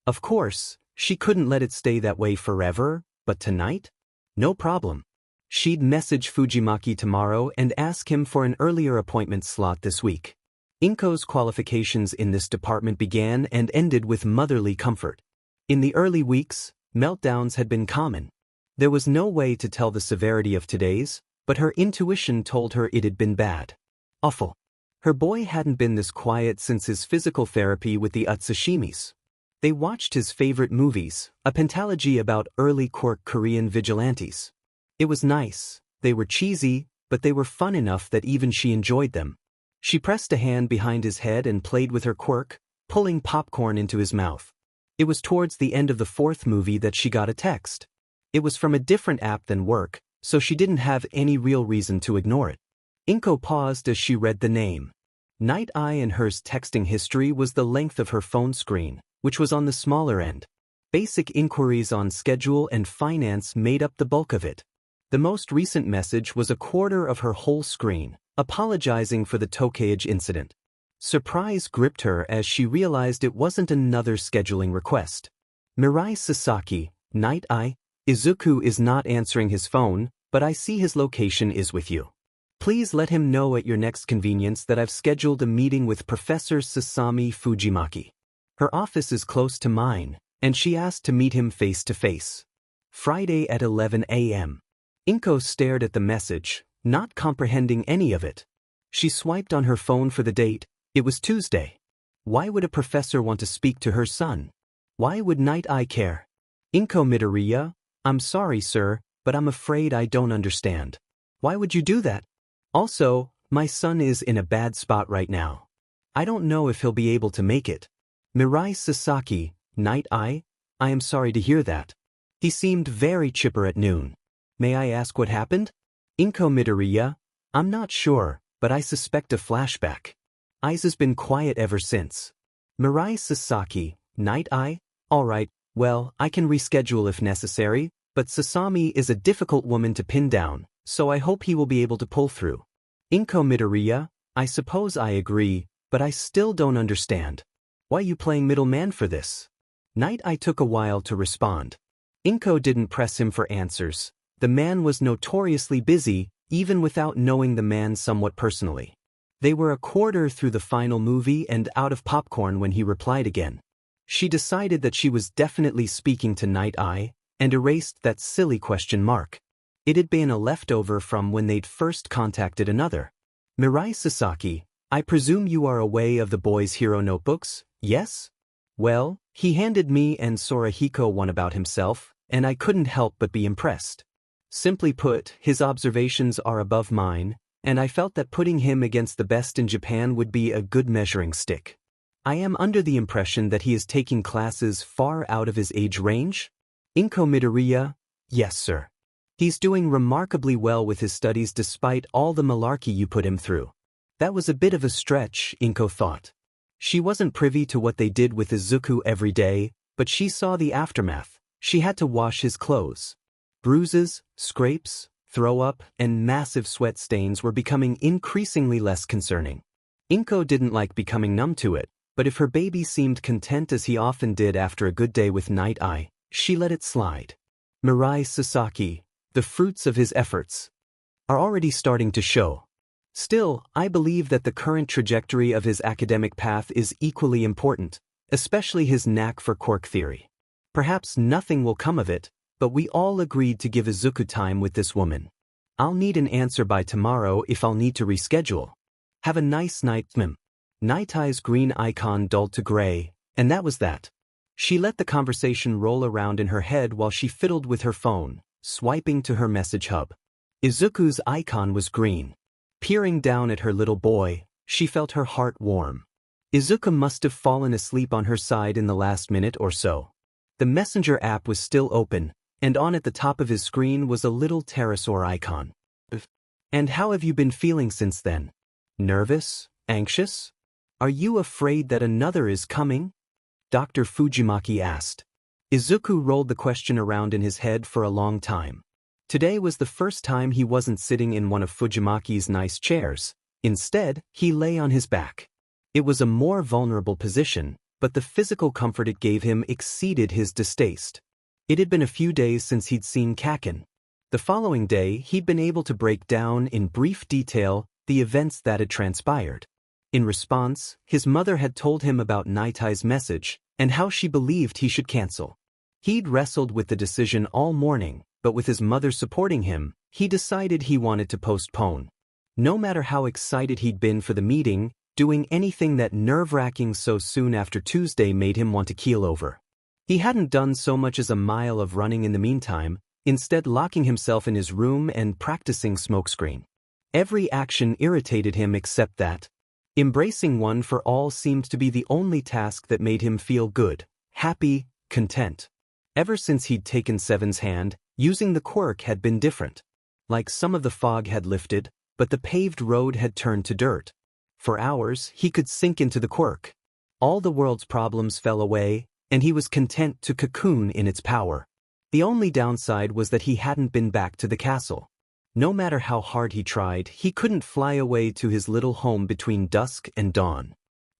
Speaker 1: Of course, she couldn't let it stay that way forever, but tonight? No problem. She'd message Fujimaki tomorrow and ask him for an earlier appointment slot this week. Inko's qualifications in this department began and ended with motherly comfort. In the early weeks, meltdowns had been common. There was no way to tell the severity of today's, but her intuition told her it had been bad. Awful. Her boy hadn't been this quiet since his physical therapy with the Utsashimis. They watched his favorite movies, a pentalogy about early quirk Korean vigilantes. It was nice, they were cheesy, but they were fun enough that even she enjoyed them. She pressed a hand behind his head and played with her quirk, pulling popcorn into his mouth. It was towards the end of the fourth movie that she got a text. It was from a different app than work, so she didn't have any real reason to ignore it. Inko paused as she read the name. Night Eye and her's texting history was the length of her phone screen, which was on the smaller end. Basic inquiries on schedule and finance made up the bulk of it. The most recent message was a quarter of her whole screen, apologizing for the Tokage incident. Surprise gripped her as she realized it wasn't another scheduling request. Mirai Sasaki, Night Eye, Izuku is not answering his phone, but I see his location is with you. Please let him know at your next convenience that I've scheduled a meeting with Professor Sasami Fujimaki. Her office is close to mine, and she asked to meet him face to face. Friday at 11 a.m. Inko stared at the message, not comprehending any of it. She swiped on her phone for the date. It was Tuesday. Why would a professor want to speak to her son? Why would Night Eye care? Izuku Midoriya, I'm sorry sir, but I'm afraid I don't understand. Why would you do that? Also, my son is in a bad spot right now. I don't know if he'll be able to make it. Mirai Sasaki, Night Eye, I am sorry to hear that. He seemed very chipper at noon. May I ask what happened? Izuku Midoriya, I'm not sure, but I suspect a flashback. Izu's been quiet ever since. Mirai Sasaki, Night Eye, alright, well, I can reschedule if necessary, but Sasami is a difficult woman to pin down, so I hope he will be able to pull through. Izuku Midoriya, I suppose I agree, but I still don't understand. Why you playing middleman for this? Night Eye took a while to respond. Izuku didn't press him for answers. The man was notoriously busy, even without knowing the man somewhat personally. They were a quarter through the final movie and out of popcorn when he replied again. She decided that she was definitely speaking to Night Eye, and erased that silly question mark. It had been a leftover from when they'd first contacted another. Mirai Sasaki, I presume you are away of the boy's hero notebooks, yes? Well, he handed me and Sorahiko one about himself, and I couldn't help but be impressed. Simply put, his observations are above mine, and I felt that putting him against the best in Japan would be a good measuring stick. I am under the impression that he is taking classes far out of his age range? Izuku Midoriya, yes sir. He's doing remarkably well with his studies despite all the malarkey you put him through. That was a bit of a stretch, Izuku thought. She wasn't privy to what they did with Izuku every day, but she saw the aftermath. She had to wash his clothes. Bruises, scrapes, throw up, and massive sweat stains were becoming increasingly less concerning. Izuku didn't like becoming numb to it, but if her baby seemed content as he often did after a good day with Night Eye, she let it slide. Mirai Sasaki, the fruits of his efforts are already starting to show. Still, I believe that the current trajectory of his academic path is equally important, especially his knack for quirk theory. Perhaps nothing will come of it, but we all agreed to give Izuku time with this woman. I'll need an answer by tomorrow if I'll need to reschedule. Have a nice night, Mim. Night Eye's green icon dulled to gray, and that was that. She let the conversation roll around in her head while she fiddled with her phone, swiping to her message hub. Izuku's icon was green. Peering down at her little boy, she felt her heart warm. Izuku must have fallen asleep on her side in the last minute or so. The messenger app was still open, and on at the top of his screen was a little pterosaur icon. And how have you been feeling since then? Nervous? Anxious? Are you afraid that another is coming? Dr. Fujimaki asked. Izuku rolled the question around in his head for a long time. Today was the first time he wasn't sitting in one of Fujimaki's nice chairs. Instead, he lay on his back. It was a more vulnerable position, but the physical comfort it gave him exceeded his distaste. It had been a few days since he'd seen Kaken. The following day, he'd been able to break down in brief detail the events that had transpired. In response, his mother had told him about Night Eye's message and how she believed he should cancel. He'd wrestled with the decision all morning, but with his mother supporting him, he decided he wanted to postpone. No matter how excited he'd been for the meeting, doing anything that nerve-wracking so soon after Tuesday made him want to keel over. He hadn't done so much as a mile of running in the meantime, instead locking himself in his room and practicing smokescreen. Every action irritated him except that. Embracing one for all seemed to be the only task that made him feel good, happy, content. Ever since he'd taken Seven's hand, using the quirk had been different. Like some of the fog had lifted, but the paved road had turned to dirt. For hours, he could sink into the quirk. All the world's problems fell away, and he was content to cocoon in its power. The only downside was that he hadn't been back to the castle. No matter how hard he tried, he couldn't fly away to his little home between dusk and dawn.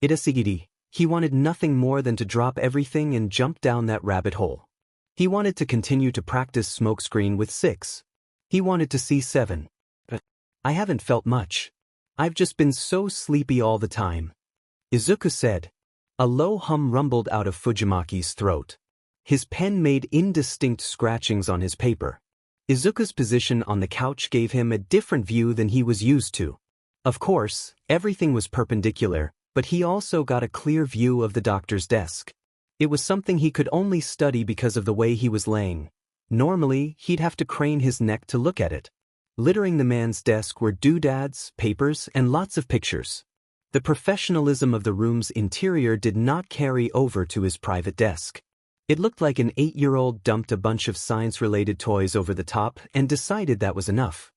Speaker 1: Itasigiri, he wanted nothing more than to drop everything and jump down that rabbit hole. He wanted to continue to practice smokescreen with 6. He wanted to see 7. I haven't felt much. I've just been so sleepy all the time. Izuku said. A low hum rumbled out of Fujimaki's throat. His pen made indistinct scratchings on his paper. Izuku's position on the couch gave him a different view than he was used to. Of course, everything was perpendicular, but he also got a clear view of the doctor's desk. It was something he could only study because of the way he was laying. Normally, he'd have to crane his neck to look at it. Littering the man's desk were doodads, papers, and lots of pictures. The professionalism of the room's interior did not carry over to his private desk. It looked like an 8-year-old dumped a bunch of science-related toys over the top and decided that was enough.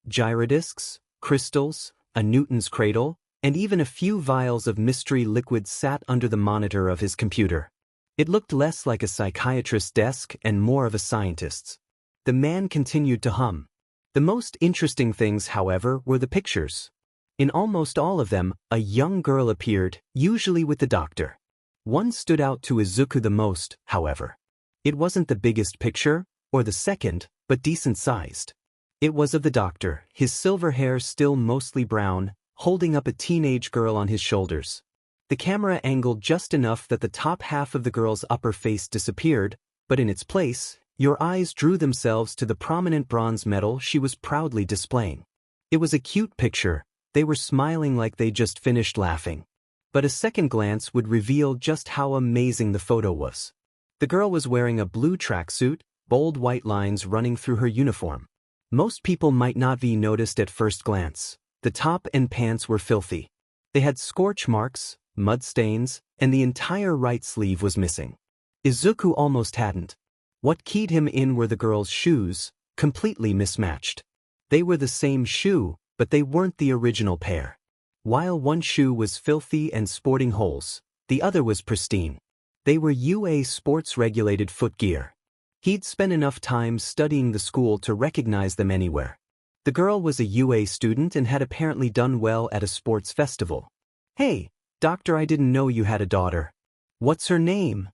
Speaker 1: Gyrodiscs, crystals, a Newton's cradle, and even a few vials of mystery liquid sat under the monitor of his computer. It looked less like a psychiatrist's desk and more of a scientist's. The man continued to hum. The most interesting things, however, were the pictures. In almost all of them, a young girl appeared, usually with the doctor. One stood out to Izuku the most, however. It wasn't the biggest picture, or the second, but decent-sized. It was of the doctor, his silver hair still mostly brown, holding up a teenage girl on his shoulders. The camera angled just enough that the top half of the girl's upper face disappeared, but in its place, your eyes drew themselves to the prominent bronze medal she was proudly displaying. It was a cute picture. They were smiling like they just finished laughing. But a second glance would reveal just how amazing the photo was. The girl was wearing a blue tracksuit, bold white lines running through her uniform. Most people might not be noticed at first glance. The top and pants were filthy. They had scorch marks, mud stains, and the entire right sleeve was missing. Izuku almost hadn't. What keyed him in were the girl's shoes, completely mismatched. They were the same shoe, but they weren't the original pair. While one shoe was filthy and sporting holes, the other was pristine. They were UA sports-regulated footgear. He'd spent enough time studying the school to recognize them anywhere. The girl was a UA student and had apparently done well at a sports festival. Hey, doctor, I didn't know you had a daughter. What's her name?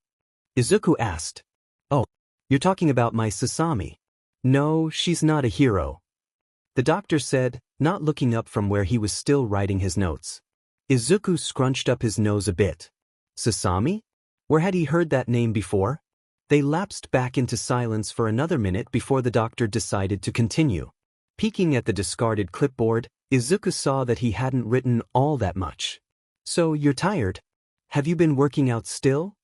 Speaker 1: Izuku asked. Oh, you're talking about my Sasami. No, she's not a hero. The doctor said, not looking up from where he was still writing his notes. Izuku scrunched up his nose a bit. Sasami? Where had he heard that name before? They lapsed back into silence for another minute before the doctor decided to continue. Peeking at the discarded clipboard, Izuku saw that he hadn't written all that much. So, you're tired? Have you been working out still?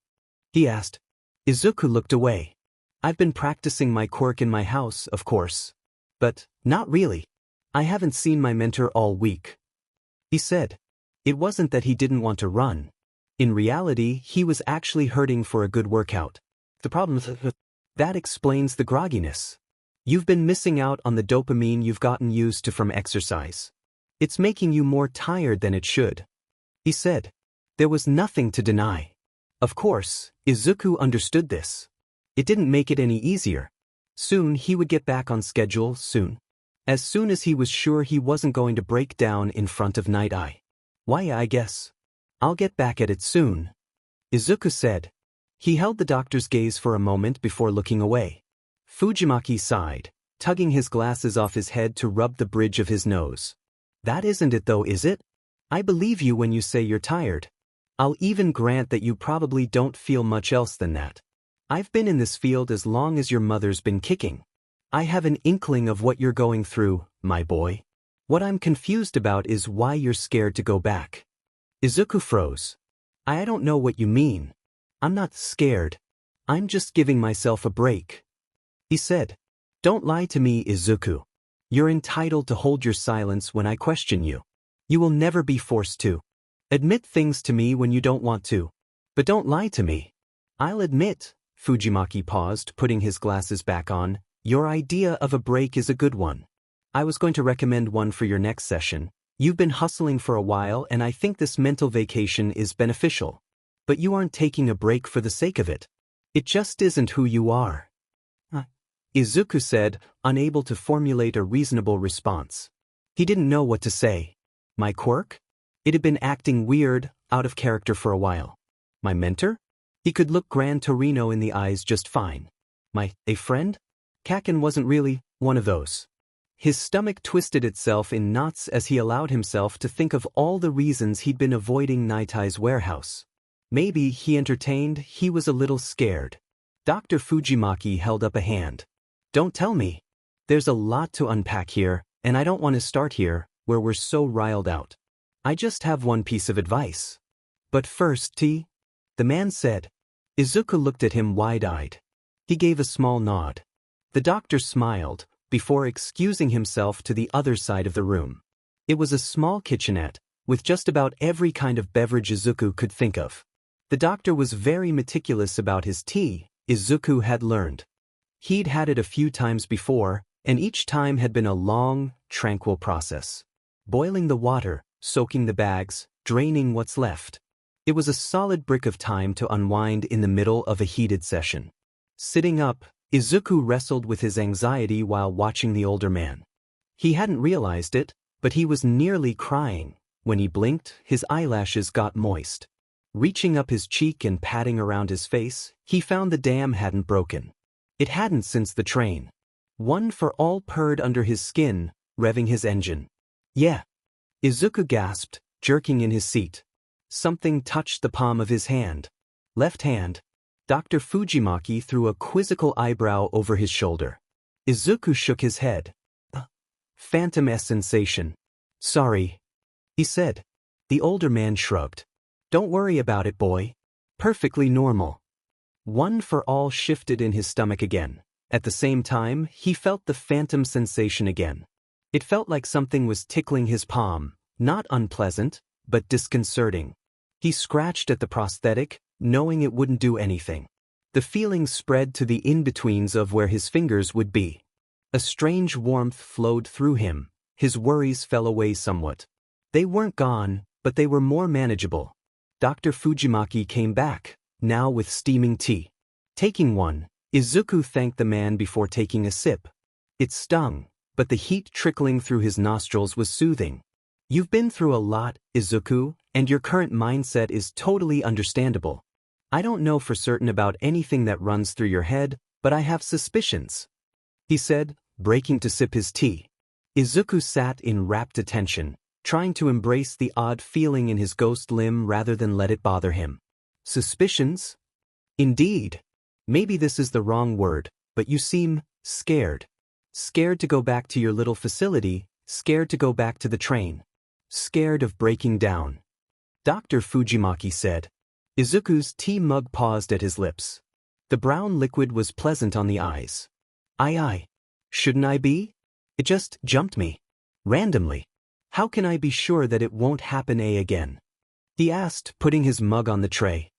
Speaker 1: He asked. Izuku looked away. I've been practicing my quirk in my house, of course. But, not really. I haven't seen my mentor all week. He said. It wasn't that he didn't want to run. In reality, he was actually hurting for a good workout. The problem is that explains the grogginess. You've been missing out on the dopamine you've gotten used to from exercise. It's making you more tired than it should. He said. There was nothing to deny. Of course, Izuku understood this. It didn't make it any easier. Soon he would get back on schedule, soon. As soon as he was sure he wasn't going to break down in front of Night Eye. Why, I guess. I'll get back at it soon. Izuku said. He held the doctor's gaze for a moment before looking away. Fujimaki sighed, tugging his glasses off his head to rub the bridge of his nose. That isn't it though, is it? I believe you when you say you're tired. I'll even grant that you probably don't feel much else than that. I've been in this field as long as your mother's been kicking. I have an inkling of what you're going through, my boy. What I'm confused about is why you're scared to go back. Izuku froze. I don't know what you mean. I'm not scared. I'm just giving myself a break. He said. Don't lie to me, Izuku. You're entitled to hold your silence when I question you. You will never be forced to. Admit things to me when you don't want to. But don't lie to me. I'll admit, Fujimaki paused, putting his glasses back on, your idea of a break is a good one. I was going to recommend one for your next session, You've been hustling for a while and I think this mental vacation is beneficial. But you aren't taking a break for the sake of it. It just isn't who you are. Izuku said, unable to formulate a reasonable response. He didn't know what to say. My quirk? It had been acting weird, out of character for a while. My mentor? He could look Gran Torino in the eyes just fine. A friend? Kaken wasn't really one of those. His stomach twisted itself in knots as he allowed himself to think of all the reasons he'd been avoiding Naitai's warehouse. Maybe he was a little scared. Dr. Fujimaki held up a hand. Don't tell me. There's a lot to unpack here, and I don't want to start here, where we're so riled out. I just have one piece of advice. But first, the man said. Izuku looked at him wide-eyed. He gave a small nod. The doctor smiled, before excusing himself to the other side of the room. It was a small kitchenette, with just about every kind of beverage Izuku could think of. The doctor was very meticulous about his tea, Izuku had learned. He'd had it a few times before, and each time had been a long, tranquil process. Boiling the water, soaking the bags, draining what's left. It was a solid brick of time to unwind in the middle of a heated session. Sitting up, Izuku wrestled with his anxiety while watching the older man. He hadn't realized it, but he was nearly crying. When he blinked, his eyelashes got moist. Reaching up his cheek and patting around his face, he found the dam hadn't broken. It hadn't since the train. One for all purred under his skin, revving his engine. Yeah. Izuku gasped, jerking in his seat. Something touched the palm of his hand. Left hand. Dr. Fujimaki threw a quizzical eyebrow over his shoulder. Izuku shook his head. Phantom S sensation. Sorry, he said. The older man shrugged. Don't worry about it, boy. Perfectly normal. One for all shifted in his stomach again. At the same time, he felt the phantom sensation again. It felt like something was tickling his palm, not unpleasant, but disconcerting. He scratched at the prosthetic, knowing it wouldn't do anything. The feeling spread to the in-betweens of where his fingers would be. A strange warmth flowed through him. His worries fell away somewhat. They weren't gone, but they were more manageable. Dr. Fujimaki came back, now with steaming tea. Taking one, Izuku thanked the man before taking a sip. It stung, but the heat trickling through his nostrils was soothing. You've been through a lot, Izuku, and your current mindset is totally understandable. I don't know for certain about anything that runs through your head, but I have suspicions, he said, breaking to sip his tea. Izuku sat in rapt attention, trying to embrace the odd feeling in his ghost limb rather than let it bother him. Suspicions? Indeed. Maybe this is the wrong word, but you seem scared. Scared to go back to your little facility, scared to go back to the train. Scared of breaking down. Dr. Fujimaki said. Izuku's tea mug paused at his lips. The brown liquid was pleasant on the eyes. Aye. Shouldn't I be? It just jumped me. Randomly. How can I be sure that it won't happen again? He asked, putting his mug on the tray.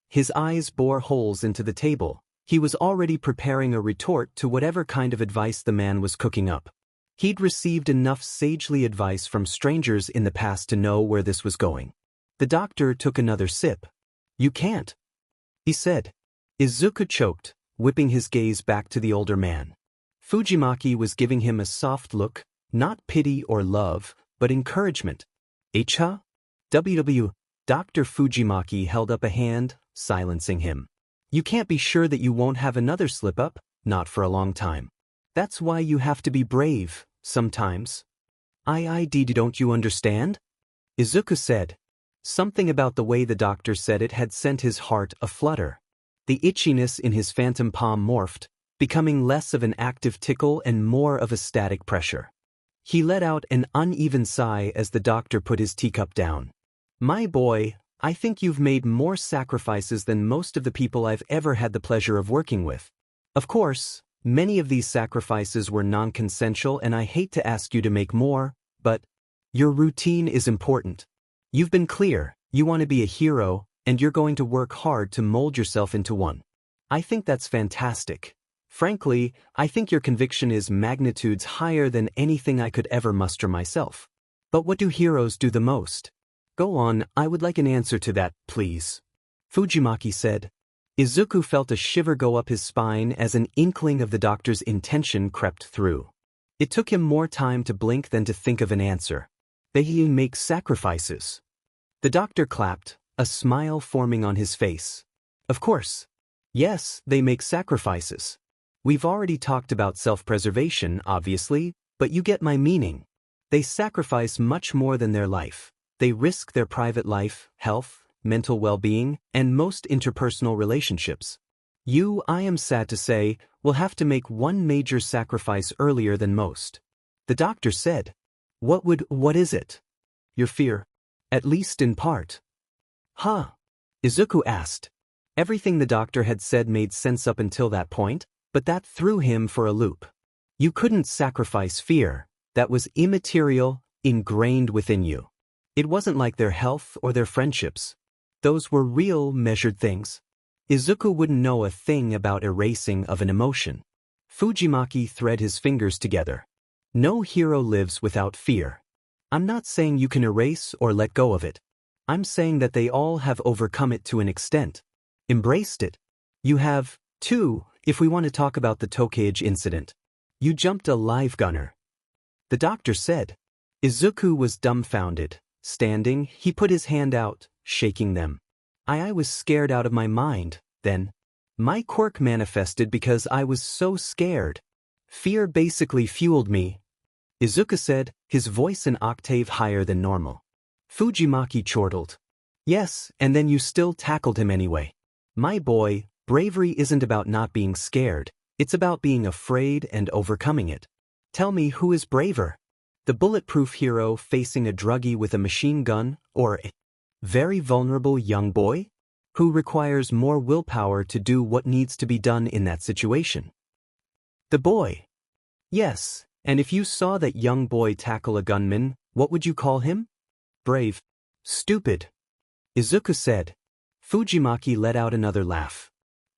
Speaker 1: His eyes bore holes into the table. He was already preparing a retort to whatever kind of advice the man was cooking up. He'd received enough sagely advice from strangers in the past to know where this was going. The doctor took another sip. You can't, he said. Izuku choked, whipping his gaze back to the older man. Fujimaki was giving him a soft look, not pity or love, but encouragement. H-ha? WW. Dr. Fujimaki held up a hand, silencing him. You can't be sure that you won't have another slip-up, not for a long time. That's why you have to be brave, sometimes. Don't you understand? Izuku said. Something about the way the doctor said it had sent his heart aflutter. The itchiness in his phantom palm morphed, becoming less of an active tickle and more of a static pressure. He let out an uneven sigh as the doctor put his teacup down. My boy, I think you've made more sacrifices than most of the people I've ever had the pleasure of working with. Of course, many of these sacrifices were non-consensual and I hate to ask you to make more, but your routine is important. You've been clear, you want to be a hero, and you're going to work hard to mold yourself into one. I think that's fantastic. Frankly, I think your conviction is magnitudes higher than anything I could ever muster myself. But what do heroes do the most? Go on, I would like an answer to that, please. Fujimaki said. Izuku felt a shiver go up his spine as an inkling of the doctor's intention crept through. It took him more time to blink than to think of an answer. They make sacrifices. The doctor clapped, a smile forming on his face. Of course. Yes, they make sacrifices. We've already talked about self-preservation, obviously, but you get my meaning. They sacrifice much more than their life. They risk their private life, health, mental well-being, and most interpersonal relationships. You, I am sad to say, will have to make one major sacrifice earlier than most. The doctor said. What is it? Your fear. At least in part. Huh? Izuku asked. Everything the doctor had said made sense up until that point, but that threw him for a loop. You couldn't sacrifice fear. That was immaterial, ingrained within you. It wasn't like their health or their friendships. Those were real, measured things. Izuku wouldn't know a thing about erasing of an emotion. Fujimaki thread his fingers together. No hero lives without fear. I'm not saying you can erase or let go of it. I'm saying that they all have overcome it to an extent. Embraced it. You have, too, if we want to talk about the Tokage incident. You jumped a live gunner. The doctor said. Izuku was dumbfounded. Standing, he put his hand out, shaking them. I was scared out of my mind, then. My quirk manifested because I was so scared. Fear basically fueled me. Izuku said, his voice an octave higher than normal. Fujimaki chortled. Yes, and then you still tackled him anyway. My boy, bravery isn't about not being scared, it's about being afraid and overcoming it. Tell me who is braver? The bulletproof hero facing a druggie with a machine gun, or a very vulnerable young boy? Who requires more willpower to do what needs to be done in that situation? The boy. Yes, and if you saw that young boy tackle a gunman, what would you call him? Brave. Stupid. Izuku said. Fujimaki let out another laugh.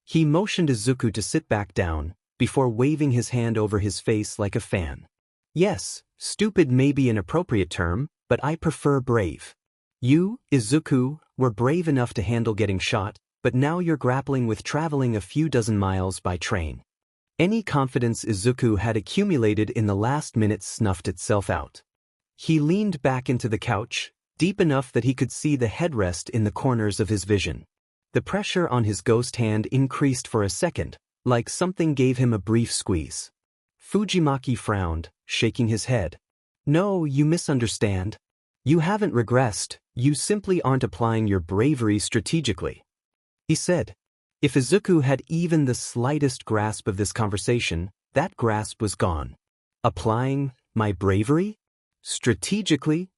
Speaker 1: He motioned Izuku to sit back down, before waving his hand over his face like a fan. Yes, stupid may be an appropriate term, but I prefer brave. You, Izuku, were brave enough to handle getting shot, but now you're grappling with traveling a few dozen miles by train. Any confidence Izuku had accumulated in the last minute snuffed itself out. He leaned back into the couch, deep enough that he could see the headrest in the corners of his vision. The pressure on his ghost hand increased for a second, like something gave him a brief squeeze. Fujimaki frowned, shaking his head. No, you misunderstand. You haven't regressed, you simply aren't applying your bravery strategically. He said. If Izuku had even the slightest grasp of this conversation, that grasp was gone. Applying my bravery? Strategically?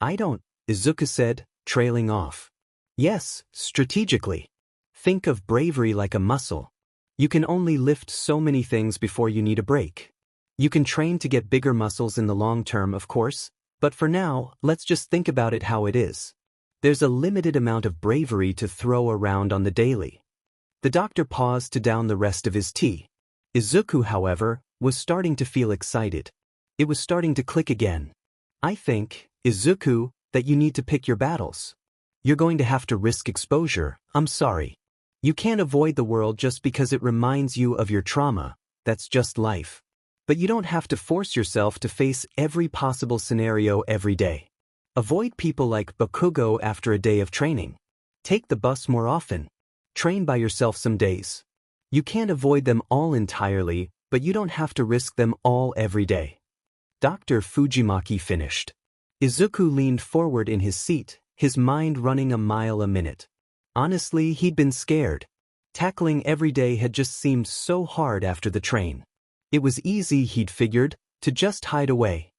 Speaker 1: I don't, Izuku said, trailing off. Yes, strategically. Think of bravery like a muscle. You can only lift so many things before you need a break. You can train to get bigger muscles in the long term, of course, but for now, let's just think about it how it is. There's a limited amount of bravery to throw around on the daily. The doctor paused to down the rest of his tea. Izuku, however, was starting to feel excited. It was starting to click again. I think, Izuku, that you need to pick your battles. You're going to have to risk exposure, I'm sorry. You can't avoid the world just because it reminds you of your trauma, that's just life. But you don't have to force yourself to face every possible scenario every day. Avoid people like Bakugo after a day of training. Take the bus more often. Train by yourself some days. You can't avoid them all entirely, but you don't have to risk them all every day. Dr. Fujimaki finished. Izuku leaned forward in his seat, his mind running a mile a minute. Honestly, he'd been scared. Tackling every day had just seemed so hard after the train. It was easy, he'd figured, to just hide away.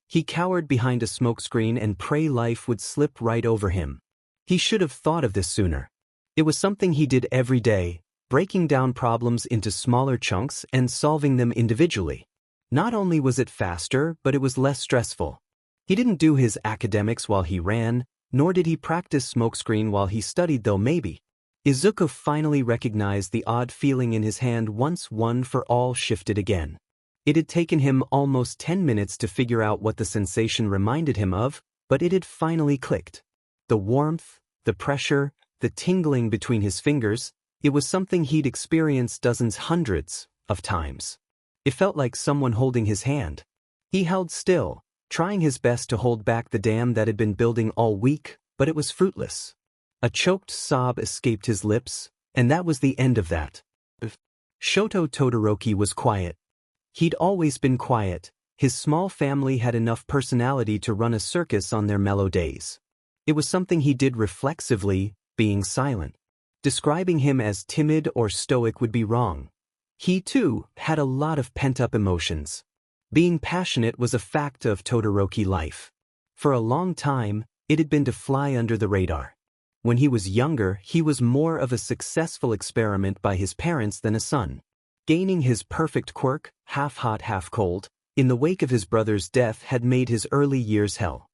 Speaker 1: He cowered behind a smokescreen and pray life would slip right over him. He should have thought of this sooner. It was something he did every day, breaking down problems into smaller chunks and solving them individually. Not only was it faster, but it was less stressful. He didn't do his academics while he ran, nor did he practice smokescreen while he studied, though maybe. Izuku finally recognized the odd feeling in his hand once one for all shifted again. It had taken him almost 10 minutes to figure out what the sensation reminded him of, but it had finally clicked. The warmth, the pressure, the tingling between his fingers, it was something he'd experienced dozens, hundreds of times. It felt like someone holding his hand. He held still, trying his best to hold back the dam that had been building all week, but it was fruitless. A choked sob escaped his lips, and that was the end of that. Shoto Todoroki was quiet. He'd always been quiet. His small family had enough personality to run a circus on their mellow days. It was something he did reflexively, being silent. Describing him as timid or stoic would be wrong. He, too, had a lot of pent-up emotions. Being passionate was a fact of Todoroki life. For a long time, it had been to fly under the radar. When he was younger, he was more of a successful experiment by his parents than a son. Gaining his perfect quirk, half hot, half cold, in the wake of his brother's death had made his early years hell.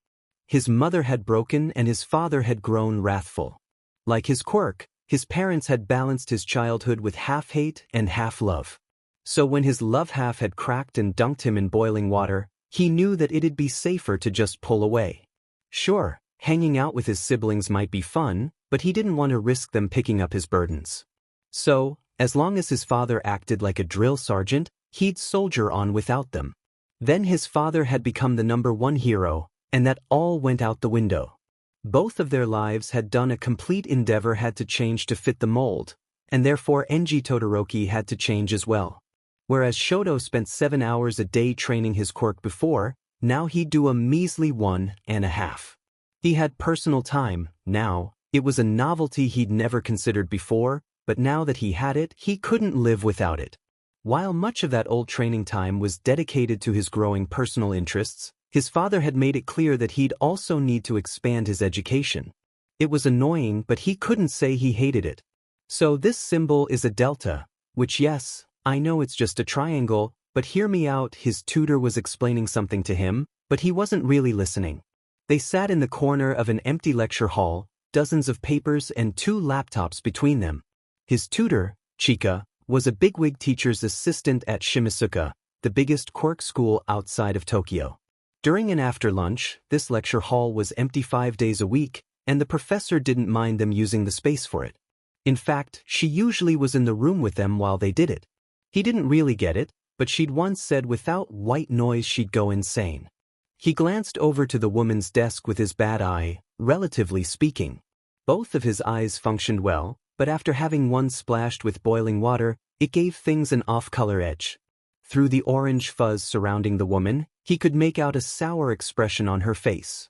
Speaker 1: His mother had broken and his father had grown wrathful. Like his quirk, his parents had balanced his childhood with half hate and half love. So when his love half had cracked and dunked him in boiling water, he knew that it'd be safer to just pull away. Sure, hanging out with his siblings might be fun, but he didn't want to risk them picking up his burdens. So, as long as his father acted like a drill sergeant, he'd soldier on without them. Then his father had become the #1 hero, and that all went out the window. Both of their lives had done a complete endeavor had to change to fit the mold, and therefore Enji Todoroki had to change as well. Whereas Shoto spent 7 hours a day training his quirk before, now he'd do a measly 1.5. He had personal time, now. It was a novelty he'd never considered before, but now that he had it, he couldn't live without it. While much of that old training time was dedicated to his growing personal interests, his father had made it clear that he'd also need to expand his education. It was annoying, but he couldn't say he hated it. So this symbol is a delta, which yes, I know it's just a triangle, but hear me out. His tutor was explaining something to him, but he wasn't really listening. They sat in the corner of an empty lecture hall, dozens of papers and 2 laptops between them. His tutor, Chika, was a bigwig teacher's assistant at Shimizuka, the biggest quirk school outside of Tokyo. During and after lunch, this lecture hall was empty 5 days a week, and the professor didn't mind them using the space for it. In fact, she usually was in the room with them while they did it. He didn't really get it, but she'd once said without white noise she'd go insane. He glanced over to the woman's desk with his bad eye, relatively speaking. Both of his eyes functioned well, but after having one splashed with boiling water, it gave things an off-color edge. Through the orange fuzz surrounding the woman, he could make out a sour expression on her face.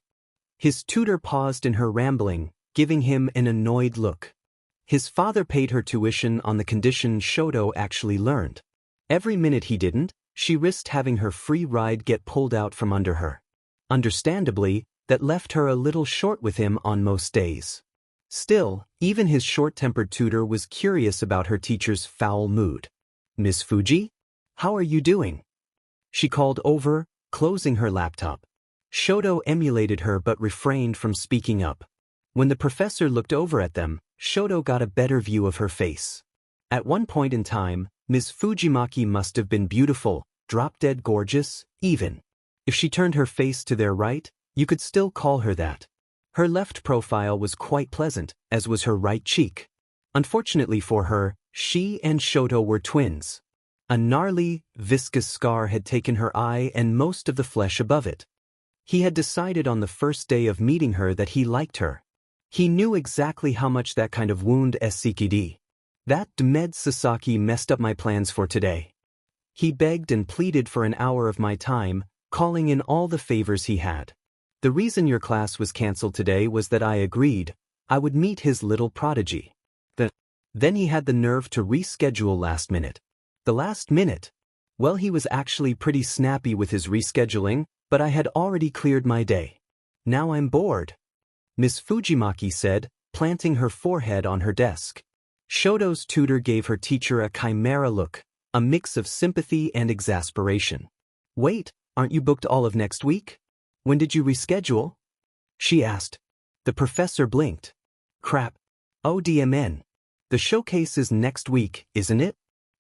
Speaker 1: His tutor paused in her rambling, giving him an annoyed look. His father paid her tuition on the condition Shoto actually learned. Every minute he didn't, she risked having her free ride get pulled out from under her. Understandably, that left her a little short with him on most days. Still, even his short-tempered tutor was curious about her teacher's foul mood. "Miss Fuji? How are you doing?" She called over, closing her laptop. Shoto emulated her but refrained from speaking up. When the professor looked over at them, Shoto got a better view of her face. At one point in time, Ms. Fujimaki must have been beautiful, drop-dead gorgeous, even. If she turned her face to their right, you could still call her that. Her left profile was quite pleasant, as was her right cheek. Unfortunately for her, she and Shoto were twins. A gnarly, viscous scar had taken her eye and most of the flesh above it. He had decided on the first day of meeting her that he liked her. He knew exactly how much that kind of wound SCKD. That Med Sasaki messed up my plans for today. He begged and pleaded for an hour of my time, calling in all the favors he had. The reason your class was cancelled today was that I agreed I would meet his little prodigy. Then he had the nerve to reschedule last minute. The last minute? Well, he was actually pretty snappy with his rescheduling, but I had already cleared my day. Now I'm bored, Miss Fujimaki said, planting her forehead on her desk. Shoto's tutor gave her teacher a chimera look, a mix of sympathy and exasperation. Wait, aren't you booked all of next week? When did you reschedule? She asked. The professor blinked. Crap. ODMN. The showcase is next week, isn't it?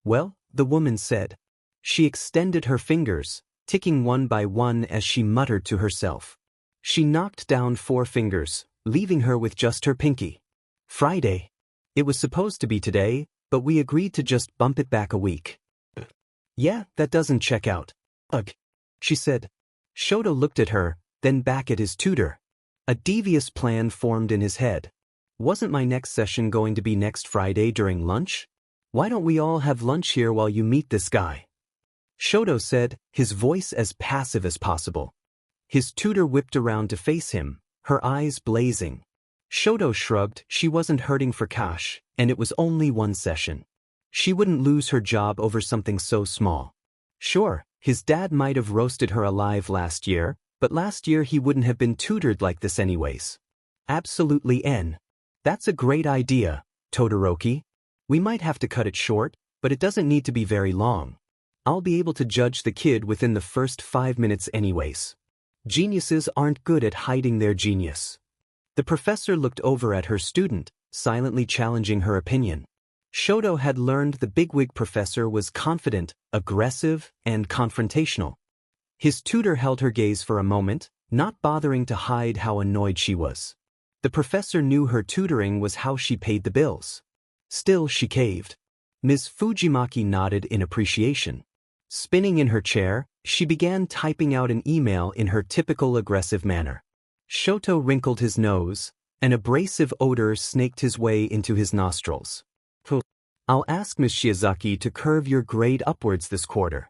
Speaker 1: Well, the woman said. She extended her fingers, ticking one by one as she muttered to herself. She knocked down 4 fingers, leaving her with just her pinky. Friday. It was supposed to be today, but we agreed to just bump it back a week. Yeah, that doesn't check out. Ugh, she said. Shoto looked at her, then back at his tutor. A devious plan formed in his head. Wasn't my next session going to be next Friday during lunch? Why don't we all have lunch here while you meet this guy? Shoto said, his voice as passive as possible. His tutor whipped around to face him, her eyes blazing. Shoto shrugged. She wasn't hurting for cash, and it was only 1 session. She wouldn't lose her job over something so small. Sure, his dad might have roasted her alive last year, but last year he wouldn't have been tutored like this anyways. Absolutely N. That's a great idea, Todoroki. We might have to cut it short, but it doesn't need to be very long. I'll be able to judge the kid within the first 5 minutes anyways. Geniuses aren't good at hiding their genius. The professor looked over at her student, silently challenging her opinion. Shoto had learned the bigwig professor was confident, aggressive, and confrontational. His tutor held her gaze for a moment, not bothering to hide how annoyed she was. The professor knew her tutoring was how she paid the bills. Still, she caved. Ms. Fujimaki nodded in appreciation. Spinning in her chair, she began typing out an email in her typical aggressive manner. Shoto wrinkled his nose. An abrasive odor snaked his way into his nostrils. I'll ask Ms. Shiozaki to curve your grade upwards this quarter.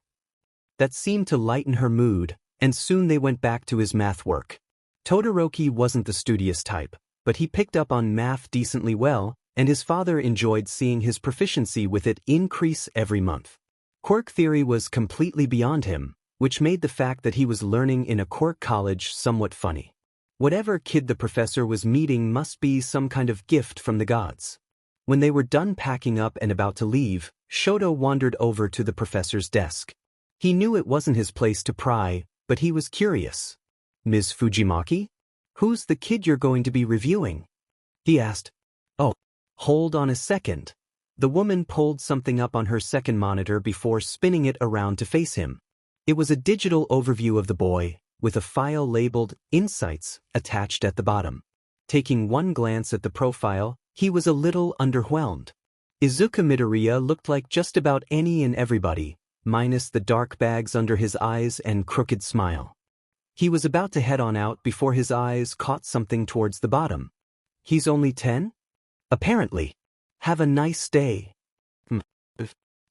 Speaker 1: That seemed to lighten her mood, and soon they went back to his math work. Todoroki wasn't the studious type, but he picked up on math decently well, and his father enjoyed seeing his proficiency with it increase every month. Quirk theory was completely beyond him, which made the fact that he was learning in a quirk college somewhat funny. Whatever kid the professor was meeting must be some kind of gift from the gods. When they were done packing up and about to leave, Shoto wandered over to the professor's desk. He knew it wasn't his place to pry, but he was curious. Ms. Fujimaki? Who's the kid you're going to be reviewing? He asked. Oh, hold on a second. The woman pulled something up on her second monitor before spinning it around to face him. It was a digital overview of the boy, with a file labeled Insights attached at the bottom. Taking one glance at the profile, he was a little underwhelmed. Izuku Midoriya looked like just about any and everybody, minus the dark bags under his eyes and crooked smile. He was about to head on out before his eyes caught something towards the bottom. He's only 10? Apparently. Have a nice day.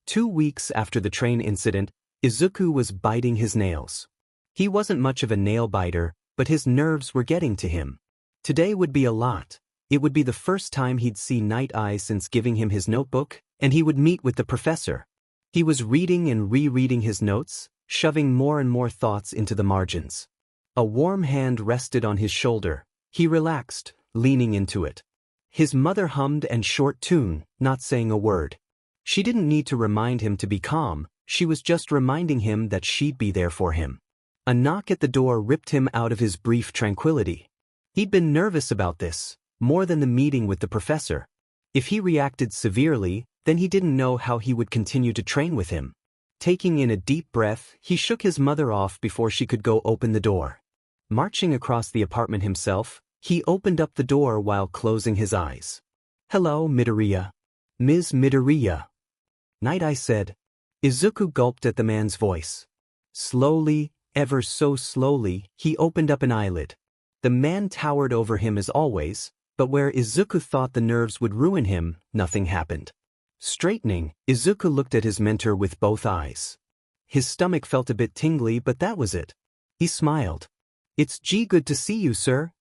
Speaker 1: 2 weeks after the train incident, Izuku was biting his nails. He wasn't much of a nail biter, but his nerves were getting to him. Today would be a lot. It would be the first time he'd see Night Eye since giving him his notebook, and he would meet with the professor. He was reading and rereading his notes, shoving more and more thoughts into the margins. A warm hand rested on his shoulder. He relaxed, leaning into it. His mother hummed and short tune, not saying a word. She didn't need to remind him to be calm, she was just reminding him that she'd be there for him. A knock at the door ripped him out of his brief tranquility. He'd been nervous about this, more than the meeting with the professor. If he reacted severely, then he didn't know how he would continue to train with him. Taking in a deep breath, he shook his mother off before she could go open the door. Marching across the apartment himself, he opened up the door while closing his eyes. Hello, Midoriya. Ms. Midoriya. Night Eye said. Izuku gulped at the man's voice. Slowly, ever so slowly, he opened up an eyelid. The man towered over him as always, but where Izuku thought the nerves would ruin him, nothing happened. Straightening, Izuku looked at his mentor with both eyes. His stomach felt a bit tingly, but that was it. He smiled. It's good to see you, sir.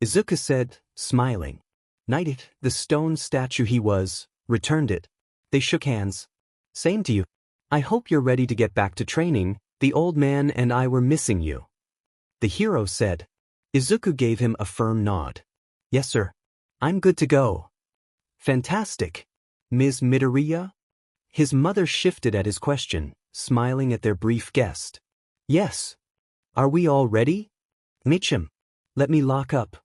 Speaker 1: Izuku said, smiling. Night, the stone statue he was, returned it. They shook hands. Same to you. I hope you're ready to get back to training. The old man and I were missing you. The hero said. Izuku gave him a firm nod. Yes, sir. I'm good to go. Fantastic. Ms. Midoriya? His mother shifted at his question, smiling at their brief guest. Yes. Are we all ready? Michim. Let me lock up.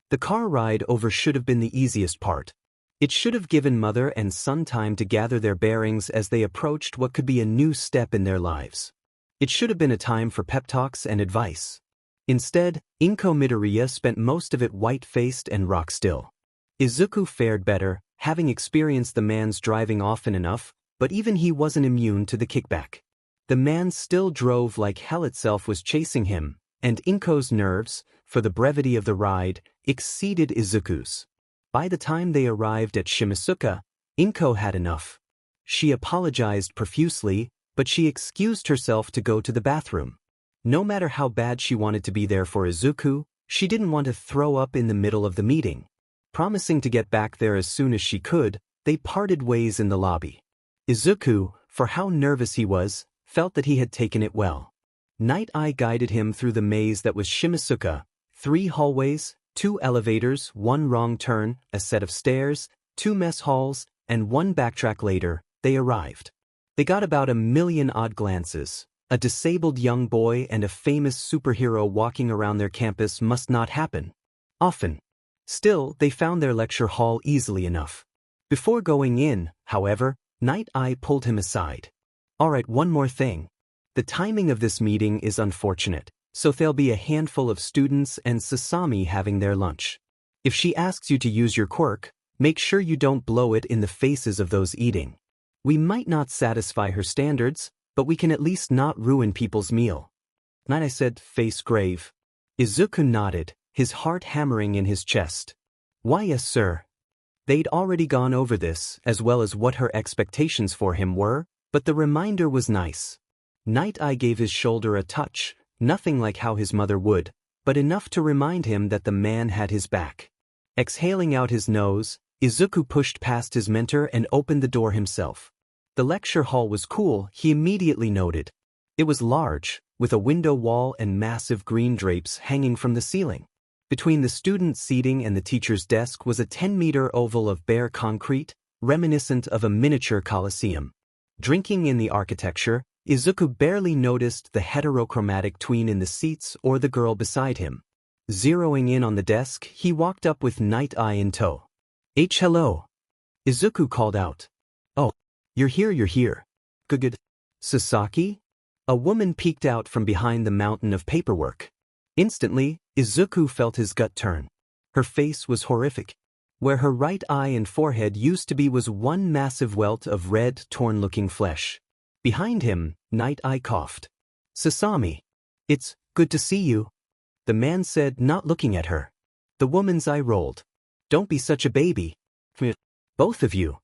Speaker 1: The car ride over should have been the easiest part. It should have given mother and son time to gather their bearings as they approached what could be a new step in their lives. It should have been a time for pep talks and advice. Instead, Izuku Midoriya spent most of it white-faced and rock-still. Izuku fared better, having experienced the man's driving often enough, but even he wasn't immune to the kickback. The man still drove like hell itself was chasing him, and Izuku's nerves, for the brevity of the ride, exceeded Izuku's. By the time they arrived at Shimasuka, Izuku had enough. She apologized profusely, but she excused herself to go to the bathroom. No matter how bad she wanted to be there for Izuku, she didn't want to throw up in the middle of the meeting. Promising to get back there as soon as she could, they parted ways in the lobby. Izuku, for how nervous he was, felt that he had taken it well. Night Eye guided him through the maze that was Shimasuka, 3 hallways, 2 elevators, 1 wrong turn, a set of stairs, 2 mess halls, and 1 backtrack later, they arrived. They got about 1,000,000 odd glances. A disabled young boy and a famous superhero walking around their campus must not happen often. Still, they found their lecture hall easily enough. Before going in, however, Night Eye pulled him aside. "Alright, one more thing. The timing of this meeting is unfortunate, so there'll be a handful of students and Sasami having their lunch. If she asks you to use your quirk, make sure you don't blow it in the faces of those eating. We might not satisfy her standards, but we can at least not ruin people's meal." Night Eye said, face grave. Izuku nodded, his heart hammering in his chest. "Why, yes, sir." They'd already gone over this, as well as what her expectations for him were, but the reminder was nice. Night Eye gave his shoulder a touch, nothing like how his mother would, but enough to remind him that the man had his back. Exhaling out his nose, Izuku pushed past his mentor and opened the door himself. The lecture hall was cool, he immediately noted. It was large, with a window wall and massive green drapes hanging from the ceiling. Between the student seating and the teacher's desk was a 10-meter oval of bare concrete, reminiscent of a miniature coliseum. Drinking in the architecture, Izuku barely noticed the heterochromatic tween in the seats or the girl beside him. Zeroing in on the desk, he walked up with Night Eye in tow. Hello." Izuku called out. "Oh, you're here. Good. Sasaki?" A woman peeked out from behind the mountain of paperwork. Instantly, Izuku felt his gut turn. Her face was horrific. Where her right eye and forehead used to be was one massive welt of red, torn-looking flesh. Behind him, Night Eye coughed. "Sasami. It's good to see you," the man said, not looking at her. The woman's eye rolled. "Don't be such a baby. Both of you."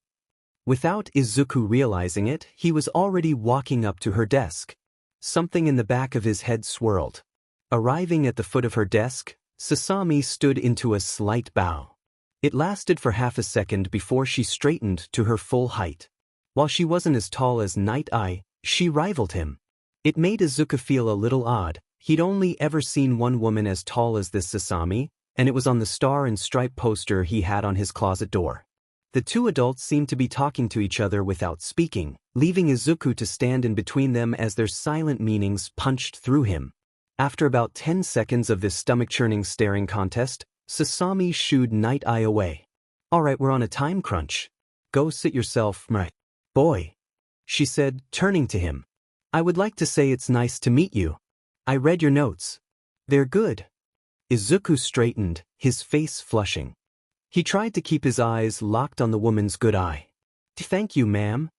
Speaker 1: Without Izuku realizing it, he was already walking up to her desk. Something in the back of his head swirled. Arriving at the foot of her desk, Sasami stood into a slight bow. It lasted for half a second before she straightened to her full height. While she wasn't as tall as Night Eye, she rivaled him. It made Izuku feel a little odd. He'd only ever seen one woman as tall as this Sasami, and it was on the star and stripe poster he had on his closet door. The two adults seemed to be talking to each other without speaking, leaving Izuku to stand in between them as their silent meanings punched through him. After about 10 seconds of this stomach-churning staring contest, Sasami shooed Night Eye away. "Alright, we're on a time crunch. Go sit yourself, my boy," she said, turning to him. "I would like to say it's nice to meet you. I read your notes. They're good." Izuku straightened, his face flushing. He tried to keep his eyes locked on the woman's good eye. "Thank you, ma'am,"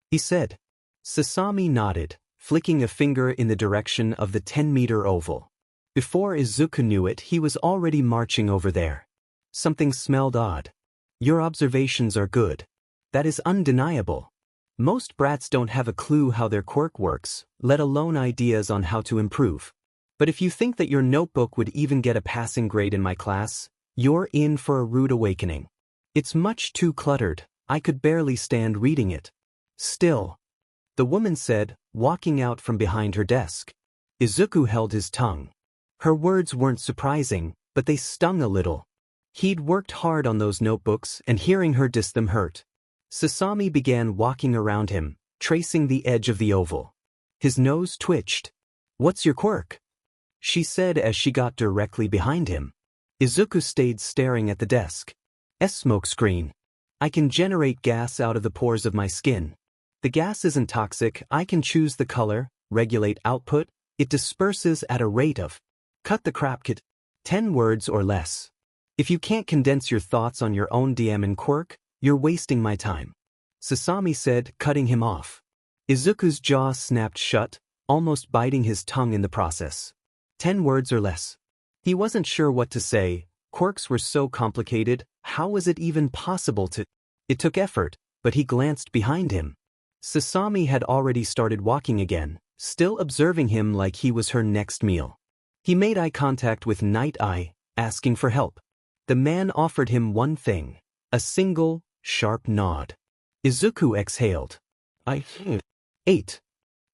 Speaker 1: he said. Sasami nodded, flicking a finger in the direction of the 10-meter oval. Before Izuku knew it, he was already marching over there. Something smelled odd. "Your observations are good. That is undeniable. Most brats don't have a clue how their quirk works, let alone ideas on how to improve. But if you think that your notebook would even get a passing grade in my class, you're in for a rude awakening. It's much too cluttered, I could barely stand reading it." "Still," the woman said, walking out from behind her desk. Izuku held his tongue. Her words weren't surprising, but they stung a little. He'd worked hard on those notebooks, and hearing her diss them hurt. Sasami began walking around him, tracing the edge of the oval. His nose twitched. "What's your quirk?" she said as she got directly behind him. Izuku stayed staring at the desk. "Smokescreen." I can generate gas out of the pores of my skin. The gas isn't toxic, I can choose the color, regulate output, it disperses at a rate of. Cut the crap, kid. 10 words or less. If you can't condense your thoughts on your own DM and quirk, you're wasting my time. Sasami said, cutting him off. Izuku's jaw snapped shut, almost biting his tongue in the process. 10 words or less. He wasn't sure what to say. Quirks were so complicated, how was it even possible to? It took effort, but he glanced behind him. Sasami had already started walking again, still observing him like he was her next meal. He made eye contact with Night Eye, asking for help. The man offered him one thing, a single, sharp nod. Izuku exhaled. I ate.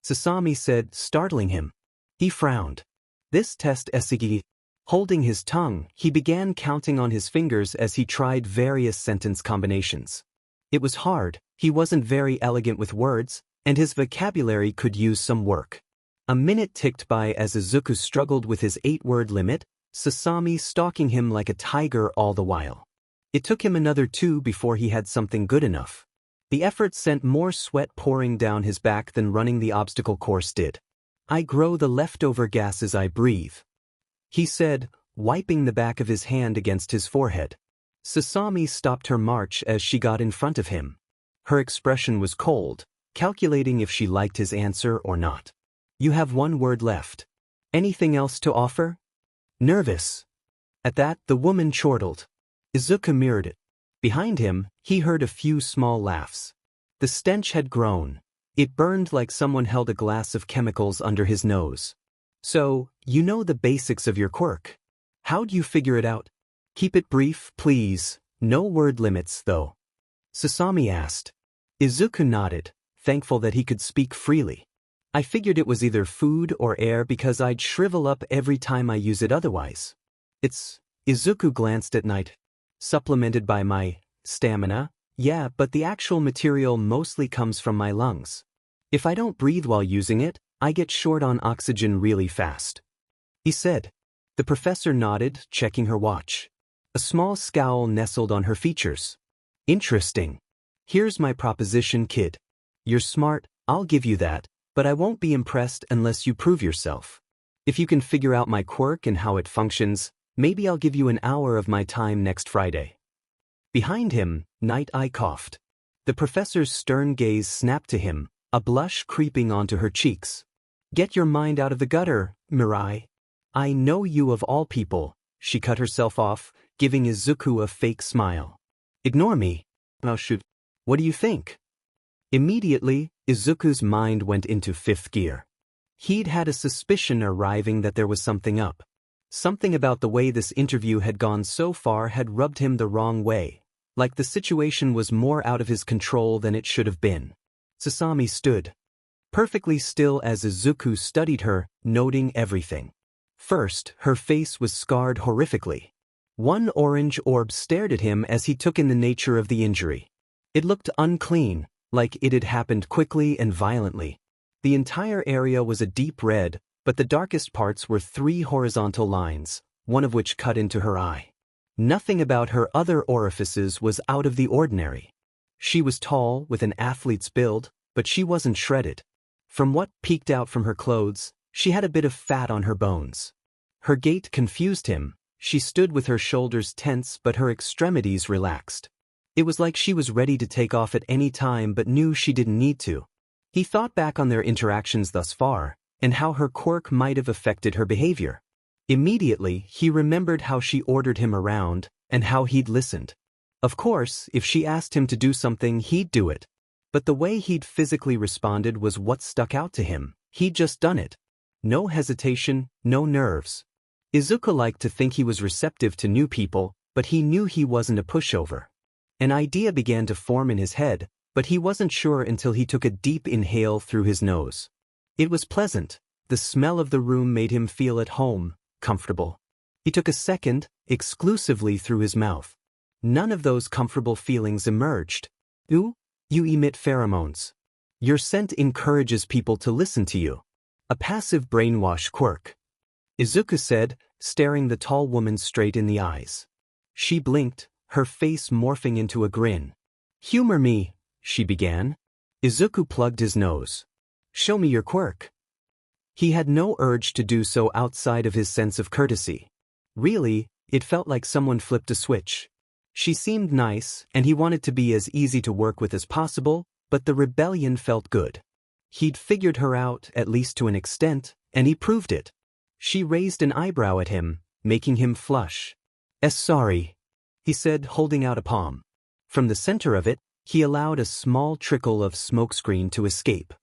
Speaker 1: Sasami said, startling him. He frowned. This test Esigi. Holding his tongue, he began counting on his fingers as he tried various sentence combinations. It was hard, he wasn't very elegant with words, and his vocabulary could use some work. A minute ticked by as Izuku struggled with his 8-word limit, Sasami stalking him like a tiger all the while. It took him another 2 before he had something good enough. The effort sent more sweat pouring down his back than running the obstacle course did. I grow the leftover gas as I breathe, he said, wiping the back of his hand against his forehead. Sasami stopped her march as she got in front of him. Her expression was cold, calculating if she liked his answer or not. You have 1 word left. Anything else to offer? Nervous. At that, the woman chortled. Izuku mirrored it. Behind him, he heard a few small laughs. The stench had grown. It burned like someone held a glass of chemicals under his nose. So, you know the basics of your quirk. How'd you figure it out? Keep it brief, please. No word limits, though. Sasami asked. Izuku nodded, thankful that he could speak freely. I figured it was either food or air because I'd shrivel up every time I use it otherwise. Izuku glanced at Night. Supplemented by my stamina, yeah, but the actual material mostly comes from my lungs. If I don't breathe while using it, I get short on oxygen really fast. He said. The professor nodded, checking her watch. A small scowl nestled on her features. Interesting. Here's my proposition, kid. You're smart, I'll give you that, but I won't be impressed unless you prove yourself. If you can figure out my quirk and how it functions, maybe I'll give you an hour of my time next Friday. Behind him, Night Eye coughed. The professor's stern gaze snapped to him, a blush creeping onto her cheeks. Get your mind out of the gutter, Mirai. I know you of all people. She cut herself off, giving Izuku a fake smile. Ignore me. Oh shoot. What do you think? Immediately, Izuku's mind went into 5th gear. He'd had a suspicion arriving that there was something up. Something about the way this interview had gone so far had rubbed him the wrong way, like the situation was more out of his control than it should have been. Sasami stood perfectly still as Izuku studied her, noting everything. First, her face was scarred horrifically. One orange orb stared at him as he took in the nature of the injury. It looked unclean, like it had happened quickly and violently. The entire area was a deep red, but the darkest parts were 3 horizontal lines, one of which cut into her eye. Nothing about her other orifices was out of the ordinary. She was tall, with an athlete's build, but she wasn't shredded. From what peeked out from her clothes, she had a bit of fat on her bones. Her gait confused him. She stood with her shoulders tense but her extremities relaxed. It was like she was ready to take off at any time but knew she didn't need to. He thought back on their interactions thus far, and how her quirk might have affected her behavior. Immediately, he remembered how she ordered him around, and how he'd listened. Of course, if she asked him to do something, he'd do it. But the way he'd physically responded was what stuck out to him. He'd just done it. No hesitation, no nerves. Izuku liked to think he was receptive to new people, but he knew he wasn't a pushover. An idea began to form in his head, but he wasn't sure until he took a deep inhale through his nose. It was pleasant. The smell of the room made him feel at home, comfortable. He took a second, exclusively through his mouth. None of those comfortable feelings emerged. Ooh, you emit pheromones. Your scent encourages people to listen to you. A passive brainwash quirk. Izuku said, staring the tall woman straight in the eyes. She blinked, her face morphing into a grin. Humor me, she began. Izuku plugged his nose. Show me your quirk. He had no urge to do so outside of his sense of courtesy. Really, it felt like someone flipped a switch. She seemed nice, and he wanted to be as easy to work with as possible, but the rebellion felt good. He'd figured her out, at least to an extent, and he proved it. She raised an eyebrow at him, making him flush. Sorry, he said, holding out a palm. From the center of it, he allowed a small trickle of smokescreen to escape.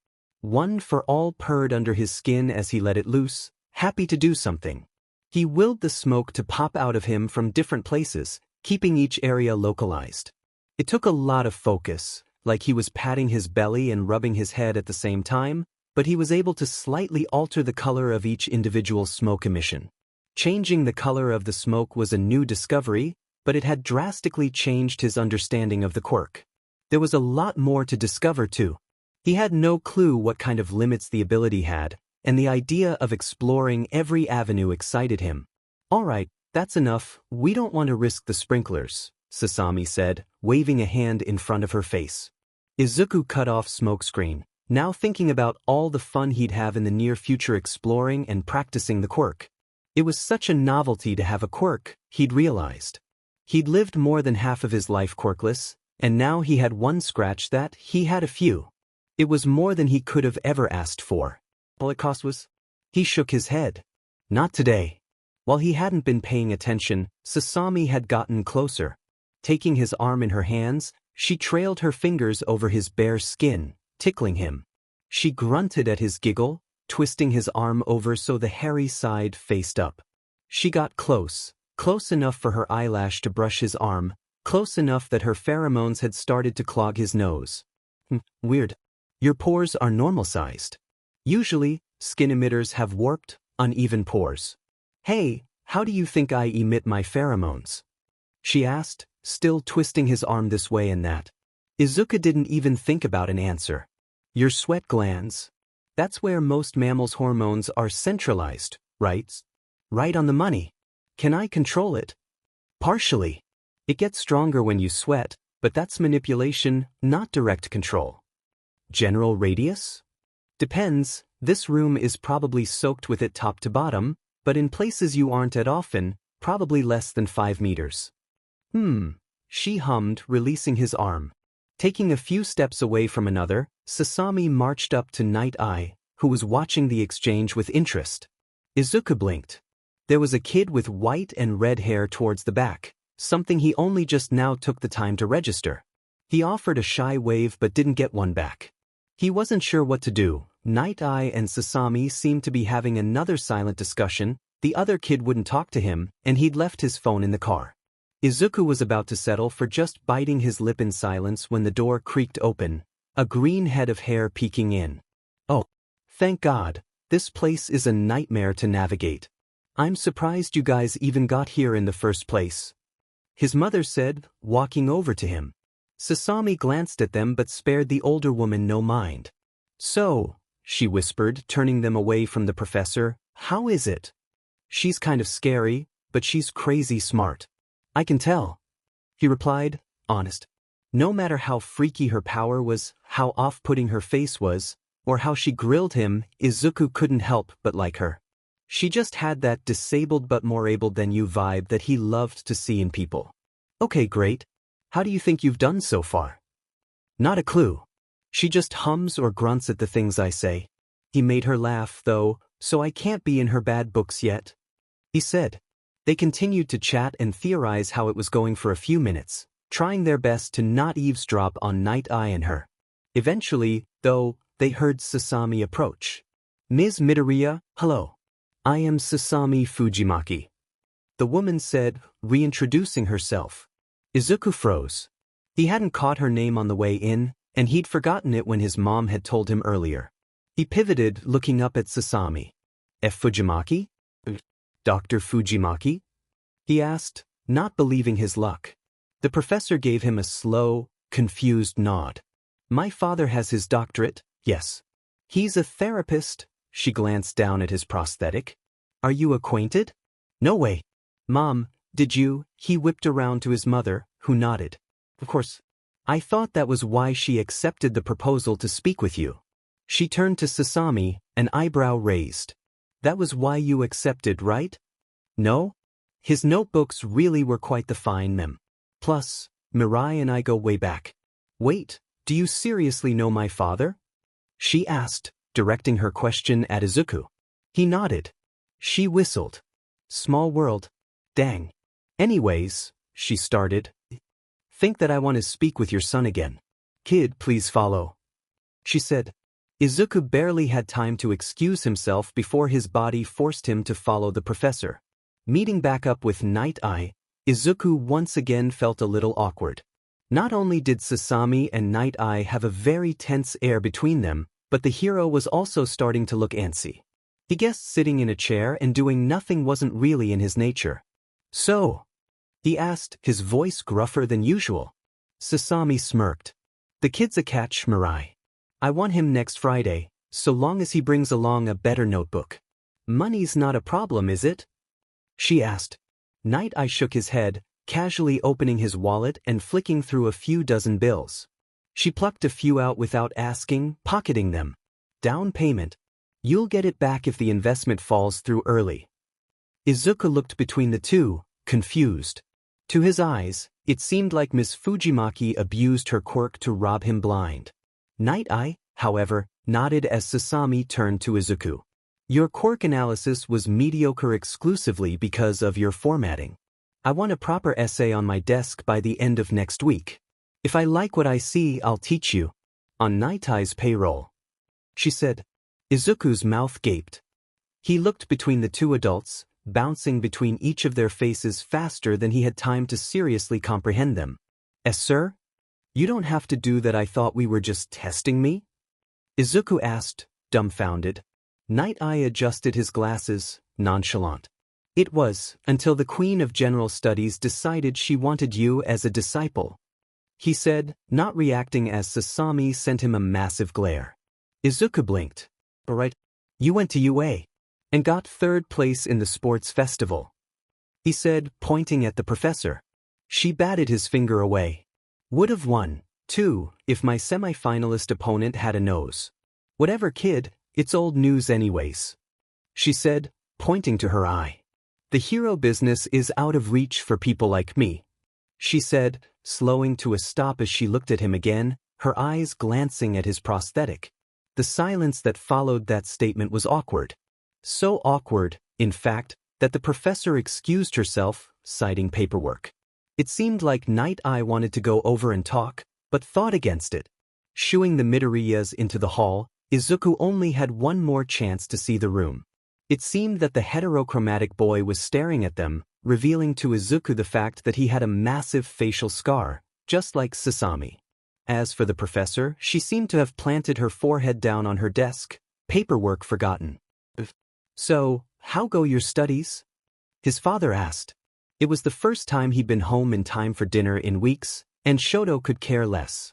Speaker 1: One for all purred under his skin as he let it loose, happy to do something. He willed the smoke to pop out of him from different places, keeping each area localized. It took a lot of focus, like he was patting his belly and rubbing his head at the same time, but he was able to slightly alter the color of each individual smoke emission. Changing the color of the smoke was a new discovery, but it had drastically changed his understanding of the quirk. There was a lot more to discover too. He had no clue what kind of limits the ability had, and the idea of exploring every avenue excited him. All right, that's enough, we don't want to risk the sprinklers, Sasami said, waving a hand in front of her face. Izuku cut off smokescreen, now thinking about all the fun he'd have in the near future exploring and practicing the quirk. It was such a novelty to have a quirk, he'd realized. He'd lived more than half of his life quirkless, and now he had one scratch that he had a few. It was more than he could have ever asked for. All it cost was? He shook his head. Not today. While he hadn't been paying attention, Sasami had gotten closer. Taking his arm in her hands, she trailed her fingers over his bare skin, tickling him. She grunted at his giggle, twisting his arm over so the hairy side faced up. She got close enough for her eyelash to brush his arm, close enough that her pheromones had started to clog his nose. Weird. Your pores are normal-sized. Usually, skin emitters have warped, uneven pores. Hey, how do you think I emit my pheromones? She asked, still twisting his arm this way and that. Izuku didn't even think about an answer. Your sweat glands. That's where most mammals' hormones are centralized, right? Right on the money. Can I control it? Partially. It gets stronger when you sweat, but that's manipulation, not direct control. General radius? Depends, this room is probably soaked with it top to bottom, but in places you aren't at often, probably less than 5 meters. She hummed, releasing his arm. Taking a few steps away from another, Sasami marched up to Night Eye, who was watching the exchange with interest. Izuku blinked. There was a kid with white and red hair towards the back, something he only just now took the time to register. He offered a shy wave but didn't get one back. He wasn't sure what to do. Night Eye and Sasami seemed to be having another silent discussion, the other kid wouldn't talk to him, and he'd left his phone in the car. Izuku was about to settle for just biting his lip in silence when the door creaked open, a green head of hair peeking in. Oh, thank God, this place is a nightmare to navigate. I'm surprised you guys even got here in the first place. His mother said, walking over to him. Sasami glanced at them but spared the older woman no mind. So, she whispered, turning them away from the professor, how is it? She's kind of scary, but she's crazy smart. I can tell. He replied, honest. No matter how freaky her power was, how off-putting her face was, or how she grilled him, Izuku couldn't help but like her. She just had that disabled but more able than you vibe that he loved to see in people. Okay, great. How do you think you've done so far? Not a clue. She just hums or grunts at the things I say. He made her laugh, though, so I can't be in her bad books yet. He said. They continued to chat and theorize how it was going for a few minutes, trying their best to not eavesdrop on Night Eye and her. Eventually, though, they heard Sasami approach. Ms. Midoriya, hello. I am Sasami Fujimaki. The woman said, reintroducing herself. Izuku froze. He hadn't caught her name on the way in, and he'd forgotten it when his mom had told him earlier. He pivoted, looking up at Sasami. F. Fujimaki? Dr. Fujimaki? He asked, not believing his luck. The professor gave him a slow, confused nod. My father has his doctorate, yes. He's a therapist. She glanced down at his prosthetic. Are you acquainted? No way. Mom, did you? He whipped around to his mother, who nodded. Of course. I thought that was why she accepted the proposal to speak with you. She turned to Sasami, an eyebrow raised. That was why you accepted, right? No? His notebooks really were quite the fine mem. Plus, Mirai and I go way back. Wait, do you seriously know my father? She asked, directing her question at Izuku. He nodded. She whistled. Small world. Dang. Anyways, she started. Think that I want to speak with your son again. Kid, please follow. She said. Izuku barely had time to excuse himself before his body forced him to follow the professor. Meeting back up with Night Eye, Izuku once again felt a little awkward. Not only did Sasami and Night Eye have a very tense air between them, but the hero was also starting to look antsy. He guessed sitting in a chair and doing nothing wasn't really in his nature. So? He asked, his voice gruffer than usual. Sasami smirked. The kid's a catch, Mirai. I want him next Friday, so long as he brings along a better notebook. Money's not a problem, is it? She asked. Night Eye shook his head, casually opening his wallet and flicking through a few dozen bills. She plucked a few out without asking, pocketing them. Down payment. You'll get it back if the investment falls through early. Izuku looked between the two, confused. To his eyes, it seemed like Miss Fujimaki abused her quirk to rob him blind. Night Eye, however, nodded as Sasami turned to Izuku. Your quirk analysis was mediocre exclusively because of your formatting. I want a proper essay on my desk by the end of next week. If I like what I see, I'll teach you. On Night Eye's payroll. She said. Izuku's mouth gaped. He looked between the two adults, bouncing between each of their faces faster than he had time to seriously comprehend them. Sir? You don't have to do that. I thought we were just testing me? Izuku asked, dumbfounded. Night Eye adjusted his glasses, nonchalant. It was, until the Queen of General Studies decided she wanted you as a disciple. He said, not reacting as Sasami sent him a massive glare. Izuku blinked. Alright. You went to UA. And got third place in the sports festival. He said, pointing at the professor. She batted his finger away. Would have won, too, if my semi-finalist opponent had a nose. Whatever, kid, it's old news anyways. She said, pointing to her eye. The hero business is out of reach for people like me. She said, slowing to a stop as she looked at him again, her eyes glancing at his prosthetic. The silence that followed that statement was awkward. So awkward, in fact, that the professor excused herself, citing paperwork. It seemed like Night Eye wanted to go over and talk, but thought against it. Shooing the Midoriyas into the hall, Izuku only had one more chance to see the room. It seemed that the heterochromatic boy was staring at them, revealing to Izuku the fact that he had a massive facial scar, just like Sasami. As for the professor, she seemed to have planted her forehead down on her desk, paperwork forgotten. So, how go your studies? His father asked. It was the first time he'd been home in time for dinner in weeks, and Shoto could care less.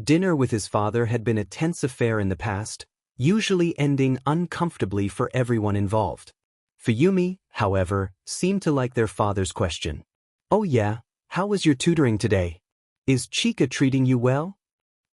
Speaker 1: Dinner with his father had been a tense affair in the past, usually ending uncomfortably for everyone involved. Fuyumi, however, seemed to like their father's question. Oh yeah, how was your tutoring today? Is Chika treating you well?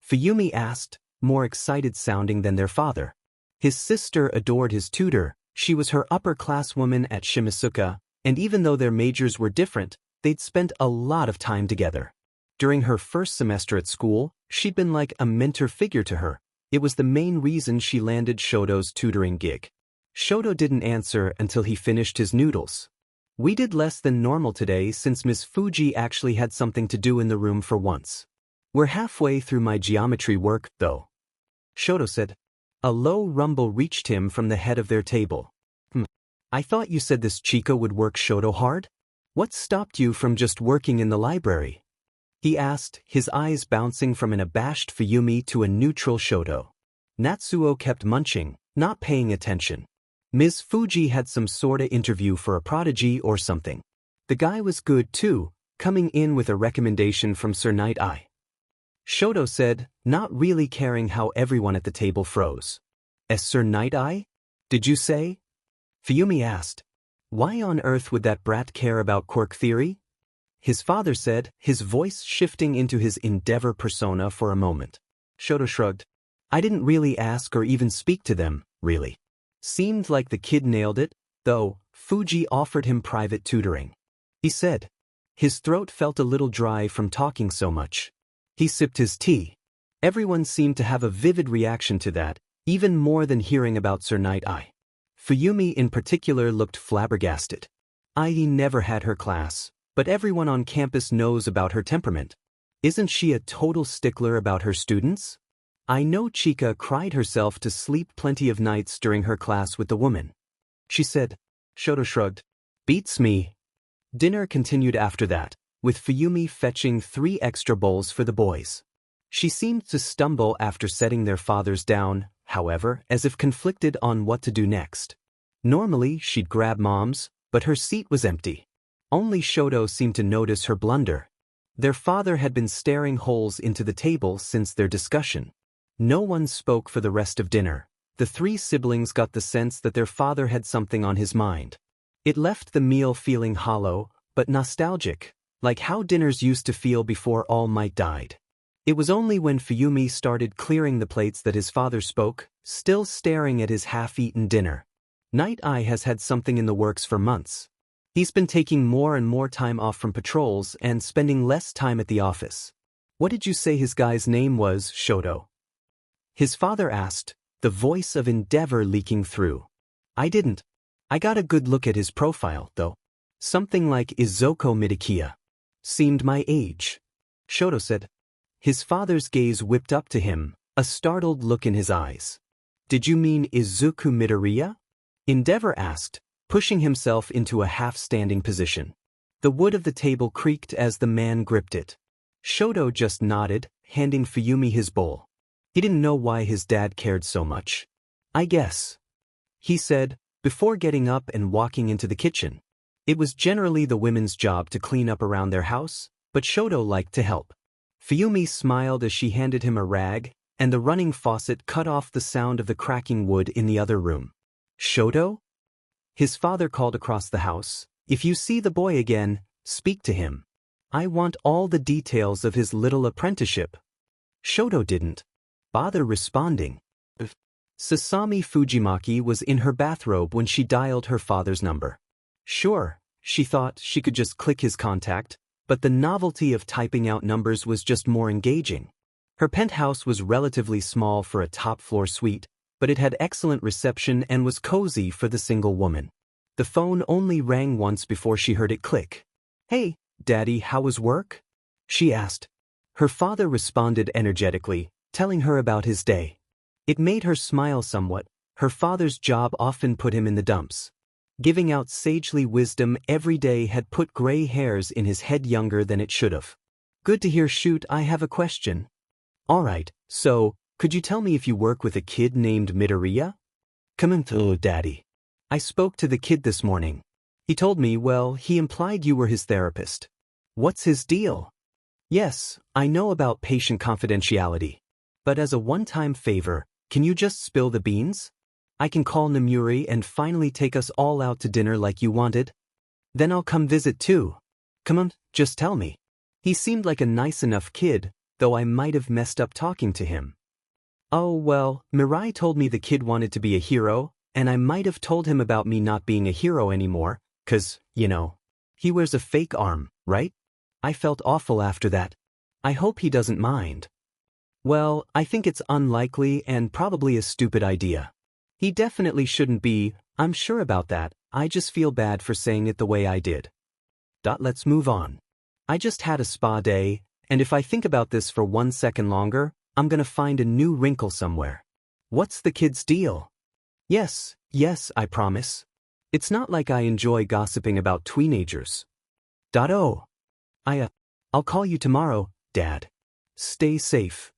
Speaker 1: Fuyumi asked, more excited sounding than their father. His sister adored his tutor, she was her upper-class woman at Shimasuka, and even though their majors were different, they'd spent a lot of time together. During her first semester at school, she'd been like a mentor figure to her. It was the main reason she landed Shoto's tutoring gig. Shoto didn't answer until he finished his noodles. We did less than normal today since Miss Fuji actually had something to do in the room for once. We're halfway through my geometry work, though. Shoto said. A low rumble reached him from the head of their table. I thought you said this Chika would work Shoto hard? What stopped you from just working in the library? He asked, his eyes bouncing from an abashed Fuyumi to a neutral Shoto. Natsuo kept munching, not paying attention. Ms. Fuji had some sorta interview for a prodigy or something. The guy was good too, coming in with a recommendation from Sir Night Eye. Shoto said, not really caring how everyone at the table froze. Sir Night Eye? Did you say? Fuyumi asked. Why on earth would that brat care about quirk theory? his father said, his voice shifting into his Endeavor persona for a moment. Shoto shrugged. I didn't really ask or even speak to them, really. Seemed like the kid nailed it, though. Fuji offered him private tutoring. He said. His throat felt a little dry from talking so much. He sipped his tea. Everyone seemed to have a vivid reaction to that, even more than hearing about Sir Night-Eye. Fuyumi in particular looked flabbergasted. I.e. never had her class, but everyone on campus knows about her temperament. Isn't she a total stickler about her students? I know Chika cried herself to sleep plenty of nights during her class with the woman. She said. Shoto shrugged. Beats me. Dinner continued after that, with Fuyumi fetching 3 extra bowls for the boys. She seemed to stumble after setting their fathers down, however, as if conflicted on what to do next. Normally, she'd grab Mom's, but her seat was empty. Only Shoto seemed to notice her blunder. Their father had been staring holes into the table since their discussion. No one spoke for the rest of dinner. The 3 siblings got the sense that their father had something on his mind. It left the meal feeling hollow, but nostalgic, like how dinners used to feel before All Might died. It was only when Fuyumi started clearing the plates that his father spoke, still staring at his half-eaten dinner. Night-Eye has had something in the works for months. He's been taking more and more time off from patrols and spending less time at the office. What did you say his guy's name was, Shoto? His father asked, the voice of Endeavor leaking through. I didn't. I got a good look at his profile, though. Something like Izuku Midoriya. Seemed my age. Shoto said. His father's gaze whipped up to him, a startled look in his eyes. Did you mean Izuku Midoriya? Endeavor asked, pushing himself into a half-standing position. The wood of the table creaked as the man gripped it. Shoto just nodded, handing Fuyumi his bowl. He didn't know why his dad cared so much. I guess. He said, before getting up and walking into the kitchen. It was generally the women's job to clean up around their house, but Shoto liked to help. Fuyumi smiled as she handed him a rag, and the running faucet cut off the sound of the cracking wood in the other room. Shoto? His father called across the house. If you see the boy again, speak to him. I want all the details of his little apprenticeship. Shoto didn't bother responding. Sasami Fujimaki was in her bathrobe when she dialed her father's number. Sure, she thought she could just click his contact, but the novelty of typing out numbers was just more engaging. Her penthouse was relatively small for a top-floor suite, but it had excellent reception and was cozy for the single woman. The phone only rang once before she heard it click. Hey, Daddy, how was work? She asked. Her father responded energetically, telling her about his day. It made her smile somewhat. Her father's job often put him in the dumps. Giving out sagely wisdom every day had put gray hairs in his head younger than it should have. Good to hear. Shoot, I have a question. Alright, so, could you tell me if you work with a kid named Midoriya? Come in, Daddy. I spoke to the kid this morning. He told me, well, he implied you were his therapist. What's his deal? Yes, I know about patient confidentiality. But as a one-time favor, can you just spill the beans? I can call Namuri and finally take us all out to dinner like you wanted. Then I'll come visit too. Come on, just tell me. He seemed like a nice enough kid, though I might have messed up talking to him. Oh well, Mirai told me the kid wanted to be a hero, and I might have told him about me not being a hero anymore, 'cause, you know, he wears a fake arm, right? I felt awful after that. I hope he doesn't mind. Well, I think it's unlikely and probably a stupid idea. He definitely shouldn't be, I'm sure about that. I just feel bad for saying it the way I did. Let's move on. I just had a spa day, and if I think about this for 1 second longer, I'm gonna find a new wrinkle somewhere. What's the kid's deal? Yes, I promise. It's not like I enjoy gossiping about teenagers. Oh. I'll call you tomorrow, Dad. Stay safe.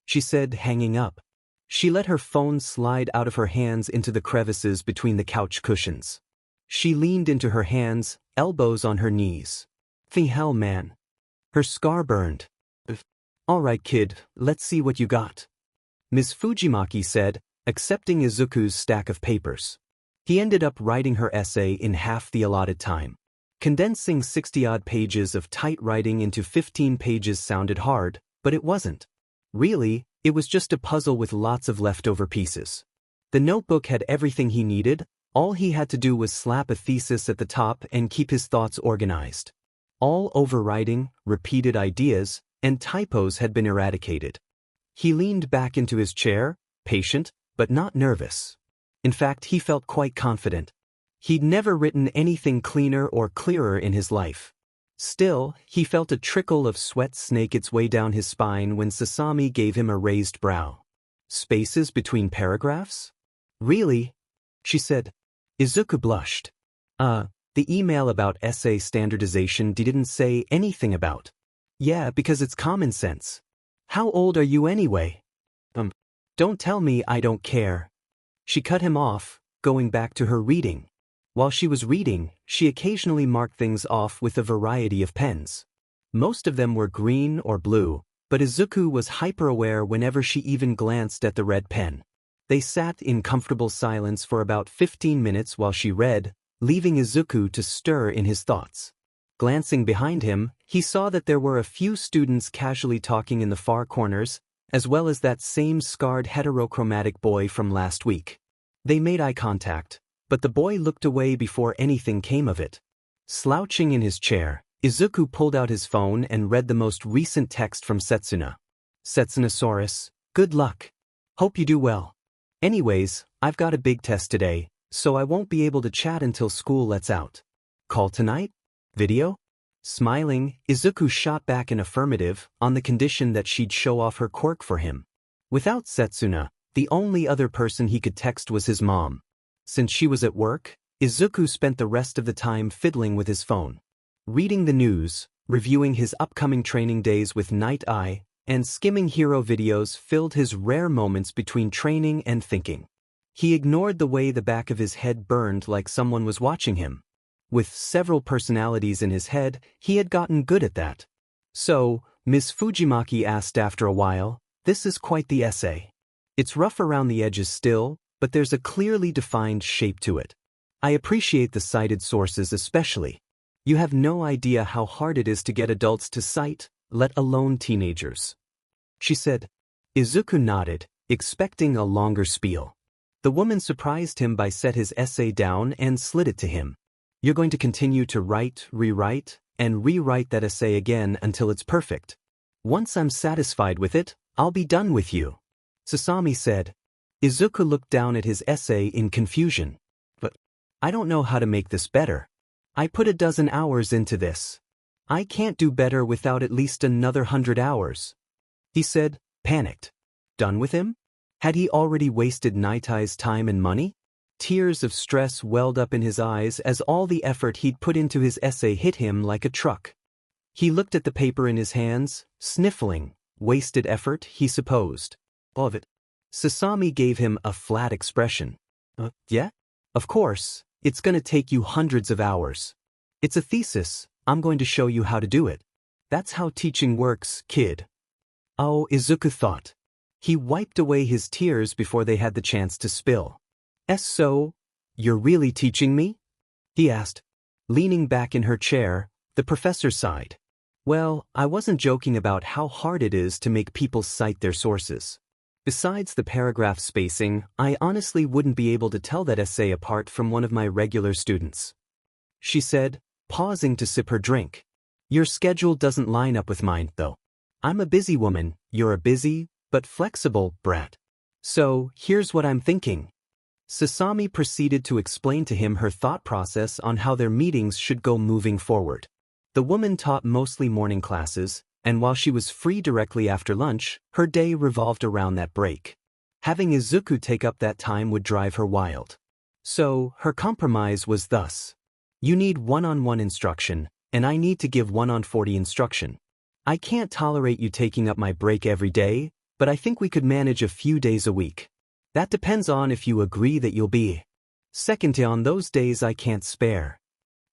Speaker 1: She said, hanging up. She let her phone slide out of her hands into the crevices between the couch cushions. She leaned into her hands, elbows on her knees. The hell, man. Her scar burned. All right, kid, let's see what you got. Ms. Fujimaki said, accepting Izuku's stack of papers. He ended up writing her essay in half the allotted time. Condensing 60-odd pages of tight writing into 15 pages sounded hard, but it wasn't. Really, it was just a puzzle with lots of leftover pieces. The notebook had everything he needed. All he had to do was slap a thesis at the top and keep his thoughts organized. All overwriting, repeated ideas, and typos had been eradicated. He leaned back into his chair, patient, but not nervous. In fact, he felt quite confident. He'd never written anything cleaner or clearer in his life. Still, he felt a trickle of sweat snake its way down his spine when Sasami gave him a raised brow. Spaces between paragraphs? Really? She said. Izuku blushed. The email about essay standardization didn't say anything about. Yeah, because it's common sense. How old are you anyway? Don't tell me I don't care. She cut him off, going back to her reading. While she was reading, she occasionally marked things off with a variety of pens. Most of them were green or blue, but Izuku was hyper-aware whenever she even glanced at the red pen. They sat in comfortable silence for about 15 minutes while she read, leaving Izuku to stir in his thoughts. Glancing behind him, he saw that there were a few students casually talking in the far corners, as well as that same scarred heterochromatic boy from last week. They made eye contact, but the boy looked away before anything came of it. Slouching in his chair, Izuku pulled out his phone and read the most recent text from Setsuna. Setsunosaurus, good luck. Hope you do well. Anyways, I've got a big test today, so I won't be able to chat until school lets out. Call tonight? Video? Smiling, Izuku shot back an affirmative, on the condition that she'd show off her quirk for him. Without Setsuna, the only other person he could text was his mom. Since she was at work, Izuku spent the rest of the time fiddling with his phone. Reading the news, reviewing his upcoming training days with Night Eye, and skimming hero videos filled his rare moments between training and thinking. He ignored the way the back of his head burned like someone was watching him. With several personalities in his head, he had gotten good at that. So, Ms. Fujimaki asked after a while, this is quite the essay. It's rough around the edges still, but there's a clearly defined shape to it. I appreciate the cited sources especially. You have no idea how hard it is to get adults to cite, let alone teenagers. She said. Izuku nodded, expecting a longer spiel. The woman surprised him by set his essay down and slid it to him. You're going to continue to write, rewrite, and rewrite that essay again until it's perfect. Once I'm satisfied with it, I'll be done with you. Sasami said. Izuku looked down at his essay in confusion. But I don't know how to make this better. I put a dozen hours into this. I can't do better without at least another 100 hours. He said, panicked. Done with him? Had he already wasted Nightai's time and money? Tears of stress welled up in his eyes as all the effort he'd put into his essay hit him like a truck. He looked at the paper in his hands, sniffling. Wasted effort, he supposed. All of it. Sasami gave him a flat expression. Yeah? Of course, it's gonna take you hundreds of hours. It's a thesis, I'm going to show you how to do it. That's how teaching works, kid. Oh, Izuku thought. He wiped away his tears before they had the chance to spill. So, you're really teaching me? He asked. Leaning back in her chair, the professor sighed. Well, I wasn't joking about how hard it is to make people cite their sources. Besides the paragraph spacing, I honestly wouldn't be able to tell that essay apart from one of my regular students. She said, pausing to sip her drink. Your schedule doesn't line up with mine, though. I'm a busy woman, you're a busy, but flexible, brat. So, here's what I'm thinking. Sasami proceeded to explain to him her thought process on how their meetings should go moving forward. The woman taught mostly morning classes, and while she was free directly after lunch, her day revolved around that break. Having Izuku take up that time would drive her wild. So, her compromise was thus. You need one-on-one instruction, and I need to give 1-on-40 instruction. I can't tolerate you taking up my break every day, but I think we could manage a few days a week. That depends on if you agree that you'll be. Second, on those days I can't spare.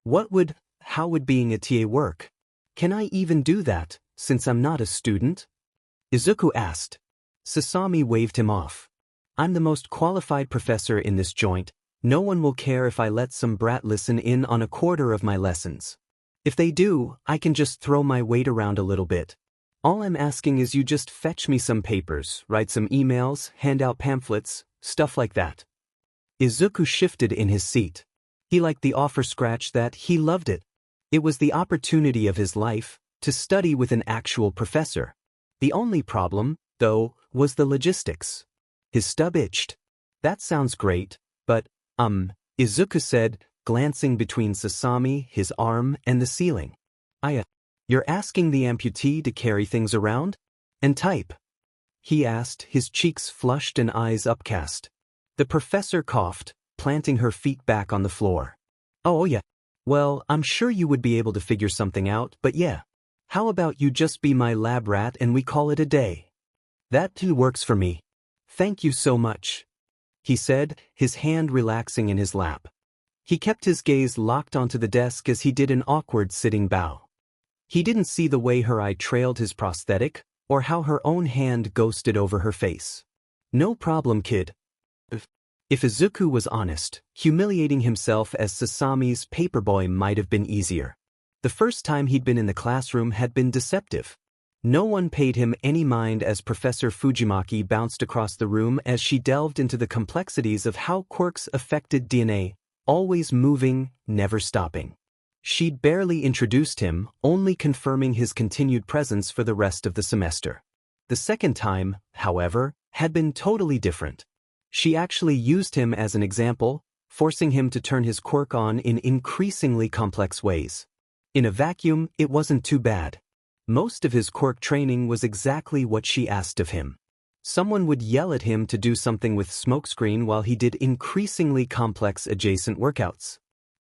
Speaker 1: How would being a TA work? Can I even do that, since I'm not a student? Izuku asked. Sasami waved him off. I'm the most qualified professor in this joint, No one will care if I let some brat listen in on a quarter of my lessons. If they do, I can just throw my weight around a little bit. All I'm asking is you just fetch me some papers, write some emails, hand out pamphlets, stuff like that. Izuku shifted in his seat. He liked the offer scratch that he loved it. It was the opportunity of his life, to study with an actual professor. The only problem, though, was the logistics. His stub itched. That sounds great, but, Izuku said, glancing between Sasami, his arm, and the ceiling. You're asking the amputee to carry things around? And type? He asked, his cheeks flushed and eyes upcast. The professor coughed, planting her feet back on the floor. Oh yeah. Well, I'm sure you would be able to figure something out, but yeah. How about you just be my lab rat and we call it a day? That too works for me. Thank you so much, he said, his hand relaxing in his lap. He kept his gaze locked onto the desk as he did an awkward sitting bow. He didn't see the way her eye trailed his prosthetic, or how her own hand ghosted over her face. No problem, kid. If Izuku was honest, humiliating himself as Sasami's paperboy might have been easier. The first time he'd been in the classroom had been deceptive. No one paid him any mind as Professor Fujimaki bounced across the room as she delved into the complexities of how quirks affected DNA, always moving, never stopping. She'd barely introduced him, only confirming his continued presence for the rest of the semester. The second time, however, had been totally different. She actually used him as an example, forcing him to turn his quirk on in increasingly complex ways. In a vacuum, it wasn't too bad. Most of his quirk training was exactly what she asked of him. Someone would yell at him to do something with smokescreen while he did increasingly complex adjacent workouts.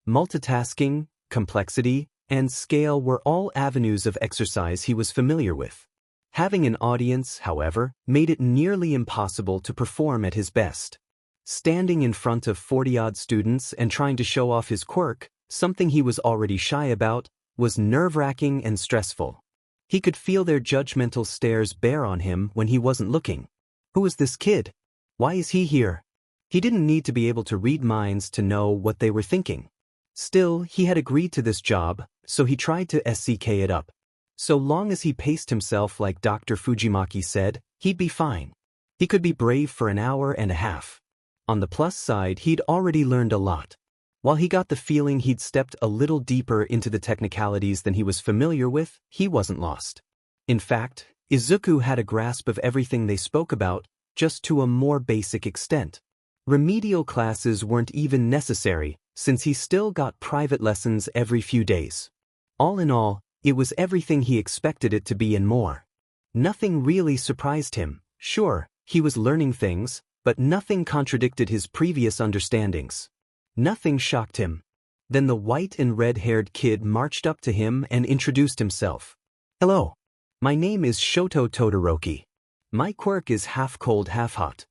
Speaker 1: Multitasking, complexity, and scale were all avenues of exercise he was familiar with. Having an audience, however, made it nearly impossible to perform at his best. Standing in front of 40-odd students and trying to show off his quirk, something he was already shy about, was nerve-wracking and stressful. He could feel their judgmental stares bear on him when he wasn't looking. Who is this kid? Why is he here? He didn't need to be able to read minds to know what they were thinking. Still, he had agreed to this job, so he tried to SCK it up. So long as he paced himself like Dr. Fujimaki said, he'd be fine. He could be brave for an hour and a half. On the plus side, he'd already learned a lot. While he got the feeling he'd stepped a little deeper into the technicalities than he was familiar with, he wasn't lost. In fact, Izuku had a grasp of everything they spoke about, just to a more basic extent. Remedial classes weren't even necessary, since he still got private lessons every few days. All in all, it was everything he expected it to be and more. Nothing really surprised him. Sure, he was learning things, but nothing contradicted his previous understandings. Nothing shocked him. Then the white and red-haired kid marched up to him and introduced himself. Hello. My name is Shoto Todoroki. My quirk is half cold, half hot.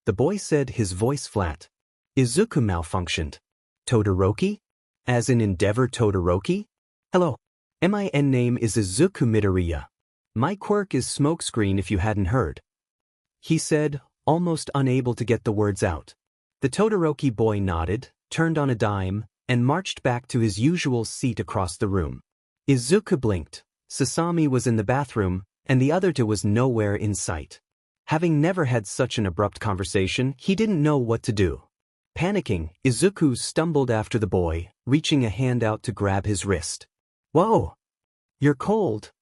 Speaker 1: The boy said, his voice flat. Izuku malfunctioned. Todoroki? As in Endeavor Todoroki? Hello. My name is Izuku Midoriya. My quirk is smokescreen if you hadn't heard. He said, almost unable to get the words out. The Todoroki boy nodded, turned on a dime, and marched back to his usual seat across the room. Izuku blinked. Sasami was in the bathroom, and the other two was nowhere in sight. Having never had such an abrupt conversation, he didn't know what to do. Panicking, Izuku stumbled after the boy, reaching a hand out to grab his wrist. Whoa! You're cold,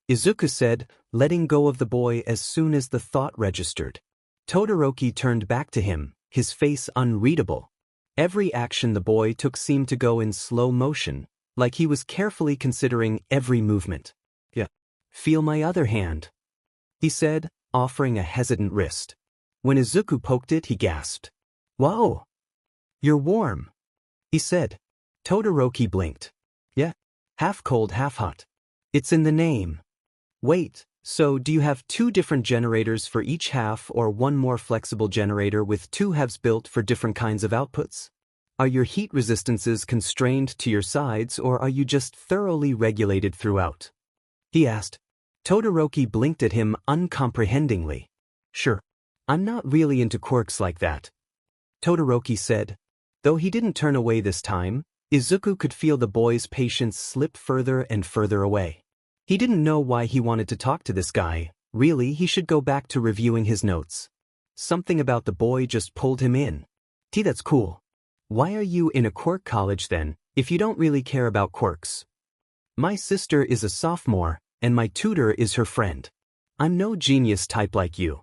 Speaker 1: Izuku said, letting go of the boy as soon as the thought registered. Todoroki turned back to him, his face unreadable. Every action the boy took seemed to go in slow motion, like he was carefully considering every movement. Yeah. Feel my other hand, he said, offering a hesitant wrist. When Izuku poked it, he gasped. Whoa! You're warm, he said. Todoroki blinked. Yeah. Half cold, half hot. It's in the name. Wait, so do you have two different generators for each half or one more flexible generator with two halves built for different kinds of outputs? Are your heat resistances constrained to your sides or are you just thoroughly regulated throughout? He asked. Todoroki blinked at him uncomprehendingly. Sure. I'm not really into quirks like that, Todoroki said. Though he didn't turn away this time, Izuku could feel the boy's patience slip further and further away. He didn't know why he wanted to talk to this guy. Really, he should go back to reviewing his notes. Something about the boy just pulled him in. That's cool. Why are you in a quirk college then, if you don't really care about quirks? My sister is a sophomore, and my tutor is her friend. I'm no genius type like you.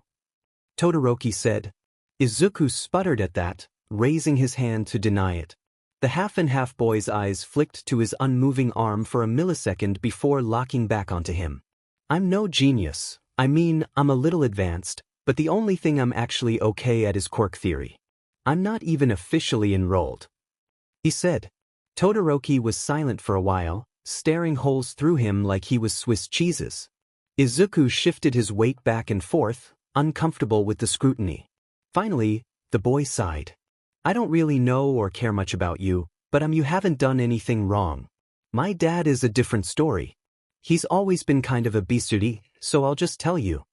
Speaker 1: Todoroki said. Izuku sputtered at that, raising his hand to deny it. The half-and-half boy's eyes flicked to his unmoving arm for a millisecond before locking back onto him. I'm no genius. I mean, I'm a little advanced, but the only thing I'm actually okay at is quirk theory. I'm not even officially enrolled. He said. Todoroki was silent for a while, staring holes through him like he was Swiss cheeses. Izuku shifted his weight back and forth, uncomfortable with the scrutiny. Finally, the boy sighed. I don't really know or care much about you, but you haven't done anything wrong. My dad is a different story. He's always been kind of a bisturi, so I'll just tell you.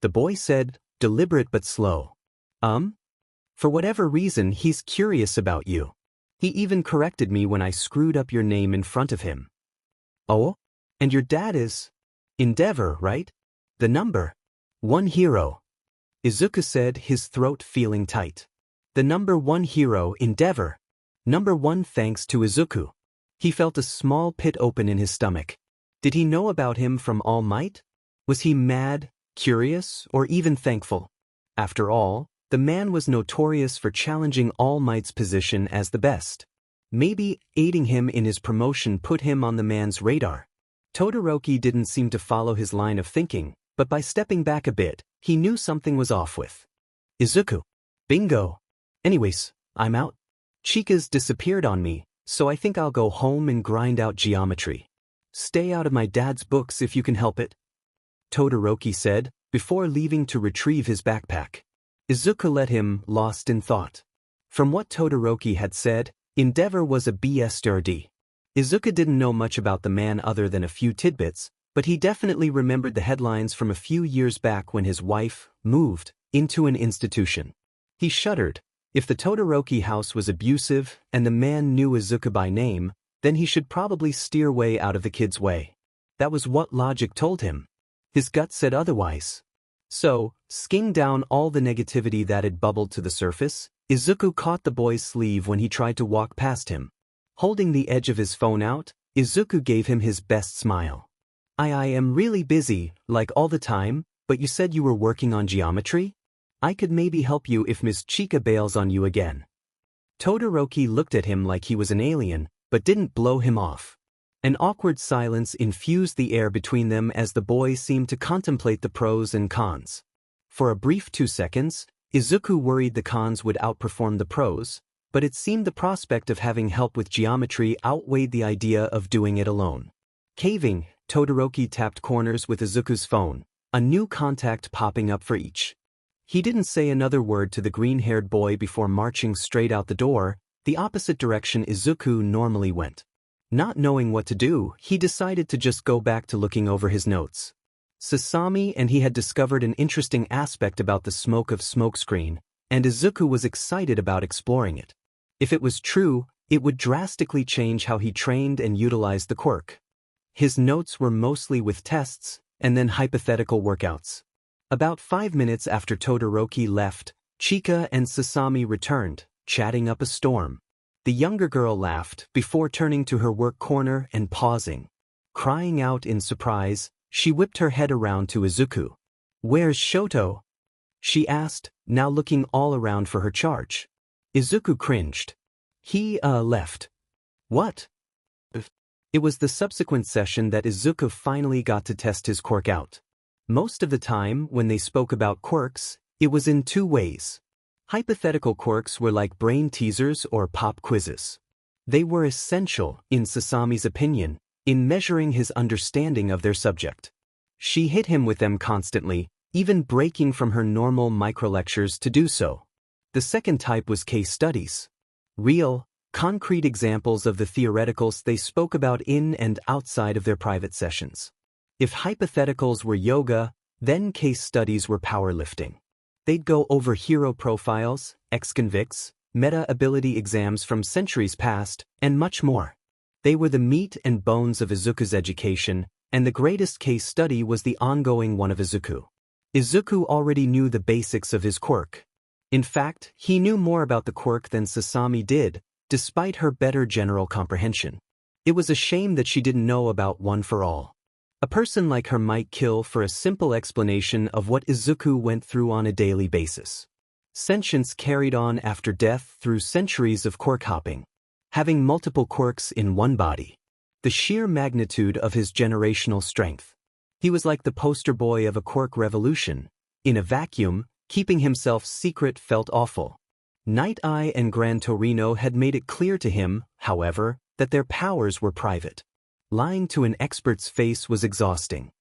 Speaker 1: The boy said, deliberate but slow. For whatever reason he's curious about you. He even corrected me when I screwed up your name in front of him. Oh? And your dad is? Endeavor, right? The number 1 hero. Izuku said, his throat feeling tight. The number 1 hero, Endeavor. Number 1 thanks to Izuku. He felt a small pit open in his stomach. Did he know about him from All Might? Was he mad, curious, or even thankful? After all, the man was notorious for challenging All Might's position as the best. Maybe aiding him in his promotion put him on the man's radar. Todoroki didn't seem to follow his line of thinking, but by stepping back a bit, he knew something was off with. Izuku. Bingo. Anyways, I'm out. Chika's disappeared on me, so I think I'll go home and grind out geometry. Stay out of my dad's books if you can help it. Todoroki said, before leaving to retrieve his backpack. Izuku let him, lost in thought. From what Todoroki had said, Endeavor was a BSRD. Izuku didn't know much about the man other than a few tidbits, but he definitely remembered the headlines from a few years back when his wife moved into an institution. He shuddered. If the Todoroki house was abusive and the man knew Izuku by name, then he should probably steer way out of the kid's way. That was what logic told him. His gut said otherwise. So, skimming down all the negativity that had bubbled to the surface, Izuku caught the boy's sleeve when he tried to walk past him. Holding the edge of his phone out, Izuku gave him his best smile. I am really busy, like all the time, but you said you were working on geometry? I could maybe help you if Miss Chika bails on you again. Todoroki looked at him like he was an alien, but didn't blow him off. An awkward silence infused the air between them as the boy seemed to contemplate the pros and cons. For a brief 2 seconds, Izuku worried the cons would outperform the pros, but it seemed the prospect of having help with geometry outweighed the idea of doing it alone. Caving, Todoroki tapped corners with Izuku's phone, a new contact popping up for each. He didn't say another word to the green-haired boy before marching straight out the door, the opposite direction Izuku normally went. Not knowing what to do, he decided to just go back to looking over his notes. Sasami and he had discovered an interesting aspect about the smoke of smokescreen, and Izuku was excited about exploring it. If it was true, it would drastically change how he trained and utilized the quirk. His notes were mostly with tests, and then hypothetical workouts. About 5 minutes after Todoroki left, Chika and Sasami returned, chatting up a storm. The younger girl laughed before turning to her work corner and pausing. Crying out in surprise, she whipped her head around to Izuku. "Where's Shoto?" she asked, now looking all around for her charge. Izuku cringed. He, left. What? It was the subsequent session that Izuku finally got to test his quirk out. Most of the time, when they spoke about quirks, it was in 2 ways. Hypothetical quirks were like brain teasers or pop quizzes. They were essential, in Sasami's opinion, in measuring his understanding of their subject. She hit him with them constantly, even breaking from her normal microlectures to do so. The second type was case studies. Real, concrete examples of the theoreticals they spoke about in and outside of their private sessions. If hypotheticals were yoga, then case studies were powerlifting. They'd go over hero profiles, ex-convicts, meta-ability exams from centuries past, and much more. They were the meat and bones of Izuku's education, and the greatest case study was the ongoing one of Izuku. Izuku already knew the basics of his quirk. In fact, he knew more about the quirk than Sasami did, despite her better general comprehension. It was a shame that she didn't know about One for All. A person like her might kill for a simple explanation of what Izuku went through on a daily basis. Sentience carried on after death through centuries of quirk hopping. Having multiple quirks in one body. The sheer magnitude of his generational strength. He was like the poster boy of a quirk revolution. In a vacuum, keeping himself secret felt awful. Night Eye and Gran Torino had made it clear to him, however, that their powers were private. Lying to an expert's face was exhausting.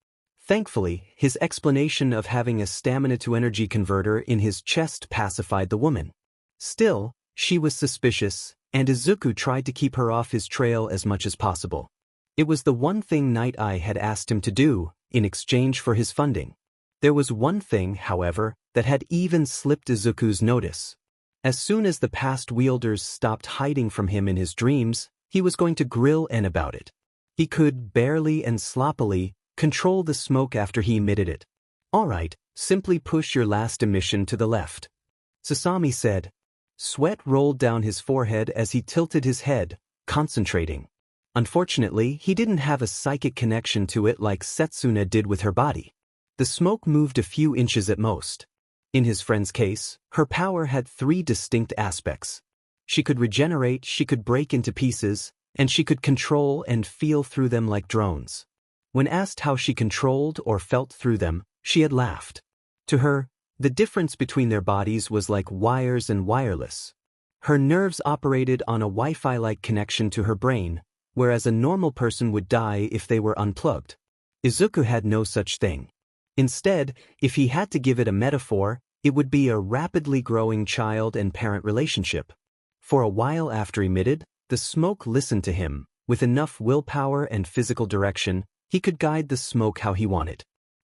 Speaker 1: Thankfully, his explanation of having a stamina-to-energy converter in his chest pacified the woman. Still, she was suspicious, and Izuku tried to keep her off his trail as much as possible. It was the one thing Night Eye had asked him to do, in exchange for his funding. There was one thing, however, that had even slipped Izuku's notice. As soon as the past wielders stopped hiding from him in his dreams, he was going to grill N about it. He could, barely and sloppily, control the smoke after he emitted it. "All right, simply push your last emission to the left," Sasami said. Sweat rolled down his forehead as he tilted his head, concentrating. Unfortunately, he didn't have a psychic connection to it like Setsuna did with her body. The smoke moved a few inches at most. In his friend's case, her power had three distinct aspects. She could regenerate, she could break into pieces, and she could control and feel through them like drones. When asked how she controlled or felt through them, she had laughed. To her, the difference between their bodies was like wires and wireless. Her nerves operated on a Wi-Fi-like connection to her brain, whereas a normal person would die if they were unplugged. Izuku had no such thing. Instead, if he had to give it a metaphor, it would be a rapidly growing child and parent relationship. For a while after emitted, the smoke listened to him. With enough willpower and physical direction, he could guide the smoke how he wanted.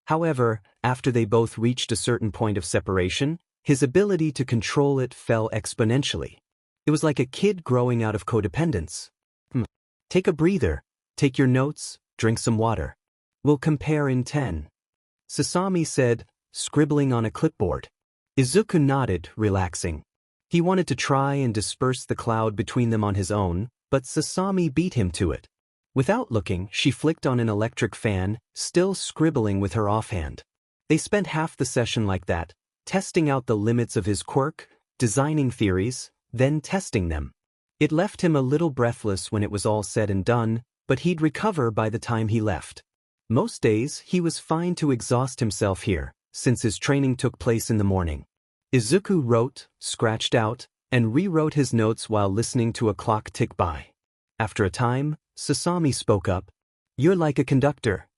Speaker 1: However, after they both reached a certain point of separation, his ability to control it fell exponentially. It was like a kid growing out of codependence. Take a breather, take your notes, drink some water. We'll compare in 10. Sasami said, scribbling on a clipboard. Izuku nodded, relaxing. He wanted to try and disperse the cloud between them on his own, but Sasami beat him to it. Without looking, she flicked on an electric fan, still scribbling with her offhand. They spent half the session like that, testing out the limits of his quirk, designing theories, then testing them. It left him a little breathless when it was all said and done, but he'd recover by the time he left. Most days, he was fine to exhaust himself here, since his training took place in the morning. Izuku wrote, scratched out, and rewrote his notes while listening to a clock tick by. After a time, Sasami spoke up. "You're like a conductor."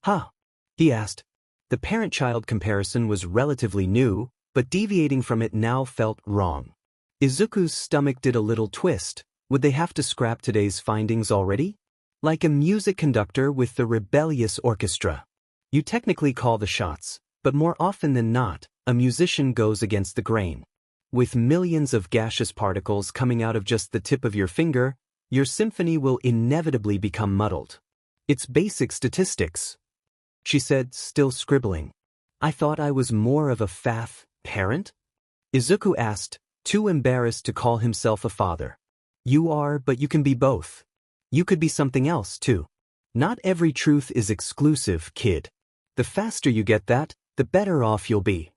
Speaker 1: "Huh?" he asked. The parent-child comparison was relatively new, but deviating from it now felt wrong. Izuku's stomach did a little twist. Would they have to scrap today's findings already? Like a music conductor with the rebellious orchestra. You technically call the shots, but more often than not, a musician goes against the grain. With millions of gaseous particles coming out of just the tip of your finger, your symphony will inevitably become muddled. It's basic statistics, she said, still scribbling. "I thought I was more of a parent?" Izuku asked, too embarrassed to call himself a father. "You are, but you can be both. You could be something else, too. Not every truth is exclusive, kid. The faster you get that, the better off you'll be."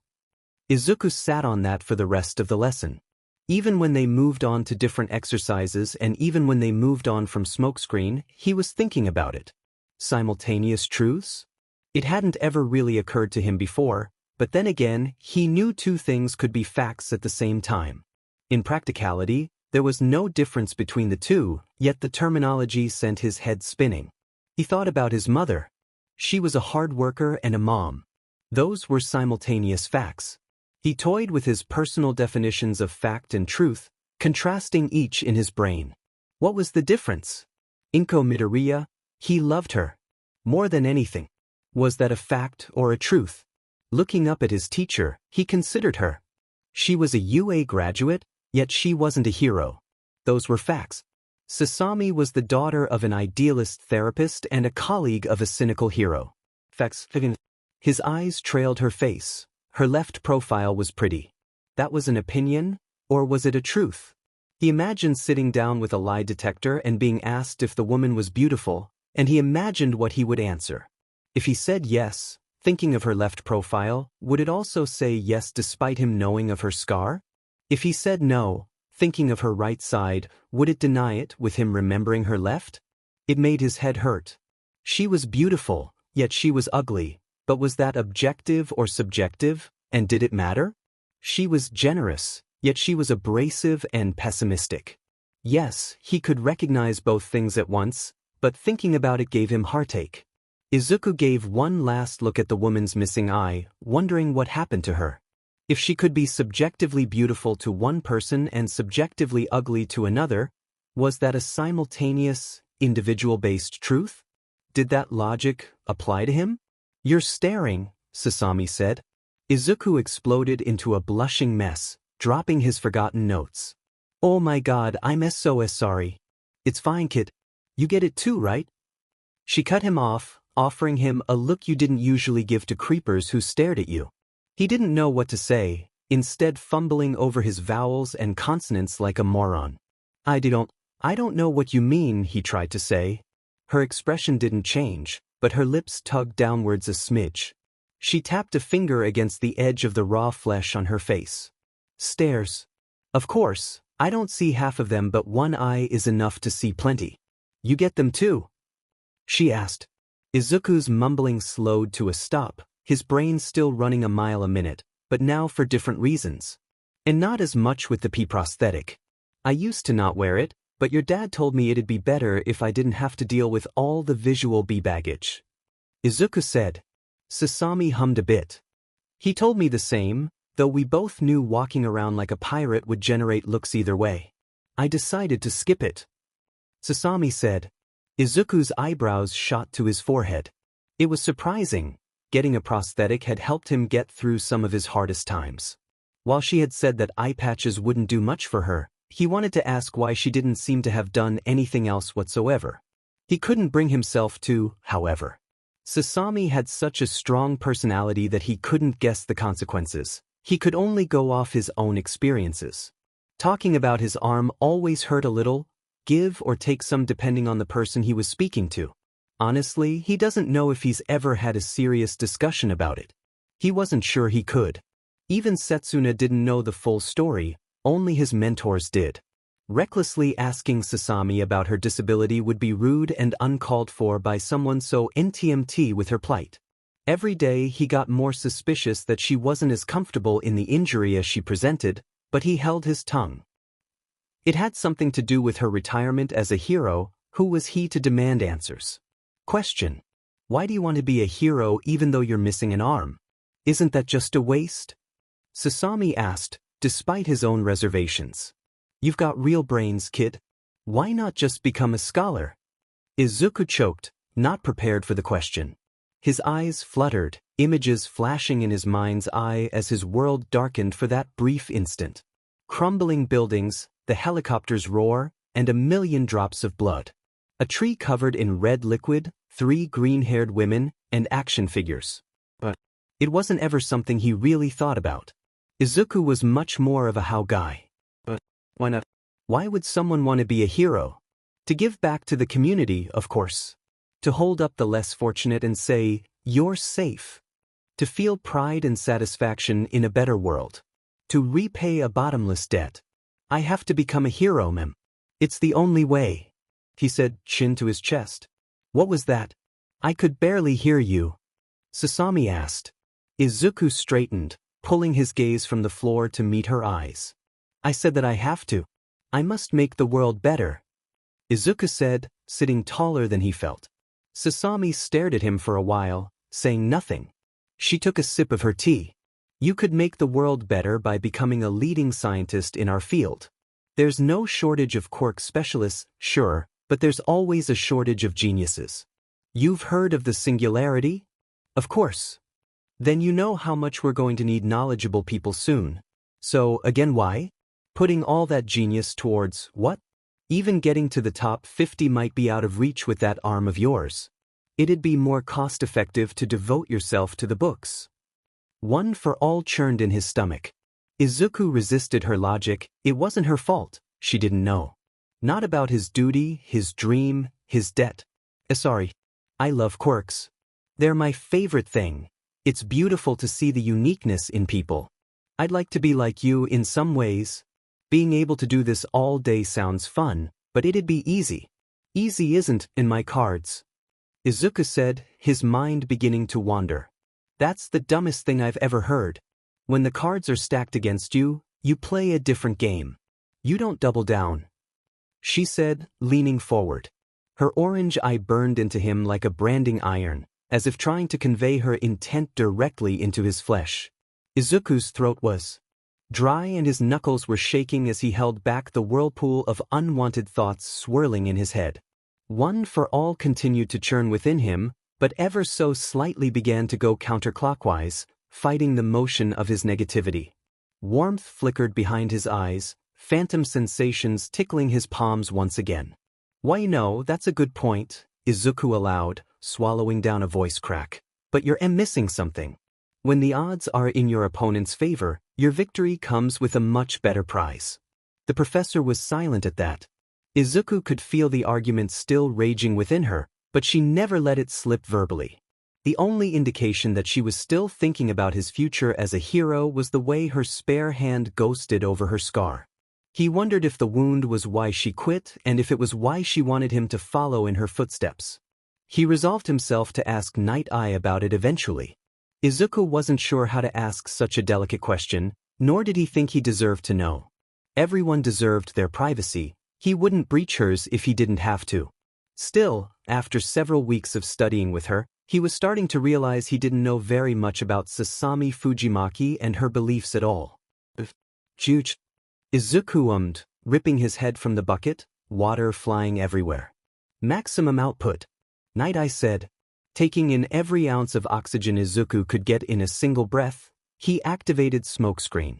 Speaker 1: Izuku sat on that for the rest of the lesson. Even when they moved on to different exercises and even when they moved on from smokescreen, he was thinking about it. Simultaneous truths? It hadn't ever really occurred to him before, but then again, he knew two things could be facts at the same time. In practicality, there was no difference between the two, yet the terminology sent his head spinning. He thought about his mother. She was a hard worker and a mom. Those were simultaneous facts. He toyed with his personal definitions of fact and truth, contrasting each in his brain. What was the difference? Izuku Midoriya, he loved her. More than anything. Was that a fact or a truth? Looking up at his teacher, he considered her. She was a UA graduate, Yet she wasn't a hero. Those were facts. Sasami was the daughter of an idealist therapist and a colleague of a cynical hero. Facts. His eyes trailed her face. Her left profile was pretty. That was an opinion, or was it a truth? He imagined sitting down with a lie detector and being asked if the woman was beautiful, and he imagined what he would answer. If he said yes, thinking of her left profile, would it also say yes despite him knowing of her scar? If he said no, thinking of her right side, would it deny it with him remembering her left? It made his head hurt. She was beautiful, yet she was ugly, but was that objective or subjective, and did it matter? She was generous, yet she was abrasive and pessimistic. Yes, he could recognize both things at once, but thinking about it gave him heartache. Izuku gave one last look at the woman's missing eye, wondering what happened to her. If she could be subjectively beautiful to one person and subjectively ugly to another, was that a simultaneous, individual-based truth? Did that logic apply to him? "You're staring," Sasami said. Izuku exploded into a blushing mess, dropping his forgotten notes. "Oh my god, I'm so sorry." "It's fine, kid. You get it too, right?" She cut him off, offering him a look you didn't usually give to creepers who stared at you. He didn't know what to say, instead fumbling over his vowels and consonants like a moron. I don't know what you mean," he tried to say. Her expression didn't change, but her lips tugged downwards a smidge. She tapped a finger against the edge of the raw flesh on her face. "Stairs. Of course, I don't see half of them, but one eye is enough to see plenty. You get them too?" she asked. Izuku's mumbling slowed to a stop, his brain still running a mile a minute, but now for different reasons. "And not as much with the prosthetic. I used to not wear it, but your dad told me it'd be better if I didn't have to deal with all the visual baggage," Izuku said. Sasami hummed a bit. "He told me the same, though we both knew walking around like a pirate would generate looks either way. I decided to skip it," Sasami said. Izuku's eyebrows shot to his forehead. It was surprising. Getting a prosthetic had helped him get through some of his hardest times. While she had said that eye patches wouldn't do much for her, he wanted to ask why she didn't seem to have done anything else whatsoever. He couldn't bring himself to, however. Sasami had such a strong personality that he couldn't guess the consequences. He could only go off his own experiences. Talking about his arm always hurt a little, give or take some depending on the person he was speaking to. Honestly, he doesn't know if he's ever had a serious discussion about it. He wasn't sure he could. Even Setsuna didn't know the full story, only his mentors did. Recklessly asking Sasami about her disability would be rude and uncalled for by someone so NTMT with her plight. Every day he got more suspicious that she wasn't as comfortable in the injury as she presented, but he held his tongue. It had something to do with her retirement as a hero. Who was he to demand answers? Question. Why do you want to be a hero even though you're missing an arm? Isn't that just a waste? Sasami asked, despite his own reservations. You've got real brains, kid. Why not just become a scholar? Izuku choked, not prepared for the question. His eyes fluttered, images flashing in his mind's eye as his world darkened for that brief instant. Crumbling buildings, the helicopter's roar, and a million drops of blood. A tree covered in red liquid, 3 green-haired women, and action figures. But it wasn't ever something he really thought about. Izuku was much more of a how guy. But why not? Why would someone want to be a hero? To give back to the community, of course. To hold up the less fortunate and say, you're safe. To feel pride and satisfaction in a better world. To repay a bottomless debt. I have to become a hero, mem. It's the only way, he said, chin to his chest. What was that? I could barely hear you, Sasami asked. Izuku straightened, pulling his gaze from the floor to meet her eyes. I said that I have to. I must make the world better, Izuku said, sitting taller than he felt. Sasami stared at him for a while, saying nothing. She took a sip of her tea. You could make the world better by becoming a leading scientist in our field. There's no shortage of quirk specialists, sure, but there's always a shortage of geniuses. You've heard of the singularity? Of course. Then you know how much we're going to need knowledgeable people soon. So, again, why? Putting all that genius towards what? Even getting to the top 50 might be out of reach with that arm of yours. It'd be more cost-effective to devote yourself to the books. One for all churned in his stomach. Izuku resisted her logic. It wasn't her fault. She didn't know. Not about his duty, his dream, his debt. Sorry. I love quirks. They're my favorite thing. It's beautiful to see the uniqueness in people. I'd like to be like you in some ways. Being able to do this all day sounds fun, but it'd be easy. Easy isn't in my cards. Izuku said, his mind beginning to wander. That's the dumbest thing I've ever heard. When the cards are stacked against you, you play a different game. You don't double down. She said, leaning forward. Her orange eye burned into him like a branding iron, as if trying to convey her intent directly into his flesh. Izuku's throat was dry and his knuckles were shaking as he held back the whirlpool of unwanted thoughts swirling in his head. One for all continued to churn within him, but ever so slightly began to go counterclockwise, fighting the motion of his negativity. Warmth flickered behind his eyes, phantom sensations tickling his palms once again. Why no, that's a good point, Izuku allowed, swallowing down a voice crack. But you're missing something. When the odds are in your opponent's favor, your victory comes with a much better prize. The professor was silent at that. Izuku could feel the argument still raging within her, but she never let it slip verbally. The only indication that she was still thinking about his future as a hero was the way her spare hand ghosted over her scar. He wondered if the wound was why she quit and if it was why she wanted him to follow in her footsteps. He resolved himself to ask Night Eye about it eventually. Izuku wasn't sure how to ask such a delicate question, nor did he think he deserved to know. Everyone deserved their privacy. He wouldn't breach hers if he didn't have to. Still, after several weeks of studying with her, he was starting to realize he didn't know very much about Sasami Fujimaki and her beliefs at all. Juge. Izuku ripping his head from the bucket, water flying everywhere. Maximum output. Night Eye said. Taking in every ounce of oxygen Izuku could get in a single breath, he activated smokescreen.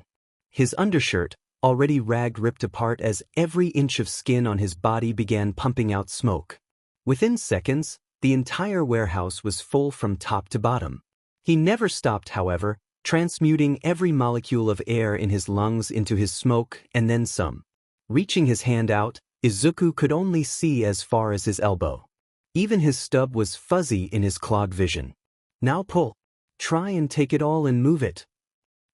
Speaker 1: His undershirt, already ragged, ripped apart as every inch of skin on his body began pumping out smoke. Within seconds, the entire warehouse was full from top to bottom. He never stopped, however, transmuting every molecule of air in his lungs into his smoke and then some. Reaching his hand out, Izuku could only see as far as his elbow. Even his stub was fuzzy in his clogged vision. Now pull. Try and take it all and move it.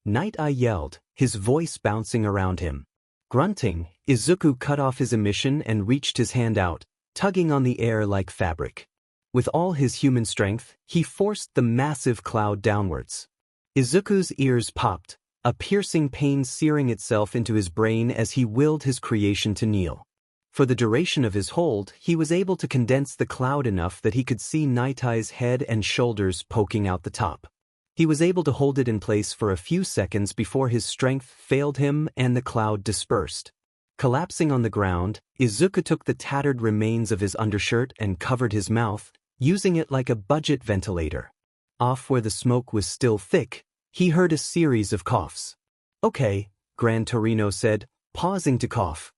Speaker 1: Night Eye yelled, his voice bouncing around him. Grunting, Izuku cut off his emission and reached his hand out, tugging on the air like fabric. With all his human strength, he forced the massive cloud downwards. Izuku's ears popped, a piercing pain searing itself into his brain as he willed his creation to kneel. For the duration of his hold, he was able to condense the cloud enough that he could see Night Eye's head and shoulders poking out the top. He was able to hold it in place for a few seconds before his strength failed him and the cloud dispersed. Collapsing on the ground, Izuku took the tattered remains of his undershirt and covered his mouth, using it like a budget ventilator. Off where the smoke was still thick, he heard a series of coughs. Okay, Gran Torino said, pausing to cough.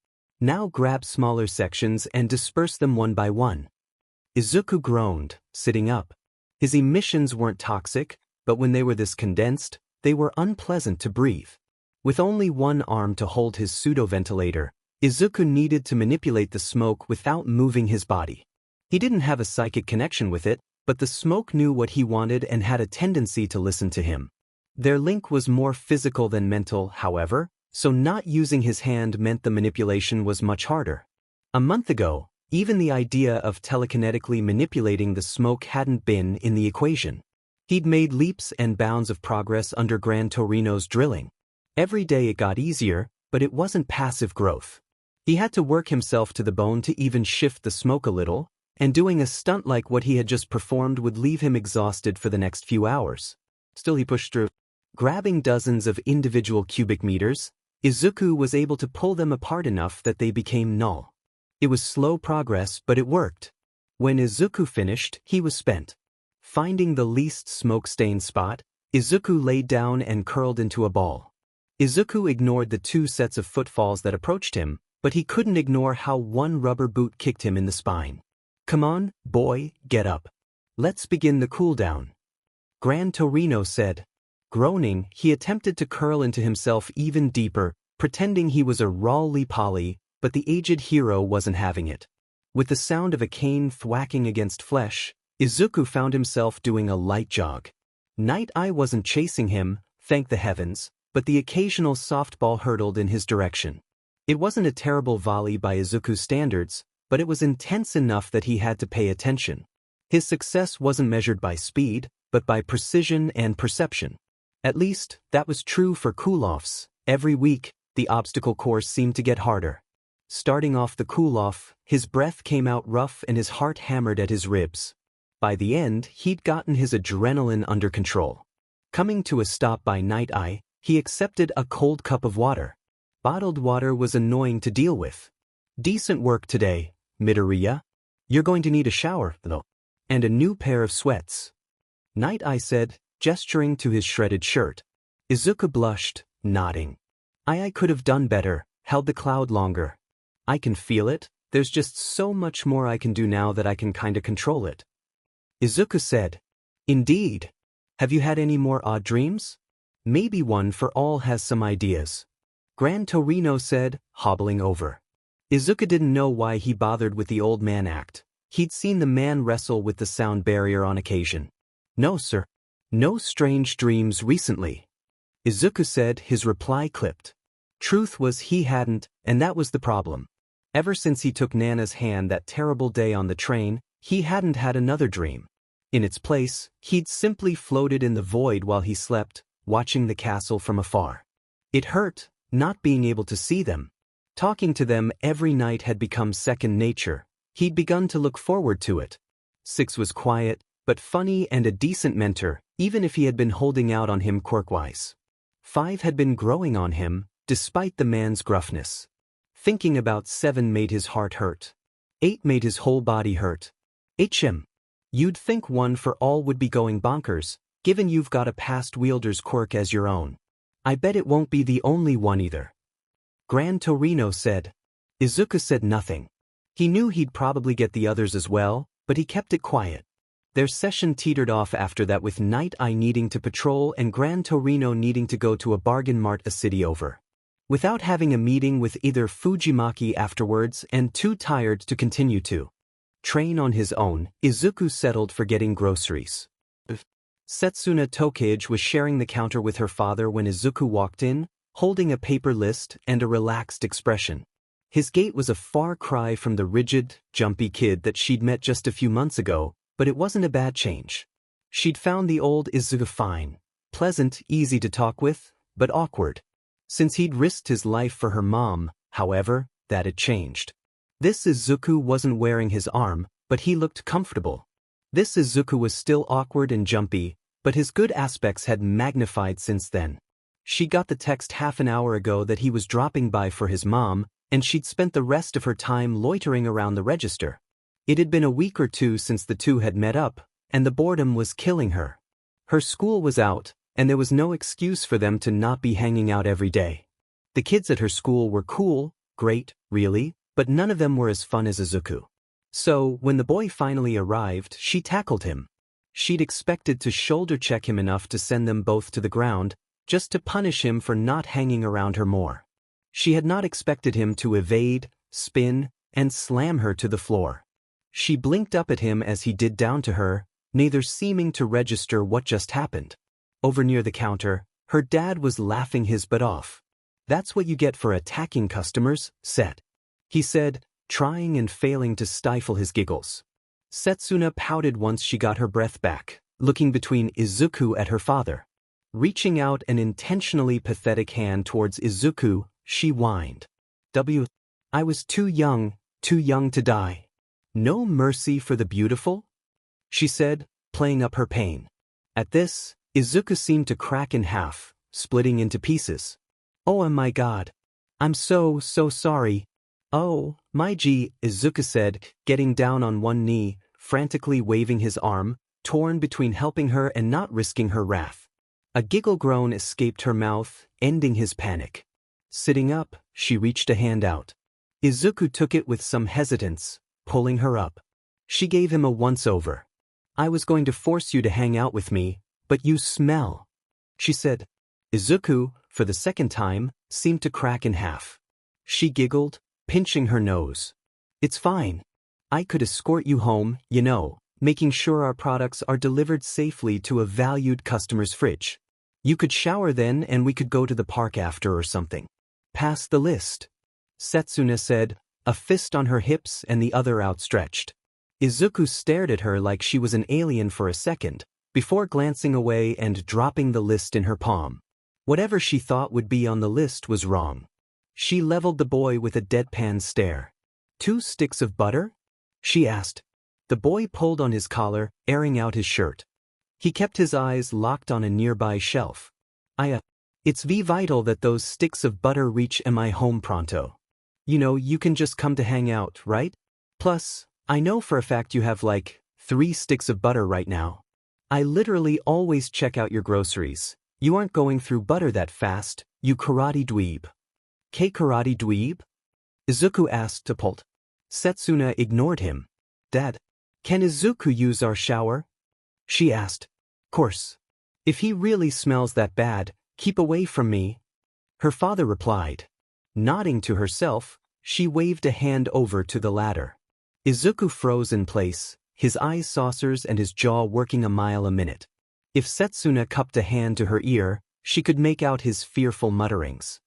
Speaker 1: Now grab smaller sections and disperse them one by one. Izuku groaned, sitting up. His emissions weren't toxic, but when they were this condensed, they were unpleasant to breathe. With only one arm to hold his pseudo-ventilator, Izuku needed to manipulate the smoke without moving his body. He didn't have a psychic connection with it, but the smoke knew what he wanted and had a tendency to listen to him. Their link was more physical than mental, however, so not using his hand meant the manipulation was much harder. A month ago, even the idea of telekinetically manipulating the smoke hadn't been in the equation. He'd made leaps and bounds of progress under Gran Torino's drilling. Every day it got easier, but it wasn't passive growth. He had to work himself to the bone to even shift the smoke a little, and doing a stunt like what he had just performed would leave him exhausted for the next few hours. Still he pushed through. Grabbing dozens of individual cubic meters, Izuku was able to pull them apart enough that they became null. It was slow progress, but it worked. When Izuku finished, he was spent. Finding the least smoke-stained spot, Izuku laid down and curled into a ball. Izuku ignored the 2 sets of footfalls that approached him, but he couldn't ignore how one rubber boot kicked him in the spine. "Come on, boy, get up. Let's begin the cooldown," Gran Torino said. Groaning, he attempted to curl into himself even deeper, pretending he was a roly-poly, but the aged hero wasn't having it. With the sound of a cane thwacking against flesh, Izuku found himself doing a light jog. Night Eye wasn't chasing him, thank the heavens, but the occasional softball hurtled in his direction. It wasn't a terrible volley by Izuku's standards, but it was intense enough that he had to pay attention. His success wasn't measured by speed, but by precision and perception. At least, that was true for cool-offs. Every week, the obstacle course seemed to get harder. Starting off the cool-off, his breath came out rough and his heart hammered at his ribs. By the end, he'd gotten his adrenaline under control. Coming to a stop by Night Eye, he accepted a cold cup of water. Bottled water was annoying to deal with. "Decent work today, Midoriya. You're going to need a shower, though. And a new pair of sweats," Night Eye said, gesturing to his shredded shirt. Izuku blushed, nodding. "I could have done better, held the cloud longer. I can feel it, there's just so much more I can do now that I can kinda control it," Izuku said. "Indeed. Have you had any more odd dreams? Maybe one for all has some ideas," Gran Torino said, hobbling over. Izuku didn't know why he bothered with the old man act. He'd seen the man wrestle with the sound barrier on occasion. "No, sir. No strange dreams recently," Izuku said, his reply clipped. Truth was he hadn't, and that was the problem. Ever since he took Nana's hand that terrible day on the train, he hadn't had another dream. In its place, he'd simply floated in the void while he slept, watching the castle from afar. It hurt, not being able to see them. Talking to them every night had become second nature. He'd begun to look forward to it. 6 was quiet, but funny and a decent mentor, even if he had been holding out on him quirk-wise. 5 had been growing on him, despite the man's gruffness. Thinking about 7 made his heart hurt. 8 made his whole body hurt. HM. You'd think one for all would be going bonkers, given you've got a past wielder's quirk as your own. I bet it won't be the only one either, Gran Torino said. Izuku said nothing. He knew he'd probably get the others as well, but he kept it quiet. Their session teetered off after that, with Night Eye needing to patrol and Gran Torino needing to go to a bargain mart a city over. Without having a meeting with either Fujimaki afterwards and too tired to continue to train on his own, Izuku settled for getting groceries. Setsuna Tokage was sharing the counter with her father when Izuku walked in, holding a paper list and a relaxed expression. His gait was a far cry from the rigid, jumpy kid that she'd met just a few months ago, but it wasn't a bad change. She'd found the old Izuku fine, pleasant, easy to talk with, but awkward. Since he'd risked his life for her mom, however, that had changed. This Izuku wasn't wearing his arm, but he looked comfortable. This Izuku was still awkward and jumpy, but his good aspects had magnified since then. She got the text half an hour ago that he was dropping by for his mom, and she'd spent the rest of her time loitering around the register. It had been a week or two since the two had met up, and the boredom was killing her. Her school was out, and there was no excuse for them to not be hanging out every day. The kids at her school were cool, great, really, but none of them were as fun as Izuku. So, when the boy finally arrived, she tackled him. She'd expected to shoulder check him enough to send them both to the ground, just to punish him for not hanging around her more. She had not expected him to evade, spin, and slam her to the floor. She blinked up at him as he did down to her, neither seeming to register what just happened. Over near the counter, her dad was laughing his butt off. "That's what you get for attacking customers, Set," he said, trying and failing to stifle his giggles. Setsuna pouted once she got her breath back, looking between Izuku at her father. Reaching out an intentionally pathetic hand towards Izuku, she whined. I was too young to die. No mercy for the beautiful?" she said, playing up her pain. At this, Izuku seemed to crack in half, splitting into pieces. "Oh my god. I'm so sorry." "Oh, my gee," Izuku said, getting down on one knee, frantically waving his arm, torn between helping her and not risking her wrath. A giggle groan escaped her mouth, ending his panic. Sitting up, she reached a hand out. Izuku took it with some hesitance, pulling her up. She gave him a once-over. "I was going to force you to hang out with me, but you smell," she said. Izuku, for the second time, seemed to crack in half. She giggled, pinching her nose. "It's fine. I could escort you home, you know, making sure our products are delivered safely to a valued customer's fridge. You could shower then and we could go to the park after or something." "Pass the list," Setsuna said, a fist on her hips and the other outstretched. Izuku stared at her like she was an alien for a second, before glancing away and dropping the list in her palm. Whatever she thought would be on the list was wrong. She leveled the boy with a deadpan stare. "2 sticks of butter?" she asked. The boy pulled on his collar, airing out his shirt. He kept his eyes locked on a nearby shelf. It's vital that those sticks of butter reach my home pronto. You know, you can just come to hang out, right? Plus, I know for a fact you have like 3 sticks of butter right now. I literally always check out your groceries. You aren't going through butter that fast, you karate dweeb." "Karate dweeb?" Izuku asked appalled. Setsuna ignored him. "Dad, can Izuku use our shower?" she asked. "Course. If he really smells that bad, keep away from me," her father replied. Nodding to herself, she waved a hand over to the ladder. Izuku froze in place, his eyes saucers and his jaw working a mile a minute. If Setsuna cupped a hand to her ear, she could make out his fearful mutterings.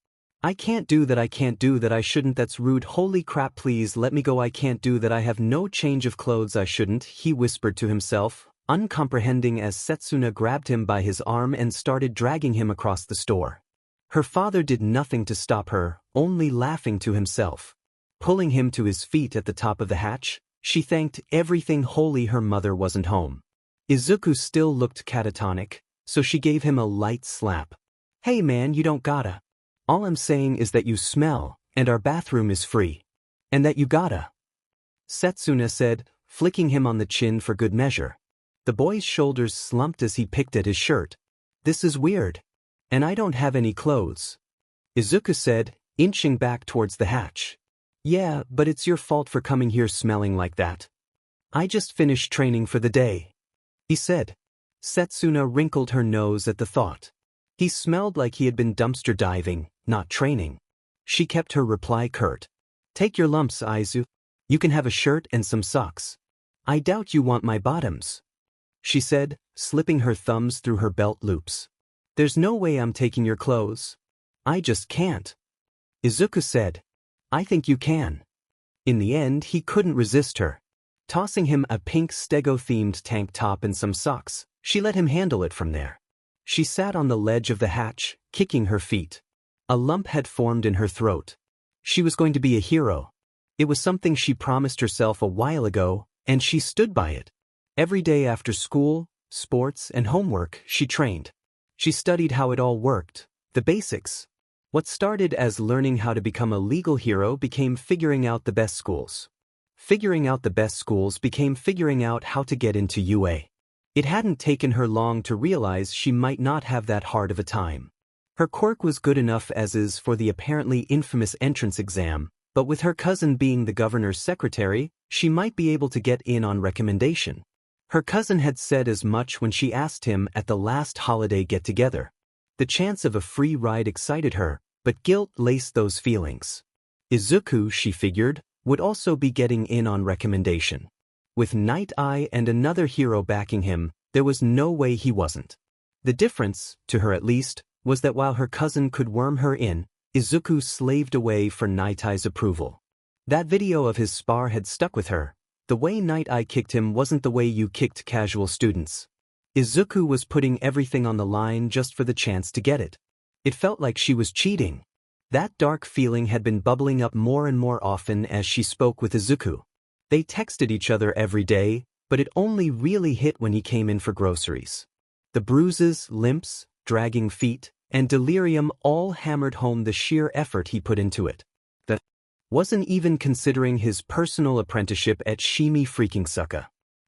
Speaker 1: "I can't do that, I shouldn't, that's rude, holy crap, please let me go, I can't do that, I have no change of clothes, I shouldn't," he whispered to himself, uncomprehending as Setsuna grabbed him by his arm and started dragging him across the store. Her father did nothing to stop her, only laughing to himself. Pulling him to his feet at the top of the hatch, she thanked everything holy her mother wasn't home. Izuku still looked catatonic, so she gave him a light slap. "Hey man, you don't gotta. All I'm saying is that you smell, and our bathroom is free. And that you gotta," Setsuna said, flicking him on the chin for good measure. The boy's shoulders slumped as he picked at his shirt. "This is weird. And I don't have any clothes," Izuku said, inching back towards the hatch. "Yeah, but it's your fault for coming here smelling like that. I just finished training for the day," he said. Setsuna wrinkled her nose at the thought. He smelled like he had been dumpster diving, not training. She kept her reply curt. "Take your lumps, Izu. You can have a shirt and some socks. I doubt you want my bottoms," she said, slipping her thumbs through her belt loops. "There's no way I'm taking your clothes. I just can't," Izuku said. "I think you can." In the end, he couldn't resist her. Tossing him a pink Stego-themed tank top and some socks, she let him handle it from there. She sat on the ledge of the hatch, kicking her feet. A lump had formed in her throat. She was going to be a hero. It was something she promised herself a while ago, and she stood by it. Every day after school, sports, and homework, she trained. She studied how it all worked, the basics. What started as learning how to become a legal hero became figuring out the best schools. Figuring out the best schools became figuring out how to get into UA. It hadn't taken her long to realize she might not have that hard of a time. Her quirk was good enough as is for the apparently infamous entrance exam, but with her cousin being the governor's secretary, she might be able to get in on recommendation. Her cousin had said as much when she asked him at the last holiday get-together. The chance of a free ride excited her, but guilt laced those feelings. Izuku, she figured, would also be getting in on recommendation. With Night Eye and another hero backing him, there was no way he wasn't. The difference, to her at least, was that while her cousin could worm her in, Izuku slaved away for Night Eye's approval. That video of his spar had stuck with her. The way Night Eye kicked him wasn't the way you kicked casual students. Izuku was putting everything on the line just for the chance to get it. It felt like she was cheating. That dark feeling had been bubbling up more and more often as she spoke with Izuku. They texted each other every day, but it only really hit when he came in for groceries. The bruises, limps, dragging feet, and delirium all hammered home the sheer effort he put into it. That wasn't even considering his personal apprenticeship at Shimi freaking Sucka.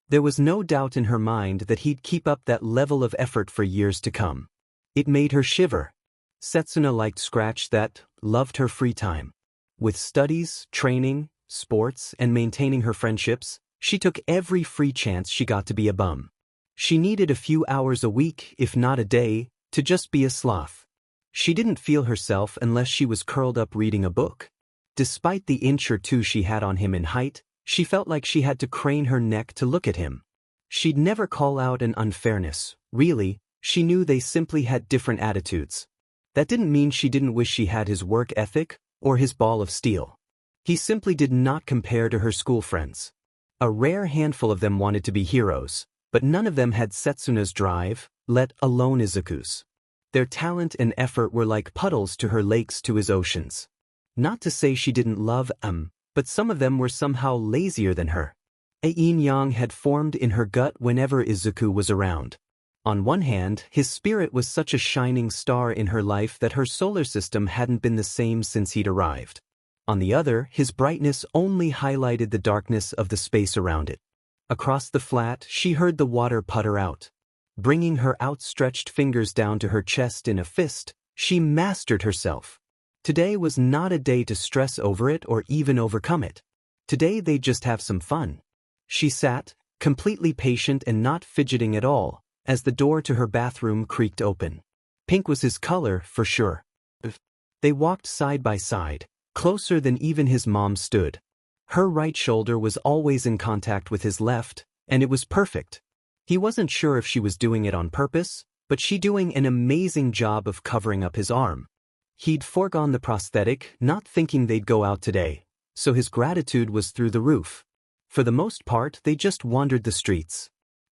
Speaker 1: There was no doubt in her mind that he'd keep up that level of effort for years to come. It made her shiver. Setsuna liked scratch that, loved her free time. With studies, training, sports, and maintaining her friendships, she took every free chance she got to be a bum. She needed a few hours a week, if not a day, to just be a sloth. She didn't feel herself unless she was curled up reading a book. Despite the inch or two she had on him in height, she felt like she had to crane her neck to look at him. She'd never call out an unfairness, really, she knew they simply had different attitudes. That didn't mean she didn't wish she had his work ethic, or his ball of steel. He simply did not compare to her school friends. A rare handful of them wanted to be heroes, but none of them had Setsuna's drive, let alone Izuku's. Their talent and effort were like puddles to her lakes to his oceans. Not to say she didn't love but some of them were somehow lazier than her. A yin-yang had formed in her gut whenever Izuku was around. On one hand, his spirit was such a shining star in her life that her solar system hadn't been the same since he'd arrived. On the other, his brightness only highlighted the darkness of the space around it. Across the flat, she heard the water putter out. Bringing her outstretched fingers down to her chest in a fist, she mastered herself. Today was not a day to stress over it or even overcome it. Today they'd just have some fun. She sat, completely patient and not fidgeting at all, as the door to her bathroom creaked open. Pink was his color, for sure. They walked side by side, closer than even his mom stood. Her right shoulder was always in contact with his left, and it was perfect. He wasn't sure if she was doing it on purpose, but she doing an amazing job of covering up his arm. He'd foregone the prosthetic, not thinking they'd go out today, so his gratitude was through the roof. For the most part, they just wandered the streets.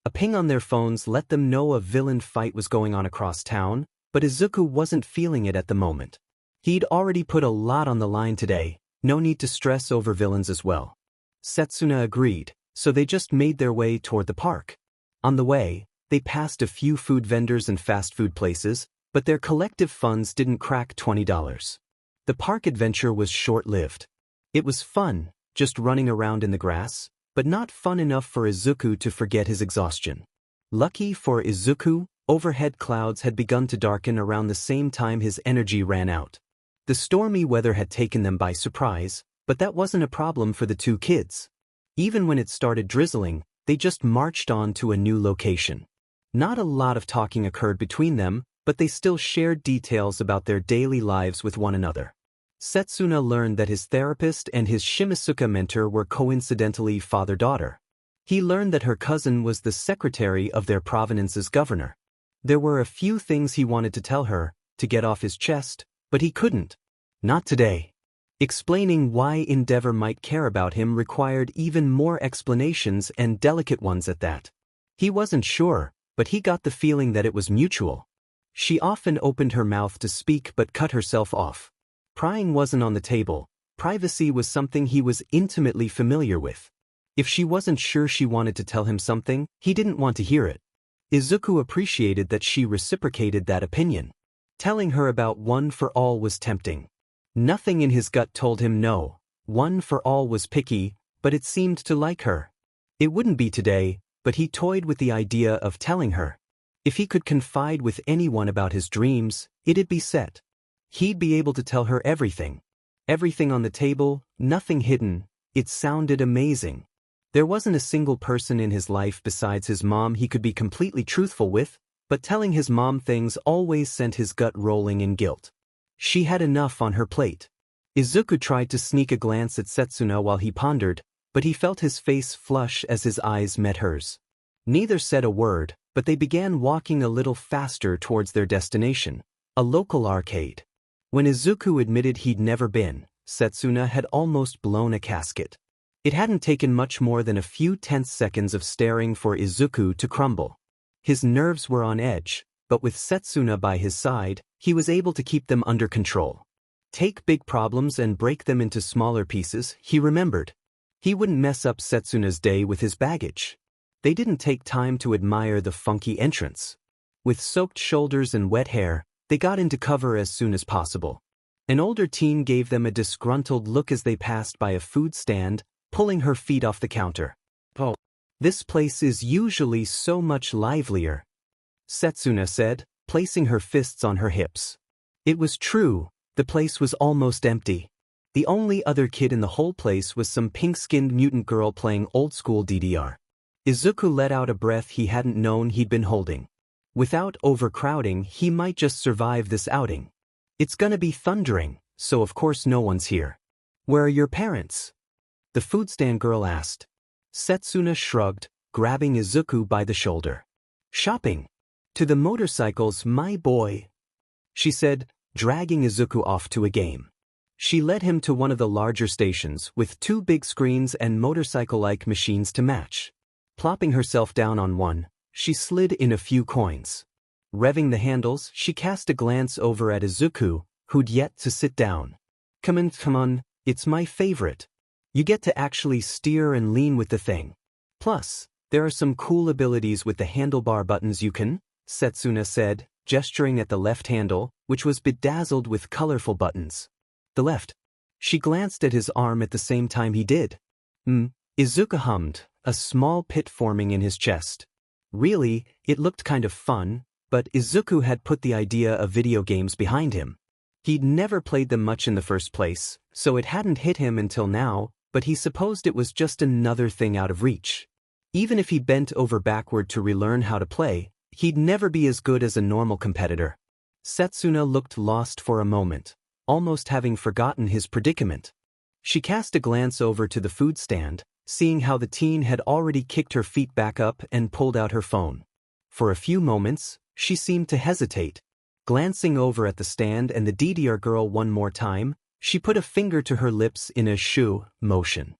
Speaker 1: A ping on their phones let them know a villain fight was going on across town, but Izuku wasn't feeling it at the moment. He'd already put a lot on the line today, no need to stress over villains as well. Setsuna agreed, so they just made their way toward the park. On the way, they passed a few food vendors and fast food places, but their collective funds didn't crack $20. The park adventure was short-lived. It was fun, just running around in the grass, but not fun enough for Izuku to forget his exhaustion. Lucky for Izuku, overhead clouds had begun to darken around the same time his energy ran out. The stormy weather had taken them by surprise, but that wasn't a problem for the two kids. Even when it started drizzling, they just marched on to a new location. Not a lot of talking occurred between them, but they still shared details about their daily lives with one another. Setsuna learned that his therapist and his Shimasuka mentor were coincidentally father-daughter. He learned that her cousin was the secretary of their province's governor. There were a few things he wanted to tell her, to get off his chest, but he couldn't. Not today. Explaining why Endeavor might care about him required even more explanations and delicate ones at that. He wasn't sure, but he got the feeling that it was mutual. She often opened her mouth to speak but cut herself off. Prying wasn't on the table, privacy was something he was intimately familiar with. If she wasn't sure she wanted to tell him something, he didn't want to hear it. Izuku appreciated that she reciprocated that opinion. Telling her about One for All was tempting. Nothing in his gut told him no. One for All was picky, but it seemed to like her. It wouldn't be today, but he toyed with the idea of telling her. If he could confide with anyone about his dreams, it'd be set. He'd be able to tell her everything. Everything on the table, nothing hidden. It sounded amazing. There wasn't a single person in his life besides his mom he could be completely truthful with, but telling his mom things always sent his gut rolling in guilt. She had enough on her plate. Izuku tried to sneak a glance at Setsuna while he pondered, but he felt his face flush as his eyes met hers. Neither said a word, but they began walking a little faster towards their destination, a local arcade. When Izuku admitted he'd never been, Setsuna had almost blown a gasket. It hadn't taken much more than a few tense seconds of staring for Izuku to crumble. His nerves were on edge, but with Setsuna by his side, he was able to keep them under control. Take big problems and break them into smaller pieces, he remembered. He wouldn't mess up Setsuna's day with his baggage. They didn't take time to admire the funky entrance. With soaked shoulders and wet hair, they got into cover as soon as possible. An older teen gave them a disgruntled look as they passed by a food stand, pulling her feet off the counter. "Oh, this place is usually so much livelier," Setsuna said, placing her fists on her hips. It was true, the place was almost empty. The only other kid in the whole place was some pink-skinned mutant girl playing old-school DDR. Izuku let out a breath he hadn't known he'd been holding. Without overcrowding, he might just survive this outing. It's gonna be thundering, so of course no one's here. Where are your parents? The food stand girl asked. Setsuna shrugged, grabbing Izuku by the shoulder. Shopping. To the motorcycles, my boy, she said, dragging Izuku off to a game. She led him to one of the larger stations with 2 big screens and motorcycle-like machines to match. Plopping herself down on one, she slid in a few coins. Revving the handles, she cast a glance over at Izuku, who'd yet to sit down. Come on, it's my favorite. You get to actually steer and lean with the thing. Plus, there are some cool abilities with the handlebar buttons you can, Setsuna said, gesturing at the left handle, which was bedazzled with colorful buttons. The left. She glanced at his arm at the same time he did. Izuku hummed, a small pit forming in his chest. Really, it looked kind of fun, but Izuku had put the idea of video games behind him. He'd never played them much in the first place, so it hadn't hit him until now, but he supposed it was just another thing out of reach. Even if he bent over backward to relearn how to play, he'd never be as good as a normal competitor. Setsuna looked lost for a moment, almost having forgotten his predicament. She cast a glance over to the food stand, seeing how the teen had already kicked her feet back up and pulled out her phone. For a few moments, she seemed to hesitate. Glancing over at the stand and the DDR girl one more time, she put a finger to her lips in a shoo motion.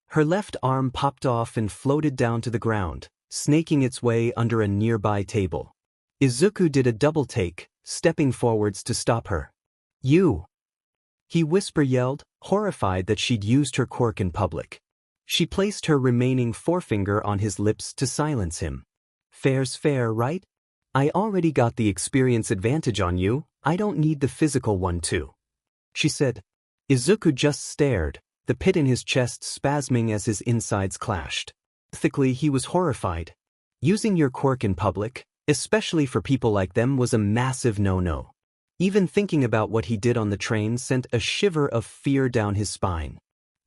Speaker 1: Her left arm popped off and floated down to the ground, snaking its way under a nearby table. Izuku did a double take, stepping forwards to stop her. You! He yelled, horrified that she'd used her quirk in public. She placed her remaining forefinger on his lips to silence him. Fair's fair, right? I already got the experience advantage on you, I don't need the physical one too. She said. Izuku just stared, the pit in his chest spasming as his insides clashed. Ethically, he was horrified. Using your quirk in public, especially for people like them, was a massive no-no. Even thinking about what he did on the train sent a shiver of fear down his spine.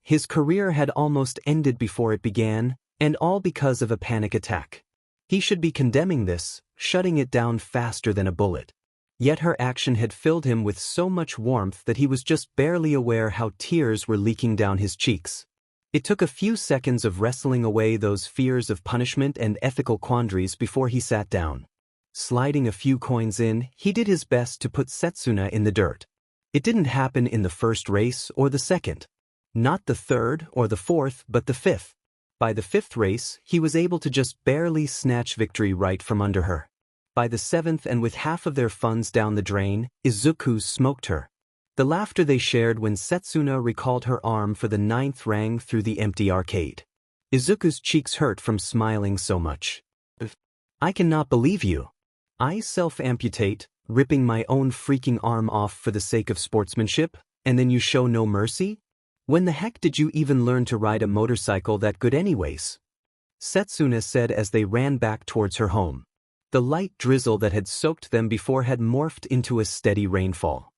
Speaker 1: His career had almost ended before it began, and all because of a panic attack. He should be condemning this, shutting it down faster than a bullet. Yet her action had filled him with so much warmth that he was just barely aware how tears were leaking down his cheeks. It took a few seconds of wrestling away those fears of punishment and ethical quandaries before he sat down. Sliding a few coins in, he did his best to put Setsuna in the dirt. It didn't happen in the first race or the second. Not the third or the fourth, but the fifth. By the fifth race, he was able to just barely snatch victory right from under her. By the seventh, and with half of their funds down the drain, Izuku smoked her. The laughter they shared when Setsuna recalled her arm for the ninth rang through the empty arcade. Izuku's cheeks hurt from smiling so much. I cannot believe you. I self-amputate, ripping my own freaking arm off for the sake of sportsmanship, and then you show no mercy? When the heck did you even learn to ride a motorcycle that good anyways? Setsuna said as they ran back towards her home. The light drizzle that had soaked them before had morphed into a steady rainfall.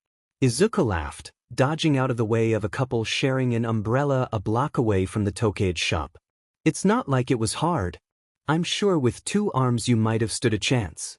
Speaker 1: Izuku laughed, dodging out of the way of a couple sharing an umbrella a block away from the Tokage shop. It's not like it was hard. I'm sure with 2 arms you might have stood a chance.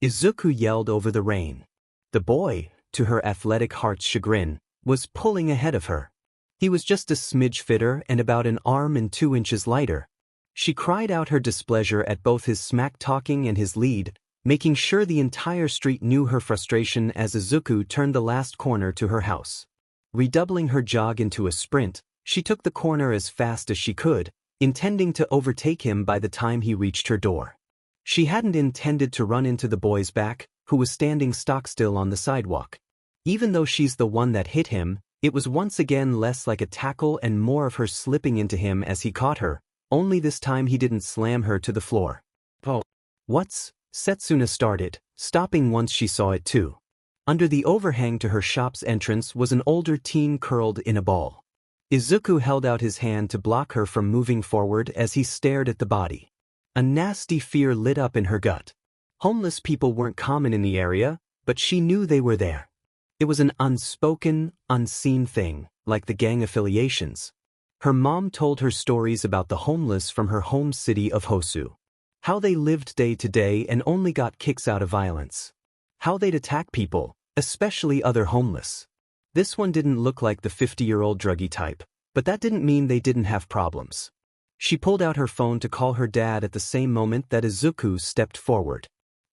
Speaker 1: Izuku yelled over the rain. The boy, to her athletic heart's chagrin, was pulling ahead of her. He was just a smidge fitter and about an arm and 2 inches lighter. She cried out her displeasure at both his smack-talking and his lead, making sure the entire street knew her frustration as Izuku turned the last corner to her house. Redoubling her jog into a sprint, she took the corner as fast as she could, intending to overtake him by the time he reached her door. She hadn't intended to run into the boy's back, who was standing stock-still on the sidewalk. Even though she's the one that hit him, it was once again less like a tackle and more of her slipping into him as he caught her, only this time he didn't slam her to the floor. Oh. What's? Setsuna started, stopping once she saw it too. Under the overhang to her shop's entrance was an older teen curled in a ball. Izuku held out his hand to block her from moving forward as he stared at the body. A nasty fear lit up in her gut. Homeless people weren't common in the area, but she knew they were there. It was an unspoken, unseen thing, like the gang affiliations. Her mom told her stories about the homeless from her home city of Hosu. How they lived day to day and only got kicks out of violence. How they'd attack people, especially other homeless. This one didn't look like the 50-year-old druggie type, but that didn't mean they didn't have problems. She pulled out her phone to call her dad at the same moment that Izuku stepped forward.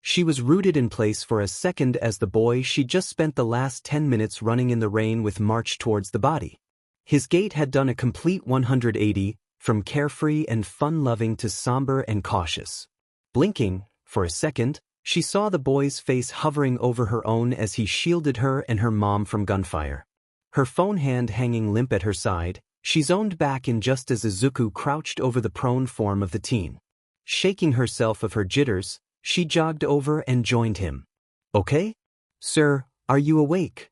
Speaker 1: She was rooted in place for a second as the boy she'd just spent the last 10 minutes running in the rain with marched towards the body. His gait had done a complete 180, from carefree and fun-loving to somber and cautious. Blinking, for a second, she saw the boy's face hovering over her own as he shielded her and her mom from gunfire. Her phone hand hanging limp at her side, she zoned back in just as Izuku crouched over the prone form of the teen. Shaking herself of her jitters, she jogged over and joined him. "Okay? Sir, are you awake?"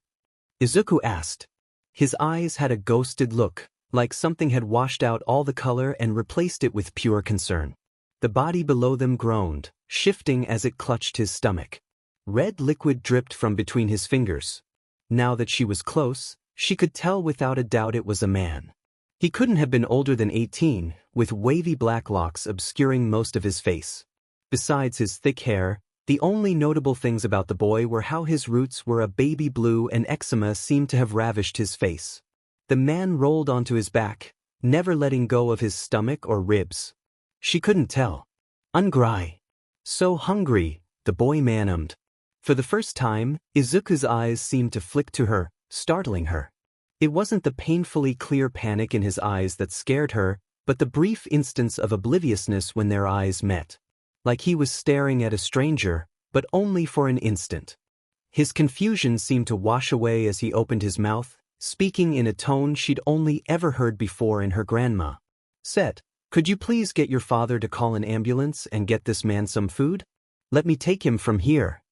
Speaker 1: Izuku asked. His eyes had a ghosted look, like something had washed out all the color and replaced it with pure concern. The body below them groaned, shifting as it clutched his stomach. Red liquid dripped from between his fingers. Now that she was close, she could tell without a doubt it was a man. He couldn't have been older than 18, with wavy black locks obscuring most of his face. Besides his thick hair, the only notable things about the boy were how his roots were a baby blue and eczema seemed to have ravished his face. The man rolled onto his back, never letting go of his stomach or ribs. She couldn't tell. "Ungrai. So hungry," the boy man-ummed. For the first time, Izuku's eyes seemed to flick to her, startling her. It wasn't the painfully clear panic in his eyes that scared her, but the brief instance of obliviousness when their eyes met. Like he was staring at a stranger, but only for an instant. His confusion seemed to wash away as he opened his mouth, speaking in a tone she'd only ever heard before in her grandma. "Set, could you please get your father to call an ambulance and get this man some food? Let me take him from here,"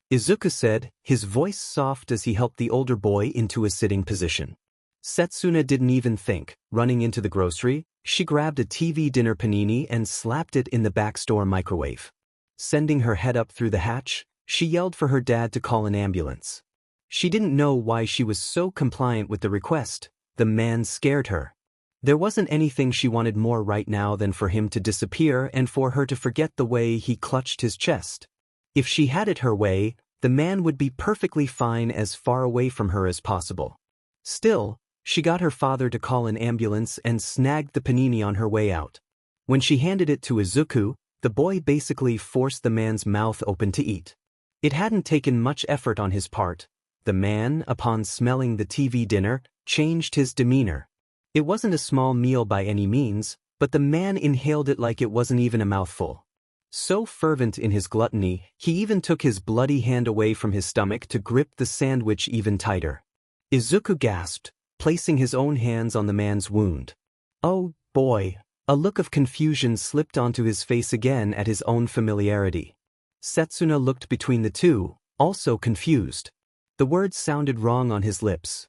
Speaker 1: Izuku said, his voice soft as he helped the older boy into a sitting position. Setsuna didn't even think. Running into the grocery, she grabbed a TV dinner panini and slapped it in the back store microwave. Sending her head up through the hatch, she yelled for her dad to call an ambulance. She didn't know why she was so compliant with the request. The man scared her. There wasn't anything she wanted more right now than for him to disappear and for her to forget the way he clutched his chest. If she had it her way, the man would be perfectly fine as far away from her as possible. Still, she got her father to call an ambulance and snagged the panini on her way out. When she handed it to Izuku, the boy basically forced the man's mouth open to eat. It hadn't taken much effort on his part. The man, upon smelling the TV dinner, changed his demeanor. It wasn't a small meal by any means, but the man inhaled it like it wasn't even a mouthful. So fervent in his gluttony, he even took his bloody hand away from his stomach to grip the sandwich even tighter. Izuku gasped, placing his own hands on the man's wound. "Oh, boy." A look of confusion slipped onto his face again at his own familiarity. Setsuna looked between the two, also confused. The words sounded wrong on his lips.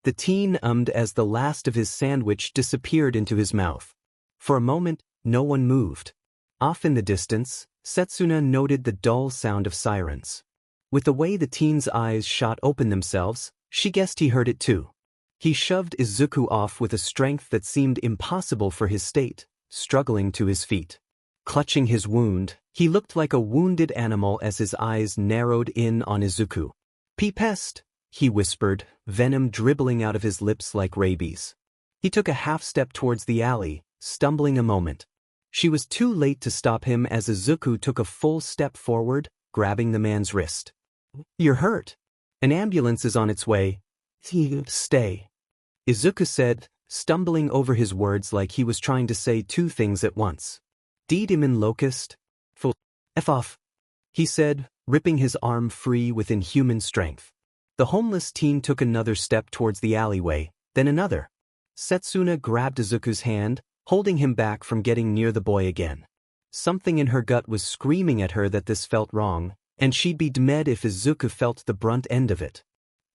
Speaker 1: The teen ummed as the last of his sandwich disappeared into his mouth. For a moment, no one moved. Off in the distance, Setsuna noted the dull sound of sirens. With the way the teen's eyes shot open themselves, she guessed he heard it too. He shoved Izuku off with a strength that seemed impossible for his state, struggling to his feet. Clutching his wound, he looked like a wounded animal as his eyes narrowed in on Izuku. "Pest," he whispered, venom dribbling out of his lips like rabies. He took a half step towards the alley, stumbling a moment. She was too late to stop him as Izuku took a full step forward, grabbing the man's wrist. "You're hurt. An ambulance is on its way. Stay," Izuku said, stumbling over his words like he was trying to say two things at once. "Dedemin locust? Full F off," he said, ripping his arm free with inhuman strength. The homeless teen took another step towards the alleyway, then another. Setsuna grabbed Izuku's hand, holding him back from getting near the boy again. Something in her gut was screaming at her that this felt wrong, and she'd be dead if Izuku felt the brunt end of it.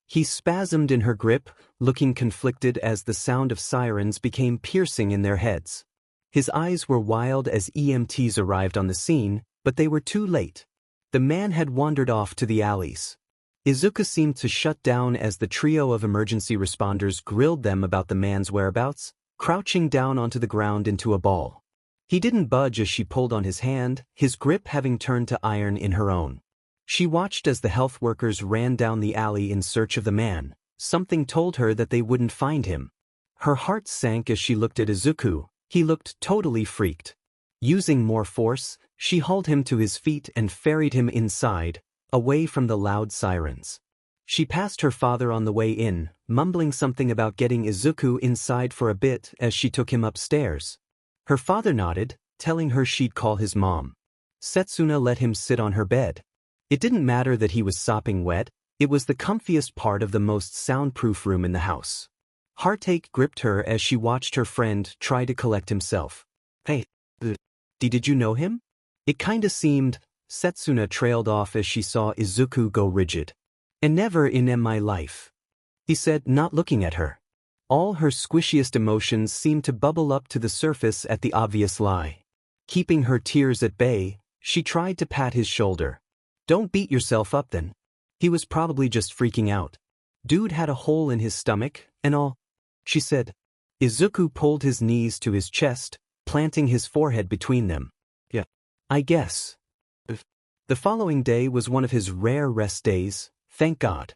Speaker 1: He spasmed in her grip, looking conflicted as the sound of sirens became piercing in their heads. His eyes were wild as EMTs arrived on the scene, but they were too late. The man had wandered off to the alleys. Izuku seemed to shut down as the trio of emergency responders grilled them about the man's whereabouts, crouching down onto the ground into a ball. He didn't budge as she pulled on his hand, his grip having turned to iron in her own. She watched as the health workers ran down the alley in search of the man. Something told her that they wouldn't find him. Her heart sank as she looked at Izuku. He looked totally freaked. Using more force, she hauled him to his feet and ferried him inside, away from the loud sirens. She passed her father on the way in, mumbling something about getting Izuku inside for a bit as she took him upstairs. Her father nodded, telling her she'd call his mom. Setsuna let him sit on her bed. It didn't matter that he was sopping wet, it was the comfiest part of the most soundproof room in the house. Heartache gripped her as she watched her friend try to collect himself. Hey, did you know him? It kinda seemed. Setsuna trailed off as she saw Izuku go rigid. And never in my life, he said, not looking at her. All her squishiest emotions seemed to bubble up to the surface at the obvious lie. Keeping her tears at bay, she tried to pat his shoulder. Don't beat yourself up then. He was probably just freaking out. Dude had a hole in his stomach, and all, she said. Izuku pulled his knees to his chest, planting his forehead between them. Yeah, I guess. The following day was one of his rare rest days, thank God.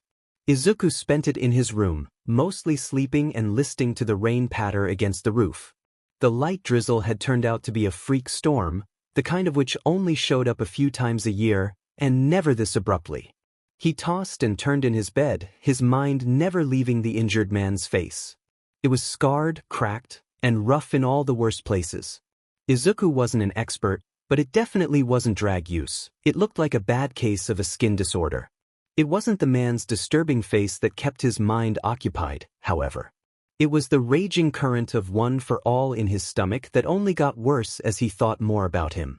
Speaker 1: Izuku spent it in his room, mostly sleeping and listening to the rain patter against the roof. The light drizzle had turned out to be a freak storm, the kind of which only showed up a few times a year, and never this abruptly. He tossed and turned in his bed, his mind never leaving the injured man's face. It was scarred, cracked, and rough in all the worst places. Izuku wasn't an expert, but it definitely wasn't drag use. It looked like a bad case of a skin disorder. It wasn't the man's disturbing face that kept his mind occupied, however. It was the raging current of one for all in his stomach that only got worse as he thought more about him.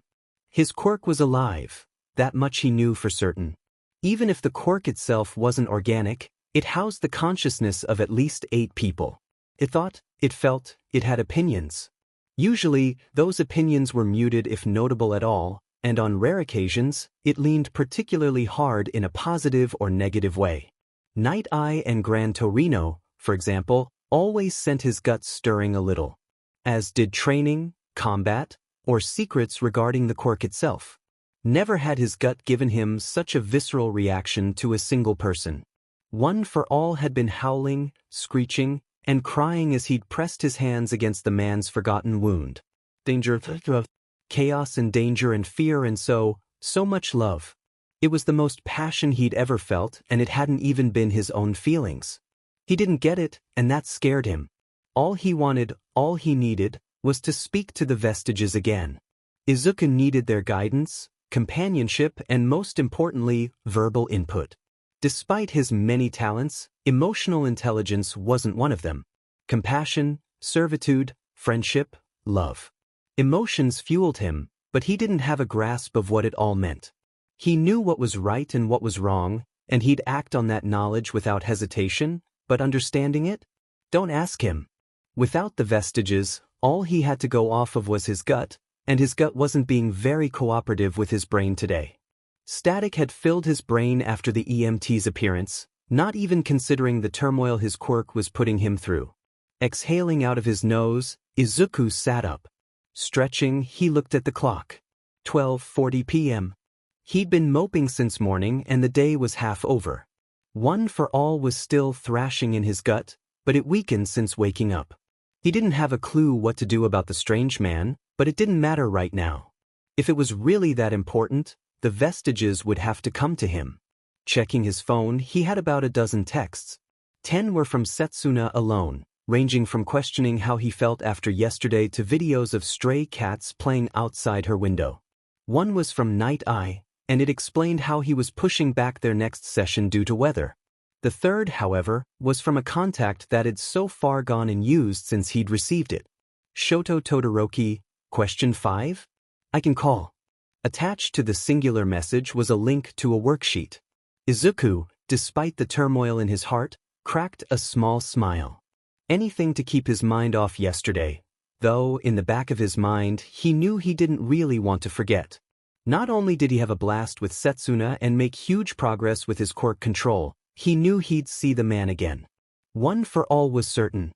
Speaker 1: His quirk was alive, that much he knew for certain. Even if the quirk itself wasn't organic, it housed the consciousness of at least 8 people. It thought, it felt, it had opinions. Usually, those opinions were muted if notable at all, and on rare occasions, it leaned particularly hard in a positive or negative way. Night Eye and Gran Torino, for example, always sent his guts stirring a little. As did training, combat, or secrets regarding the quirk itself. Never had his gut given him such a visceral reaction to a single person. One for all had been howling, screeching, and crying as he'd pressed his hands against the man's forgotten wound. Danger, chaos and danger and fear and so much love. It was the most passion he'd ever felt, and it hadn't even been his own feelings. He didn't get it, and that scared him. All he wanted, all he needed, was to speak to the vestiges again. Izuku needed their guidance, companionship, and most importantly, verbal input. Despite his many talents, emotional intelligence wasn't one of them. Compassion, servitude, friendship, love. Emotions fueled him, but he didn't have a grasp of what it all meant. He knew what was right and what was wrong, and he'd act on that knowledge without hesitation, but understanding it? Don't ask him. Without the vestiges, all he had to go off of was his gut, and his gut wasn't being very cooperative with his brain today. Static had filled his brain after the EMT's appearance, not even considering the turmoil his quirk was putting him through. Exhaling out of his nose, Izuku sat up. Stretching, he looked at the clock. 12:40 p.m. He'd been moping since morning and the day was half over. One for all was still thrashing in his gut, but it weakened since waking up. He didn't have a clue what to do about the strange man, but it didn't matter right now. If it was really that important, the vestiges would have to come to him. Checking his phone, he had about a dozen texts. 10 were from Setsuna alone, ranging from questioning how he felt after yesterday to videos of stray cats playing outside her window. One was from Night Eye, and it explained how he was pushing back their next session due to weather. The third, however, was from a contact that had so far gone unused since he'd received it. Shoto Todoroki, question 5? I can call. Attached to the singular message was a link to a worksheet. Izuku, despite the turmoil in his heart, cracked a small smile. Anything to keep his mind off yesterday, though in the back of his mind he knew he didn't really want to forget. Not only did he have a blast with Setsuna and make huge progress with his quirk control, he knew he'd see the man again. One for all was certain.